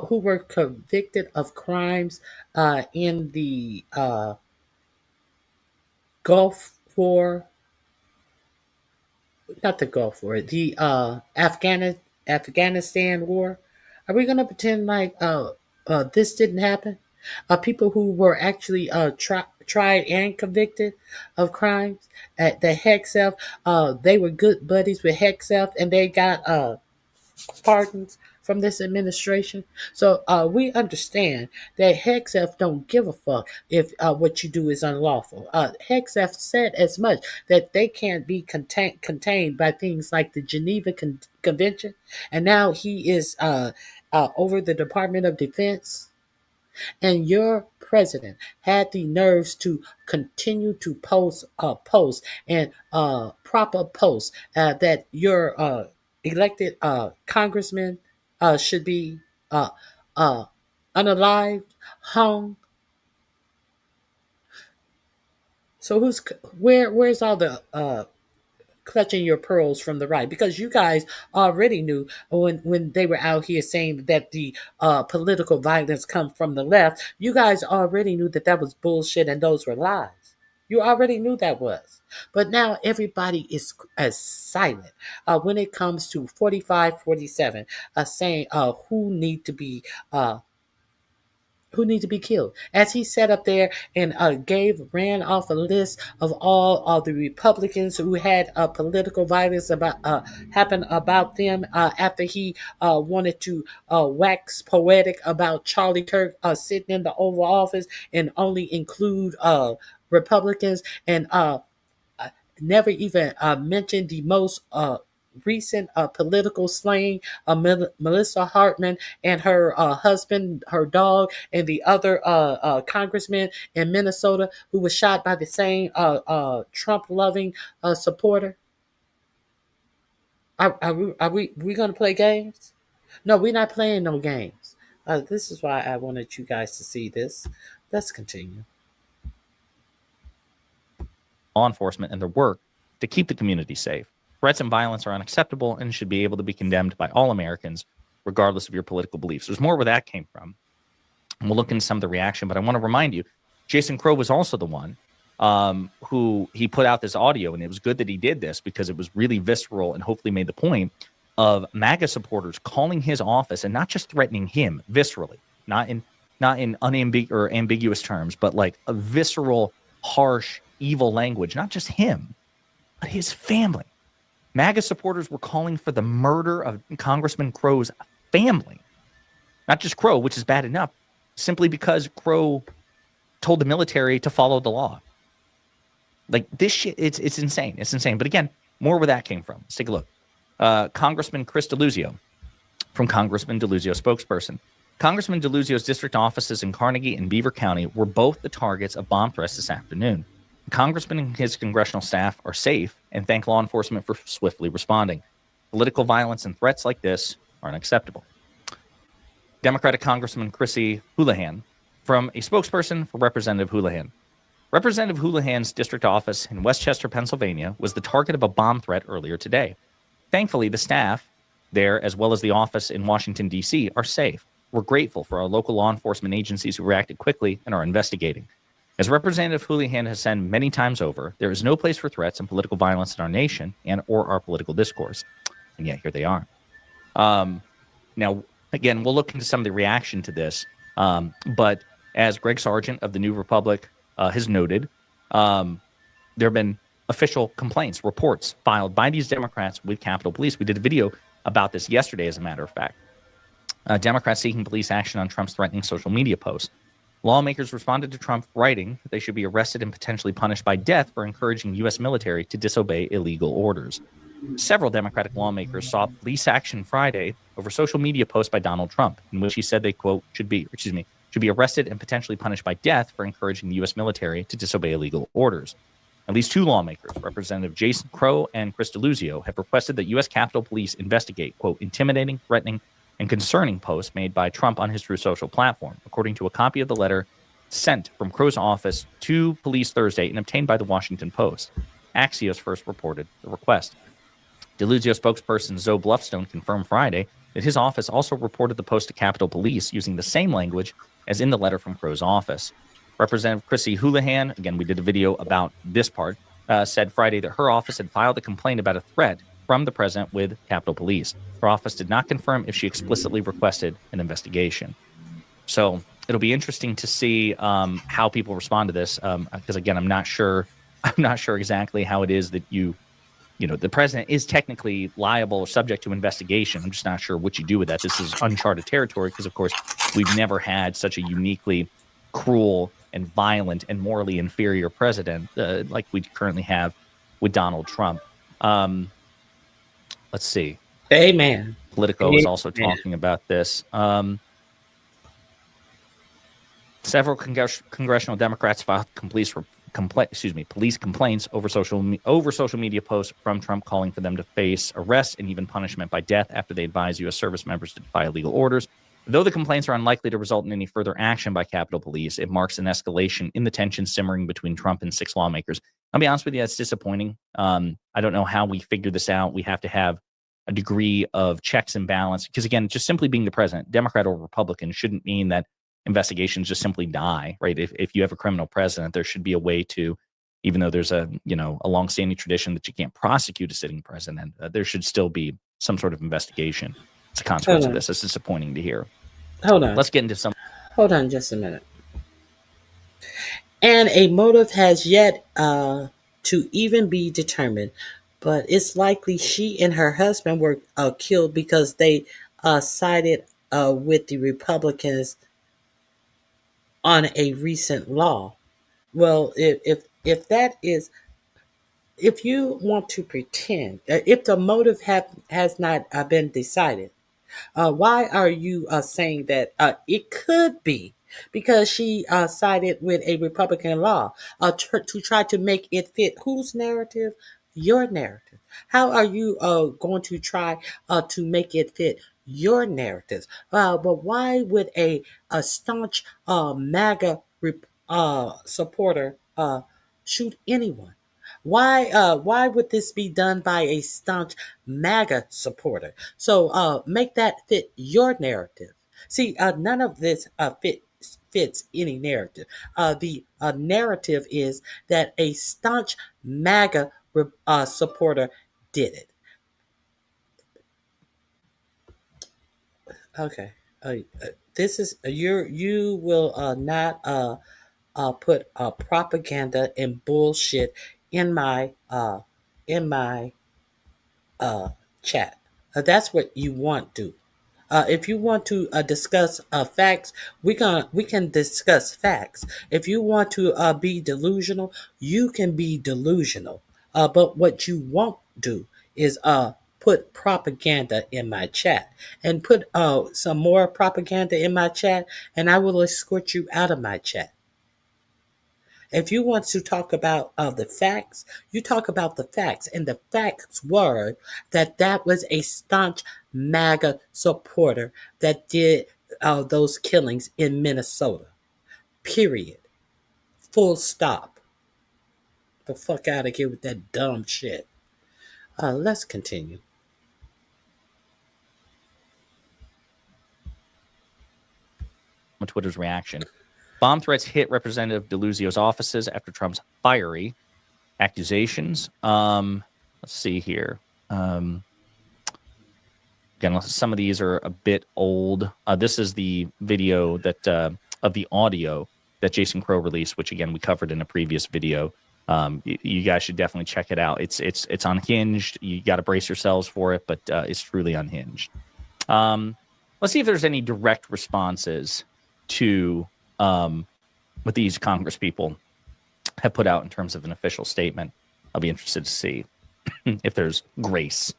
who were convicted of crimes in the Gulf War, not the Gulf War, the Afghanistan War? Are we going to pretend like this didn't happen? People who were actually tried and convicted of crimes at the Hegseth, they were good buddies with Hegseth, and they got pardons from this administration. So we understand that Hegseth don't give a fuck if what you do is unlawful. Hegseth said as much, that they can't be contained by things like the Geneva Convention, and now he is over the Department of Defense. And your president had the nerves to continue to post and proper posts that your elected congressman should be uh, unalived, hung. So where's all the clutching your pearls from the right? Because you guys already knew when they were out here saying that the political violence come from the left. You guys already knew that was bullshit and those were lies. You already knew that was. But now everybody is as silent when it comes to 4547 saying who need to be killed. As he sat up there and ran off a list of all of the Republicans who had political violence about happen about them after he wanted to wax poetic about Charlie Kirk sitting in the Oval Office and only include Republicans, and never even mentioned the most recent political slaying, Melissa Hartman and her husband, her dog, and the other congressman in Minnesota who was shot by the same Trump-loving supporter. Are we going to play games? No, we're not playing no games. This is why I wanted you guys to see this. Let's continue. Law enforcement and their work to keep the community safe. Threats and violence are unacceptable and should be able to be condemned by all Americans, regardless of your political beliefs. There's more where that came from. And we'll look into some of the reaction, but I want to remind you, Jason Crow was also the one who he put out this audio, and it was good that he did this because it was really visceral and hopefully made the point of MAGA supporters calling his office and not just threatening him viscerally, not in ambiguous terms, but like a visceral, harsh, evil language, not just him, but his family. MAGA supporters were calling for the murder of Congressman Crow's family. Not just Crow, which is bad enough, simply because Crow told the military to follow the law. Like this shit, it's insane. It's insane. But again, more where that came from. Let's take a look. Congressman Chris DeLuzio, from Congressman DeLuzio spokesperson. Congressman DeLuzio's district offices in Carnegie and Beaver County were both the targets of bomb threats this afternoon. The congressman and his congressional staff are safe and thank law enforcement for swiftly responding. Political violence and threats like this are unacceptable. Democratic Congressman Chrissy Houlihan, from a spokesperson for Representative Houlihan. Representative Houlihan's district office in Westchester, Pennsylvania, was the target of a bomb threat earlier today. Thankfully, the staff there, as well as the office in Washington, D.C., are safe. We're grateful for our local law enforcement agencies who reacted quickly and are investigating. As Representative Houlihan has said many times over, there is no place for threats and political violence in our nation and or our political discourse. And yet here they are. Now, again, we'll look into some of the reaction to this. But as Greg Sargent of the New Republic has noted, there have been official complaints, reports filed by these Democrats with Capitol Police. We did a video about this yesterday, as a matter of fact. Democrats seeking police action on Trump's threatening social media posts. Lawmakers responded to Trump writing that they should be arrested and potentially punished by death for encouraging U.S. military to disobey illegal orders. Several Democratic lawmakers sought police action Friday over social media posts by Donald Trump, in which he said they, quote, should be arrested and potentially punished by death for encouraging the U.S. military to disobey illegal orders. At least two lawmakers, Representative Jason Crow and Chris DeLuzio, have requested that U.S. Capitol Police investigate, quote, intimidating, threatening, and concerning posts made by Trump on his Truth Social platform, according to a copy of the letter sent from Crow's office to police Thursday and obtained by the Washington Post. Axios first reported the request. DeLuzio spokesperson Zoe Bluffstone confirmed Friday that his office also reported the post to Capitol Police using the same language as in the letter from Crow's office. Representative Chrissy Houlihan, again, we did a video about this part, said Friday that her office had filed a complaint about a threat from the president with Capitol Police. Her office did not confirm if she explicitly requested an investigation. So it'll be interesting to see how people respond to this, because again, I'm not sure exactly how it is that you know, the president is technically liable or subject to investigation. I'm just not sure what you do with that. This is uncharted territory because, of course, we've never had such a uniquely cruel and violent and morally inferior president like we currently have with Donald Trump. Let's see. Amen. Politico is also talking about this. Several congressional Democrats filed police complaints over social media posts from Trump calling for them to face arrest and even punishment by death after they advised U.S. service members to defy illegal orders. Though the complaints are unlikely to result in any further action by Capitol Police, it marks an escalation in the tension simmering between Trump and 6 lawmakers. I'll be honest with you, that's disappointing. I don't know how we figure this out. We have to have a degree of checks and balance because, again, just simply being the president, Democrat or Republican, shouldn't mean that investigations just simply die, right? If you have a criminal president, there should be a way to, even though there's a longstanding tradition that you can't prosecute a sitting president, there should still be some sort of investigation. It's a consequence of this. It's disappointing to hear. Hold on. Let's get into some. Hold on just a minute. And a motive has yet to even be determined, but it's likely she and her husband were killed because they sided with the Republicans on a recent law. Well, if that is, if you want to pretend, if the motive has not been decided, why are you saying that it could be because she sided with a Republican law to try to make it fit whose narrative? your narrative? How are you going to try to make it fit your narratives? But why would a staunch MAGA supporter shoot anyone? Why would this be done by a staunch MAGA supporter? So make that fit your narrative. See, none of this fits any narrative. The narrative is that a staunch MAGA supporter did it. Okay. This is you will not put propaganda and bullshit in my in my chat. That's what you want to. If you want to discuss facts, we can discuss facts. If you want to be delusional, you can be delusional. But what you won't do is put propaganda in my chat and put some more propaganda in my chat, and I will escort you out of my chat. If you want to talk about the facts, you talk about the facts. And the facts were that was a staunch MAGA supporter that did those killings in Minnesota. Period. Full stop. The fuck out of here with that dumb shit. Let's continue. Twitter's reaction. Bomb threats hit Representative DeLuzio's offices after Trump's fiery accusations. Let's see here. Again, some of these are a bit old. This is the video that of the audio that Jason Crow released, which again we covered in a previous video. You guys should definitely check it out. It's unhinged. You got to brace yourselves for it, but it's truly unhinged. Let's see if there's any direct responses to what these Congress people have put out in terms of an official statement. I'll be interested to see if there's grace.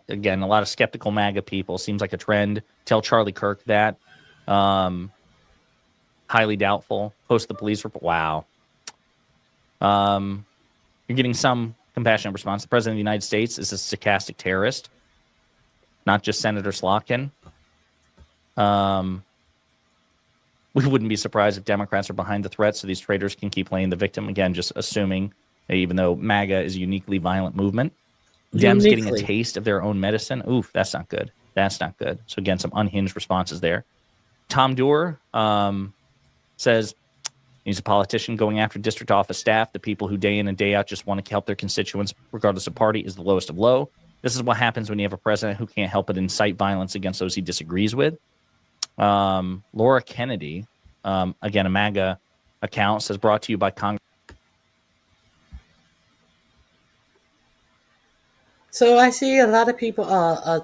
Again, a lot of skeptical MAGA people. Seems like a trend. Tell Charlie Kirk that. Highly doubtful. Post the police report. Wow. You're getting some compassionate response. The President of the United States is a stochastic terrorist, not just Senator Slotkin. We wouldn't be surprised if Democrats are behind the threat so these traitors can keep playing the victim. Again, just assuming, even though MAGA is a uniquely violent movement. Dems getting a taste of their own medicine. Oof, that's not good. That's not good. So again, some unhinged responses there. Tom Doer says he's a politician going after district office staff. The people who day in and day out just want to help their constituents, regardless of party, is the lowest of low. This is what happens when you have a president who can't help but incite violence against those he disagrees with. Laura Kennedy, again, a MAGA account, says brought to you by Congress. So I see a lot of people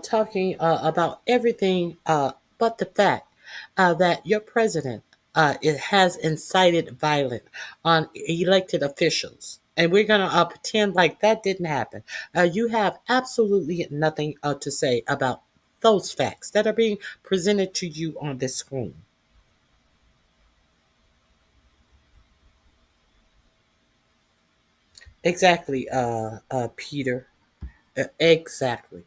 talking about everything but the fact that your president it has incited violence on elected officials. And we're going to pretend like that didn't happen. You have absolutely nothing to say about those facts that are being presented to you on this screen. Exactly, Peter. Exactly.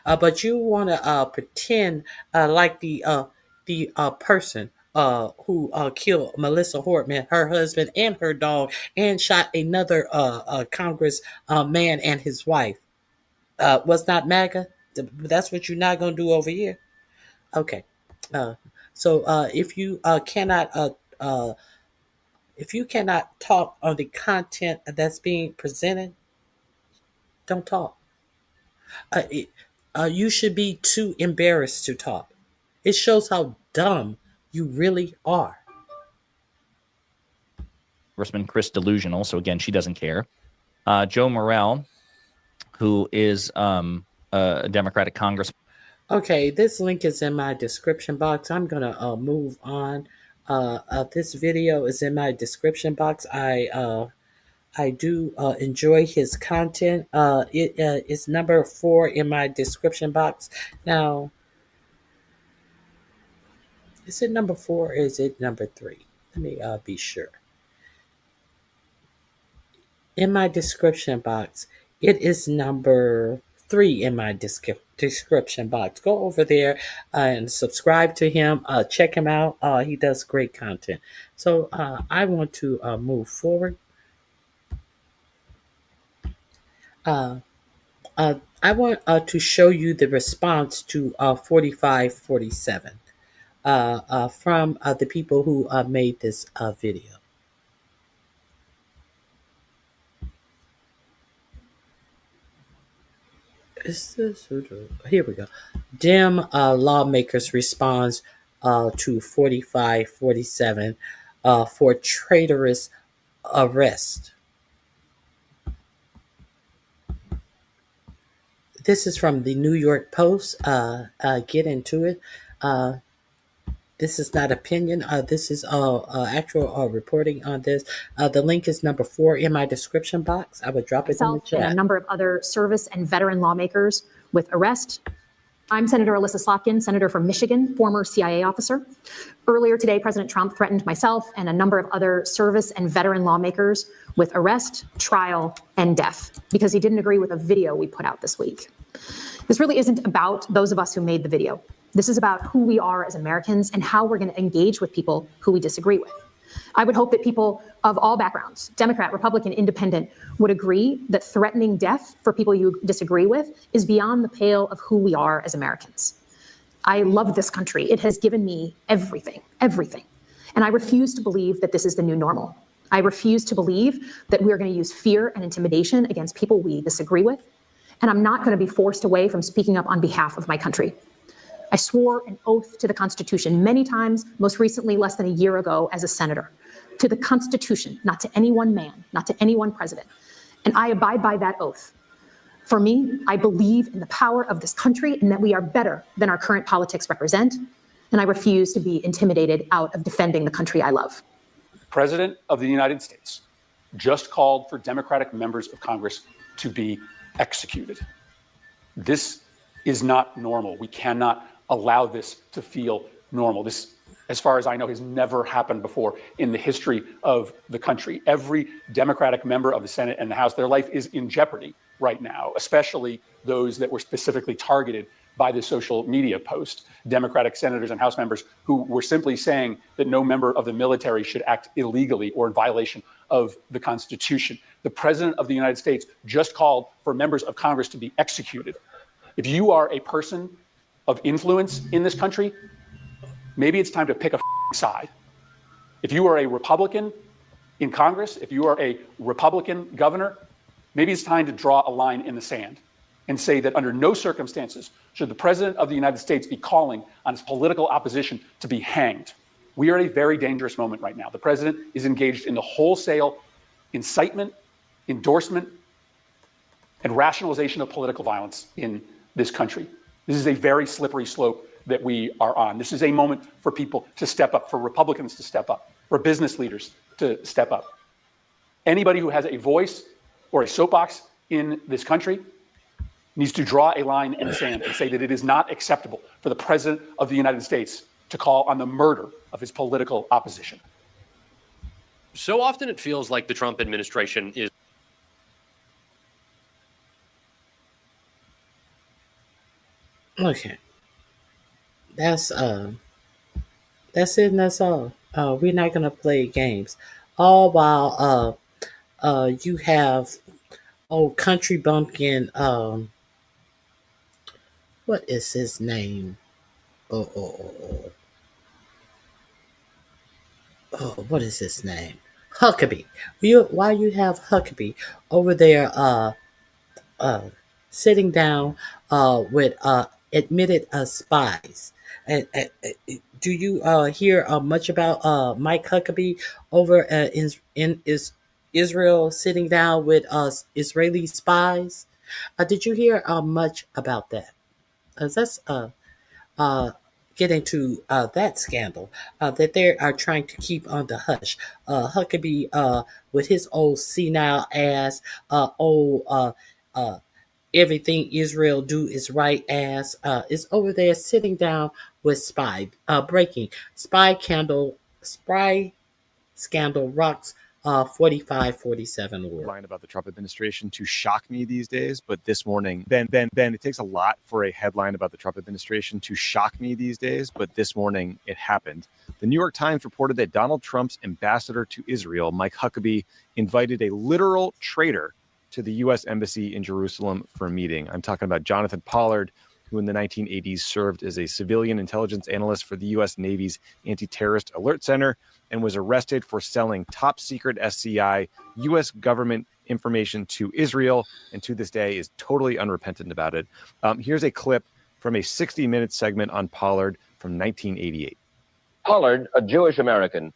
But you want to pretend like the person who killed Melissa Hortman, her husband, and her dog, and shot another Congress man and his wife was not MAGA. That's what you're not going to do over here. Okay. So if you cannot talk on the content that's being presented, don't talk. You should be too embarrassed to talk. It shows how dumb you really are. Congressman Chris Delusional, so again, she doesn't care. Joe Morrell, who is a Democratic congressman. Okay, this link is in my description box. I'm going to move on. This video is in my description box. I do enjoy his content. It is number 4 in my description box. Now, Is it number 4 or is it number 3? Let me be sure. In my description box, it is number 3 in my description box. Go over there and subscribe to him. Check him out. He does great content. So I want to move forward. I want to show you the response to 4547 from the people who made this video. Here we go. Dem lawmakers responds to 4547 for traitorous arrest. This is from the New York Post. Get into it. This is not opinion. This is actual reporting on this. The link is number 4 in my description box. I would drop it in the chat. And a number of other service and veteran lawmakers with arrest. I'm Senator Alyssa Slotkin, Senator from Michigan, former CIA officer. Earlier today, President Trump threatened myself and a number of other service and veteran lawmakers with arrest, trial, and death because he didn't agree with a video we put out this week. This really isn't about those of us who made the video. This is about who we are as Americans and how we're going to engage with people who we disagree with. I would hope that people of all backgrounds, Democrat, Republican, Independent, would agree that threatening death for people you disagree with is beyond the pale of who we are as Americans. I love this country. It has given me everything, everything. And I refuse to believe that this is the new normal. I refuse to believe that we're going to use fear and intimidation against people we disagree with. And I'm not going to be forced away from speaking up on behalf of my country. I swore an oath to the Constitution many times, most recently less than a year ago as a senator, to the Constitution, not to any one man, not to any one president. And I abide by that oath. For me, I believe in the power of this country and that we are better than our current politics represent. And I refuse to be intimidated out of defending the country I love. President of the United States just called for Democratic members of Congress to be executed. This is not normal. We cannot allow this to feel normal. This, as far as I know, has never happened before in the history of the country. Every Democratic member of the Senate and the House, their life is in jeopardy right now, especially those that were specifically targeted by the social media post. Democratic senators and House members who were simply saying that no member of the military should act illegally or in violation of the Constitution. The President of the United States just called for members of Congress to be executed. If you are a person of influence in this country, maybe it's time to pick a side. If you are a Republican in Congress, if you are a Republican governor, maybe it's time to draw a line in the sand and say that under no circumstances should the President of the United States be calling on his political opposition to be hanged. We are at a very dangerous moment right now. The President is engaged in the wholesale incitement, endorsement, and rationalization of political violence in this country. This is a very slippery slope that we are on. This is a moment for people to step up, for Republicans to step up, for business leaders to step up. Anybody who has a voice or a soapbox in this country needs to draw a line in the sand and say that it is not acceptable for the President of the United States to call on the murder of his political opposition. So often it feels like the Trump administration is Okay. That's it and that's all. We're not gonna play games. All while you have country bumpkin what is his name? What is his name? Huckabee. While you have Huckabee over there sitting down with admitted spies. And do you hear much about Mike Huckabee over in Israel sitting down with Israeli spies? Did you hear much about that? Let's get into that scandal that they are trying to keep on the hush. Huckabee with his old senile ass, everything Israel do is right ass is over there sitting down with spy scandal rocks 45-47 war. Line about the Trump administration to shock me these days, but this morning, Ben, it takes a lot for a headline about the Trump administration to shock me these days, but this morning it happened. The New York Times reported that Donald Trump's ambassador to Israel, Mike Huckabee, invited a literal traitor to the U.S. Embassy in Jerusalem for a meeting. I'm talking about Jonathan Pollard, who in the 1980s served as a civilian intelligence analyst for the U.S. Navy's Anti-Terrorist Alert Center and was arrested for selling top-secret SCI U.S. government information to Israel, and to this day is totally unrepentant about it. Here's a clip from a 60-minute segment on Pollard from 1988. Pollard, a Jewish American,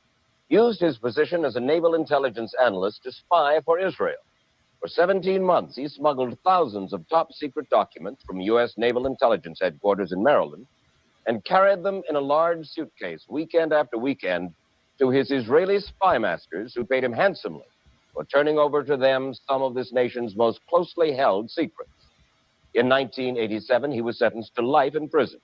used his position as a naval intelligence analyst to spy for Israel. For 17 months, he smuggled thousands of top-secret documents from U.S. Naval Intelligence Headquarters in Maryland and carried them in a large suitcase weekend after weekend to his Israeli spy masters, who paid him handsomely for turning over to them some of this nation's most closely held secrets. In 1987, he was sentenced to life in prison.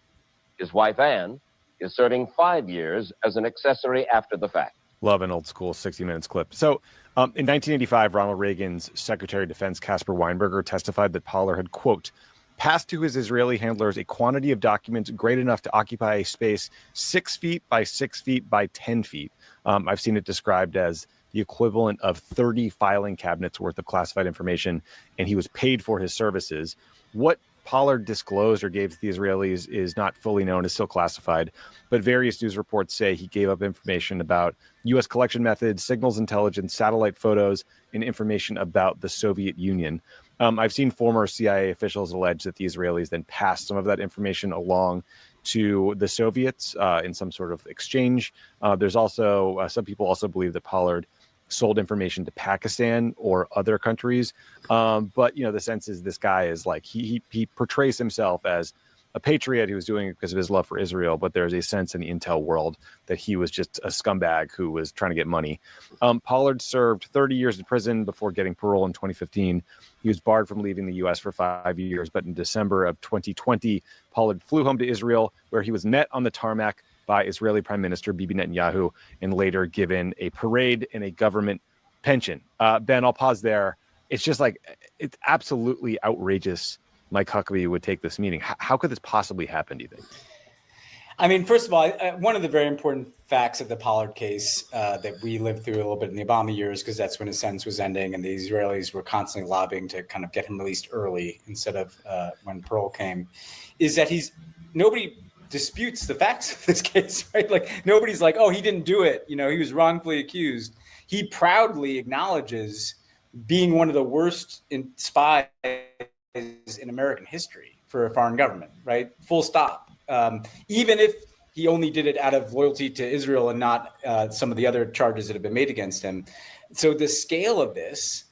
His wife, Anne, is serving 5 years as an accessory after the fact. Love an old school 60 Minutes clip. So in 1985, Ronald Reagan's Secretary of Defense Caspar Weinberger testified that Pollard had, quote, passed to his Israeli handlers a quantity of documents great enough to occupy a space 6 feet by 6 feet by 10 feet. I've seen it described as the equivalent of 30 filing cabinets worth of classified information, and he was paid for his services. What Pollard disclosed or gave to the Israelis is not fully known, is still classified, but various news reports say he gave up information about U.S. collection methods, signals intelligence, satellite photos, and information about the Soviet Union. I've seen former CIA officials allege that the Israelis then passed some of that information along to the Soviets in some sort of exchange. There's also, some people also believe that Pollard sold information to Pakistan or other countries. But, you know, the sense is this guy is like, he portrays himself as a patriot who was doing it because of his love for Israel, but there's a sense in the intel world that he was just a scumbag who was trying to get money. Pollard served 30 years in prison before getting parole in 2015. He was barred from leaving the U.S. for 5 years, but in December of 2020, Pollard flew home to Israel, where he was met on the tarmac by Israeli Prime Minister Bibi Netanyahu and later given a parade and a government pension. Ben, I'll pause there. It's just like, it's absolutely outrageous Mike Huckabee would take this meeting. How could this possibly happen, do you think? I mean, first of all, one of the very important facts of the Pollard case that we lived through a little bit in the Obama years, because that's when his sentence was ending and the Israelis were constantly lobbying to kind of get him released early instead of when parole came, is that nobody disputes the facts of this case, right? Like, nobody's like, oh, he didn't do it. You know, he was wrongfully accused. He proudly acknowledges being one of the worst spies in American history for a foreign government, right? Full stop. Even if he only did it out of loyalty to Israel and not some of the other charges that have been made against him. So the scale of this,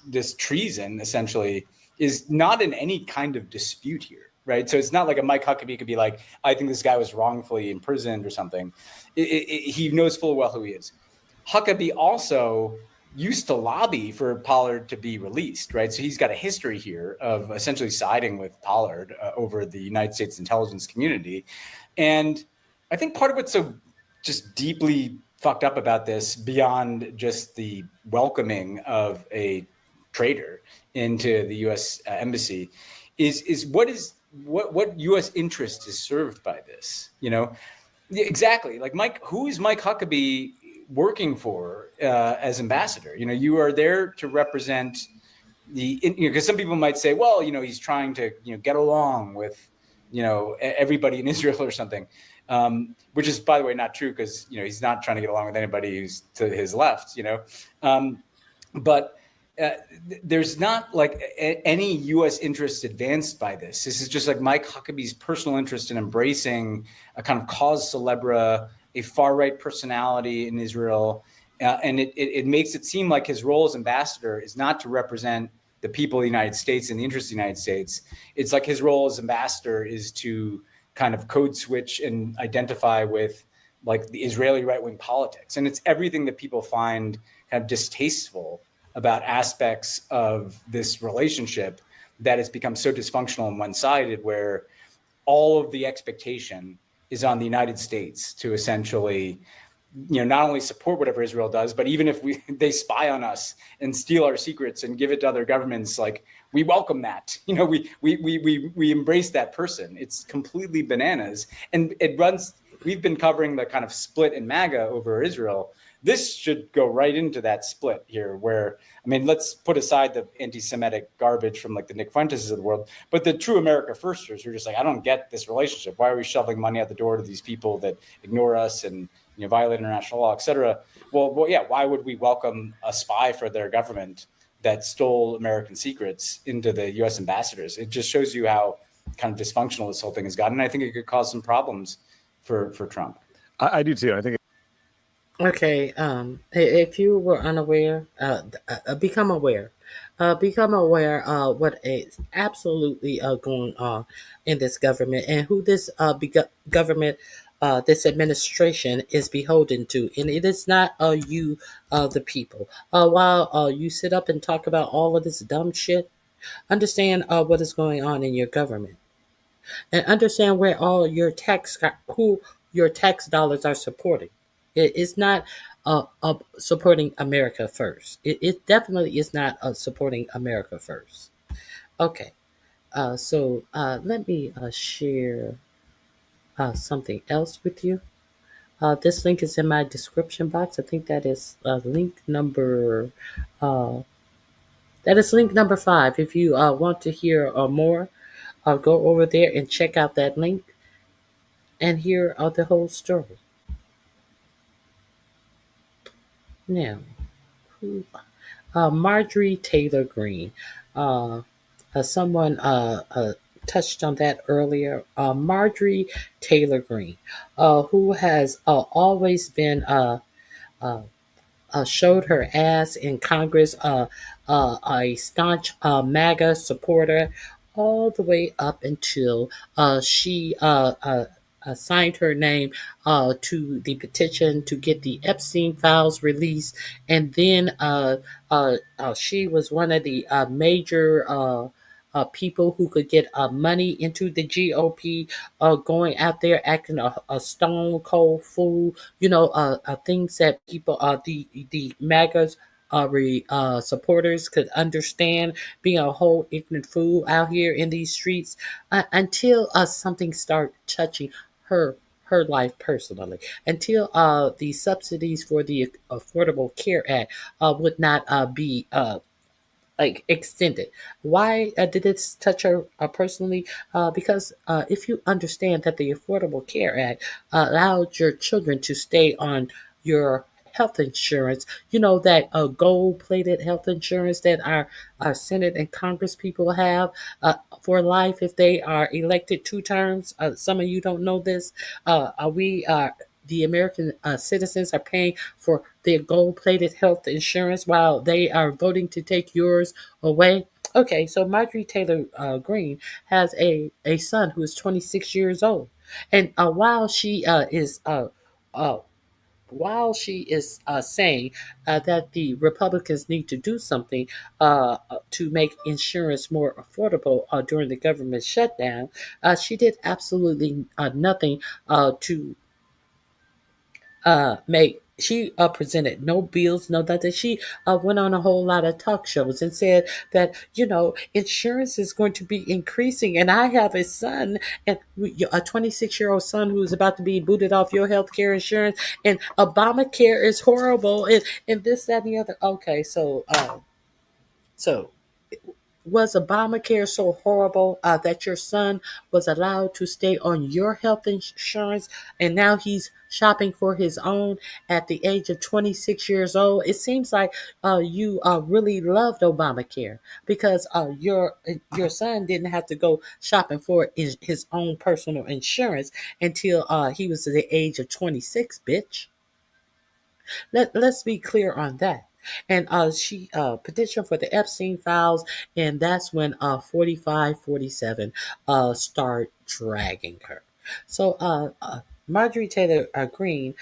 this treason essentially, is not in any kind of dispute here. Right. So it's not like a Mike Huckabee could be like, I think this guy was wrongfully imprisoned or something. He knows full well who he is. Huckabee also used to lobby for Pollard to be released. Right. So he's got a history here of essentially siding with Pollard over the United States intelligence community. And I think part of what's so just deeply fucked up about this, beyond just the welcoming of a traitor into the U.S. Embassy, is what U.S. interest is served by this, you know? Exactly. Like, who is Mike Huckabee working for as ambassador? You know, you are there to represent because some people might say, well, you know, he's trying to, you know, get along with, you know, everybody in Israel or something, which is, by the way, not true, because, you know, he's not trying to get along with anybody who's to his left, you know, but there's not like any U.S. interest advanced by this. This is just like Mike Huckabee's personal interest in embracing a kind of cause célèbre, a far-right personality in Israel. And it makes it seem like his role as ambassador is not to represent the people of the United States and the interests of the United States. It's like his role as ambassador is to kind of code switch and identify with like the Israeli right-wing politics. And it's everything that people find kind of distasteful about aspects of this relationship that it's become so dysfunctional and one-sided, where all of the expectation is on the United States to essentially, not only support whatever Israel does, but even if they spy on us and steal our secrets and give it to other governments, like, we welcome that. We embrace that person. It's completely bananas. And we've been covering the kind of split in MAGA over Israel. This should go right into that split here, where, let's put aside the anti-Semitic garbage from like the Nick Fuentes of the world, but the true America firsters who are just like, I don't get this relationship. Why are we shoveling money out the door to these people that ignore us and violate international law, et cetera? Well, yeah, why would we welcome a spy for their government that stole American secrets into the U.S. ambassadors? It just shows you how kind of dysfunctional this whole thing has gotten. And I think it could cause some problems for Trump. I do too. I think. Okay, if you were unaware, become aware. Become aware what is absolutely going on in this government and who this government, this administration is beholden to. And it is not you, the people. While you sit up and talk about all of this dumb shit, understand what is going on in your government. And understand where all your who your tax dollars are supporting. It's not supporting America first. It definitely is not supporting America first. Okay, so let me share something else with you. This link is in my description box. I think that is link number. That is link number 5. If you want to hear more, go over there and check out that link and hear the whole story. Now, Marjorie Taylor Greene. Someone touched on that earlier. Marjorie Taylor Greene, who has always been showed her ass in Congress, a staunch MAGA supporter, all the way up until she signed her name to the petition to get the Epstein files released. And then she was one of the major people who could get money into the GOP, going out there acting a stone cold fool, things that people, the MAGAs, supporters could understand, being a whole ignorant fool out here in these streets, until something started touching her life personally, until the subsidies for the Affordable Care Act would not be extended. Why did it touch her personally? Because if you understand that the Affordable Care Act allowed your children to stay on your health insurance, that gold-plated health insurance that our Senate and Congress people have for life if they are elected 2 terms. Some of you don't know this. The American citizens are paying for their gold-plated health insurance while they are voting to take yours away. Okay, so Marjorie Taylor Greene has a son who is 26 years old, and while she is saying that the Republicans need to do something to make insurance more affordable during the government shutdown, she did absolutely nothing to she presented no bills, no nothing. She went on a whole lot of talk shows and said that, insurance is going to be increasing. And I have a son, and a 26-year-old son who's about to be booted off your health care insurance. And Obamacare is horrible. And this, that, and the other. Okay, so was Obamacare so horrible that your son was allowed to stay on your health insurance, and now he's shopping for his own at the age of 26 years old? It seems like you really loved Obamacare, because your son didn't have to go shopping for his own personal insurance until he was at the age of 26, bitch. Let's be clear on that. And she petitioned for the Epstein files, and that's when 4547 start dragging her. So Marjorie Taylor Greene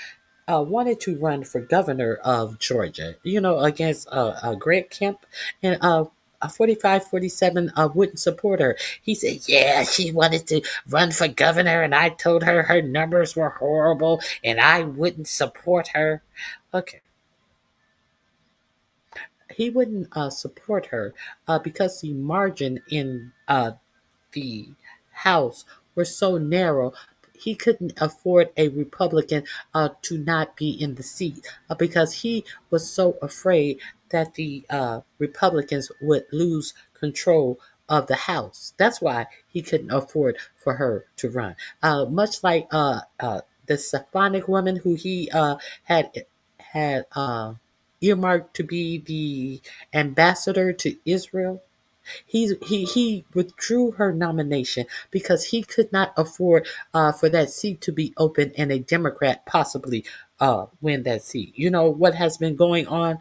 wanted to run for governor of Georgia, against Greg Kemp. And 45, 47 wouldn't support her. He said, yeah, she wanted to run for governor, and I told her her numbers were horrible and I wouldn't support her. Okay. He wouldn't support her because the margin in the House were so narrow. He couldn't afford a Republican to not be in the seat because he was so afraid that the Republicans would lose control of the House. That's why he couldn't afford for her to run. Much like the Symphonic woman who he had earmarked to be the ambassador to Israel. He withdrew her nomination because he could not afford for that seat to be open and a Democrat possibly win that seat. You know what has been going on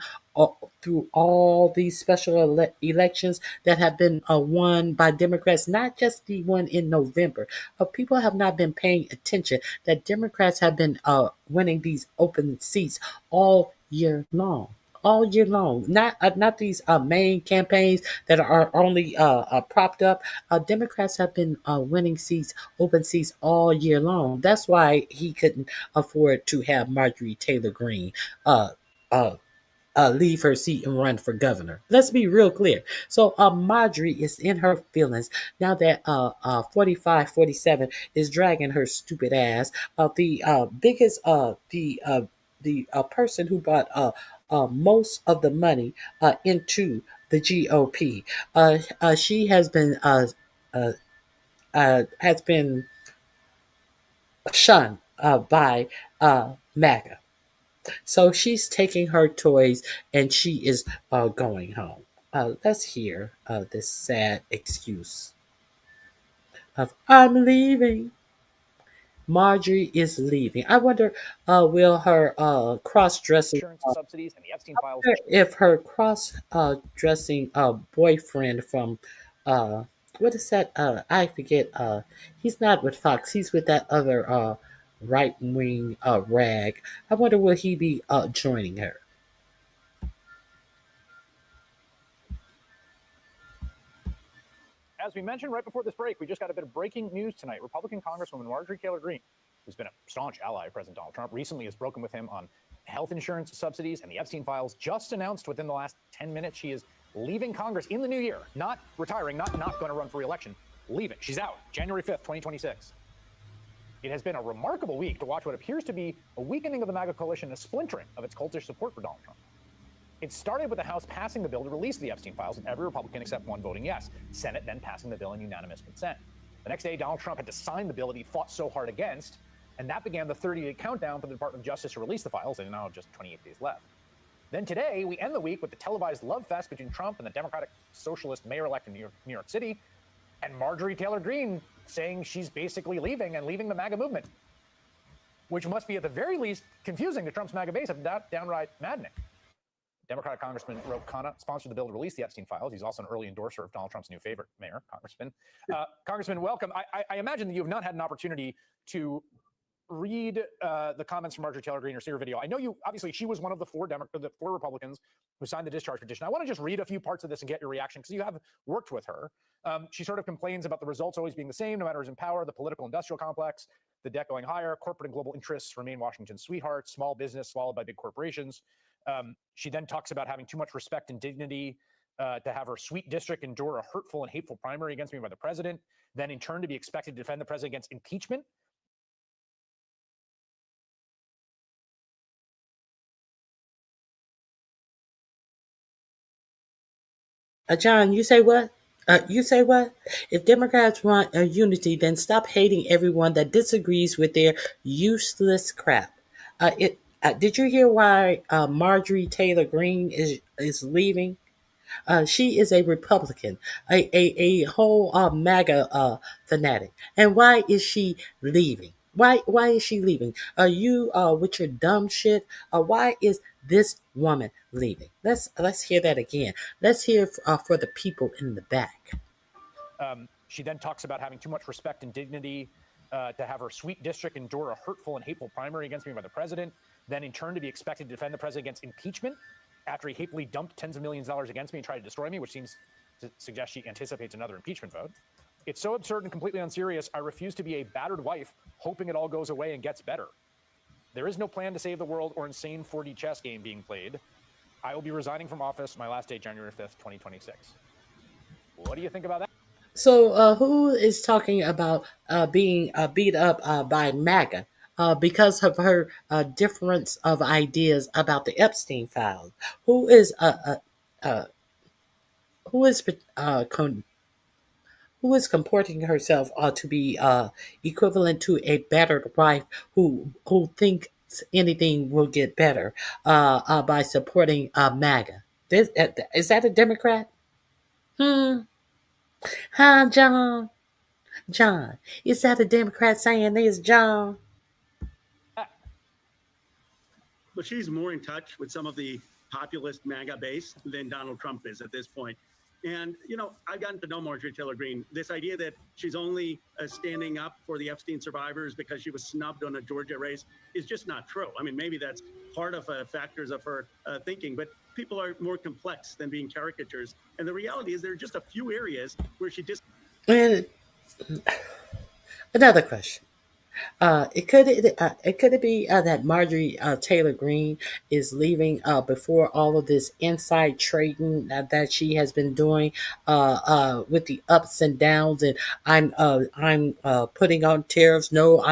through all these special elections that have been won by Democrats, not just the one in November. People have not been paying attention that Democrats have been winning these open seats all year long. All year long, not these main campaigns that are only propped up. Democrats have been winning seats, open seats all year long. That's why he couldn't afford to have Marjorie Taylor Greene uh, uh, leave her seat and run for governor. Let's be real clear. So Marjorie is in her feelings now that 45, 47 is dragging her stupid ass. The biggest, the person who brought most of the money into the GOP. She uh, has been shunned by MAGA. So she's taking her toys and she is going home. Let's hear this sad excuse of I'm leaving. Marjorie is leaving. I wonder, will her cross-dressing? Insurance subsidies and the Epstein files. If her cross-dressing boyfriend from what is that? I forget. He's not with Fox. He's with that other right-wing rag. I wonder will he be joining her? As we mentioned right before this break, we just got a bit of breaking news tonight. Republican Congresswoman Marjorie Taylor Greene, who's been a staunch ally of President Donald Trump, recently has broken with him on health insurance subsidies and the Epstein files. Just announced within the last 10 minutes she is leaving Congress in the new year, not retiring, not going to run for re-election, leaving. She's out January 5th, 2026. It has been a remarkable week to watch what appears to be a weakening of the MAGA coalition and a splintering of its cultish support for Donald Trump. It started with the House passing the bill to release the Epstein files, with every Republican except one voting yes. Senate then passing the bill in unanimous consent. The next day, Donald Trump had to sign the bill that he fought so hard against, and that began the 30-day countdown for the Department of Justice to release the files, and now just 28 days left. Then today, we end the week with the televised love fest between Trump and the Democratic Socialist mayor-elect in New York City, and Marjorie Taylor Greene saying she's basically leaving and leaving the MAGA movement, which must be at the very least confusing to Trump's MAGA base, if not downright maddening. Democratic Congressman Ro Khanna sponsored the bill to release the Epstein files. He's also an early endorser of Donald Trump's new favorite mayor, Congressman. Congressman, welcome. I imagine that you have not had an opportunity to read the comments from Marjorie Taylor Greene or see her video. I know you, obviously, she was one of the four Republicans who signed the discharge petition. I want to just read a few parts of this and get your reaction because you have worked with her. She sort of complains about the results always being the same, no matter who's in power, the political industrial complex, the debt going higher, corporate and global interests remain Washington's sweethearts, small business swallowed by big corporations. She then talks about having too much respect and dignity to have her sweet district endure a hurtful and hateful primary against me by the president, then in turn to be expected to defend the president against impeachment. John, you say what? You say what? If Democrats want unity, then stop hating everyone that disagrees with their useless crap. Did you hear why Marjorie Taylor Greene is leaving? She is a Republican, a whole MAGA fanatic. And why is she leaving? Why is she leaving? You with your dumb shit. Why is this woman leaving? Let's hear that again. Let's hear for the people in the back. She then talks about having too much respect and dignity to have her sweet district endure a hurtful and hateful primary against me by the president, then in turn to be expected to defend the president against impeachment after he hatefully dumped tens of millions of dollars against me and tried to destroy me, which seems to suggest she anticipates another impeachment vote. It's so absurd and completely unserious, I refuse to be a battered wife hoping it all goes away and gets better. There is no plan to save the world or insane 4D chess game being played. I will be resigning from office. My last day, January 5th, 2026. What do you think about that? So, who is talking about being beat up by MAGA because of her difference of ideas about the Epstein files? Who is who is who is comporting herself to be equivalent to a battered wife who thinks anything will get better by supporting MAGA? Is that a Democrat? Huh, John? John, is that a Democrat saying this, John? But she's more in touch with some of the populist MAGA base than Donald Trump is at this point. And, you know, I've gotten to know Marjorie Taylor Greene. This idea that she's only standing up for the Epstein survivors because she was snubbed on a Georgia race is just not true. I mean, maybe that's part of factors of her thinking, but people are more complex than being caricatures. And the reality is there are just a few areas where she just... And another question. It could be that Marjorie Taylor Greene is leaving before all of this inside trading that she has been doing with the ups and downs, and I'm putting on tariffs. No,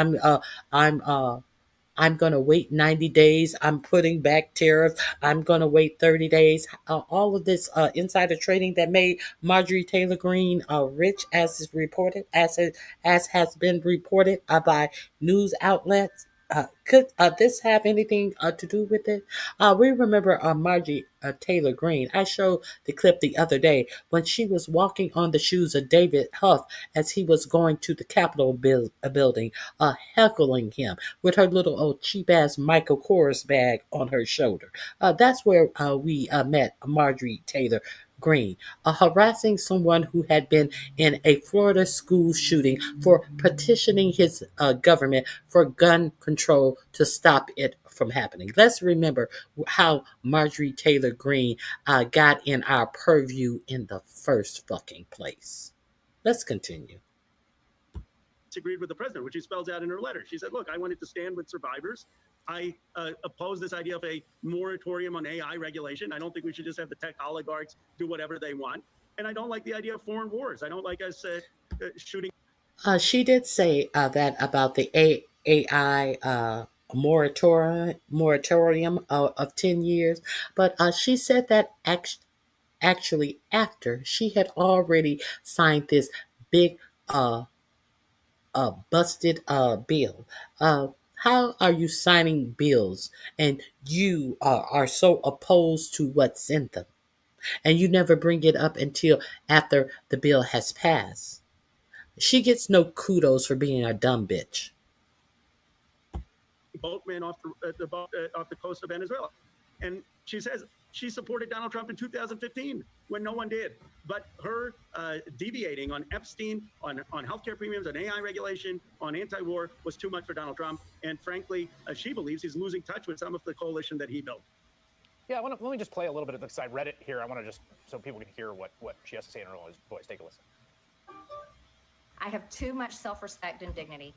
I'm going to wait 90 days. I'm putting back tariffs. I'm going to wait 30 days. All of this insider trading that made Marjorie Taylor Greene rich, as is reported, as has been reported by news outlets. Could this have anything to do with it? We remember Marjorie Taylor Greene. I showed the clip the other day when she was walking on the shoes of David Huff as he was going to the Capitol building, heckling him with her little old cheap ass Michael Kors bag on her shoulder. That's where we met Marjorie Taylor Greene, harassing someone who had been in a Florida school shooting for petitioning his government for gun control to stop it from happening. Let's remember how Marjorie Taylor Greene got in our purview in the first fucking place. Let's continue. Agreed with the president, which she spells out in her letter. She said, look, I wanted to stand with survivors. I oppose this idea of a moratorium on AI regulation. I don't think we should just have the tech oligarchs do whatever they want. And I don't like the idea of foreign wars. I don't like us shooting. She did say that about the AI moratorium of 10 years, but she said that actually after she had already signed this big busted bill. How are you signing bills and you are so opposed to what's in them? And you never bring it up until after the bill has passed. She gets no kudos for being a dumb bitch. Boatman off the coast of Venezuela. And she says she supported Donald Trump in 2015 when no one did. But her deviating on Epstein, on healthcare premiums, on AI regulation, on anti-war was too much for Donald Trump. And frankly, she believes he's losing touch with some of the coalition that he built. Yeah, let me just play a little bit of this. I read it here. I want to just, so people can hear what she has to say in her own voice. Take a listen. I have too much self-respect and dignity.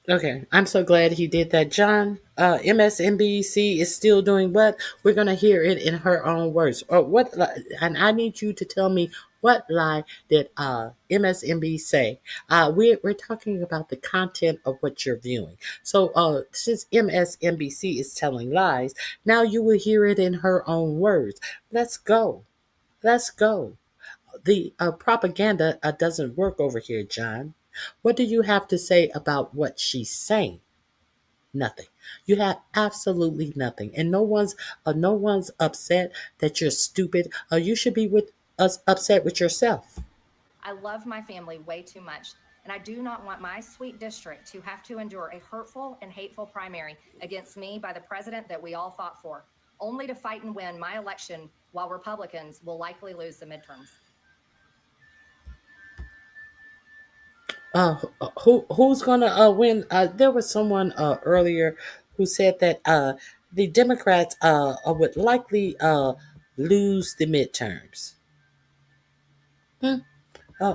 Okay, I'm so glad he did that. John, MSNBC is still doing what? We're going to hear it in her own words. Or what? And I need you to tell me what lie did MSNBC say. We're talking about the content of what you're viewing. So since MSNBC is telling lies, now you will hear it in her own words. Let's go. Let's go. The propaganda doesn't work over here, John. What do you have to say about what she's saying? Nothing. You have absolutely nothing, and no one's upset that you're stupid. You should be upset with yourself. I love my family way too much, and I do not want my sweet district to have to endure a hurtful and hateful primary against me by the president that we all fought for, only to fight and win my election while Republicans will likely lose the midterms. Who's gonna win? There was someone earlier who said that the Democrats would likely lose the midterms.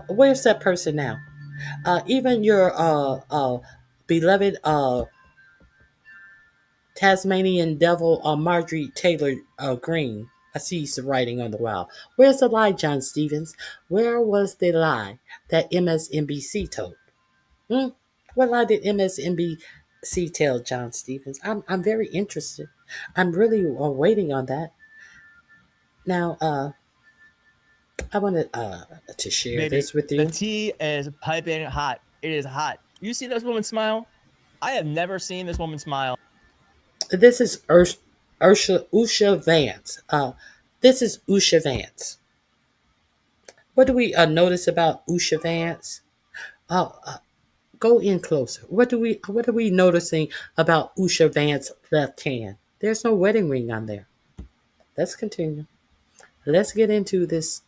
Where's that person now? Even your beloved Tasmanian devil, Marjorie Taylor Greene. I see some writing on the wall. Where's the lie, John Stevens? Where was the lie that MSNBC told? Hmm? What lie did MSNBC tell, John Stevens? I'm very interested. I'm really waiting on that. Now, I wanted to share Baby, this with the you. tea is piping hot. It is hot. You see this woman smile? I have never seen this woman smile. This is Usha Vance. This is Usha Vance. What do we notice about Usha Vance? Go in closer. What are we noticing about Usha Vance's left hand? There's no wedding ring on there. Let's continue. Let's get into this.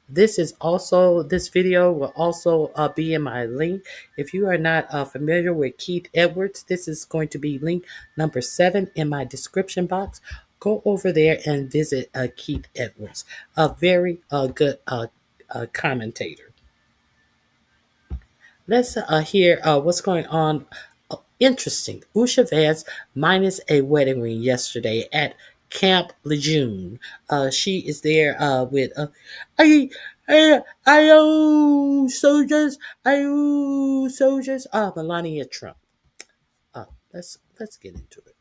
This video will also be in my link. If you are not familiar with Keith Edwards, this is going to be link number 7 in my description box. Go over there and visit Keith Edwards, a very good commentator. Let's hear what's going on. Interesting. Usha Vance minus a wedding ring yesterday at Camp Lejeune. She is there with soldiers. Melania Trump. Let's get into it.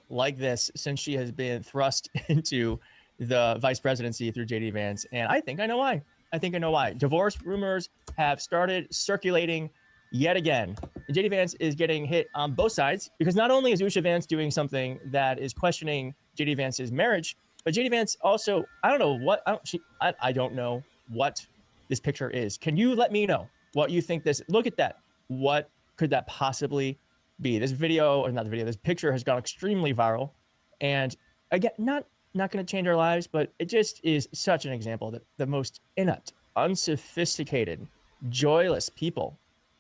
Like this, since she has been thrust into the vice presidency through JD Vance, and I think I know why. Divorce rumors have started circulating yet again. JD Vance is getting hit on both sides because not only is Usha Vance doing something that is questioning JD Vance's marriage, but JD Vance also, I don't know what this picture is. Can you let me know what you think this? Look at that. What could that possibly be? This picture has gone extremely viral, and again, not going to change our lives, but it just is such an example that the most inept, unsophisticated, joyless people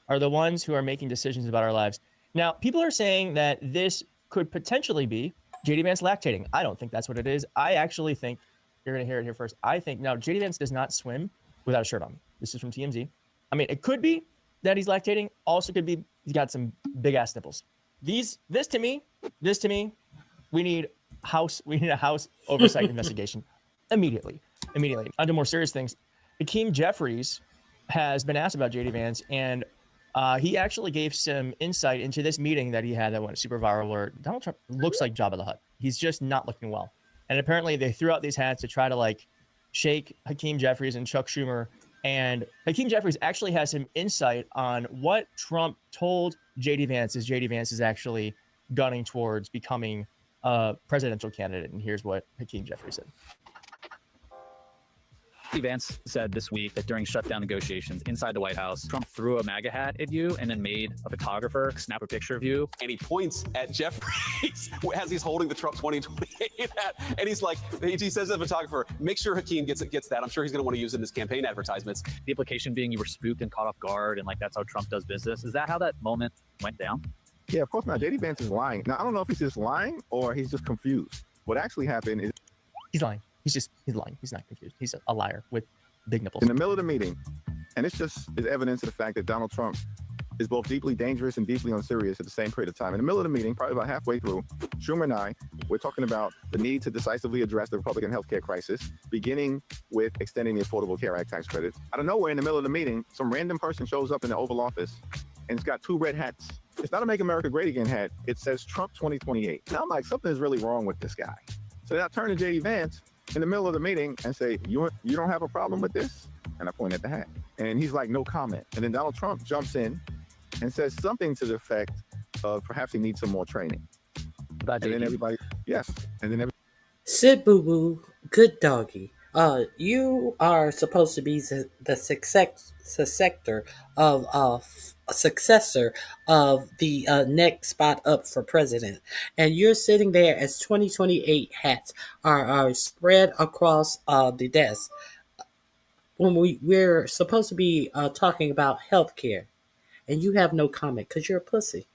are the ones who are making decisions about our lives. Now, people are saying that this could potentially be JD Vance lactating. I don't think that's what it is. I actually think, you're going to hear it here first, I think, now, JD Vance does not swim without a shirt on. This is from TMZ. I mean, it could be that he's lactating. Also could be he's got some big-ass nipples. This to me, we need a house oversight investigation immediately. Onto more serious things. Hakeem Jeffries has been asked about JD Vance, and he actually gave some insight into this meeting that he had that went super viral where Donald Trump looks like Jabba the Hutt. He's just not looking well. And apparently they threw out these hats to try to shake Hakeem Jeffries and Chuck Schumer. And Hakeem Jeffries actually has some insight on what Trump told JD Vance as JD Vance is actually gunning towards becoming a presidential candidate. And here's what Hakeem Jeffries said. Vance said this week that during shutdown negotiations inside the White House, Trump threw a MAGA hat at you and then made a photographer snap a picture of you. And he points at Jeffries as he's holding the Trump 2028 hat. And he's like, he says to the photographer, make sure Hakeem gets that. I'm sure he's going to want to use it in his campaign advertisements. The implication being you were spooked and caught off guard, and that's how Trump does business. Is that how that moment went down? Yeah, of course not. JD Vance is lying. Now, I don't know if he's just lying or he's just confused. What actually happened is... He's lying. He's lying. He's not confused. He's a liar with big nipples. In the middle of the meeting, and it's evidence of the fact that Donald Trump is both deeply dangerous and deeply unserious at the same period of time. In the middle of the meeting, probably about halfway through, Schumer and I, we're talking about the need to decisively address the Republican healthcare crisis, beginning with extending the Affordable Care Act tax credit. Out of nowhere, in the middle of the meeting, some random person shows up in the Oval Office and it's got 2 red hats. It's not a Make America Great Again hat. It says Trump 2028. Now I'm like, something is really wrong with this guy. So then I turn to JD Vance in the middle of the meeting and say, you don't have a problem with this? And I point at the hat. And he's like, no comment. And then Donald Trump jumps in and says something to the effect of perhaps he needs some more training. And then everybody, yes. And then Sid Boo Boo, good doggy. You are supposed to be the successor of the next spot up for president, and you're sitting there as 2028 hats are spread across the desk when we're supposed to be talking about healthcare, and you have no comment because you're a pussy.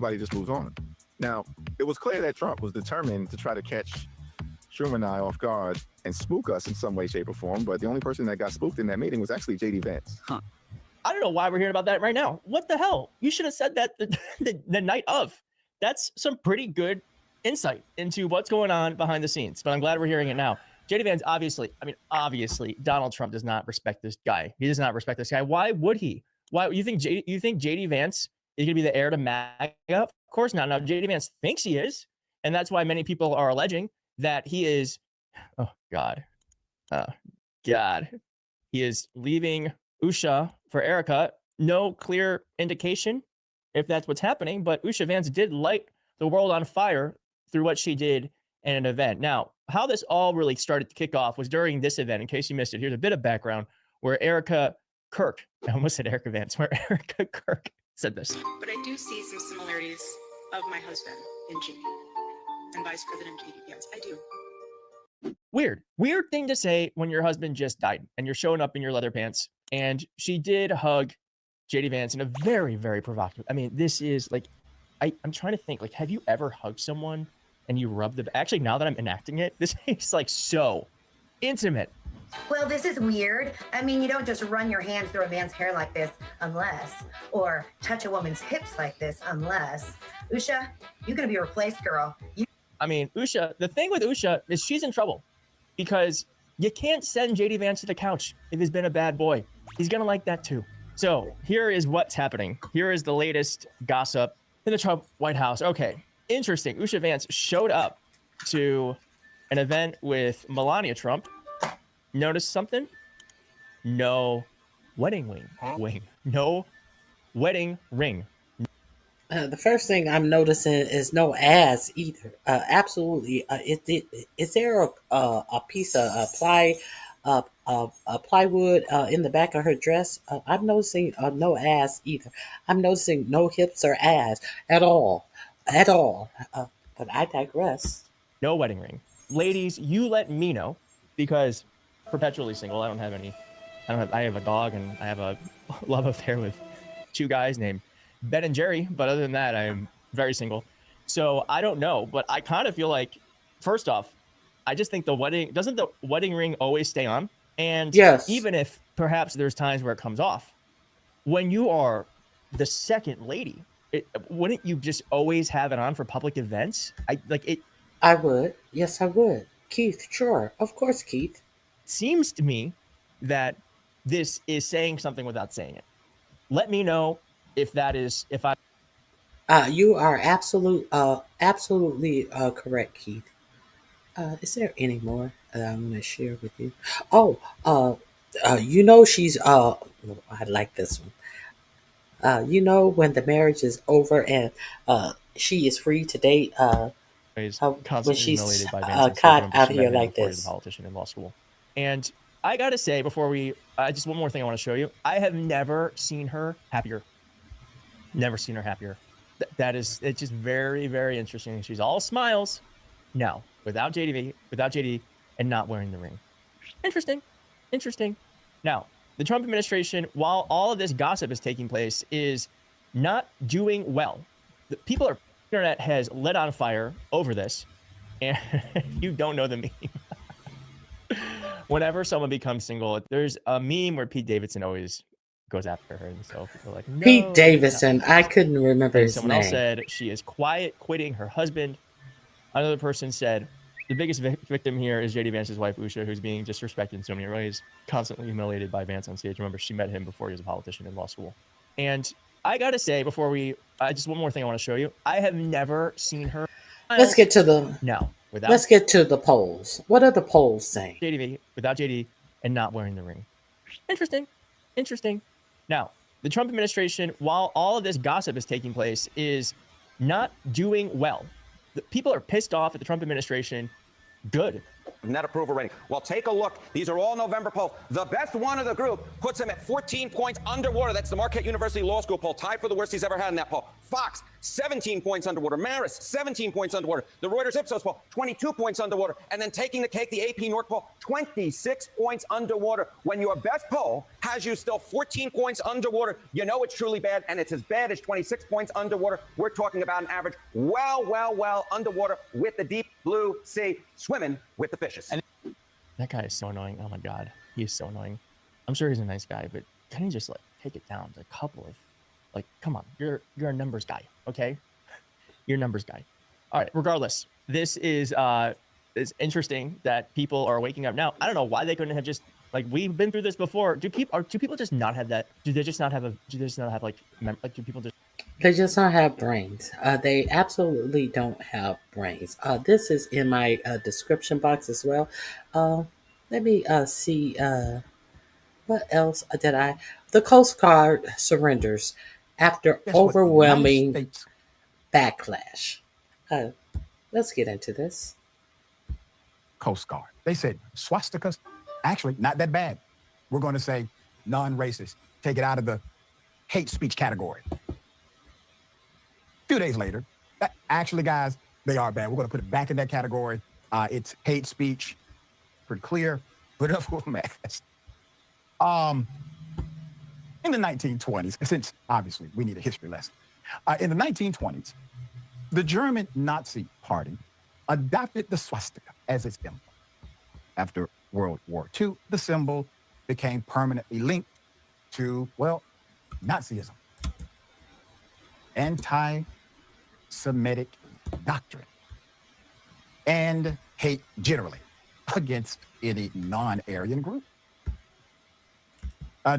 everybody just moves on. Now, it was clear that Trump was determined to try to catch Schumer and I off guard and spook us in some way, shape, or form. But the only person that got spooked in that meeting was actually JD Vance. I don't know why we're hearing about that right now. What the hell? You should have said that the night of. That's some pretty good insight into what's going on behind the scenes. But I'm glad we're hearing it now. JD Vance, obviously, Donald Trump does not respect this guy. He does not respect this guy. Why would he? Why you think JD Vance is going to be the heir to MAGA? Of course not. Now JD Vance thinks he is, and that's why many people are alleging that he is. Oh God, he is leaving Usha for Erica. No clear indication if that's what's happening, but Usha Vance did light the world on fire through what she did in an event. Now, how this all really started to kick off was during this event. In case you missed it, here's a bit of background where Erica Kirk, I almost said Erica Vance, where Erica Kirk said this. But I do see some similarities of my husband in JD and Vice President JD Vance. I do. Weird thing to say when your husband just died and you're showing up in your leather pants. And she did hug JD Vance in a very, very provocative. I mean, this is like, I'm trying to think, like, have you ever hugged someone and you rub the, actually, now that I'm enacting it, this is like so intimate. Well, this is weird. I mean, you don't just run your hands through a man's hair like this unless, or touch a woman's hips like this unless. Usha, you're going to be replaced, girl. I mean, Usha, the thing with Usha is she's in trouble because you can't send JD Vance to the couch if he's been a bad boy. He's going to like that too. So here is what's happening. Here is the latest gossip in the Trump White House. Okay, interesting. Usha Vance showed up to an event with Melania Trump. Notice something? No wedding ring. No wedding ring. The first thing I'm noticing is no ass either. Absolutely. Is there a piece of plywood in the back of her dress? I'm noticing no ass either. I'm noticing no hips or ass at all. But I digress. No wedding ring. Ladies, you let me know because perpetually single. I have a dog and I have a love affair with two guys named Ben and Jerry, but other than that, I am very single. So I don't know, but I kind of feel like, first off, I just think doesn't the wedding ring always stay on? And yes, even if perhaps there's times where it comes off, when you are the second lady, wouldn't you just always have it on for public events? I would. Yes, I would. Keith, sure. Of course, Keith. Seems to me that this is saying something without saying it. Let me know if you are absolutely correct, Keith. Is there any more that I'm going to share with you? She's I like this one. When the marriage is over and she is free to date when she's caught out here like this. A politician in law school. And I gotta say, before just one more thing I want to show you. I have never seen her happier. Never seen her happier. It's just very, very interesting. She's all smiles now, without JD, and not wearing the ring. Interesting. Now, the Trump administration, while all of this gossip is taking place, is not doing well. The internet has lit on fire over this, and you don't know the meme. Whenever someone becomes single, there's a meme where Pete Davidson always goes after her, and so people are like, no, Pete Davidson. I couldn't remember his name. Someone else said she is quiet quitting her husband. Another person said the biggest victim here is JD Vance's wife, Usha, who's being disrespected in so many ways, constantly humiliated by Vance on stage. Remember, she met him before he was a politician in law school. And I gotta say, before just one more thing I want to show you. I have never seen her. Let's get to the Let's get to the polls. What are the polls saying? Without JD and not wearing the ring. Interesting. Now, the Trump administration, while all of this gossip is taking place, is not doing well. The people are pissed off at the Trump administration. Good. Net approval rating. Well, take a look. These are all November polls. The best one of the group puts him at 14 points underwater. That's the Marquette University Law School poll, tied for the worst he's ever had in that poll. Fox, 17 points underwater. Marist, 17 points underwater. The Reuters Ipsos poll, 22 points underwater. And then taking the cake, the AP North poll, 26 points underwater. When your best poll has you still 14 points underwater. You know it's truly bad, and it's as bad as 26 points underwater. We're talking about an average well underwater with the deep blue sea, swimming with the fishes. And That guy is so annoying. Oh my God. He's so annoying. I'm sure he's a nice guy, but can he just like take it down to a couple of, like, come on, you're a numbers guy, okay? You're a numbers guy. All right, regardless, this is it's interesting that people are waking up now. I don't know why they couldn't have just, like, we've been through this before. Do people just not have that? Do they just not have do people just? They just don't have brains. They absolutely don't have brains. This is in my description box as well. Let me see. What else did I? The Coast Guard surrenders after overwhelming backlash. Let's get into this. Coast Guard. They said swastikas, actually not that bad. We're going to say non-racist. Take it out of the hate speech category. A few days later, actually, guys, they are bad. We're going to put it back in that category. It's hate speech. Pretty clear. Put it up for mass. In the 1920s, since obviously we need a history lesson, in the 1920s, the German Nazi Party adopted the swastika as its symbol. After World War II, the symbol became permanently linked to, well, Nazism, anti-Semitic doctrine, and hate generally against any non-Aryan group.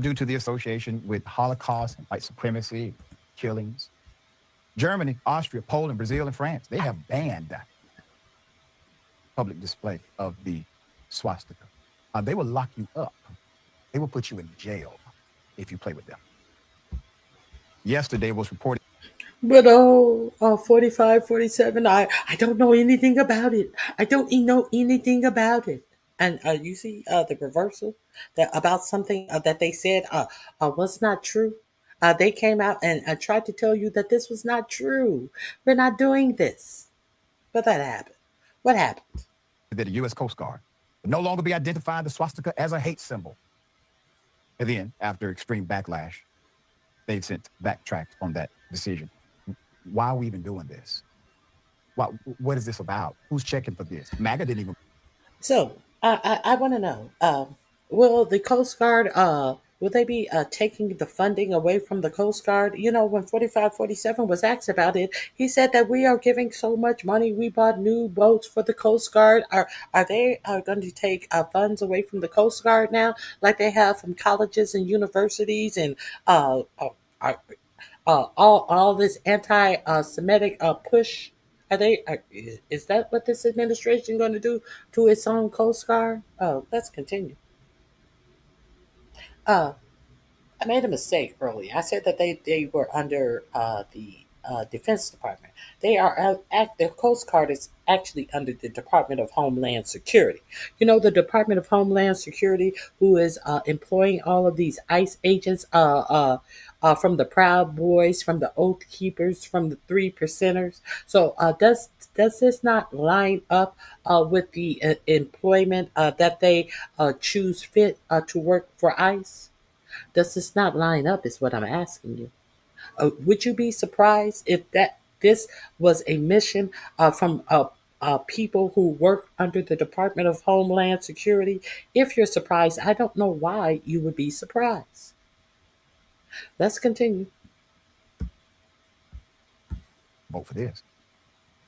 Due to the association with Holocaust and white supremacy, killings. Germany, Austria, Poland, Brazil, and France, they have banned public display of the swastika. They will lock you up. They will put you in jail if you play with them. Yesterday was reported. But 45, 47, I don't know anything about it. I don't know anything about it. And you see the reversal about something that they said was not true. They came out and tried to tell you that this was not true. We're not doing this. But that happened. What happened? That the U.S. Coast Guard would no longer be identifying the swastika as a hate symbol. And then, after extreme backlash, they've since backtracked on that decision. Why are we even doing this? What is this about? Who's checking for this? MAGA didn't even. So, I want to know, will the Coast Guard, will they be taking the funding away from the Coast Guard? You know, when 4547 was asked about it, he said that we are giving so much money. We bought new boats for the Coast Guard. Are they going to take funds away from the Coast Guard now, like they have from colleges and universities and all this anti-Semitic push? Is that what this administration going to do to its own Coast Guard? Let's continue. I made a mistake earlier. I said that they were under the Defense Department. They are the Coast Guard is actually under the Department of Homeland Security. You know, the Department of Homeland Security, who is employing all of these ICE agents from the Proud Boys, from the Oath Keepers, from the 3%ers. So does this not line up with the employment that they choose fit to work for ICE? Does this not line up is what I'm asking you. Would you be surprised if this was a mission from people who work under the Department of Homeland Security? If you're surprised, I don't know why you would be surprised. Let's continue. Vote for this.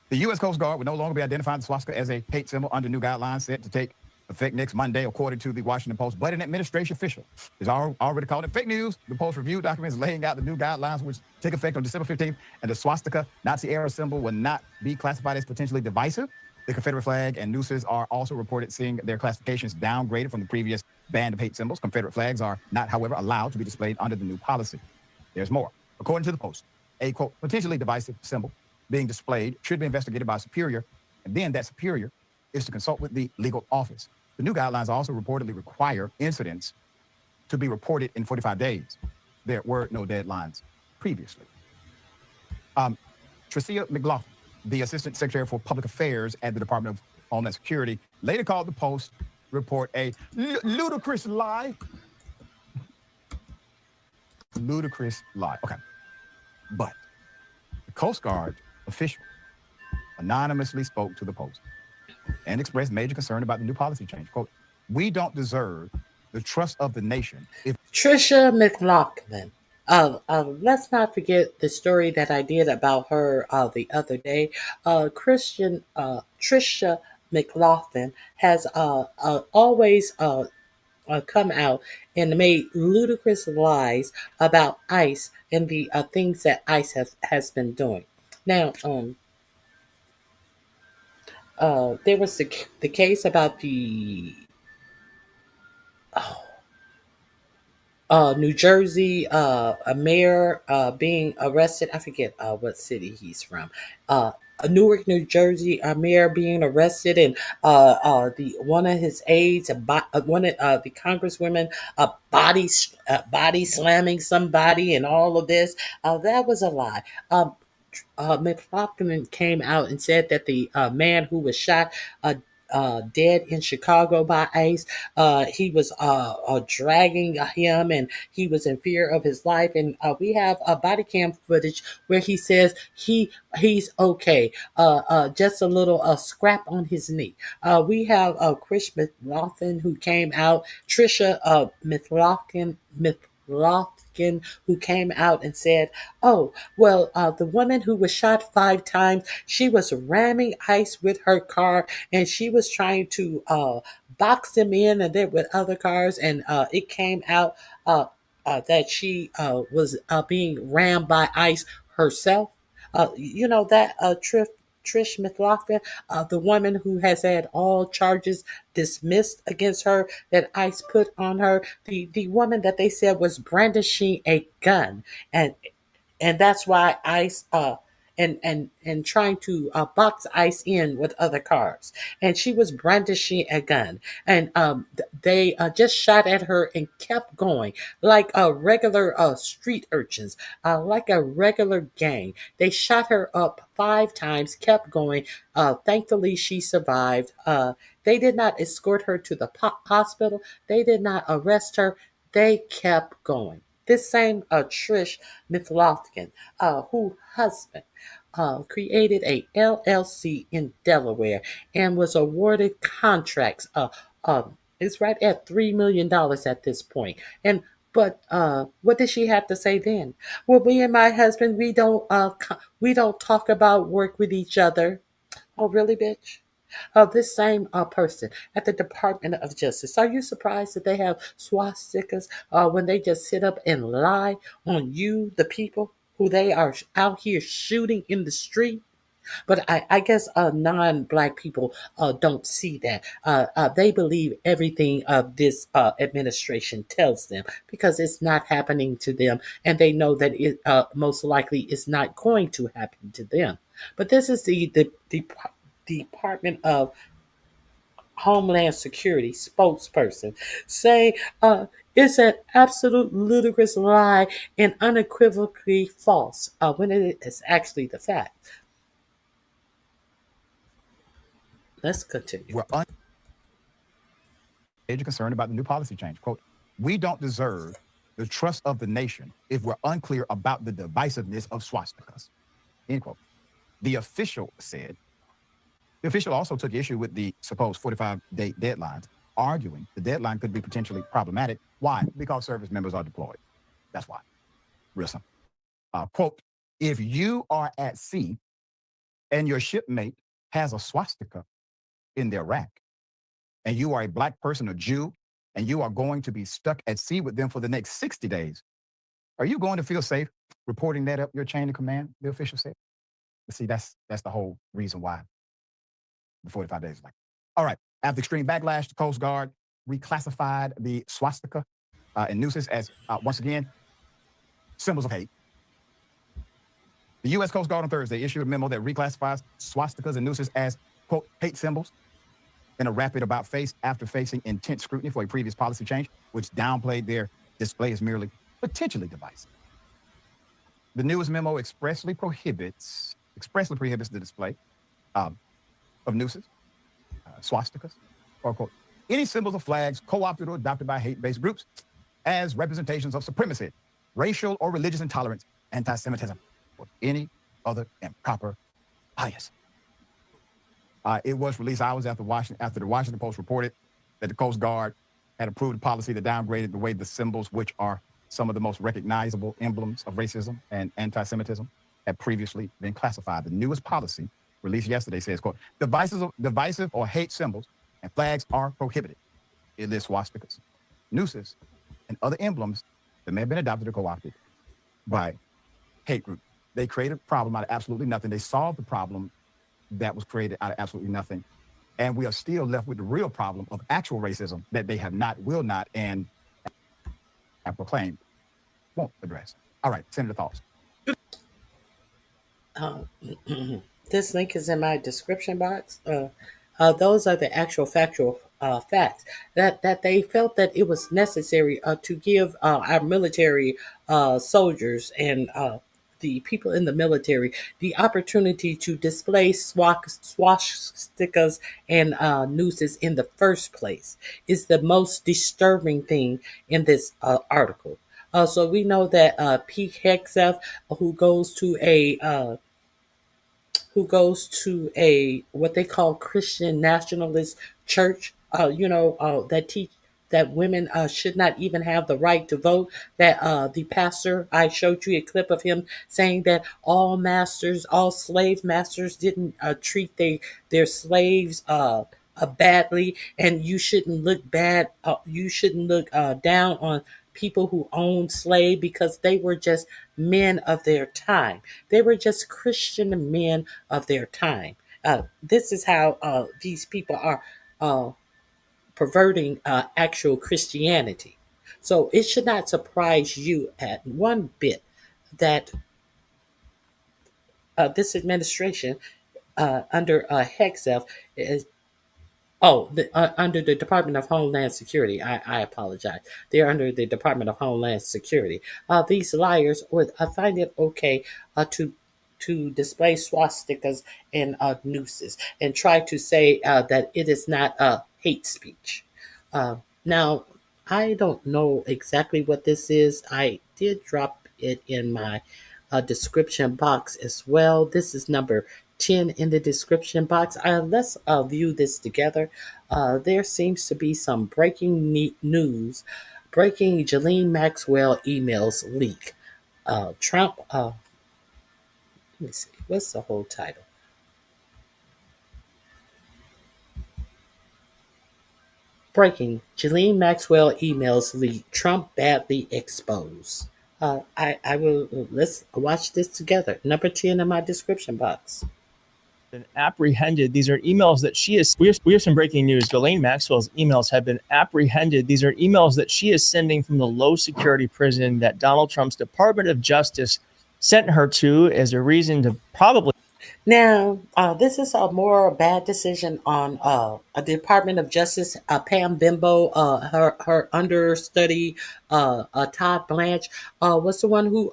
The U.S. Coast Guard would no longer be identifying the swastika as a hate symbol under new guidelines set to take effect next Monday, according to the Washington Post. But an administration official is already called it fake news. The Post reviewed documents laying out the new guidelines, which take effect on December 15th, and the swastika Nazi-era symbol will not be classified as potentially divisive. The Confederate flag and nooses are also reported seeing their classifications downgraded from the previous ban of hate symbols. Confederate flags are not, however, allowed to be displayed under the new policy. There's more. According to the Post, a, quote, potentially divisive symbol being displayed should be investigated by a superior, and then that superior is to consult with the legal office. The new guidelines also reportedly require incidents to be reported in 45 days. There were no deadlines previously. Tricia McLaughlin, the Assistant Secretary for Public Affairs at the Department of Homeland Security, later called the Post report a ludicrous lie ludicrous lie. Okay. But the Coast Guard official anonymously spoke to the Post and expressed major concern about the new policy change. Quote, "We don't deserve the trust of the nation if..." Trisha McLaughlin. Let's not forget the story that I did about her the other day. Trisha McLaughlin has always come out and made ludicrous lies about ICE and the things that ICE has been doing. Now, there was the case about the New Jersey a mayor being arrested. I forget what city he's from. Newark, New Jersey, a mayor being arrested, and the one of his aides, one of the congresswomen, body slamming somebody, and all of this. That was a lie. McLaughlin came out and said that the man who was shot dead in Chicago by ICE, he was dragging him, and he was in fear of his life. And we have body cam footage where he says he's okay, just a little scrap on his knee. We have Chris McLaughlin who came out, Trisha McLaughlin, who came out and said, "Oh, well, the woman who was shot 5 times, she was ramming ICE with her car, and she was trying to box them in, and there with other cars, and it came out that she was being rammed by ICE herself." You know that Trish McLaughlin, the woman who has had all charges dismissed against her that ICE put on her, the woman that they said was brandishing a gun, and that's why ICE and trying to box ICE in with other cars, and she was brandishing a gun, and they just shot at her and kept going like a regular street urchins, like a regular gang. They shot her up 5 times, kept going. Thankfully, she survived. They did not escort her to the hospital. They did not arrest her. They kept going. This same Trish McLaughlin, who husband created a LLC in Delaware and was awarded contracts. It's right at $3 million at this point. And but what did she have to say then? Well, me and my husband, we don't talk about work with each other. Oh, really, bitch? This same person at the Department of Justice. Are you surprised that they have swastikas when they just sit up and lie on you, the people who they are out here shooting in the street? But I guess non-black people don't see that. They believe everything this administration tells them because it's not happening to them, and they know that it most likely is not going to happen to them. But this is the Department of Homeland Security spokesperson saying it's an absolute ludicrous lie and unequivocally false when it is actually the fact. Let's continue. We're major concerned about the new policy change. Quote, "We don't deserve the trust of the nation if we're unclear about the divisiveness of swastikas." End quote. The official said. The official also took issue with the supposed 45-day deadlines, arguing the deadline could be potentially problematic. Why? Because service members are deployed. That's why. Real simple. Quote, "If you are at sea and your shipmate has a swastika in their rack, and you are a black person, a Jew, and you are going to be stuck at sea with them for the next 60 days, are you going to feel safe reporting that up your chain of command?" The official said. But see, that's the whole reason why the 45 days is like. All right. After extreme backlash, the Coast Guard reclassified the swastika and nooses as, once again, symbols of hate. The U.S. Coast Guard on Thursday issued a memo that reclassifies swastikas and nooses as, quote, hate symbols in a rapid about face after facing intense scrutiny for a previous policy change, which downplayed their display as merely potentially divisive. The news memo expressly prohibits the display of nooses, swastikas, or, quote, any symbols or flags co-opted or adopted by hate-based groups as representations of supremacy racial or religious intolerance, anti-Semitism, or any other improper bias. It was released hours after the Washington Post reported that the Coast Guard had approved a policy that downgraded the way the symbols, which are some of the most recognizable emblems of racism and anti-Semitism, had previously been classified. The newest policy released yesterday says, quote, divisive or hate symbols and flags are prohibited. It lists swastikas, nooses, and other emblems that may have been adopted or co-opted by hate groups. They created a problem out of absolutely nothing. They solved the problem that was created out of absolutely nothing. And we are still left with the real problem of actual racism that they have not, will not, and have proclaimed won't address. All right, Senator, thoughts. This link is in my description box. Those are the actual factual facts that they felt that it was necessary to give our military soldiers and the people in the military the opportunity to display swastikas and nooses in the first place is the most disturbing thing in this article. So we know that Pete Hegseth, who goes to a what they call Christian nationalist church, that teach that women should not even have the right to vote. That the pastor, I showed you a clip of him saying that all slave masters didn't treat their slaves badly, and you shouldn't look bad. You shouldn't look down on people who owned slaves because they were just men of their time. They were just Christian men of their time. This is how these people are perverting actual Christianity. So it should not surprise you at one bit that this administration under Hegseth is under the Department of Homeland Security. I apologize. They're under the Department of Homeland Security. These liars would find it okay to display swastikas and nooses and try to say that it is not hate speech. Now, I don't know exactly what this is. I did drop it in my description box as well. This is number 10 in the description box. Let's view this together. There seems to be some breaking news. Breaking Ghislaine Maxwell emails leak. Trump, let me see, what's the whole title? Breaking Ghislaine Maxwell emails leak. Trump badly exposed. Let's watch this together. Number 10 in my description box. Apprehended. These are emails that she is. We have some breaking news. Ghislaine Maxwell's emails have been apprehended. These are emails that she is sending from the low security prison that Donald Trump's Department of Justice sent her to as a reason to probably. Now, this is a more bad decision on a Department of Justice. Pam Bimbo, her understudy, Todd Blanche, was the one who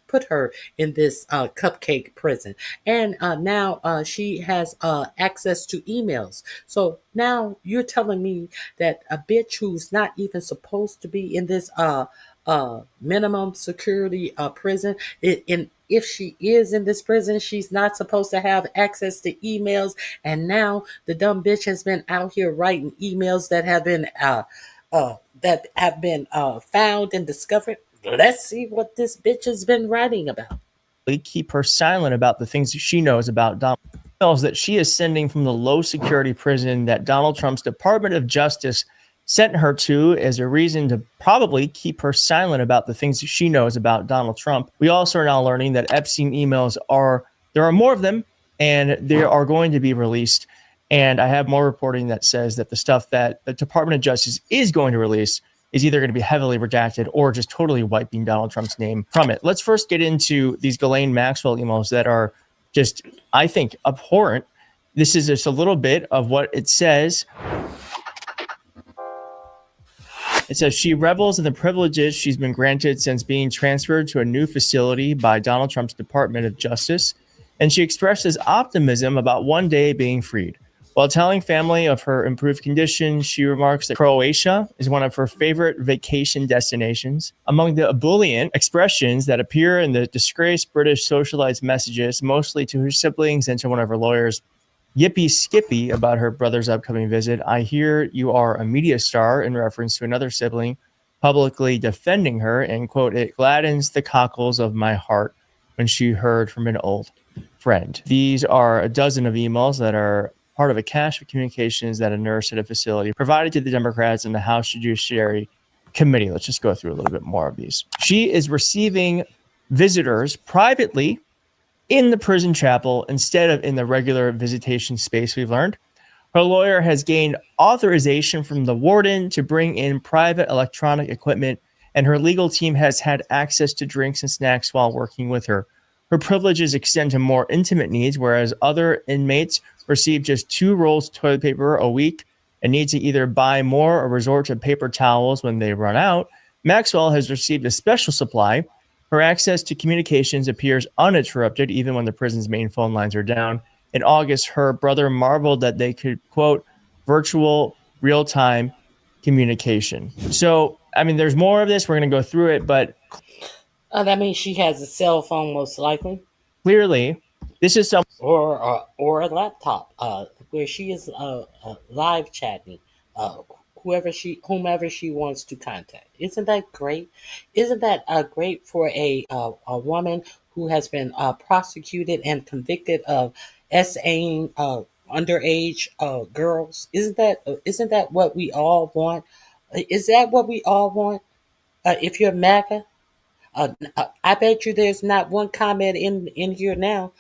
put her in this cupcake prison. And now she has access to emails. So now you're telling me that a bitch who's not even supposed to be in this minimum security prison, if she is in this prison, she's not supposed to have access to emails. And now the dumb bitch has been out here writing emails that have been found and discovered. Let's see what this bitch has been writing about. Keep her silent about the things that she knows about Donald. Emails that she is sending from the low security prison that Donald Trump's Department of Justice sent her to as a reason to probably keep her silent about the things that she knows about Donald Trump. We also are now learning that Epstein emails there are more of them, and they are going to be released. And I have more reporting that says that the stuff that the Department of Justice is going to release is either going to be heavily redacted or just totally wiping Donald Trump's name from it. Let's first get into these Ghislaine Maxwell emails that are just, I think, abhorrent. This is just a little bit of what it says. It says she revels in the privileges she's been granted since being transferred to a new facility by Donald Trump's Department of Justice, and she expresses optimism about one day being freed. While telling family of her improved condition, she remarks that Croatia is one of her favorite vacation destinations. Among the ebullient expressions that appear in the disgraced British socialite messages, mostly to her siblings and to one of her lawyers, yippee skippy about her brother's upcoming visit. I hear you are a media star, in reference to another sibling publicly defending her, and quote, it gladdens the cockles of my heart when she heard from an old friend. These are a dozen of emails that are part of a cache of communications that a nurse at a facility provided to the Democrats in the House Judiciary Committee. Let's just go through a little bit more of these. She is receiving visitors privately in the prison chapel instead of in the regular visitation space, we've learned. Her lawyer has gained authorization from the warden to bring in private electronic equipment, and her legal team has had access to drinks and snacks while working with her. Her privileges extend to more intimate needs, whereas other inmates receive just 2 rolls of toilet paper a week and need to either buy more or resort to paper towels when they run out. Maxwell has received a special supply. Her access to communications appears uninterrupted even when the prison's main phone lines are down. In August, her brother marveled that they could, quote, virtual real-time communication. So, I mean, there's more of this. We're going to go through it, but that means she has a cell phone, most likely. Clearly, this is some or a laptop, where she is live chatting, whomever she wants to contact. Isn't that great? Isn't that great for a woman who has been prosecuted and convicted of SAing underage girls? Isn't that what we all want? Is that what we all want? If you're MAGA. I bet you there's not one comment in here now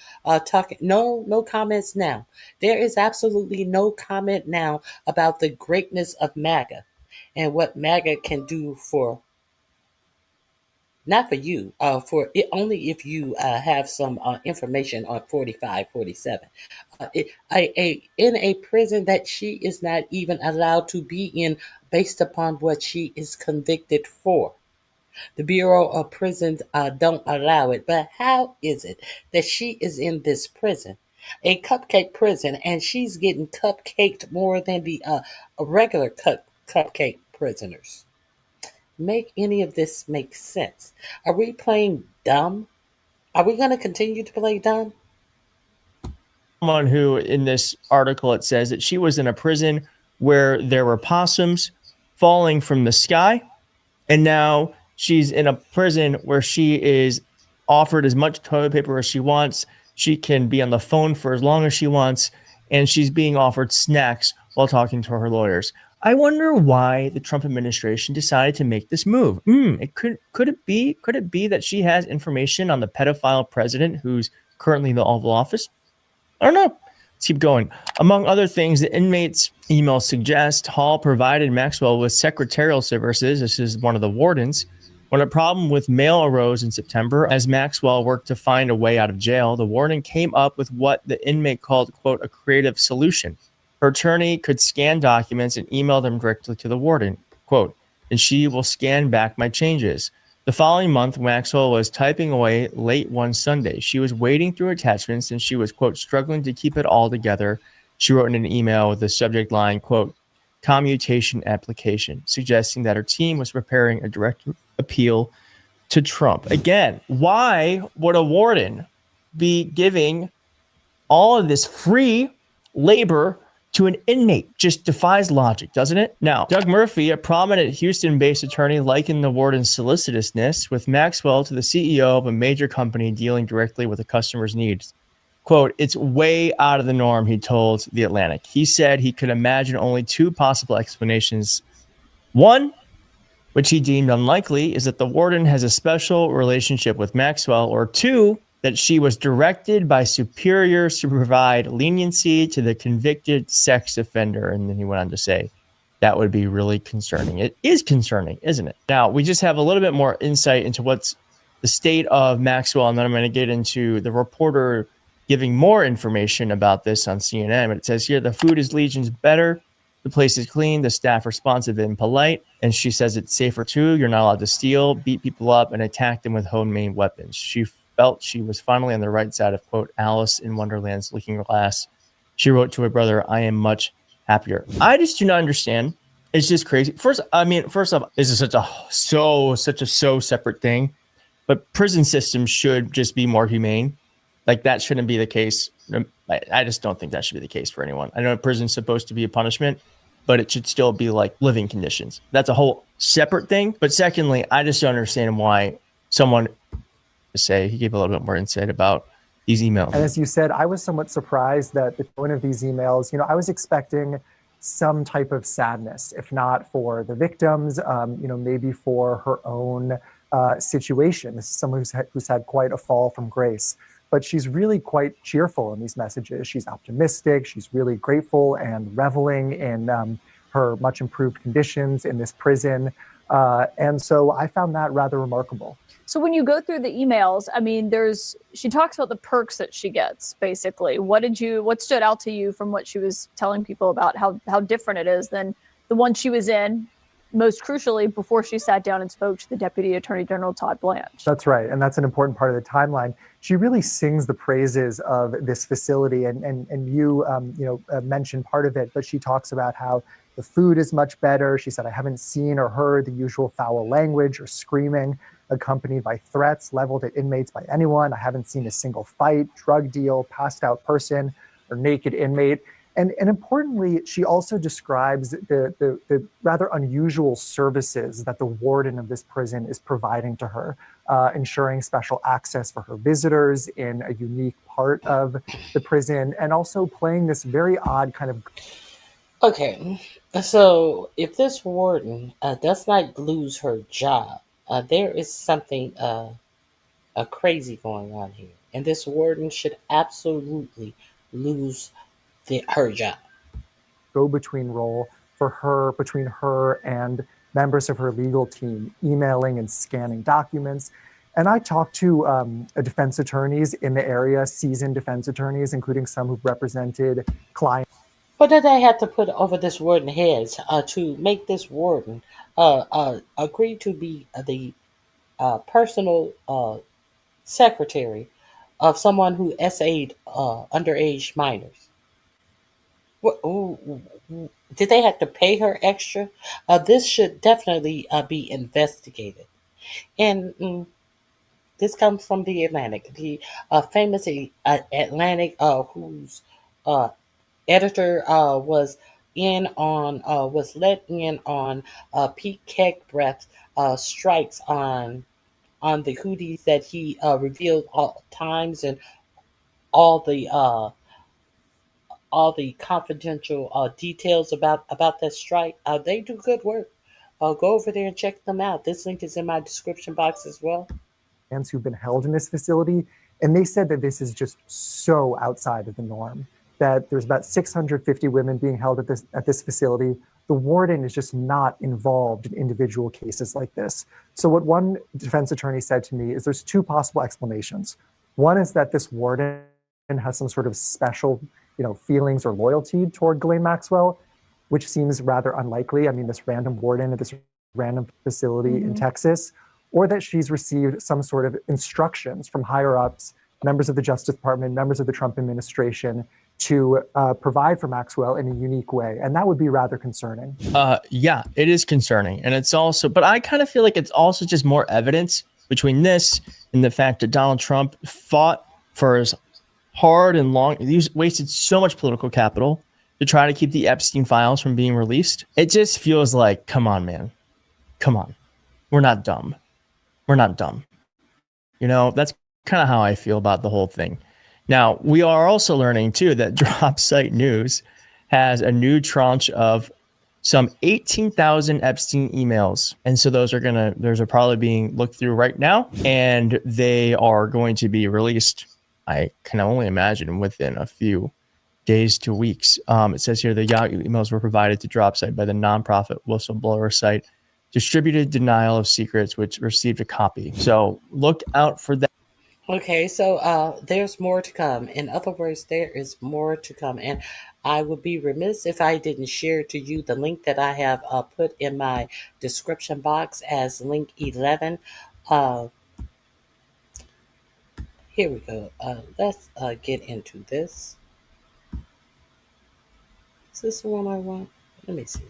talking. No comments now. There is absolutely no comment now about the greatness of MAGA and what MAGA can do for, not for you, for it, only if you have some information on 4547. In a prison that she is not even allowed to be in based upon what she is convicted for. The Bureau of Prisons don't allow it. But how is it that she is in this prison, a cupcake prison, and she's getting cupcaked more than the regular cupcake prisoners? Make any of this make sense? Are we playing dumb? Are we going to continue to play dumb? Someone who, in this article, it says that she was in a prison where there were possums falling from the sky, and now she's in a prison where she is offered as much toilet paper as she wants. She can be on the phone for as long as she wants, and she's being offered snacks while talking to her lawyers. I wonder why the Trump administration decided to make this move. Could it be that she has information on the pedophile president who's currently in the Oval Office? I don't know. Let's keep going. Among other things, the inmates' email suggests Hall provided Maxwell with secretarial services. This is one of the wardens. When a problem with mail arose in September, as Maxwell worked to find a way out of jail, the warden came up with what the inmate called, quote, a creative solution. Her attorney could scan documents and email them directly to the warden, quote, and she will scan back my changes. The following month, Maxwell was typing away late one Sunday. She was wading through attachments and she was, quote, struggling to keep it all together. She wrote in an email with the subject line, quote, commutation application, suggesting that her team was preparing a direct appeal to Trump. Again, why would a warden be giving all of this free labor to an inmate? Just defies logic, doesn't it? Now, Doug Murphy, a prominent Houston-based attorney, likened the warden's solicitousness with Maxwell to the CEO of a major company dealing directly with a customer's needs. Quote, it's way out of the norm, he told The Atlantic. He said he could imagine only 2 possible explanations. One, which he deemed unlikely, is that the warden has a special relationship with Maxwell, or 2, that she was directed by superiors to provide leniency to the convicted sex offender. And then he went on to say, that would be really concerning. It is concerning, isn't it? Now, we just have a little bit more insight into what's the state of Maxwell, and then I'm going to get into the reporter giving more information about this on CNN. But it says here, the food is legions better. The place is clean. The staff responsive and polite. And she says it's safer too. You're not allowed to steal, beat people up, and attack them with homemade weapons. She felt she was finally on the right side of, quote, Alice in Wonderland's looking glass, She wrote to her brother, "I am much happier." I just do not understand. It's just crazy. First off, this is such a separate thing, but prison systems should just be more humane. Like, that shouldn't be the case. I just don't think that should be the case for anyone. I know prison's supposed to be a punishment, but it should still be like living conditions. That's a whole separate thing. But secondly, I just don't understand why someone he gave a little bit more insight about these emails. And as you said, I was somewhat surprised that the tone of these emails, I was expecting some type of sadness, if not for the victims, maybe for her own situation. This is someone who's had quite a fall from grace. But she's really quite cheerful in these messages. She's optimistic. She's really grateful and reveling in her much improved conditions in this prison. And so I found that rather remarkable. So when you go through the emails, I mean, she talks about the perks that she gets, basically. What stood out to you from what she was telling people about how different it is than the one she was in, most crucially, before she sat down and spoke to the Deputy Attorney General, Todd Blanche? That's right. And that's an important part of the timeline. She really sings the praises of this facility. And you mentioned part of it, but she talks about how the food is much better. She said, "I haven't seen or heard the usual foul language or screaming accompanied by threats leveled at inmates by anyone. I haven't seen a single fight, drug deal, passed out person, or naked inmate." And importantly, she also describes the rather unusual services that the warden of this prison is providing to her, ensuring special access for her visitors in a unique part of the prison, and also playing this very odd kind of... Okay, so if this warden does not lose her job, there is something crazy going on here. And this warden should absolutely lose her job. Go-between role for her, between her and members of her legal team, emailing and scanning documents. And I talked to defense attorneys in the area, seasoned defense attorneys, including some who've represented clients. What did they have to put over this warden's heads to make this warden agree to be the personal secretary of someone who SA'd underage minors? Did they have to pay her extra? This should definitely be investigated. And this comes from the Atlantic, the famous Atlantic, whose editor was let in on Pete Kegbrecht's strikes on the Houthis that he revealed all times and all the confidential details about that strike. They do good work. Go over there and check them out. This link is in my description box as well. Who've been held in this facility, and they said that this is just so outside of the norm, that there's about 650 women being held at this facility. The warden is just not involved in individual cases like this. So what one defense attorney said to me is there's two possible explanations. One is that this warden has some sort of special feelings or loyalty toward Ghislaine Maxwell, which seems rather unlikely. I mean, this random warden at this random facility in Texas, or that she's received some sort of instructions from higher ups, members of the Justice Department, members of the Trump administration, to provide for Maxwell in a unique way. And that would be rather concerning. Yeah, it is concerning. And it's also, but I kind of feel like it's also just more evidence between this and the fact that Donald Trump fought for his hard and long, he wasted so much political capital to try to keep the Epstein files from being released. It just feels like, come on, man. Come on. We're not dumb. We're not dumb. That's kind of how I feel about the whole thing. Now, we are also learning, too, that Drop Site News has a new tranche of some 18,000 Epstein emails. And so those are probably being looked through right now, and they are going to be released, I can only imagine, within a few days to weeks. It says here the Yahoo emails were provided to Drop Site by the nonprofit whistleblower site Distributed Denial of Secrets, which received a copy. So look out for that. Okay, so there's more to come. In other words, there is more to come. And I would be remiss if I didn't share to you the link that I have put in my description box as link 11. Here we go. Let's get into this. Is this the one I want? Let me see.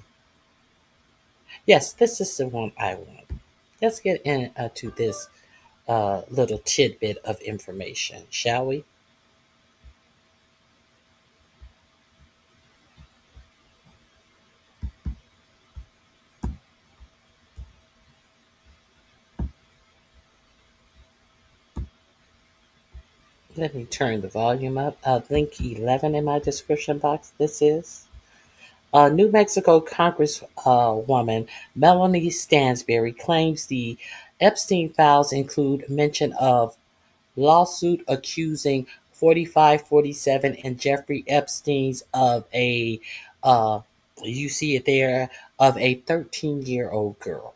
Yes, this is the one I want. Let's get into this little tidbit of information, shall we? Let me turn the volume up. Link 11 in my description box. This is New Mexico Congresswoman Melanie Stansbury claims the Epstein files include mention of lawsuit accusing 45, 47, and Jeffrey Epstein's of a, you see it there, of a 13-year-old girl.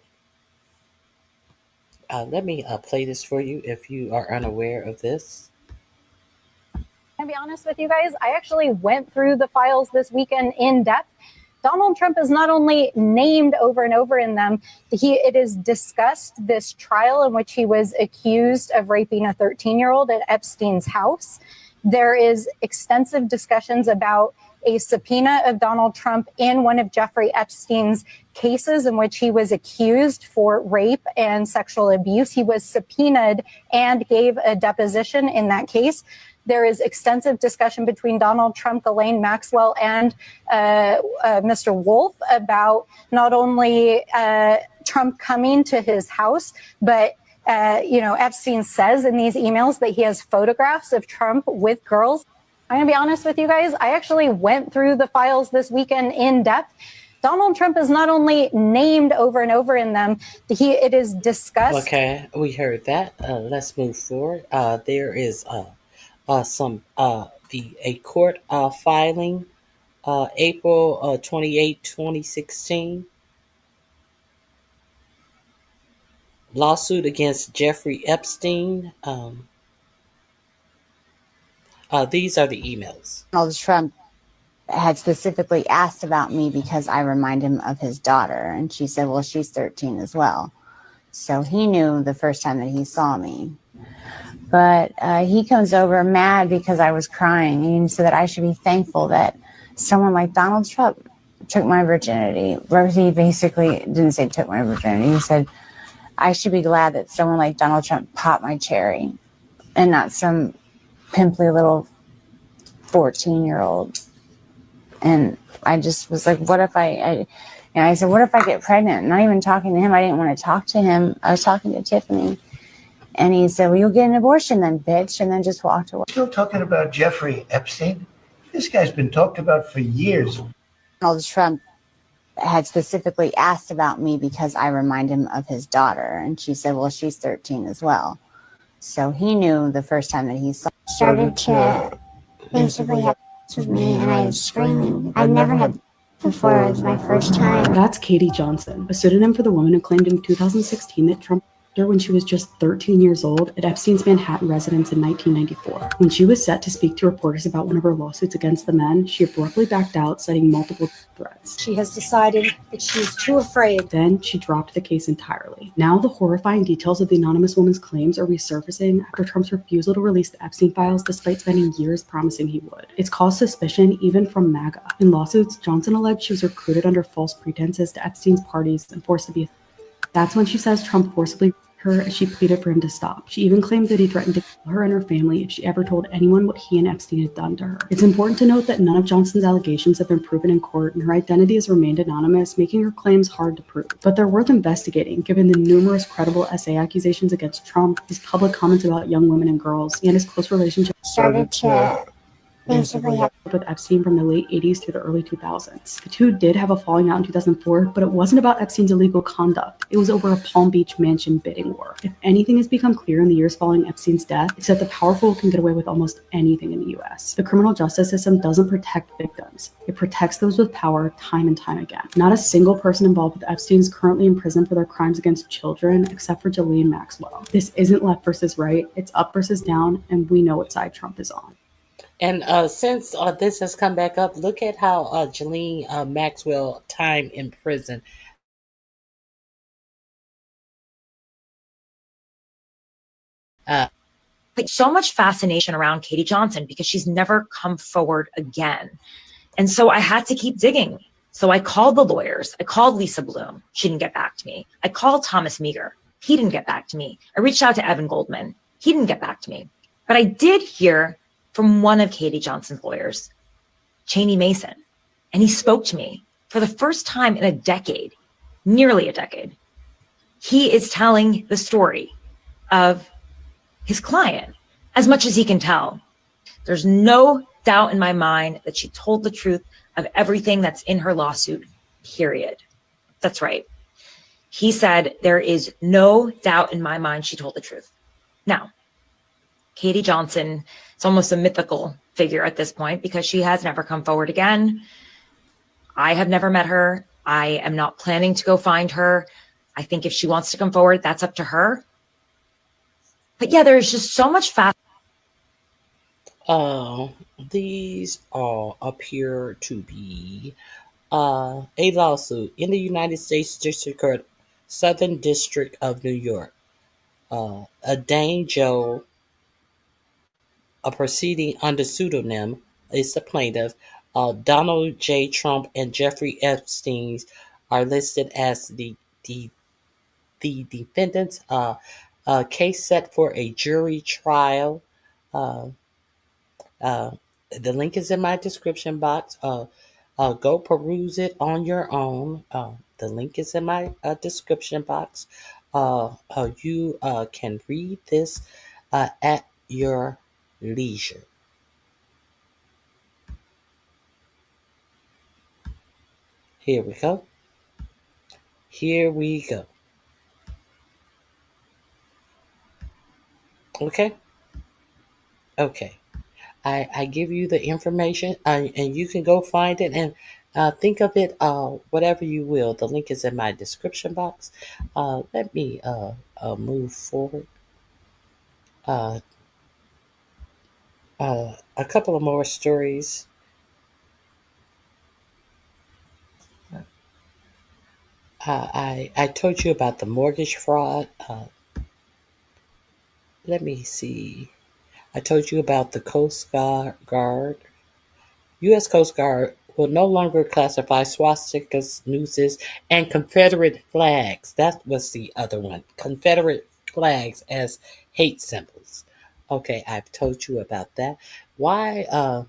Let me play this for you if you are unaware of this. To be honest with you guys, I actually went through the files this weekend in depth. Donald Trump is not only named over and over in them, it is discussed this trial in which he was accused of raping a 13-year-old at Epstein's house. There is extensive discussions about a subpoena of Donald Trump in one of Jeffrey Epstein's cases in which he was accused for rape and sexual abuse. He was subpoenaed and gave a deposition in that case. There is extensive discussion between Donald Trump, Ghislaine Maxwell, and Mr. Wolf about not only Trump coming to his house, but Epstein says in these emails that he has photographs of Trump with girls. I'm going to be honest with you guys. I actually went through the files this weekend in depth. Donald Trump is not only named over and over in them, it is discussed. Okay, we heard that. Let's move forward. There is a court filing April 28, 2016. Lawsuit against Jeffrey Epstein. These are the emails. Donald Trump had specifically asked about me because I remind him of his daughter. And she said, well, she's 13 as well. So he knew the first time that he saw me. But he comes over mad because I was crying. And he said that I should be thankful that someone like Donald Trump took my virginity. He basically didn't say took my virginity. He said, I should be glad that someone like Donald Trump popped my cherry and not some pimply little 14-year-old. And I just was like, what if I said, what if I get pregnant? Not even talking to him. I didn't want to talk to him. I was talking to Tiffany. And he said, well, you'll get an abortion then, bitch. And then just walked away. Still talking about Jeffrey Epstein? This guy's been talked about for years. Donald Trump had specifically asked about me because I remind him of his daughter. And she said, well, she's 13 as well. So he knew the first time that he started to basically have sex with me, and I was screaming. I'd never had before. It was my first time. That's Katie Johnson, a pseudonym for the woman who claimed in 2016 that Trump her when she was just 13 years old at Epstein's Manhattan residence in 1994. When she was set to speak to reporters about one of her lawsuits against the men, she abruptly backed out, citing multiple threats. She has decided that she's too afraid. Then she dropped the case entirely. Now the horrifying details of the anonymous woman's claims are resurfacing after Trump's refusal to release the Epstein files despite spending years promising he would. It's caused suspicion even from MAGA. In lawsuits, Johnson alleged she was recruited under false pretenses to Epstein's parties and forced to be. That's when she says Trump forcibly her as she pleaded for him to stop. She even claimed that he threatened to kill her and her family if she ever told anyone what he and Epstein had done to her. It's important to note that none of Johnson's allegations have been proven in court, and her identity has remained anonymous, making her claims hard to prove. But they're worth investigating, given the numerous credible essay accusations against Trump, his public comments about young women and girls, and his close relationship basically with Epstein from the late 80s through the early 2000s. The two did have a falling out in 2004, but it wasn't about Epstein's illegal conduct. It was over a Palm Beach mansion bidding war. If anything has become clear in the years following Epstein's death, it's that the powerful can get away with almost anything in the US. The criminal justice system doesn't protect victims. It protects those with power time and time again. Not a single person involved with Epstein is currently in prison for their crimes against children, except for Ghislaine Maxwell. This isn't left versus right, it's up versus down, and we know what side Trump is on. And since this has come back up, look at how Ghislaine Maxwell time in prison. Like so much fascination around Katie Johnson because she's never come forward again. And so I had to keep digging. So I called the lawyers. I called Lisa Bloom. She didn't get back to me. I called Thomas Meagher. He didn't get back to me. I reached out to Evan Goldman. He didn't get back to me. But I did hear from one of Katie Johnson's lawyers, Cheney Mason, and he spoke to me for the first time in a decade, nearly a decade. He is telling the story of his client as much as he can tell. There's no doubt in my mind that she told the truth of everything that's in her lawsuit, period. That's right. He said, there is no doubt in my mind she told the truth. Now, Katie Johnson, it's almost a mythical figure at this point because she has never come forward again. I have never met her. I am not planning to go find her. I think if she wants to come forward, that's up to her. But yeah, there's just so much fast. These all appear to be a lawsuit in the United States District Court, Southern District of New York. Dane Joe, a proceeding under pseudonym, is the plaintiff. Donald J. Trump and Jeffrey Epstein are listed as the defendants. Case set for a jury trial. The link is in my description box. Go peruse it on your own. The link is in my description box. You can read this at your leisure. Here we go. Here we go. Okay. Okay. I give you the information and you can go find it and think of it whatever you will. The link is in my description box. Let me move forward. A couple of more stories. I told you about the mortgage fraud. Let me see. I told you about the Coast Guard. U.S. Coast Guard will no longer classify swastikas, nooses, and Confederate flags. That was the other one. Confederate flags as hate symbols. Okay, I've told you about that. Why are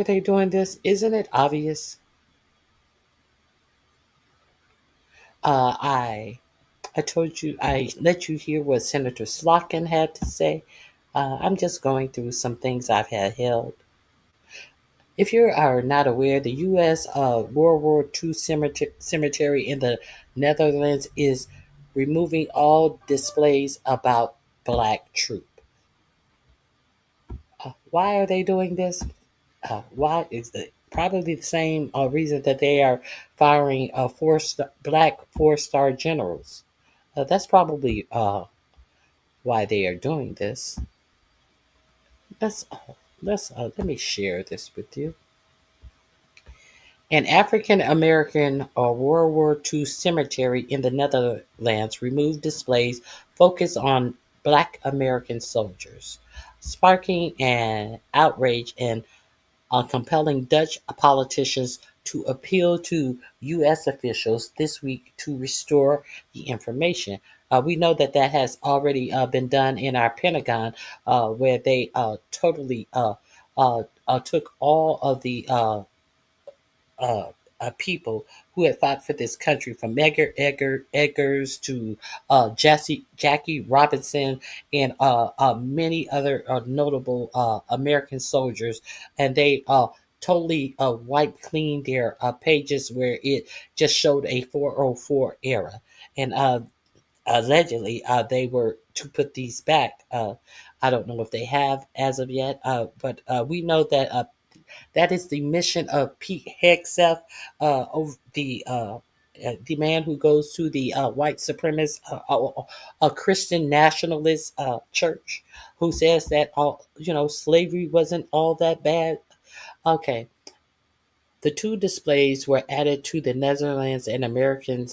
they doing this? Isn't it obvious? I told you, I let you hear what Senator Slotkin had to say. I'm just going through some things I've had held. If you are not aware, the U.S. World War II cemetery in the Netherlands is removing all displays about Black troop. Why are they doing this? Why is it probably the same reason that they are firing Black four-star generals? That's probably why they are doing this. Let me share this with you. An African American World War II cemetery in the Netherlands removed displays focused on Black American soldiers, sparking an outrage and compelling Dutch politicians to appeal to U.S. officials this week to restore the information. We know that has already been done in our Pentagon, where they totally took all of the people who had fought for this country, from Eggers to Jackie Robinson and many other notable American soldiers, and they totally wiped clean their pages where it just showed a 404 era, and allegedly they were to put these back. I don't know if they have as of yet, but we know that that is the mission of Pete Hegseth, the man who goes to the white supremacist, a Christian nationalist church, who says that slavery wasn't all that bad. Okay, the two displays were added to the Netherlands and American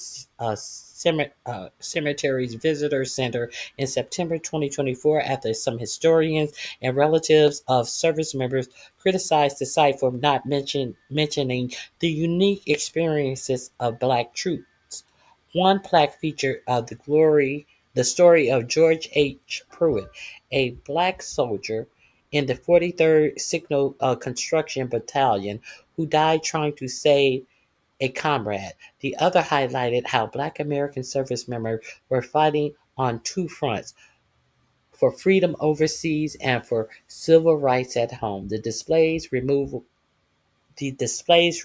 Cemetery's Visitor Center in September 2024 after some historians and relatives of service members criticized the site for not mentioning the unique experiences of Black troops. One plaque featured the story of George H. Pruitt, a Black soldier in the 43rd Signal Construction Battalion who died trying to save a comrade. The other highlighted how Black American service members were fighting on two fronts, for freedom overseas and for civil rights at home. The display's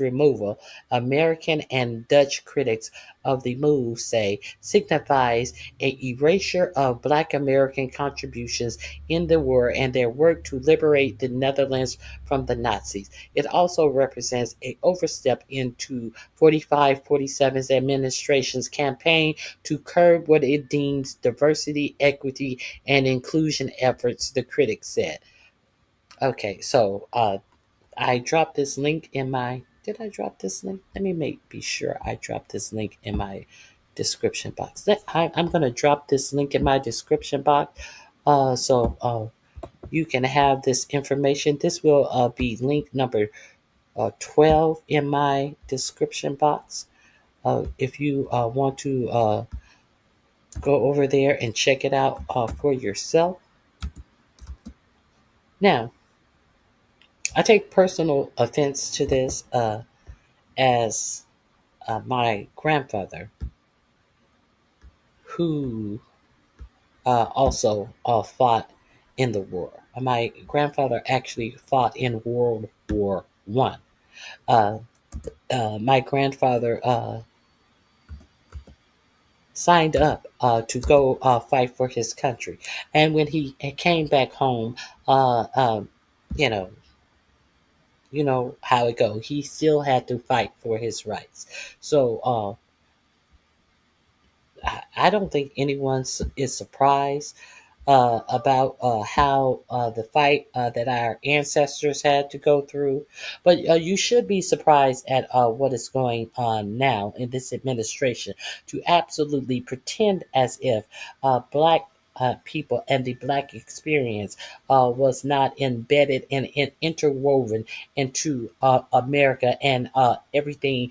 removal, American and Dutch critics of the move say, signifies an erasure of Black American contributions in the war and their work to liberate the Netherlands from the Nazis. It also represents an overstep into 45-47's administration's campaign to curb what it deems diversity, equity, and inclusion efforts, the critics said. Okay, so I dropped this link in my. Did I drop this link? Let me be sure I dropped this link in my description box. I'm going to drop this link in my description box, so you can have this information. This will be link number 12 in my description box. If you want to go over there and check it out for yourself. Now, I take personal offense to this as my grandfather, who also fought in the war. My grandfather actually fought in World War One. My grandfather signed up to go fight for his country, and when he came back home, you know, you know how it goes. He still had to fight for his rights. So I don't think anyone is surprised about how the fight that our ancestors had to go through. But you should be surprised at what is going on now in this administration to absolutely pretend as if Black people and the Black experience was not embedded and interwoven into America and everything,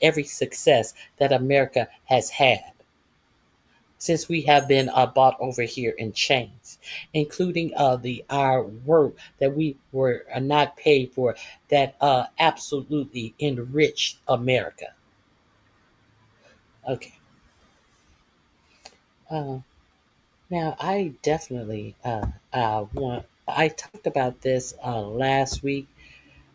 every success that America has had since we have been bought over here in chains, including our work that we were not paid for, that absolutely enriched America. Okay. Uh, Now, I definitely want. I talked about this last week.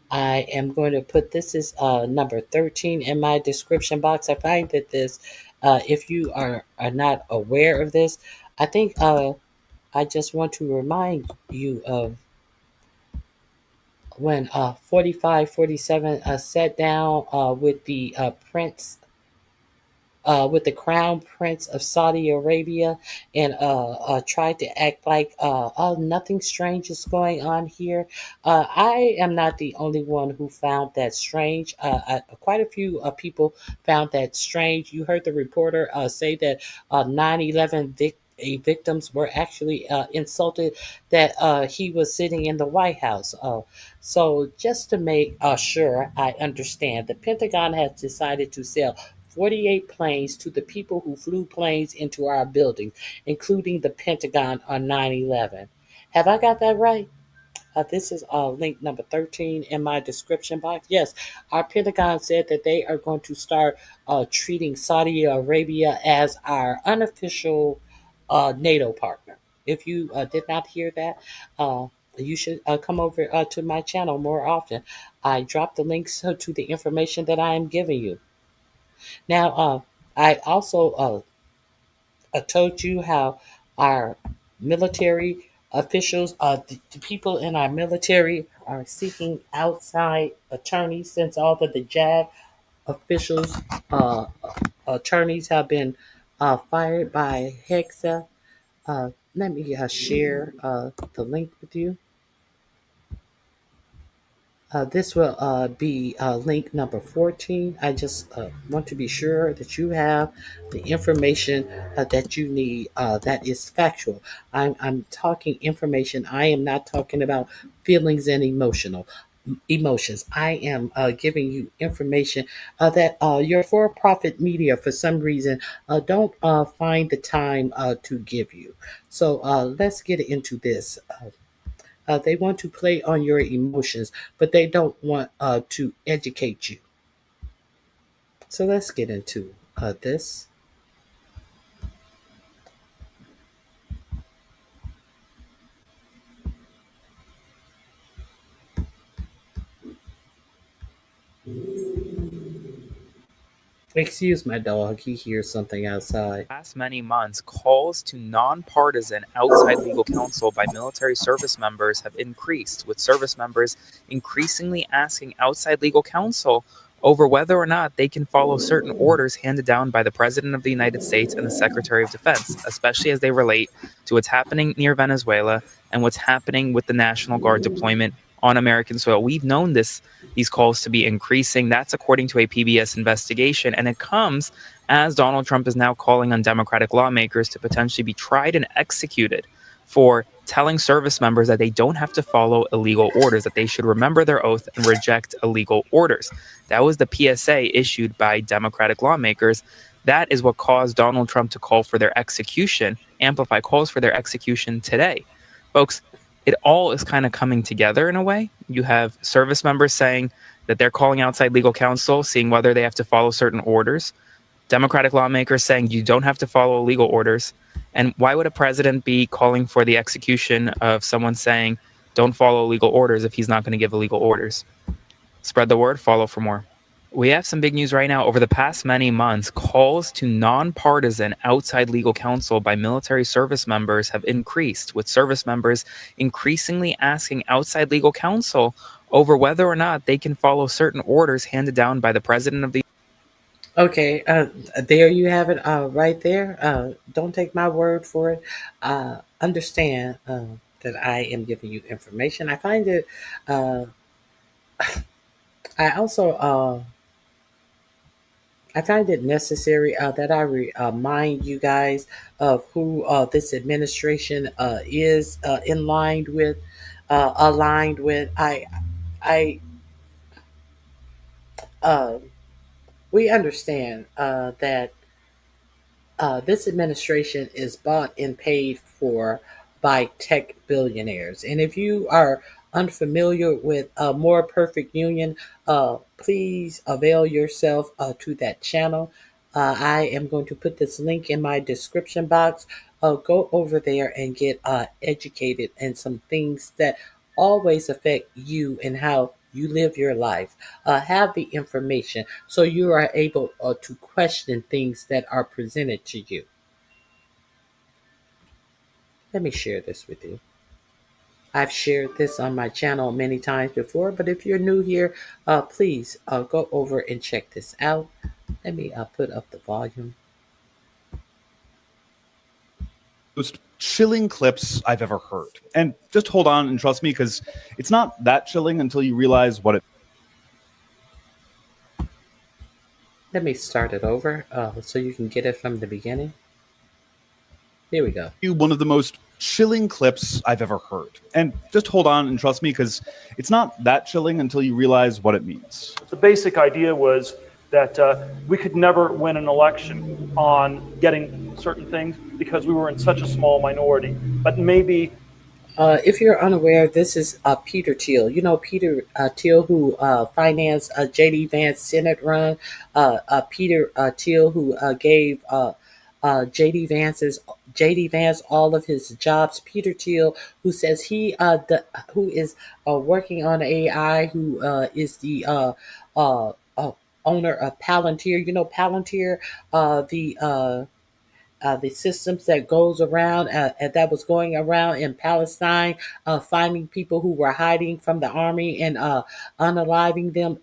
I am going to put this is number 13 in my description box. I find that this, if you are not aware of this, I think I just want to remind you of when 45-47 sat down with the prince, with the crown prince of Saudi Arabia, and tried to act like oh, nothing strange is going on here. I am not the only one who found that strange. Quite a few people found that strange. You heard the reporter say that 9/11 victims were actually insulted that he was sitting in the White House. So just to make sure I understand, the Pentagon has decided to sell 48 planes to the people who flew planes into our buildings, including the Pentagon on 9/11. Have I got that right? This is link number 13 in my description box. Yes, our Pentagon said that they are going to start treating Saudi Arabia as our unofficial NATO partner. If you did not hear that, you should come over to my channel more often. I drop the links to the information that I am giving you. Now, I also told you how our military officials, the people in our military, are seeking outside attorneys since all of the JAG officials, attorneys have been fired by Hexa. Let me share the link with you. This will be link number 14. I just want to be sure that you have the information that you need that is factual. I'm talking information. I am not talking about feelings and emotions. I am giving you information that your for-profit media, for some reason, don't find the time to give you. So let's get into this. They want to play on your emotions, but they don't want to educate you. So let's get into this. Excuse my dog, he hears something outside. Past many months, calls to nonpartisan outside legal counsel by military service members have increased, with service members increasingly asking outside legal counsel over whether or not they can follow certain orders handed down by the President of the United States and the Secretary of Defense, especially as they relate to what's happening near Venezuela and what's happening with the National Guard deployment on American soil. We've known these calls to be increasing. That's according to a PBS investigation, and it comes as Donald Trump is now calling on Democratic lawmakers to potentially be tried and executed for telling service members that they don't have to follow illegal orders, that they should remember their oath and reject illegal orders. That was the PSA issued by Democratic lawmakers. That is what caused Donald Trump to call for their execution, amplify calls for their execution today. Folks, it all is kind of coming together in a way. You have service members saying that they're calling outside legal counsel, seeing whether they have to follow certain orders. Democratic lawmakers saying you don't have to follow legal orders. And why would a president be calling for the execution of someone saying don't follow legal orders if he's not going to give illegal orders? Spread the word, follow for more. We have some big news right now. Over the past many months, calls to nonpartisan outside legal counsel by military service members have increased, with service members increasingly asking outside legal counsel over whether or not they can follow certain orders handed down by the President of the Okay, there you have it right there. Don't take my word for it. Understand that I am giving you information. I find it, I also, I find it necessary that I remind you guys of who this administration is aligned with. I, uh, we understand that this administration is bought and paid for by tech billionaires. And if you are unfamiliar with More Perfect Union, please avail yourself to that channel. I am going to put this link in my description box. Go over there and get educated in some things that always affect you and how you live your life. Have the information so you are able to question things that are presented to you. Let me share this with you. I've shared this on my channel many times before, but if you're new here, please go over and check this out. Let me put up the volume. Most chilling clips I've ever heard. And just hold on and trust me, because it's not that chilling until you realize what it. Let me start it over so you can get it from the beginning. Here we go. One of the most chilling clips I've ever heard. And just hold on and trust me, because it's not that chilling until you realize what it means. The basic idea was that we could never win an election on getting certain things because we were in such a small minority. But maybe... if you're unaware, this is Peter Thiel. You know Peter Thiel, who financed J.D. Vance Senate run. Peter Thiel, who gave J.D. Vance all of his jobs. Peter Thiel, who says who is working on AI, who is the owner of Palantir. You know Palantir, the systems that goes around that was going around in Palestine, finding people who were hiding from the army and unaliving them.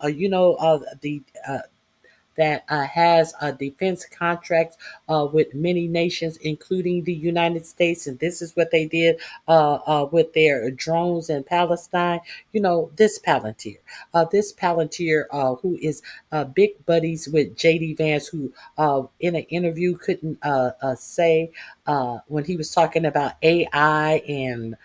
that has defense contracts with many nations, including the United States. And this is what they did with their drones in Palestine. You know, this Palantir, who is big buddies with J.D. Vance, who in an interview couldn't say when he was talking about AI and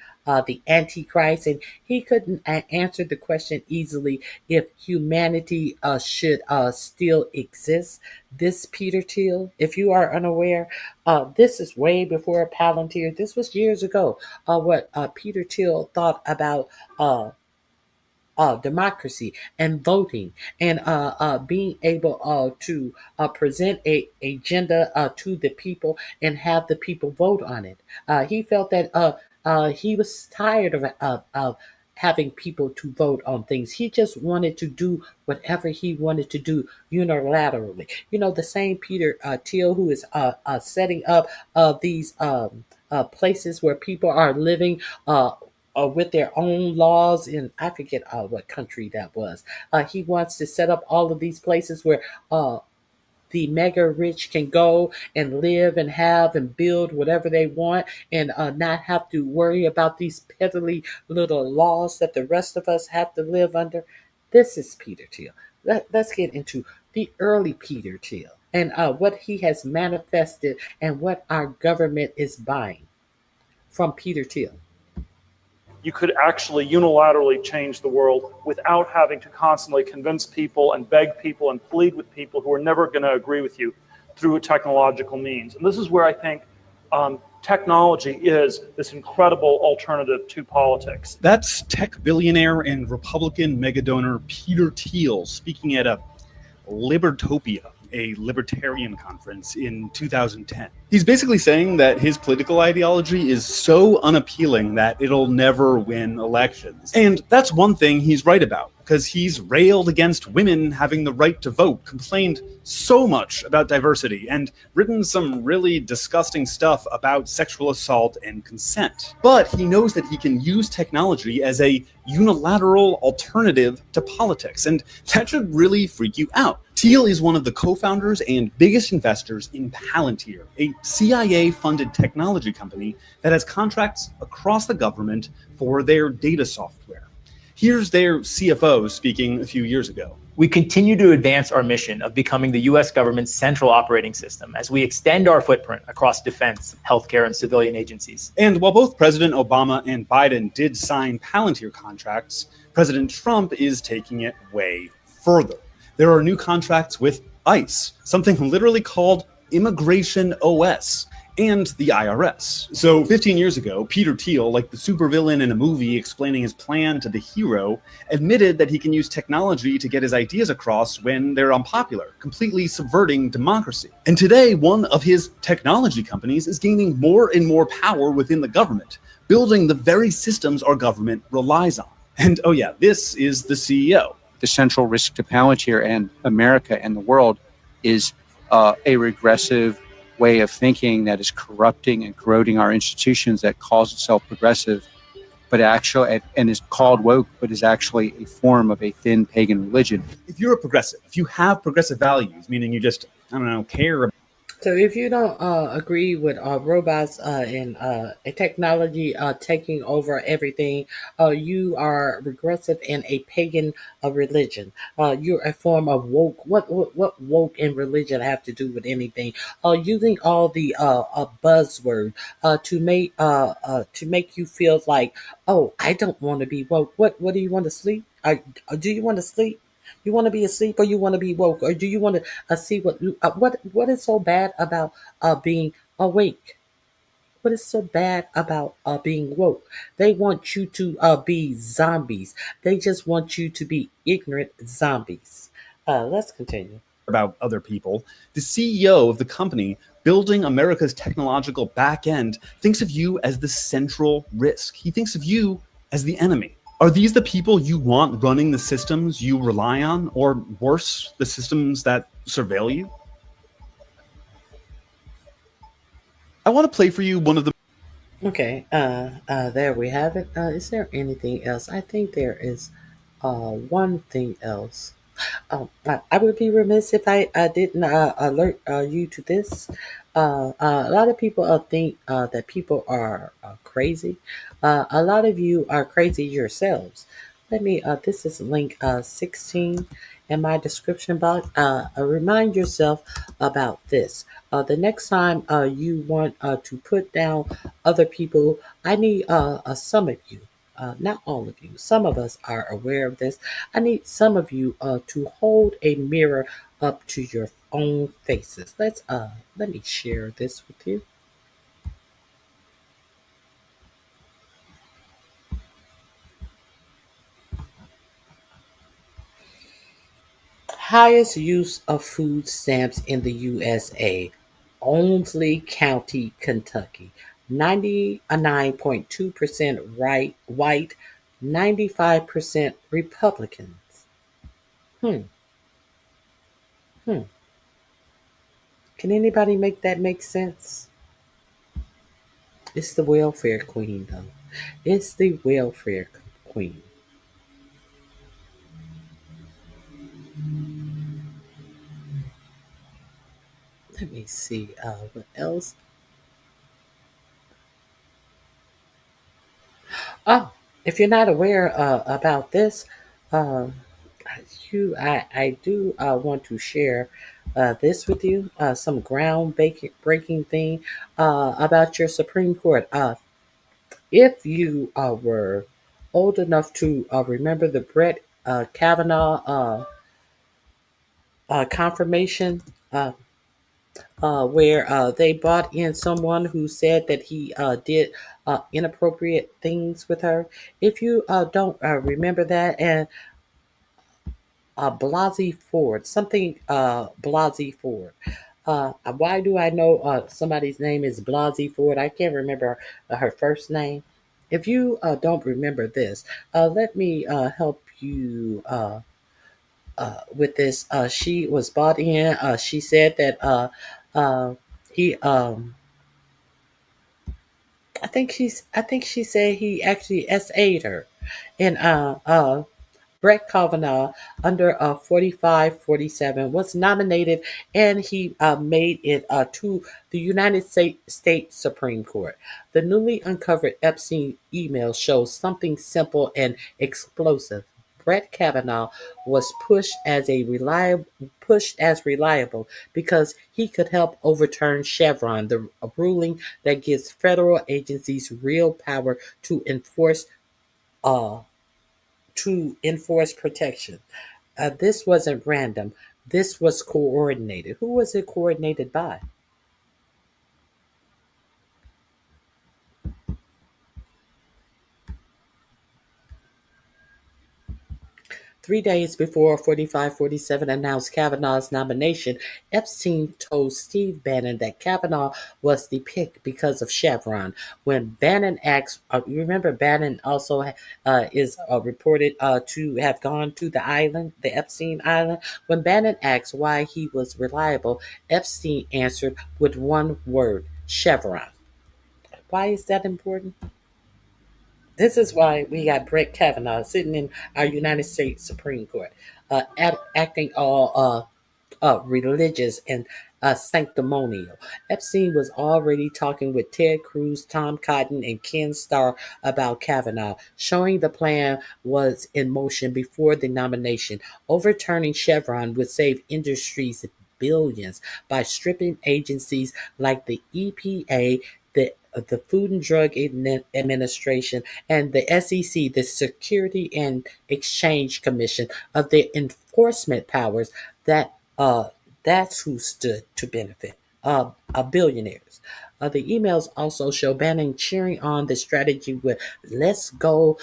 the Antichrist, and he couldn't answer the question easily if humanity should still exist. This Peter Thiel, if you are unaware, this is way before Palantir. This was years ago. What Peter Thiel thought about democracy and voting and being able to present a agenda to the people and have the people vote on it. He felt that he was tired of having people to vote on things. He just wanted to do whatever he wanted to do unilaterally. You know, the same Peter Thiel who is setting up these places where people are living with their own laws in, I forget what country that was. He wants to set up all of these places where the mega rich can go and live and have and build whatever they want and not have to worry about these peddly little laws that the rest of us have to live under. This is Peter Thiel. Let's get into the early Peter Thiel and what he has manifested and what our government is buying from Peter Thiel. You could actually unilaterally change the world without having to constantly convince people and beg people and plead with people who are never going to agree with you through a technological means. And this is where I think technology is this incredible alternative to politics. That's tech billionaire and Republican megadonor Peter Thiel speaking at a Libertopia, a libertarian conference in 2010. He's basically saying that his political ideology is so unappealing that it'll never win elections. And that's one thing he's right about, because he's railed against women having the right to vote, complained so much about diversity, and written some really disgusting stuff about sexual assault and consent. But he knows that he can use technology as a unilateral alternative to politics, and that should really freak you out. Thiel is one of the co-founders and biggest investors in Palantir, a CIA-funded technology company that has contracts across the government for their data software. Here's their CFO speaking a few years ago. We continue to advance our mission of becoming the U.S. government's central operating system as we extend our footprint across defense, healthcare, and civilian agencies. And while both President Obama and Biden did sign Palantir contracts, President Trump is taking it way further. There are new contracts with ICE, something literally called Immigration OS, and the IRS. So 15 years ago, Peter Thiel, like the supervillain in a movie explaining his plan to the hero, admitted that he can use technology to get his ideas across when they're unpopular, completely subverting democracy. And today, one of his technology companies is gaining more and more power within the government, building the very systems our government relies on. And oh yeah, this is the CEO. The central risk to Palantir and America and the world is a regressive way of thinking that is corrupting and corroding our institutions, that calls itself progressive, but actually, and is called woke, but is actually a form of a thin pagan religion. If you're a progressive, if you have progressive values, meaning you just, I don't know, care. So if you don't agree with robots and technology taking over everything, you are regressive and a pagan religion. You're a form of woke. What woke and religion have to do with anything? Using all the buzzwords to make you feel like, oh, I don't want to be woke. What do you want to sleep? Do you want to sleep? You want to be asleep, or you want to be woke, or do you want to see what is so bad about being awake? What is so bad about being woke? They want you to be zombies. They just want you to be ignorant zombies. Let's continue. About other people, the CEO of the company building America's technological back end thinks of you as the central risk. He thinks of you as the enemy. Are these the people you want running the systems you rely on, or worse, the systems that surveil you? I want to play for you one of the... Okay, there we have it. Is there anything else? I think there is one thing else. I would be remiss if I didn't alert you to this. A lot of people think that people are crazy. A lot of you are crazy yourselves. This is link 16 in my description box. Remind yourself about this. The next time you want to put down other people, I need some of you. Not all of you. Some of us are aware of this. I need some of you to hold a mirror up to your own faces. Let me share this with you. Highest use of food stamps in the USA. Only County, Kentucky. 99.2% white, 95% Republicans. Hmm. Hmm. Can anybody make that make sense? It's the welfare queen, though. It's the welfare queen. Let me see what else. Oh, if you're not aware about this, uh, I do want to share this with you. Some breaking thing about your Supreme Court. If you were old enough to remember the Brett Kavanaugh confirmation, where they brought in someone who said that he did inappropriate things with her. If you don't remember that, and Blasey Ford, something Blasey Ford. Why do I know somebody's name is Blasey Ford? I can't remember her first name. If you don't remember this, let me help you with this. She was bought in. She said that he. I think she said he actually SA'd her, and Brett Kavanaugh under 4547 was nominated, and he made it to the United States Supreme Court. The newly uncovered Epstein email shows something simple and explosive. Brett Kavanaugh was pushed as reliable because he could help overturn Chevron, the ruling that gives federal agencies real power uh, to enforce protection. This wasn't random. This was coordinated. Who was it coordinated by? 3 days before 4547 announced Kavanaugh's nomination, Epstein told Steve Bannon that Kavanaugh was the pick because of Chevron. When Bannon asked, you remember Bannon also is reported to have gone to the island, the Epstein Island. When Bannon asked why he was reliable, Epstein answered with one word: Chevron. Why is that important? This is why we got Brett Kavanaugh sitting in our United States Supreme Court, acting all religious and sanctimonial. Epstein was already talking with Ted Cruz, Tom Cotton, and Ken Starr about Kavanaugh, showing the plan was in motion before the nomination. Overturning Chevron would save industries billions by stripping agencies like the EPA, the Food and Drug Administration, and the SEC, the Security and Exchange Commission, of their enforcement powers. That's who stood to benefit. Billionaires. The emails also show Bannon cheering on the strategy with "Let's go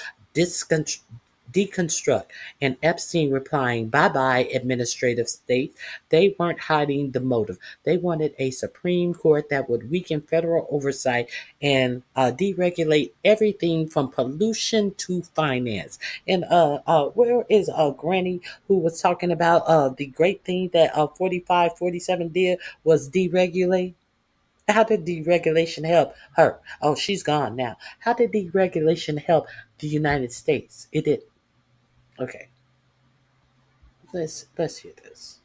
deconstruct," and Epstein replying, "Bye bye, administrative state." They weren't hiding the motive. They wanted a Supreme Court that would weaken federal oversight and deregulate everything from pollution to finance. And where is Granny, who was talking about the great thing that 4547 did was deregulate? How did deregulation help her? Oh, she's gone now. How did deregulation help the United States? It did. Okay. Let's hear this.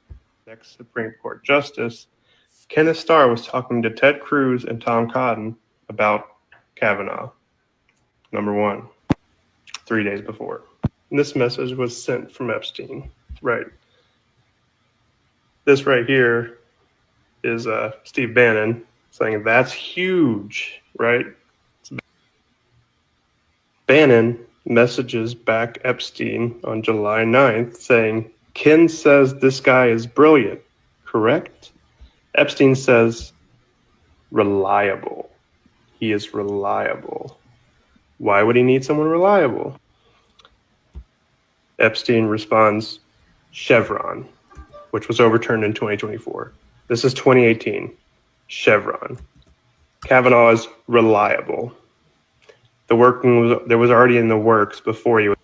Next Supreme Court Justice, Kenneth Starr was talking to Ted Cruz and Tom Cotton about Kavanaugh. Number one, 3 days before. And this message was sent from Epstein. Right. This right here is Steve Bannon saying that's huge, right? Bannon messages back Epstein on July 9th saying, Ken says this guy is brilliant, correct? Epstein says, reliable. He is reliable. Why would he need someone reliable? Epstein responds, Chevron, which was overturned in 2024. This is 2018. Chevron. Kavanaugh is reliable. There was already in the works before he was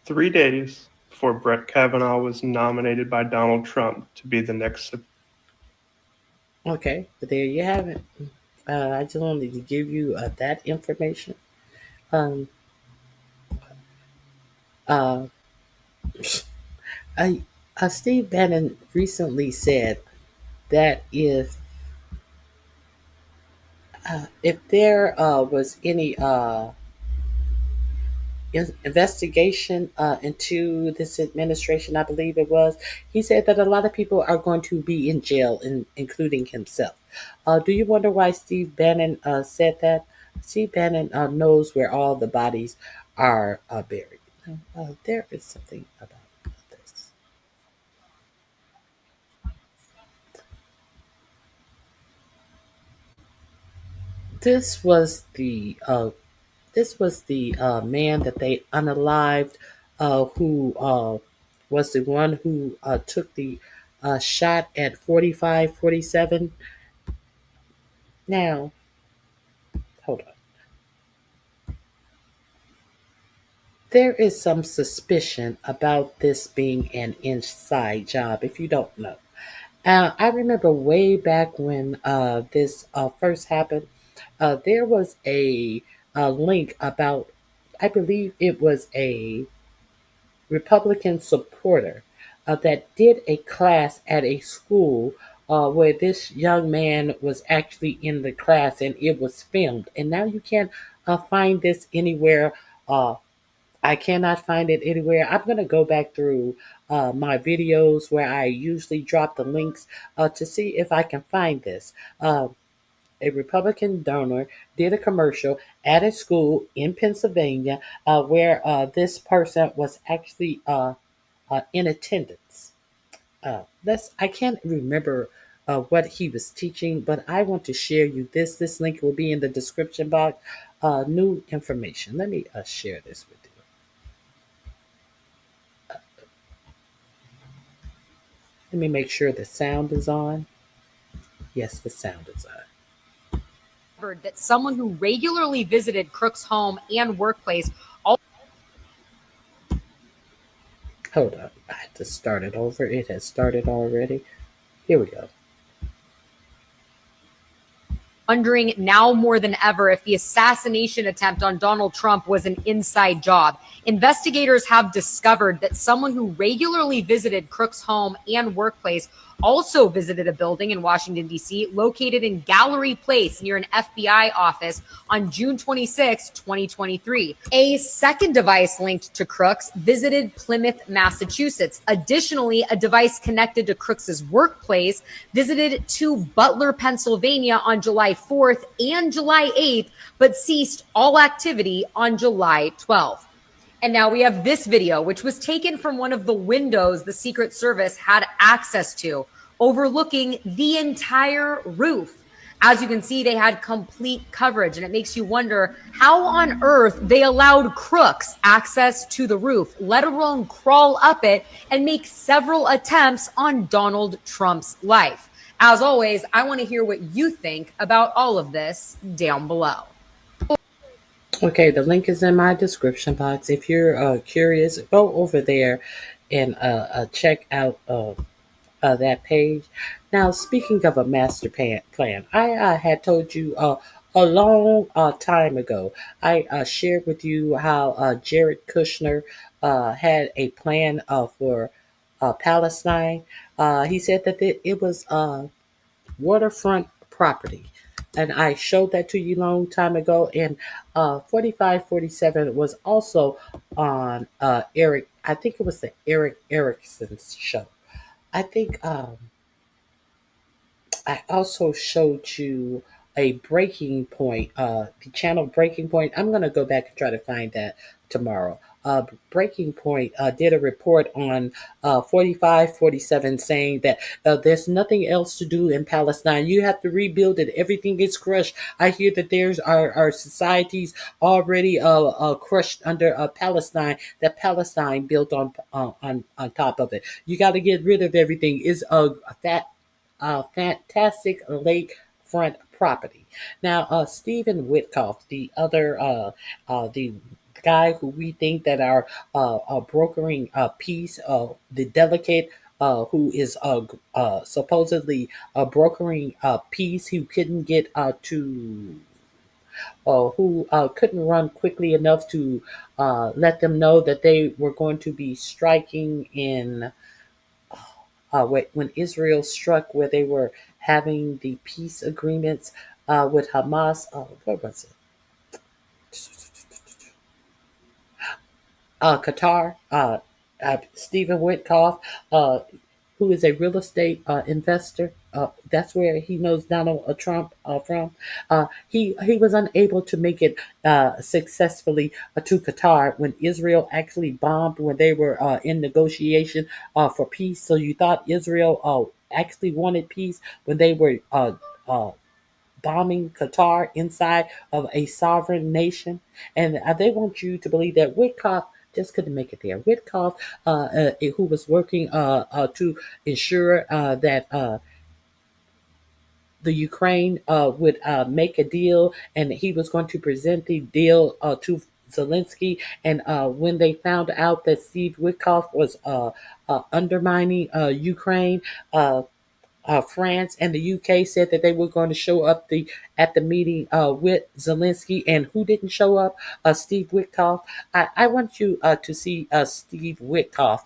3 days before Brett Kavanaugh was nominated by Donald Trump to be the next. Okay, but there you have it. I just wanted to give you that information. Steve Bannon recently said that if there was any investigation into this administration, I believe it was, he said that a lot of people are going to be in jail, including himself. Do you wonder why Steve Bannon said that? Steve Bannon knows where all the bodies are buried. There is something about this. This was the man that they unalived, who was the one who took the shot at 45-47. Now, hold on. There is some suspicion about this being an inside job, if you don't know. I remember way back when this first happened, there was a link about, I believe it was a Republican supporter that did a class at a school where this young man was actually in the class and it was filmed. And now you can't find this anywhere. I cannot find it anywhere. I'm going to go back through my videos where I usually drop the links to see if I can find this. A Republican donor did a commercial at a school in Pennsylvania where this person was actually in attendance. I can't remember what he was teaching, but I want to share you this. This link will be in the description box. New information. Let me share this with you. Let me make sure the sound is on. Yes, the sound is on. That someone who regularly visited Crook's home and workplace. Hold up. I had to start it over. It has started already. Here we go. Wondering now more than ever if the assassination attempt on Donald Trump was an inside job. Investigators have discovered that someone who regularly visited Crook's home and workplace also visited a building in Washington, D.C., located in Gallery Place near an FBI office on June 26, 2023. A second device linked to Crooks visited Plymouth, Massachusetts. Additionally, a device connected to Crooks's workplace visited to Butler, Pennsylvania on July 4th and July 8th, but ceased all activity on July 12th. And now we have this video, which was taken from one of the windows the Secret Service had access to, overlooking the entire roof. As you can see, they had complete coverage, and it makes you wonder how on earth they allowed crooks access to the roof, let alone crawl up it and make several attempts on Donald Trump's life. As always, I want to hear what you think about all of this down below. Okay, the link is in my description box. If you're curious, go over there and check out that page. Now, speaking of a master plan, I had told you a long time ago. I shared with you how Jared Kushner had a plan for Palestine. He said that it was waterfront property. And I showed that to you a long time ago. And 4547 was also on Eric, I think it was the Eric Erickson's show. I think I also showed you a Breaking Point, the channel Breaking Point. I'm going to go back and try to find that tomorrow. Breaking Point did a report on 4547 saying that there's nothing else to do in Palestine. You have to rebuild it. Everything is crushed. I hear that there's our societies already crushed under Palestine, that Palestine built on top of it. You got to get rid of everything. It's a fantastic lakefront property. Now, Stephen Witkoff, the other, the guy who we think that are brokering peace, the delegate who is supposedly brokering peace, who couldn't get to. Who couldn't run quickly enough to let them know that they were going to be striking in when Israel struck, where they were having the peace agreements with Hamas. Where was it? Qatar. Stephen Witkoff, who is a real estate investor. That's where he knows Donald Trump from. He was unable to make it successfully to Qatar when Israel actually bombed when they were in negotiation for peace. So you thought Israel actually wanted peace when they were bombing Qatar inside of a sovereign nation, and they want you to believe that Witkoff just couldn't make it there. Witkoff, who was working to ensure that the Ukraine would make a deal, and he was going to present the deal to Zelensky. And when they found out that Steve Witkoff was undermining Ukraine, France and the UK said that they were going to show up at the meeting with Zelensky, and who didn't show up? Steve Witkoff. I want you to see Steve Witkoff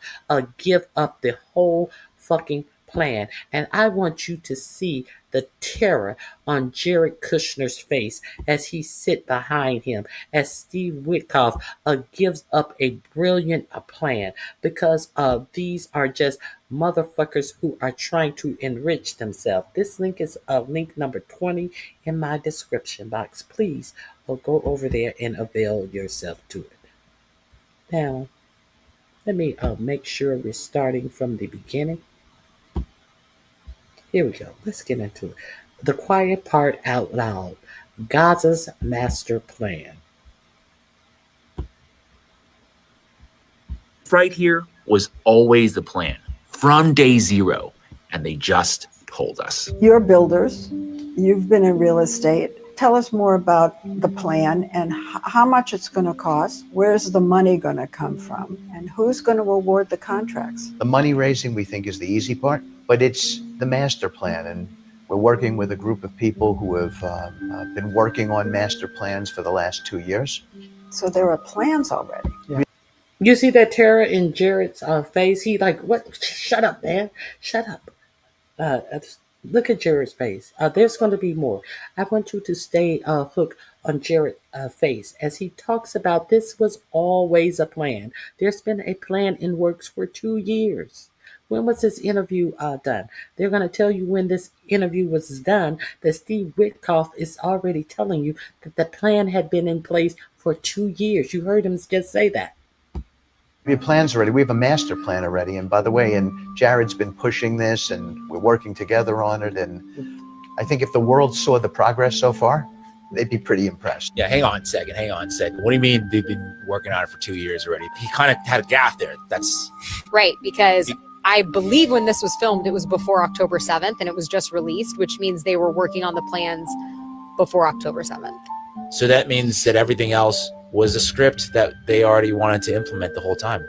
give up the whole fucking plan, and I want you to see the terror on Jared Kushner's face as he sit behind him, as Steve Witkoff gives up a brilliant plan, because these are just motherfuckers who are trying to enrich themselves. This link is link number 20 in my description box. Please go over there and avail yourself to it. Now, let me make sure we're starting from the beginning. Here we go. Let's get into it. The quiet part out loud. Gaza's master plan. Right here was always the plan from day zero, and they just told us. You're builders. You've been in real estate. Tell us more about the plan and how much it's going to cost. Where's the money going to come from? And who's going to award the contracts? The money raising, we think, is the easy part, but it's the master plan. And we're working with a group of people who have been working on master plans for the last 2 years. So there are plans already. Yeah. You see that terror in Jared's face? He like, what? Shut up, man. Shut up. Look at Jared's face. There's going to be more. I want you to stay hooked on Jared's face as he talks about this was always a plan. There's been a plan in works for 2 years. When was this interview done? They're going to tell you when this interview was done, that Steve Witkoff is already telling you that the plan had been in place for 2 years. You heard him just say that. We have plans already. We have a master plan already. And by the way, and Jared's been pushing this and we're working together on it. And I think if the world saw the progress so far, they'd be pretty impressed. Yeah, hang on a second. What do you mean they've been working on it for 2 years already? He kind of had a gaffe there. That's right, because I believe when this was filmed, it was before October 7th and it was just released, which means they were working on the plans before October 7th. So that means that everything else was a script that they already wanted to implement the whole time.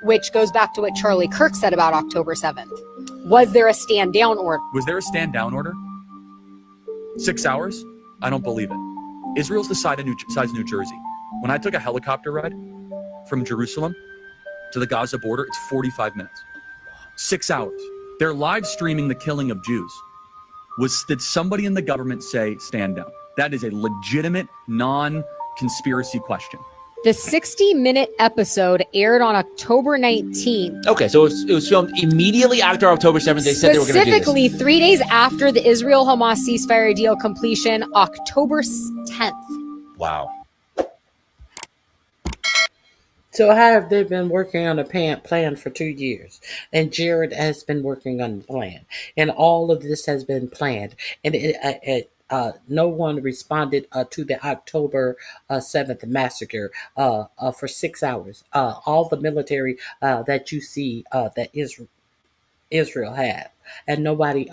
Which goes back to what Charlie Kirk said about October 7th. Was there a stand down order? Was there a stand down order? 6 hours? I don't believe it. Israel's the size of New Jersey. When I took a helicopter ride from Jerusalem to the Gaza border, it's 45 minutes. 6 hours. They're live streaming the killing of Jews. Did somebody in the government say stand down? That is a legitimate, non-conspiracy question. The 60-minute episode aired on October 19th. Okay, so it was filmed immediately after October 7th. They said they were going to do this. Specifically, 3 days after the Israel-Hamas ceasefire deal completion, October 10th. Wow. So how have they been working on a plan for 2 years? And Jared has been working on the plan. And all of this has been planned. And no one responded to the October 7th massacre for 6 hours. All the military that you see that Israel had. And nobody...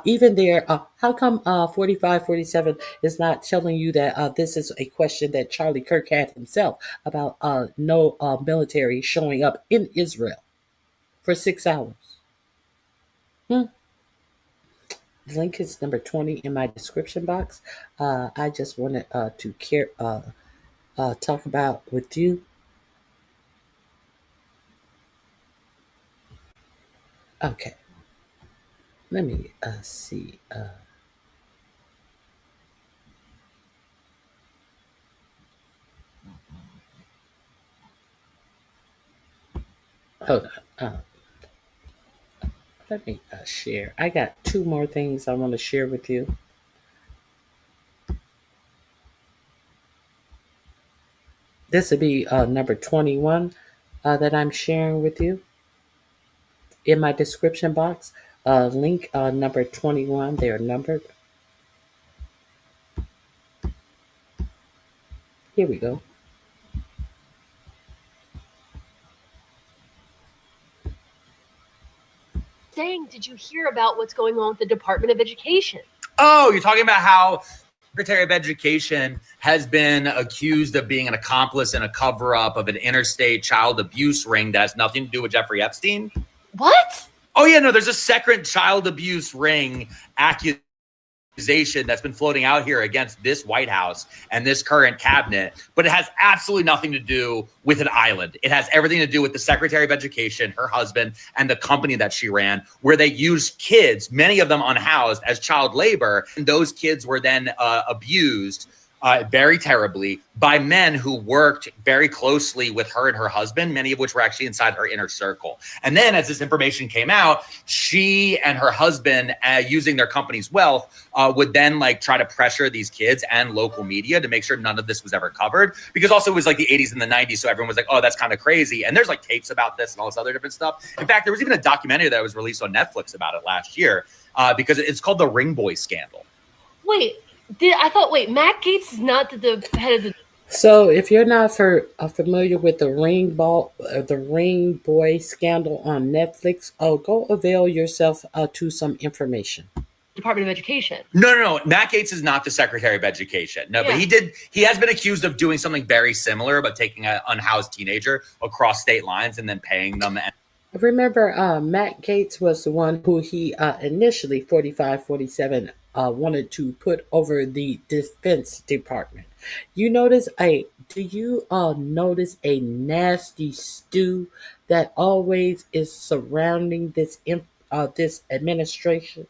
even there, how come 4547 is not telling you that this is a question that Charlie Kirk had himself about no military showing up in Israel for 6 hours? The link is number 20 in my description box. I just wanted to talk about with you. Okay. Let me see. Hold on. Let me share. I got 2 more things I want to share with you. This will be number 21 that I'm sharing with you in my description box. Link number 21. They're numbered. Here we go. Saying, did you hear about what's going on with the Department of Education? Oh, you're talking about how Secretary of Education has been accused of being an accomplice in a cover-up of an interstate child abuse ring that has nothing to do with Jeffrey Epstein? What? Oh, yeah, no, there's a second child abuse ring accusation that's been floating out here against this White House and this current cabinet, but it has absolutely nothing to do with an island. It has everything to do with the Secretary of Education, her husband, and the company that she ran, where they used kids, many of them unhoused, as child labor. And those kids were then abused very terribly by men who worked very closely with her and her husband, many of which were actually inside her inner circle. And then as this information came out, she and her husband, using their company's wealth, would then try to pressure these kids and local media to make sure none of this was ever covered. Because also it was the 80s and the 90s, so everyone was like, oh, that's kind of crazy. And there's tapes about this and all this other different stuff. In fact, there was even a documentary that was released on Netflix about it last year because it's called the Ring Boy Scandal. Wait, Matt Gaetz is not the head of the... So if you're not familiar with the Ring Boy Scandal on Netflix, go avail yourself to some information. Department of Education. No. Matt Gaetz is not the Secretary of Education. No, yeah. But he has been accused of doing something very similar, about taking an unhoused teenager across state lines and then paying them. Remember, Matt Gaetz was the one who he initially, 4547, wanted to put over the Defense Department. Do you notice a nasty stew that always is surrounding this administration?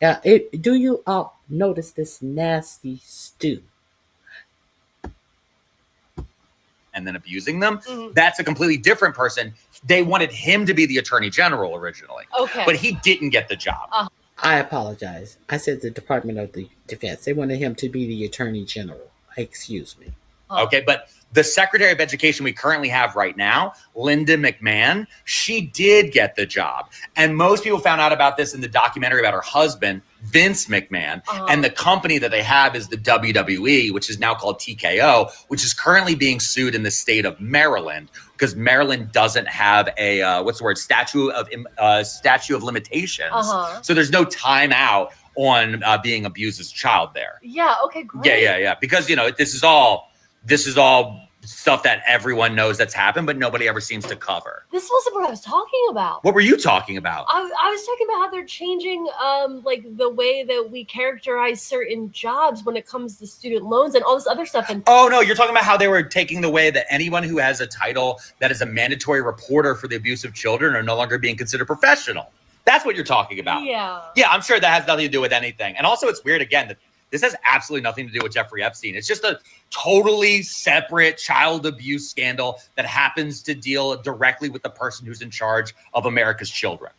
Do you notice this nasty stew? And then abusing them? Mm-hmm. That's a completely different person. They wanted him to be the Attorney General originally. Okay. But he didn't get the job. I apologize. I said the Department of the Defense. They wanted him to be the Attorney General. Excuse me. Okay, but the Secretary of Education we currently have right now, Linda McMahon, she did get the job. And most people found out about this in the documentary about her husband, Vince McMahon. And the company that they have is the WWE, which is now called TKO, which is currently being sued in the state of Maryland because Maryland doesn't have a, statute of limitations. So there's no time out on being abused as a child there. Yeah, okay, great. Yeah. Because, this is all stuff that everyone knows that's happened, but nobody ever seems to cover. This wasn't what I was talking about. What were you talking about? I was talking about how they're changing like the way that we characterize certain jobs when it comes to student loans and all this other stuff. And oh no, you're talking about how they were taking the way that anyone who has a title that is a mandatory reporter for the abuse of children are no longer being considered professional. That's what you're talking about. Yeah. Yeah, I'm sure that has nothing to do with anything. And also it's weird again that this has absolutely nothing to do with Jeffrey Epstein. It's just a totally separate child abuse scandal that happens to deal directly with the person who's in charge of America's children.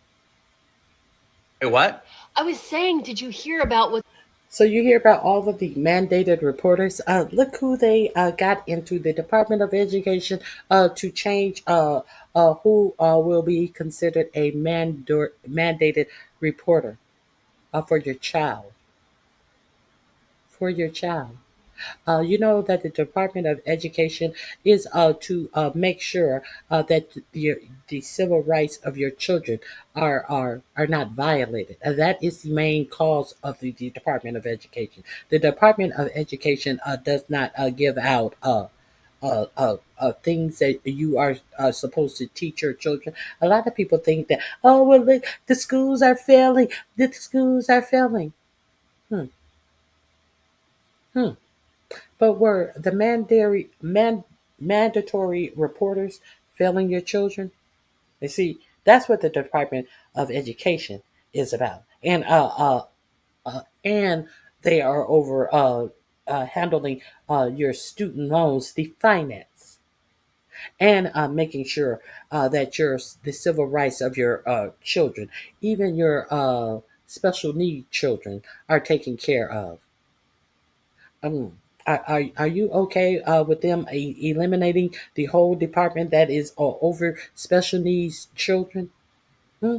Hey, what? I was saying, did you hear about what? So you hear about all of the mandated reporters. Look who they got into the Department of Education to change who will be considered a mandated reporter for your child. For your child. You know that the Department of Education is to make sure that the civil rights of your children are not violated. That is the main cause of the Department of Education. The Department of Education does not give out things that you are supposed to teach your children. A lot of people think that, oh, well, look, the schools are failing. The schools are failing. Hmm. Hmm. But were the mandatory reporters failing your children? You see, that's what the Department of Education is about, and they are over handling your student loans, the finance, and making sure that the civil rights of your children, even your special need children, are taken care of. Um, are you okay with them eliminating the whole department that is over special needs children? Hmm?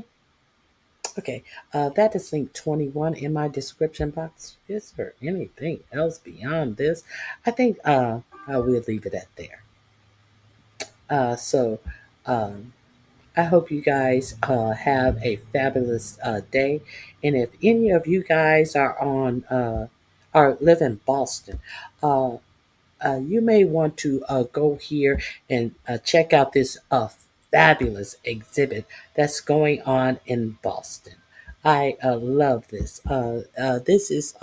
Okay, that is link 21 in my description box. Is there anything else beyond this? I think I will leave it at there. So I hope you guys have a fabulous day. And if any of you guys are live in Boston, uh, you may want to go here and check out this fabulous exhibit that's going on in Boston. I love this. This is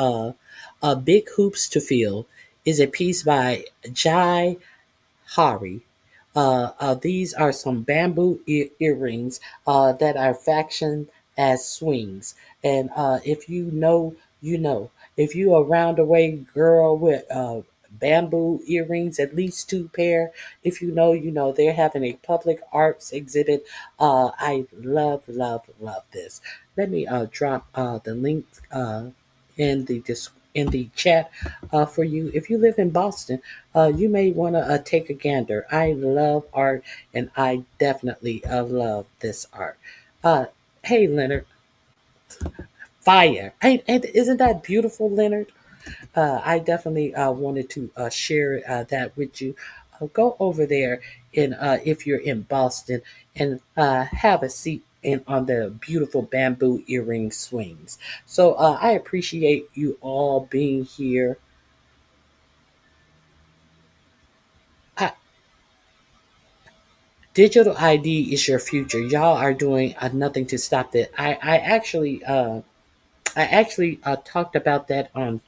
Big Hoops to Fill is a piece by Jai Hari. These are some bamboo earrings that are fashioned as swings. And if you know, you know. If you a roundaway girl with bamboo earrings, at least two pair. If you know, you know. They're having a public arts exhibit. I love, love, love this. Let me drop the link in the chat for you. If you live in Boston, you may want to take a gander. I love art, and I definitely love this art. Hey, Leonard, fire! Isn't that beautiful, Leonard? I definitely wanted to share that with you. Go over there, and if you're in Boston, and have a seat on the beautiful bamboo earring swings. So I appreciate you all being here. Digital ID is your future. Y'all are doing nothing to stop that. I actually talked about that on,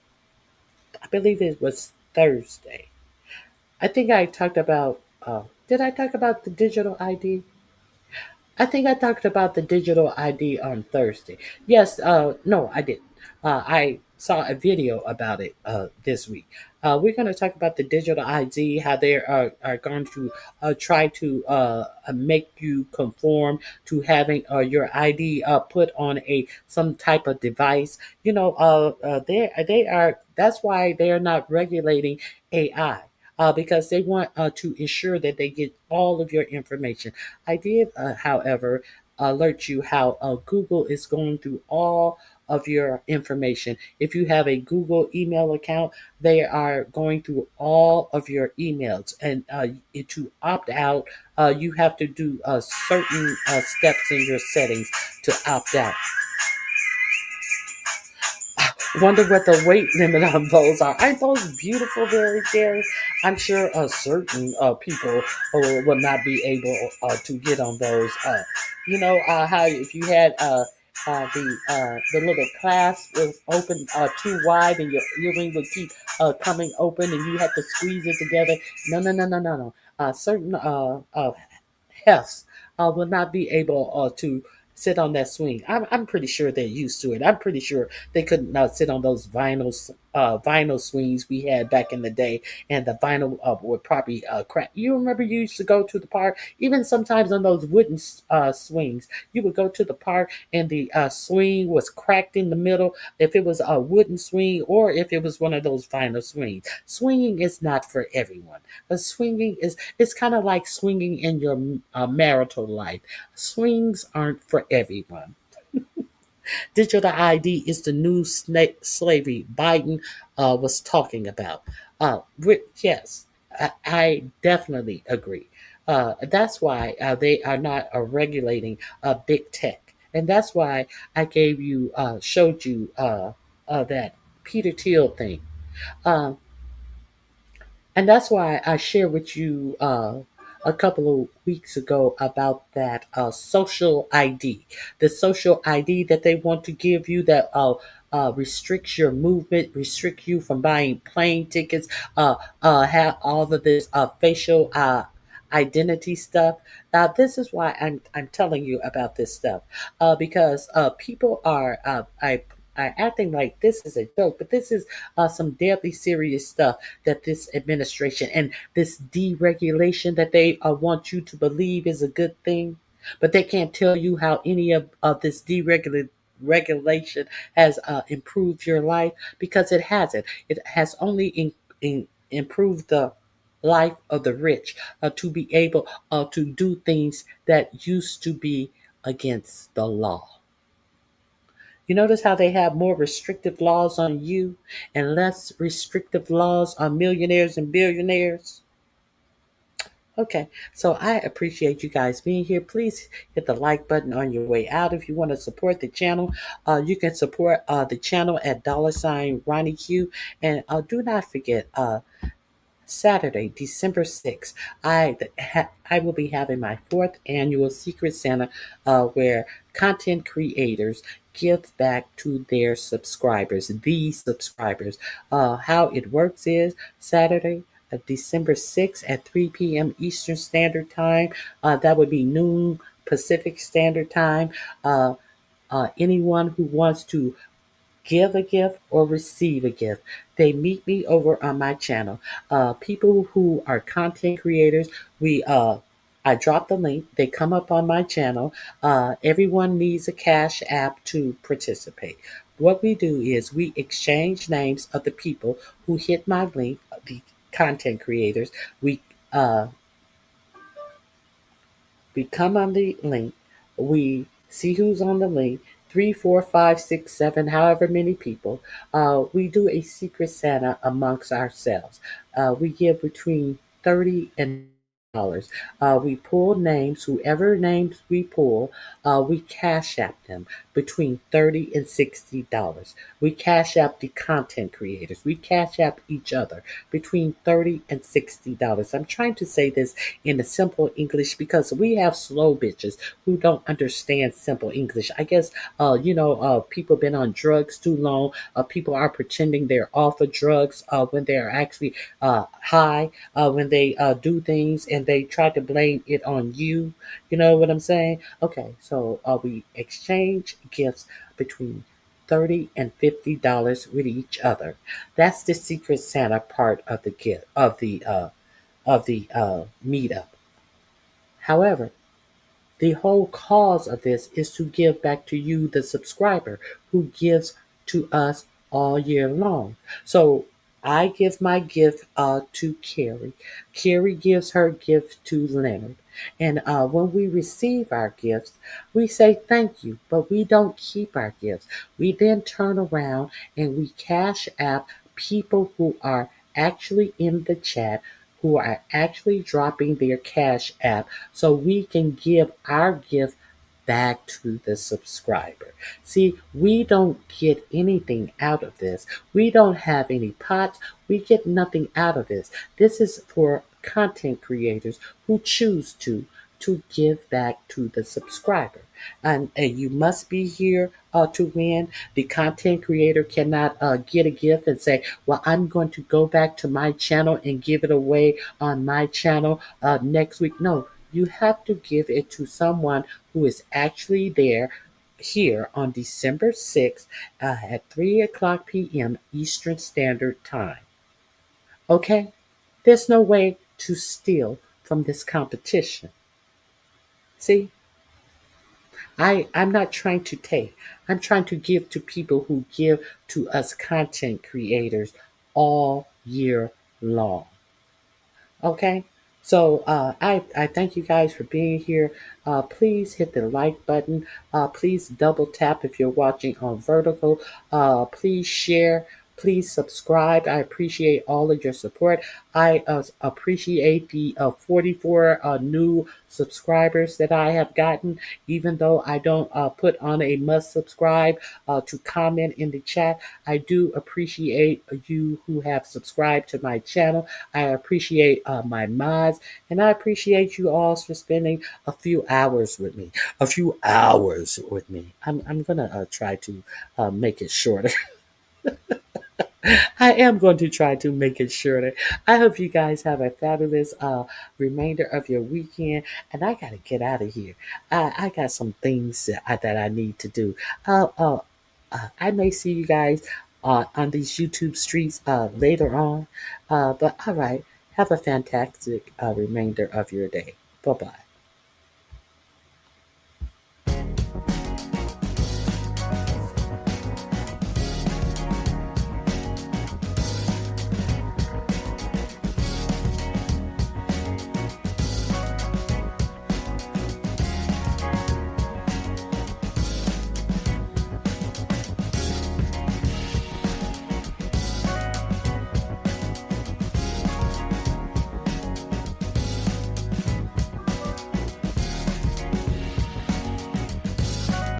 I believe it was Thursday. I think I talked about. Did I talk about the digital ID? I think I talked about the digital ID on Thursday. Yes, no, I didn't. I saw a video about it this week. We're going to talk about the digital ID, how they are going to try to make you conform to having your ID put on some type of device. You know, they are. That's why they are not regulating AI. Because they want to ensure that they get all of your information. I did, however, alert you how Google is going through all of your information. If you have a Google email account, they are going through all of your emails. And to opt out, you have to do certain steps in your settings to opt out. Wonder what the weight limit on those are. Aren't those beautiful, very Jerry? I'm sure certain people will not be able to get on those. How if you had the little clasp was open too wide and your earring would keep coming open and you had to squeeze it together. No, no, no, no, no, no. Certain hefts will not be able to sit on that swing. I'm pretty sure they're used to it. I'm pretty sure they couldn't sit on those vinyl swings we had back in the day, and the vinyl would probably crack. You remember you used to go to the park, even sometimes on those wooden swings. You would go to the park and the swing was cracked in the middle. If it was a wooden swing or if it was one of those vinyl swings, swinging is not for everyone. Swinging is it's kind of like swinging in your marital life. Swings aren't for everyone. Digital ID is the new slavery Biden was talking about. Yes, I definitely agree. That's why they are not regulating big tech, and that's why I showed you that Peter Thiel thing. Uh, and that's why I shared with you a couple of weeks ago about that social ID. The social ID that they want to give you that restricts your movement, restrict you from buying plane tickets, have all of this facial identity stuff. Now, this is why I'm telling you about this stuff because people are acting like this is a joke, but this is some deadly serious stuff that this administration and this deregulation that they want you to believe is a good thing, but they can't tell you how any of this regulation has improved your life because it hasn't. It has only improved the life of the rich to be able to do things that used to be against the law. You notice how they have more restrictive laws on you and less restrictive laws on millionaires and billionaires? Okay, so I appreciate you guys being here. Please hit the like button on your way out. If you want to support the channel, you can support the channel at $ Ronnie Q. And do not forget, Saturday, December 6th, I will be having my 4th annual Secret Santa where content creators give back to their subscribers, these subscribers. How it works is Saturday, December 6th at 3 p.m. Eastern Standard Time. That would be noon Pacific Standard Time. Anyone who wants to give a gift or receive a gift, they meet me over on my channel. People who are content creators, I drop the link, they come up on my channel. Everyone needs a cash app to participate. What we do is we exchange names of the people who hit my link, the content creators. Uh, we come on the link, we see who's on the link, 3, 4, 5, 6, 7, however many people. We do a secret Santa amongst ourselves. We give between 30 and dollars. We pull names, whoever names we pull, we cash app them between $30 and $60. We cash app the content creators. We cash app each other between $30 and $60. I'm trying to say this in a simple English because we have slow bitches who don't understand simple English. I guess people been on drugs too long. People are pretending they're off of drugs when they're actually high. When they do things and they try to blame it on you. You know what I'm saying? Okay, so we exchange gifts between $30 and $50 with each other. That's the Secret Santa part of the gift of the meetup. However, the whole cause of this is to give back to you, the subscriber, who gives to us all year long. So I give my gift to Carrie. Carrie gives her gift to Leonard. And when we receive our gifts, we say thank you, but we don't keep our gifts. We then turn around and we cash app people who are actually in the chat, who are actually dropping their cash app so we can give our gift back to the subscriber. See, we don't get anything out of this. We don't have any pots. We get nothing out of this. This is for content creators who choose to give back to the subscriber. And you must be here to win. The content creator cannot get a gift and say, well, I'm going to go back to my channel and give it away on my channel next week. No, you have to give it to someone who is actually there here on December 6th at 3 o'clock p.m. Eastern Standard Time. Okay? There's no way to steal from this competition. See? I'm not trying to take. I'm trying to give to people who give to us content creators all year long. Okay? So I thank you guys for being here. Please hit the like button. Please double tap if you're watching on vertical. Please share. Please subscribe. I appreciate all of your support. I appreciate the 44 new subscribers that I have gotten, even though I don't put on a must subscribe to comment in the chat. I do appreciate you who have subscribed to my channel. I appreciate my mods, and I appreciate you all for spending a few hours with me. I'm gonna try to make it shorter. I am going to try to make it shorter. I hope you guys have a fabulous remainder of your weekend, and I gotta get out of here. I got some things that I need to do. I may see you guys on these YouTube streets later on. But all right, have a fantastic remainder of your day. Bye bye.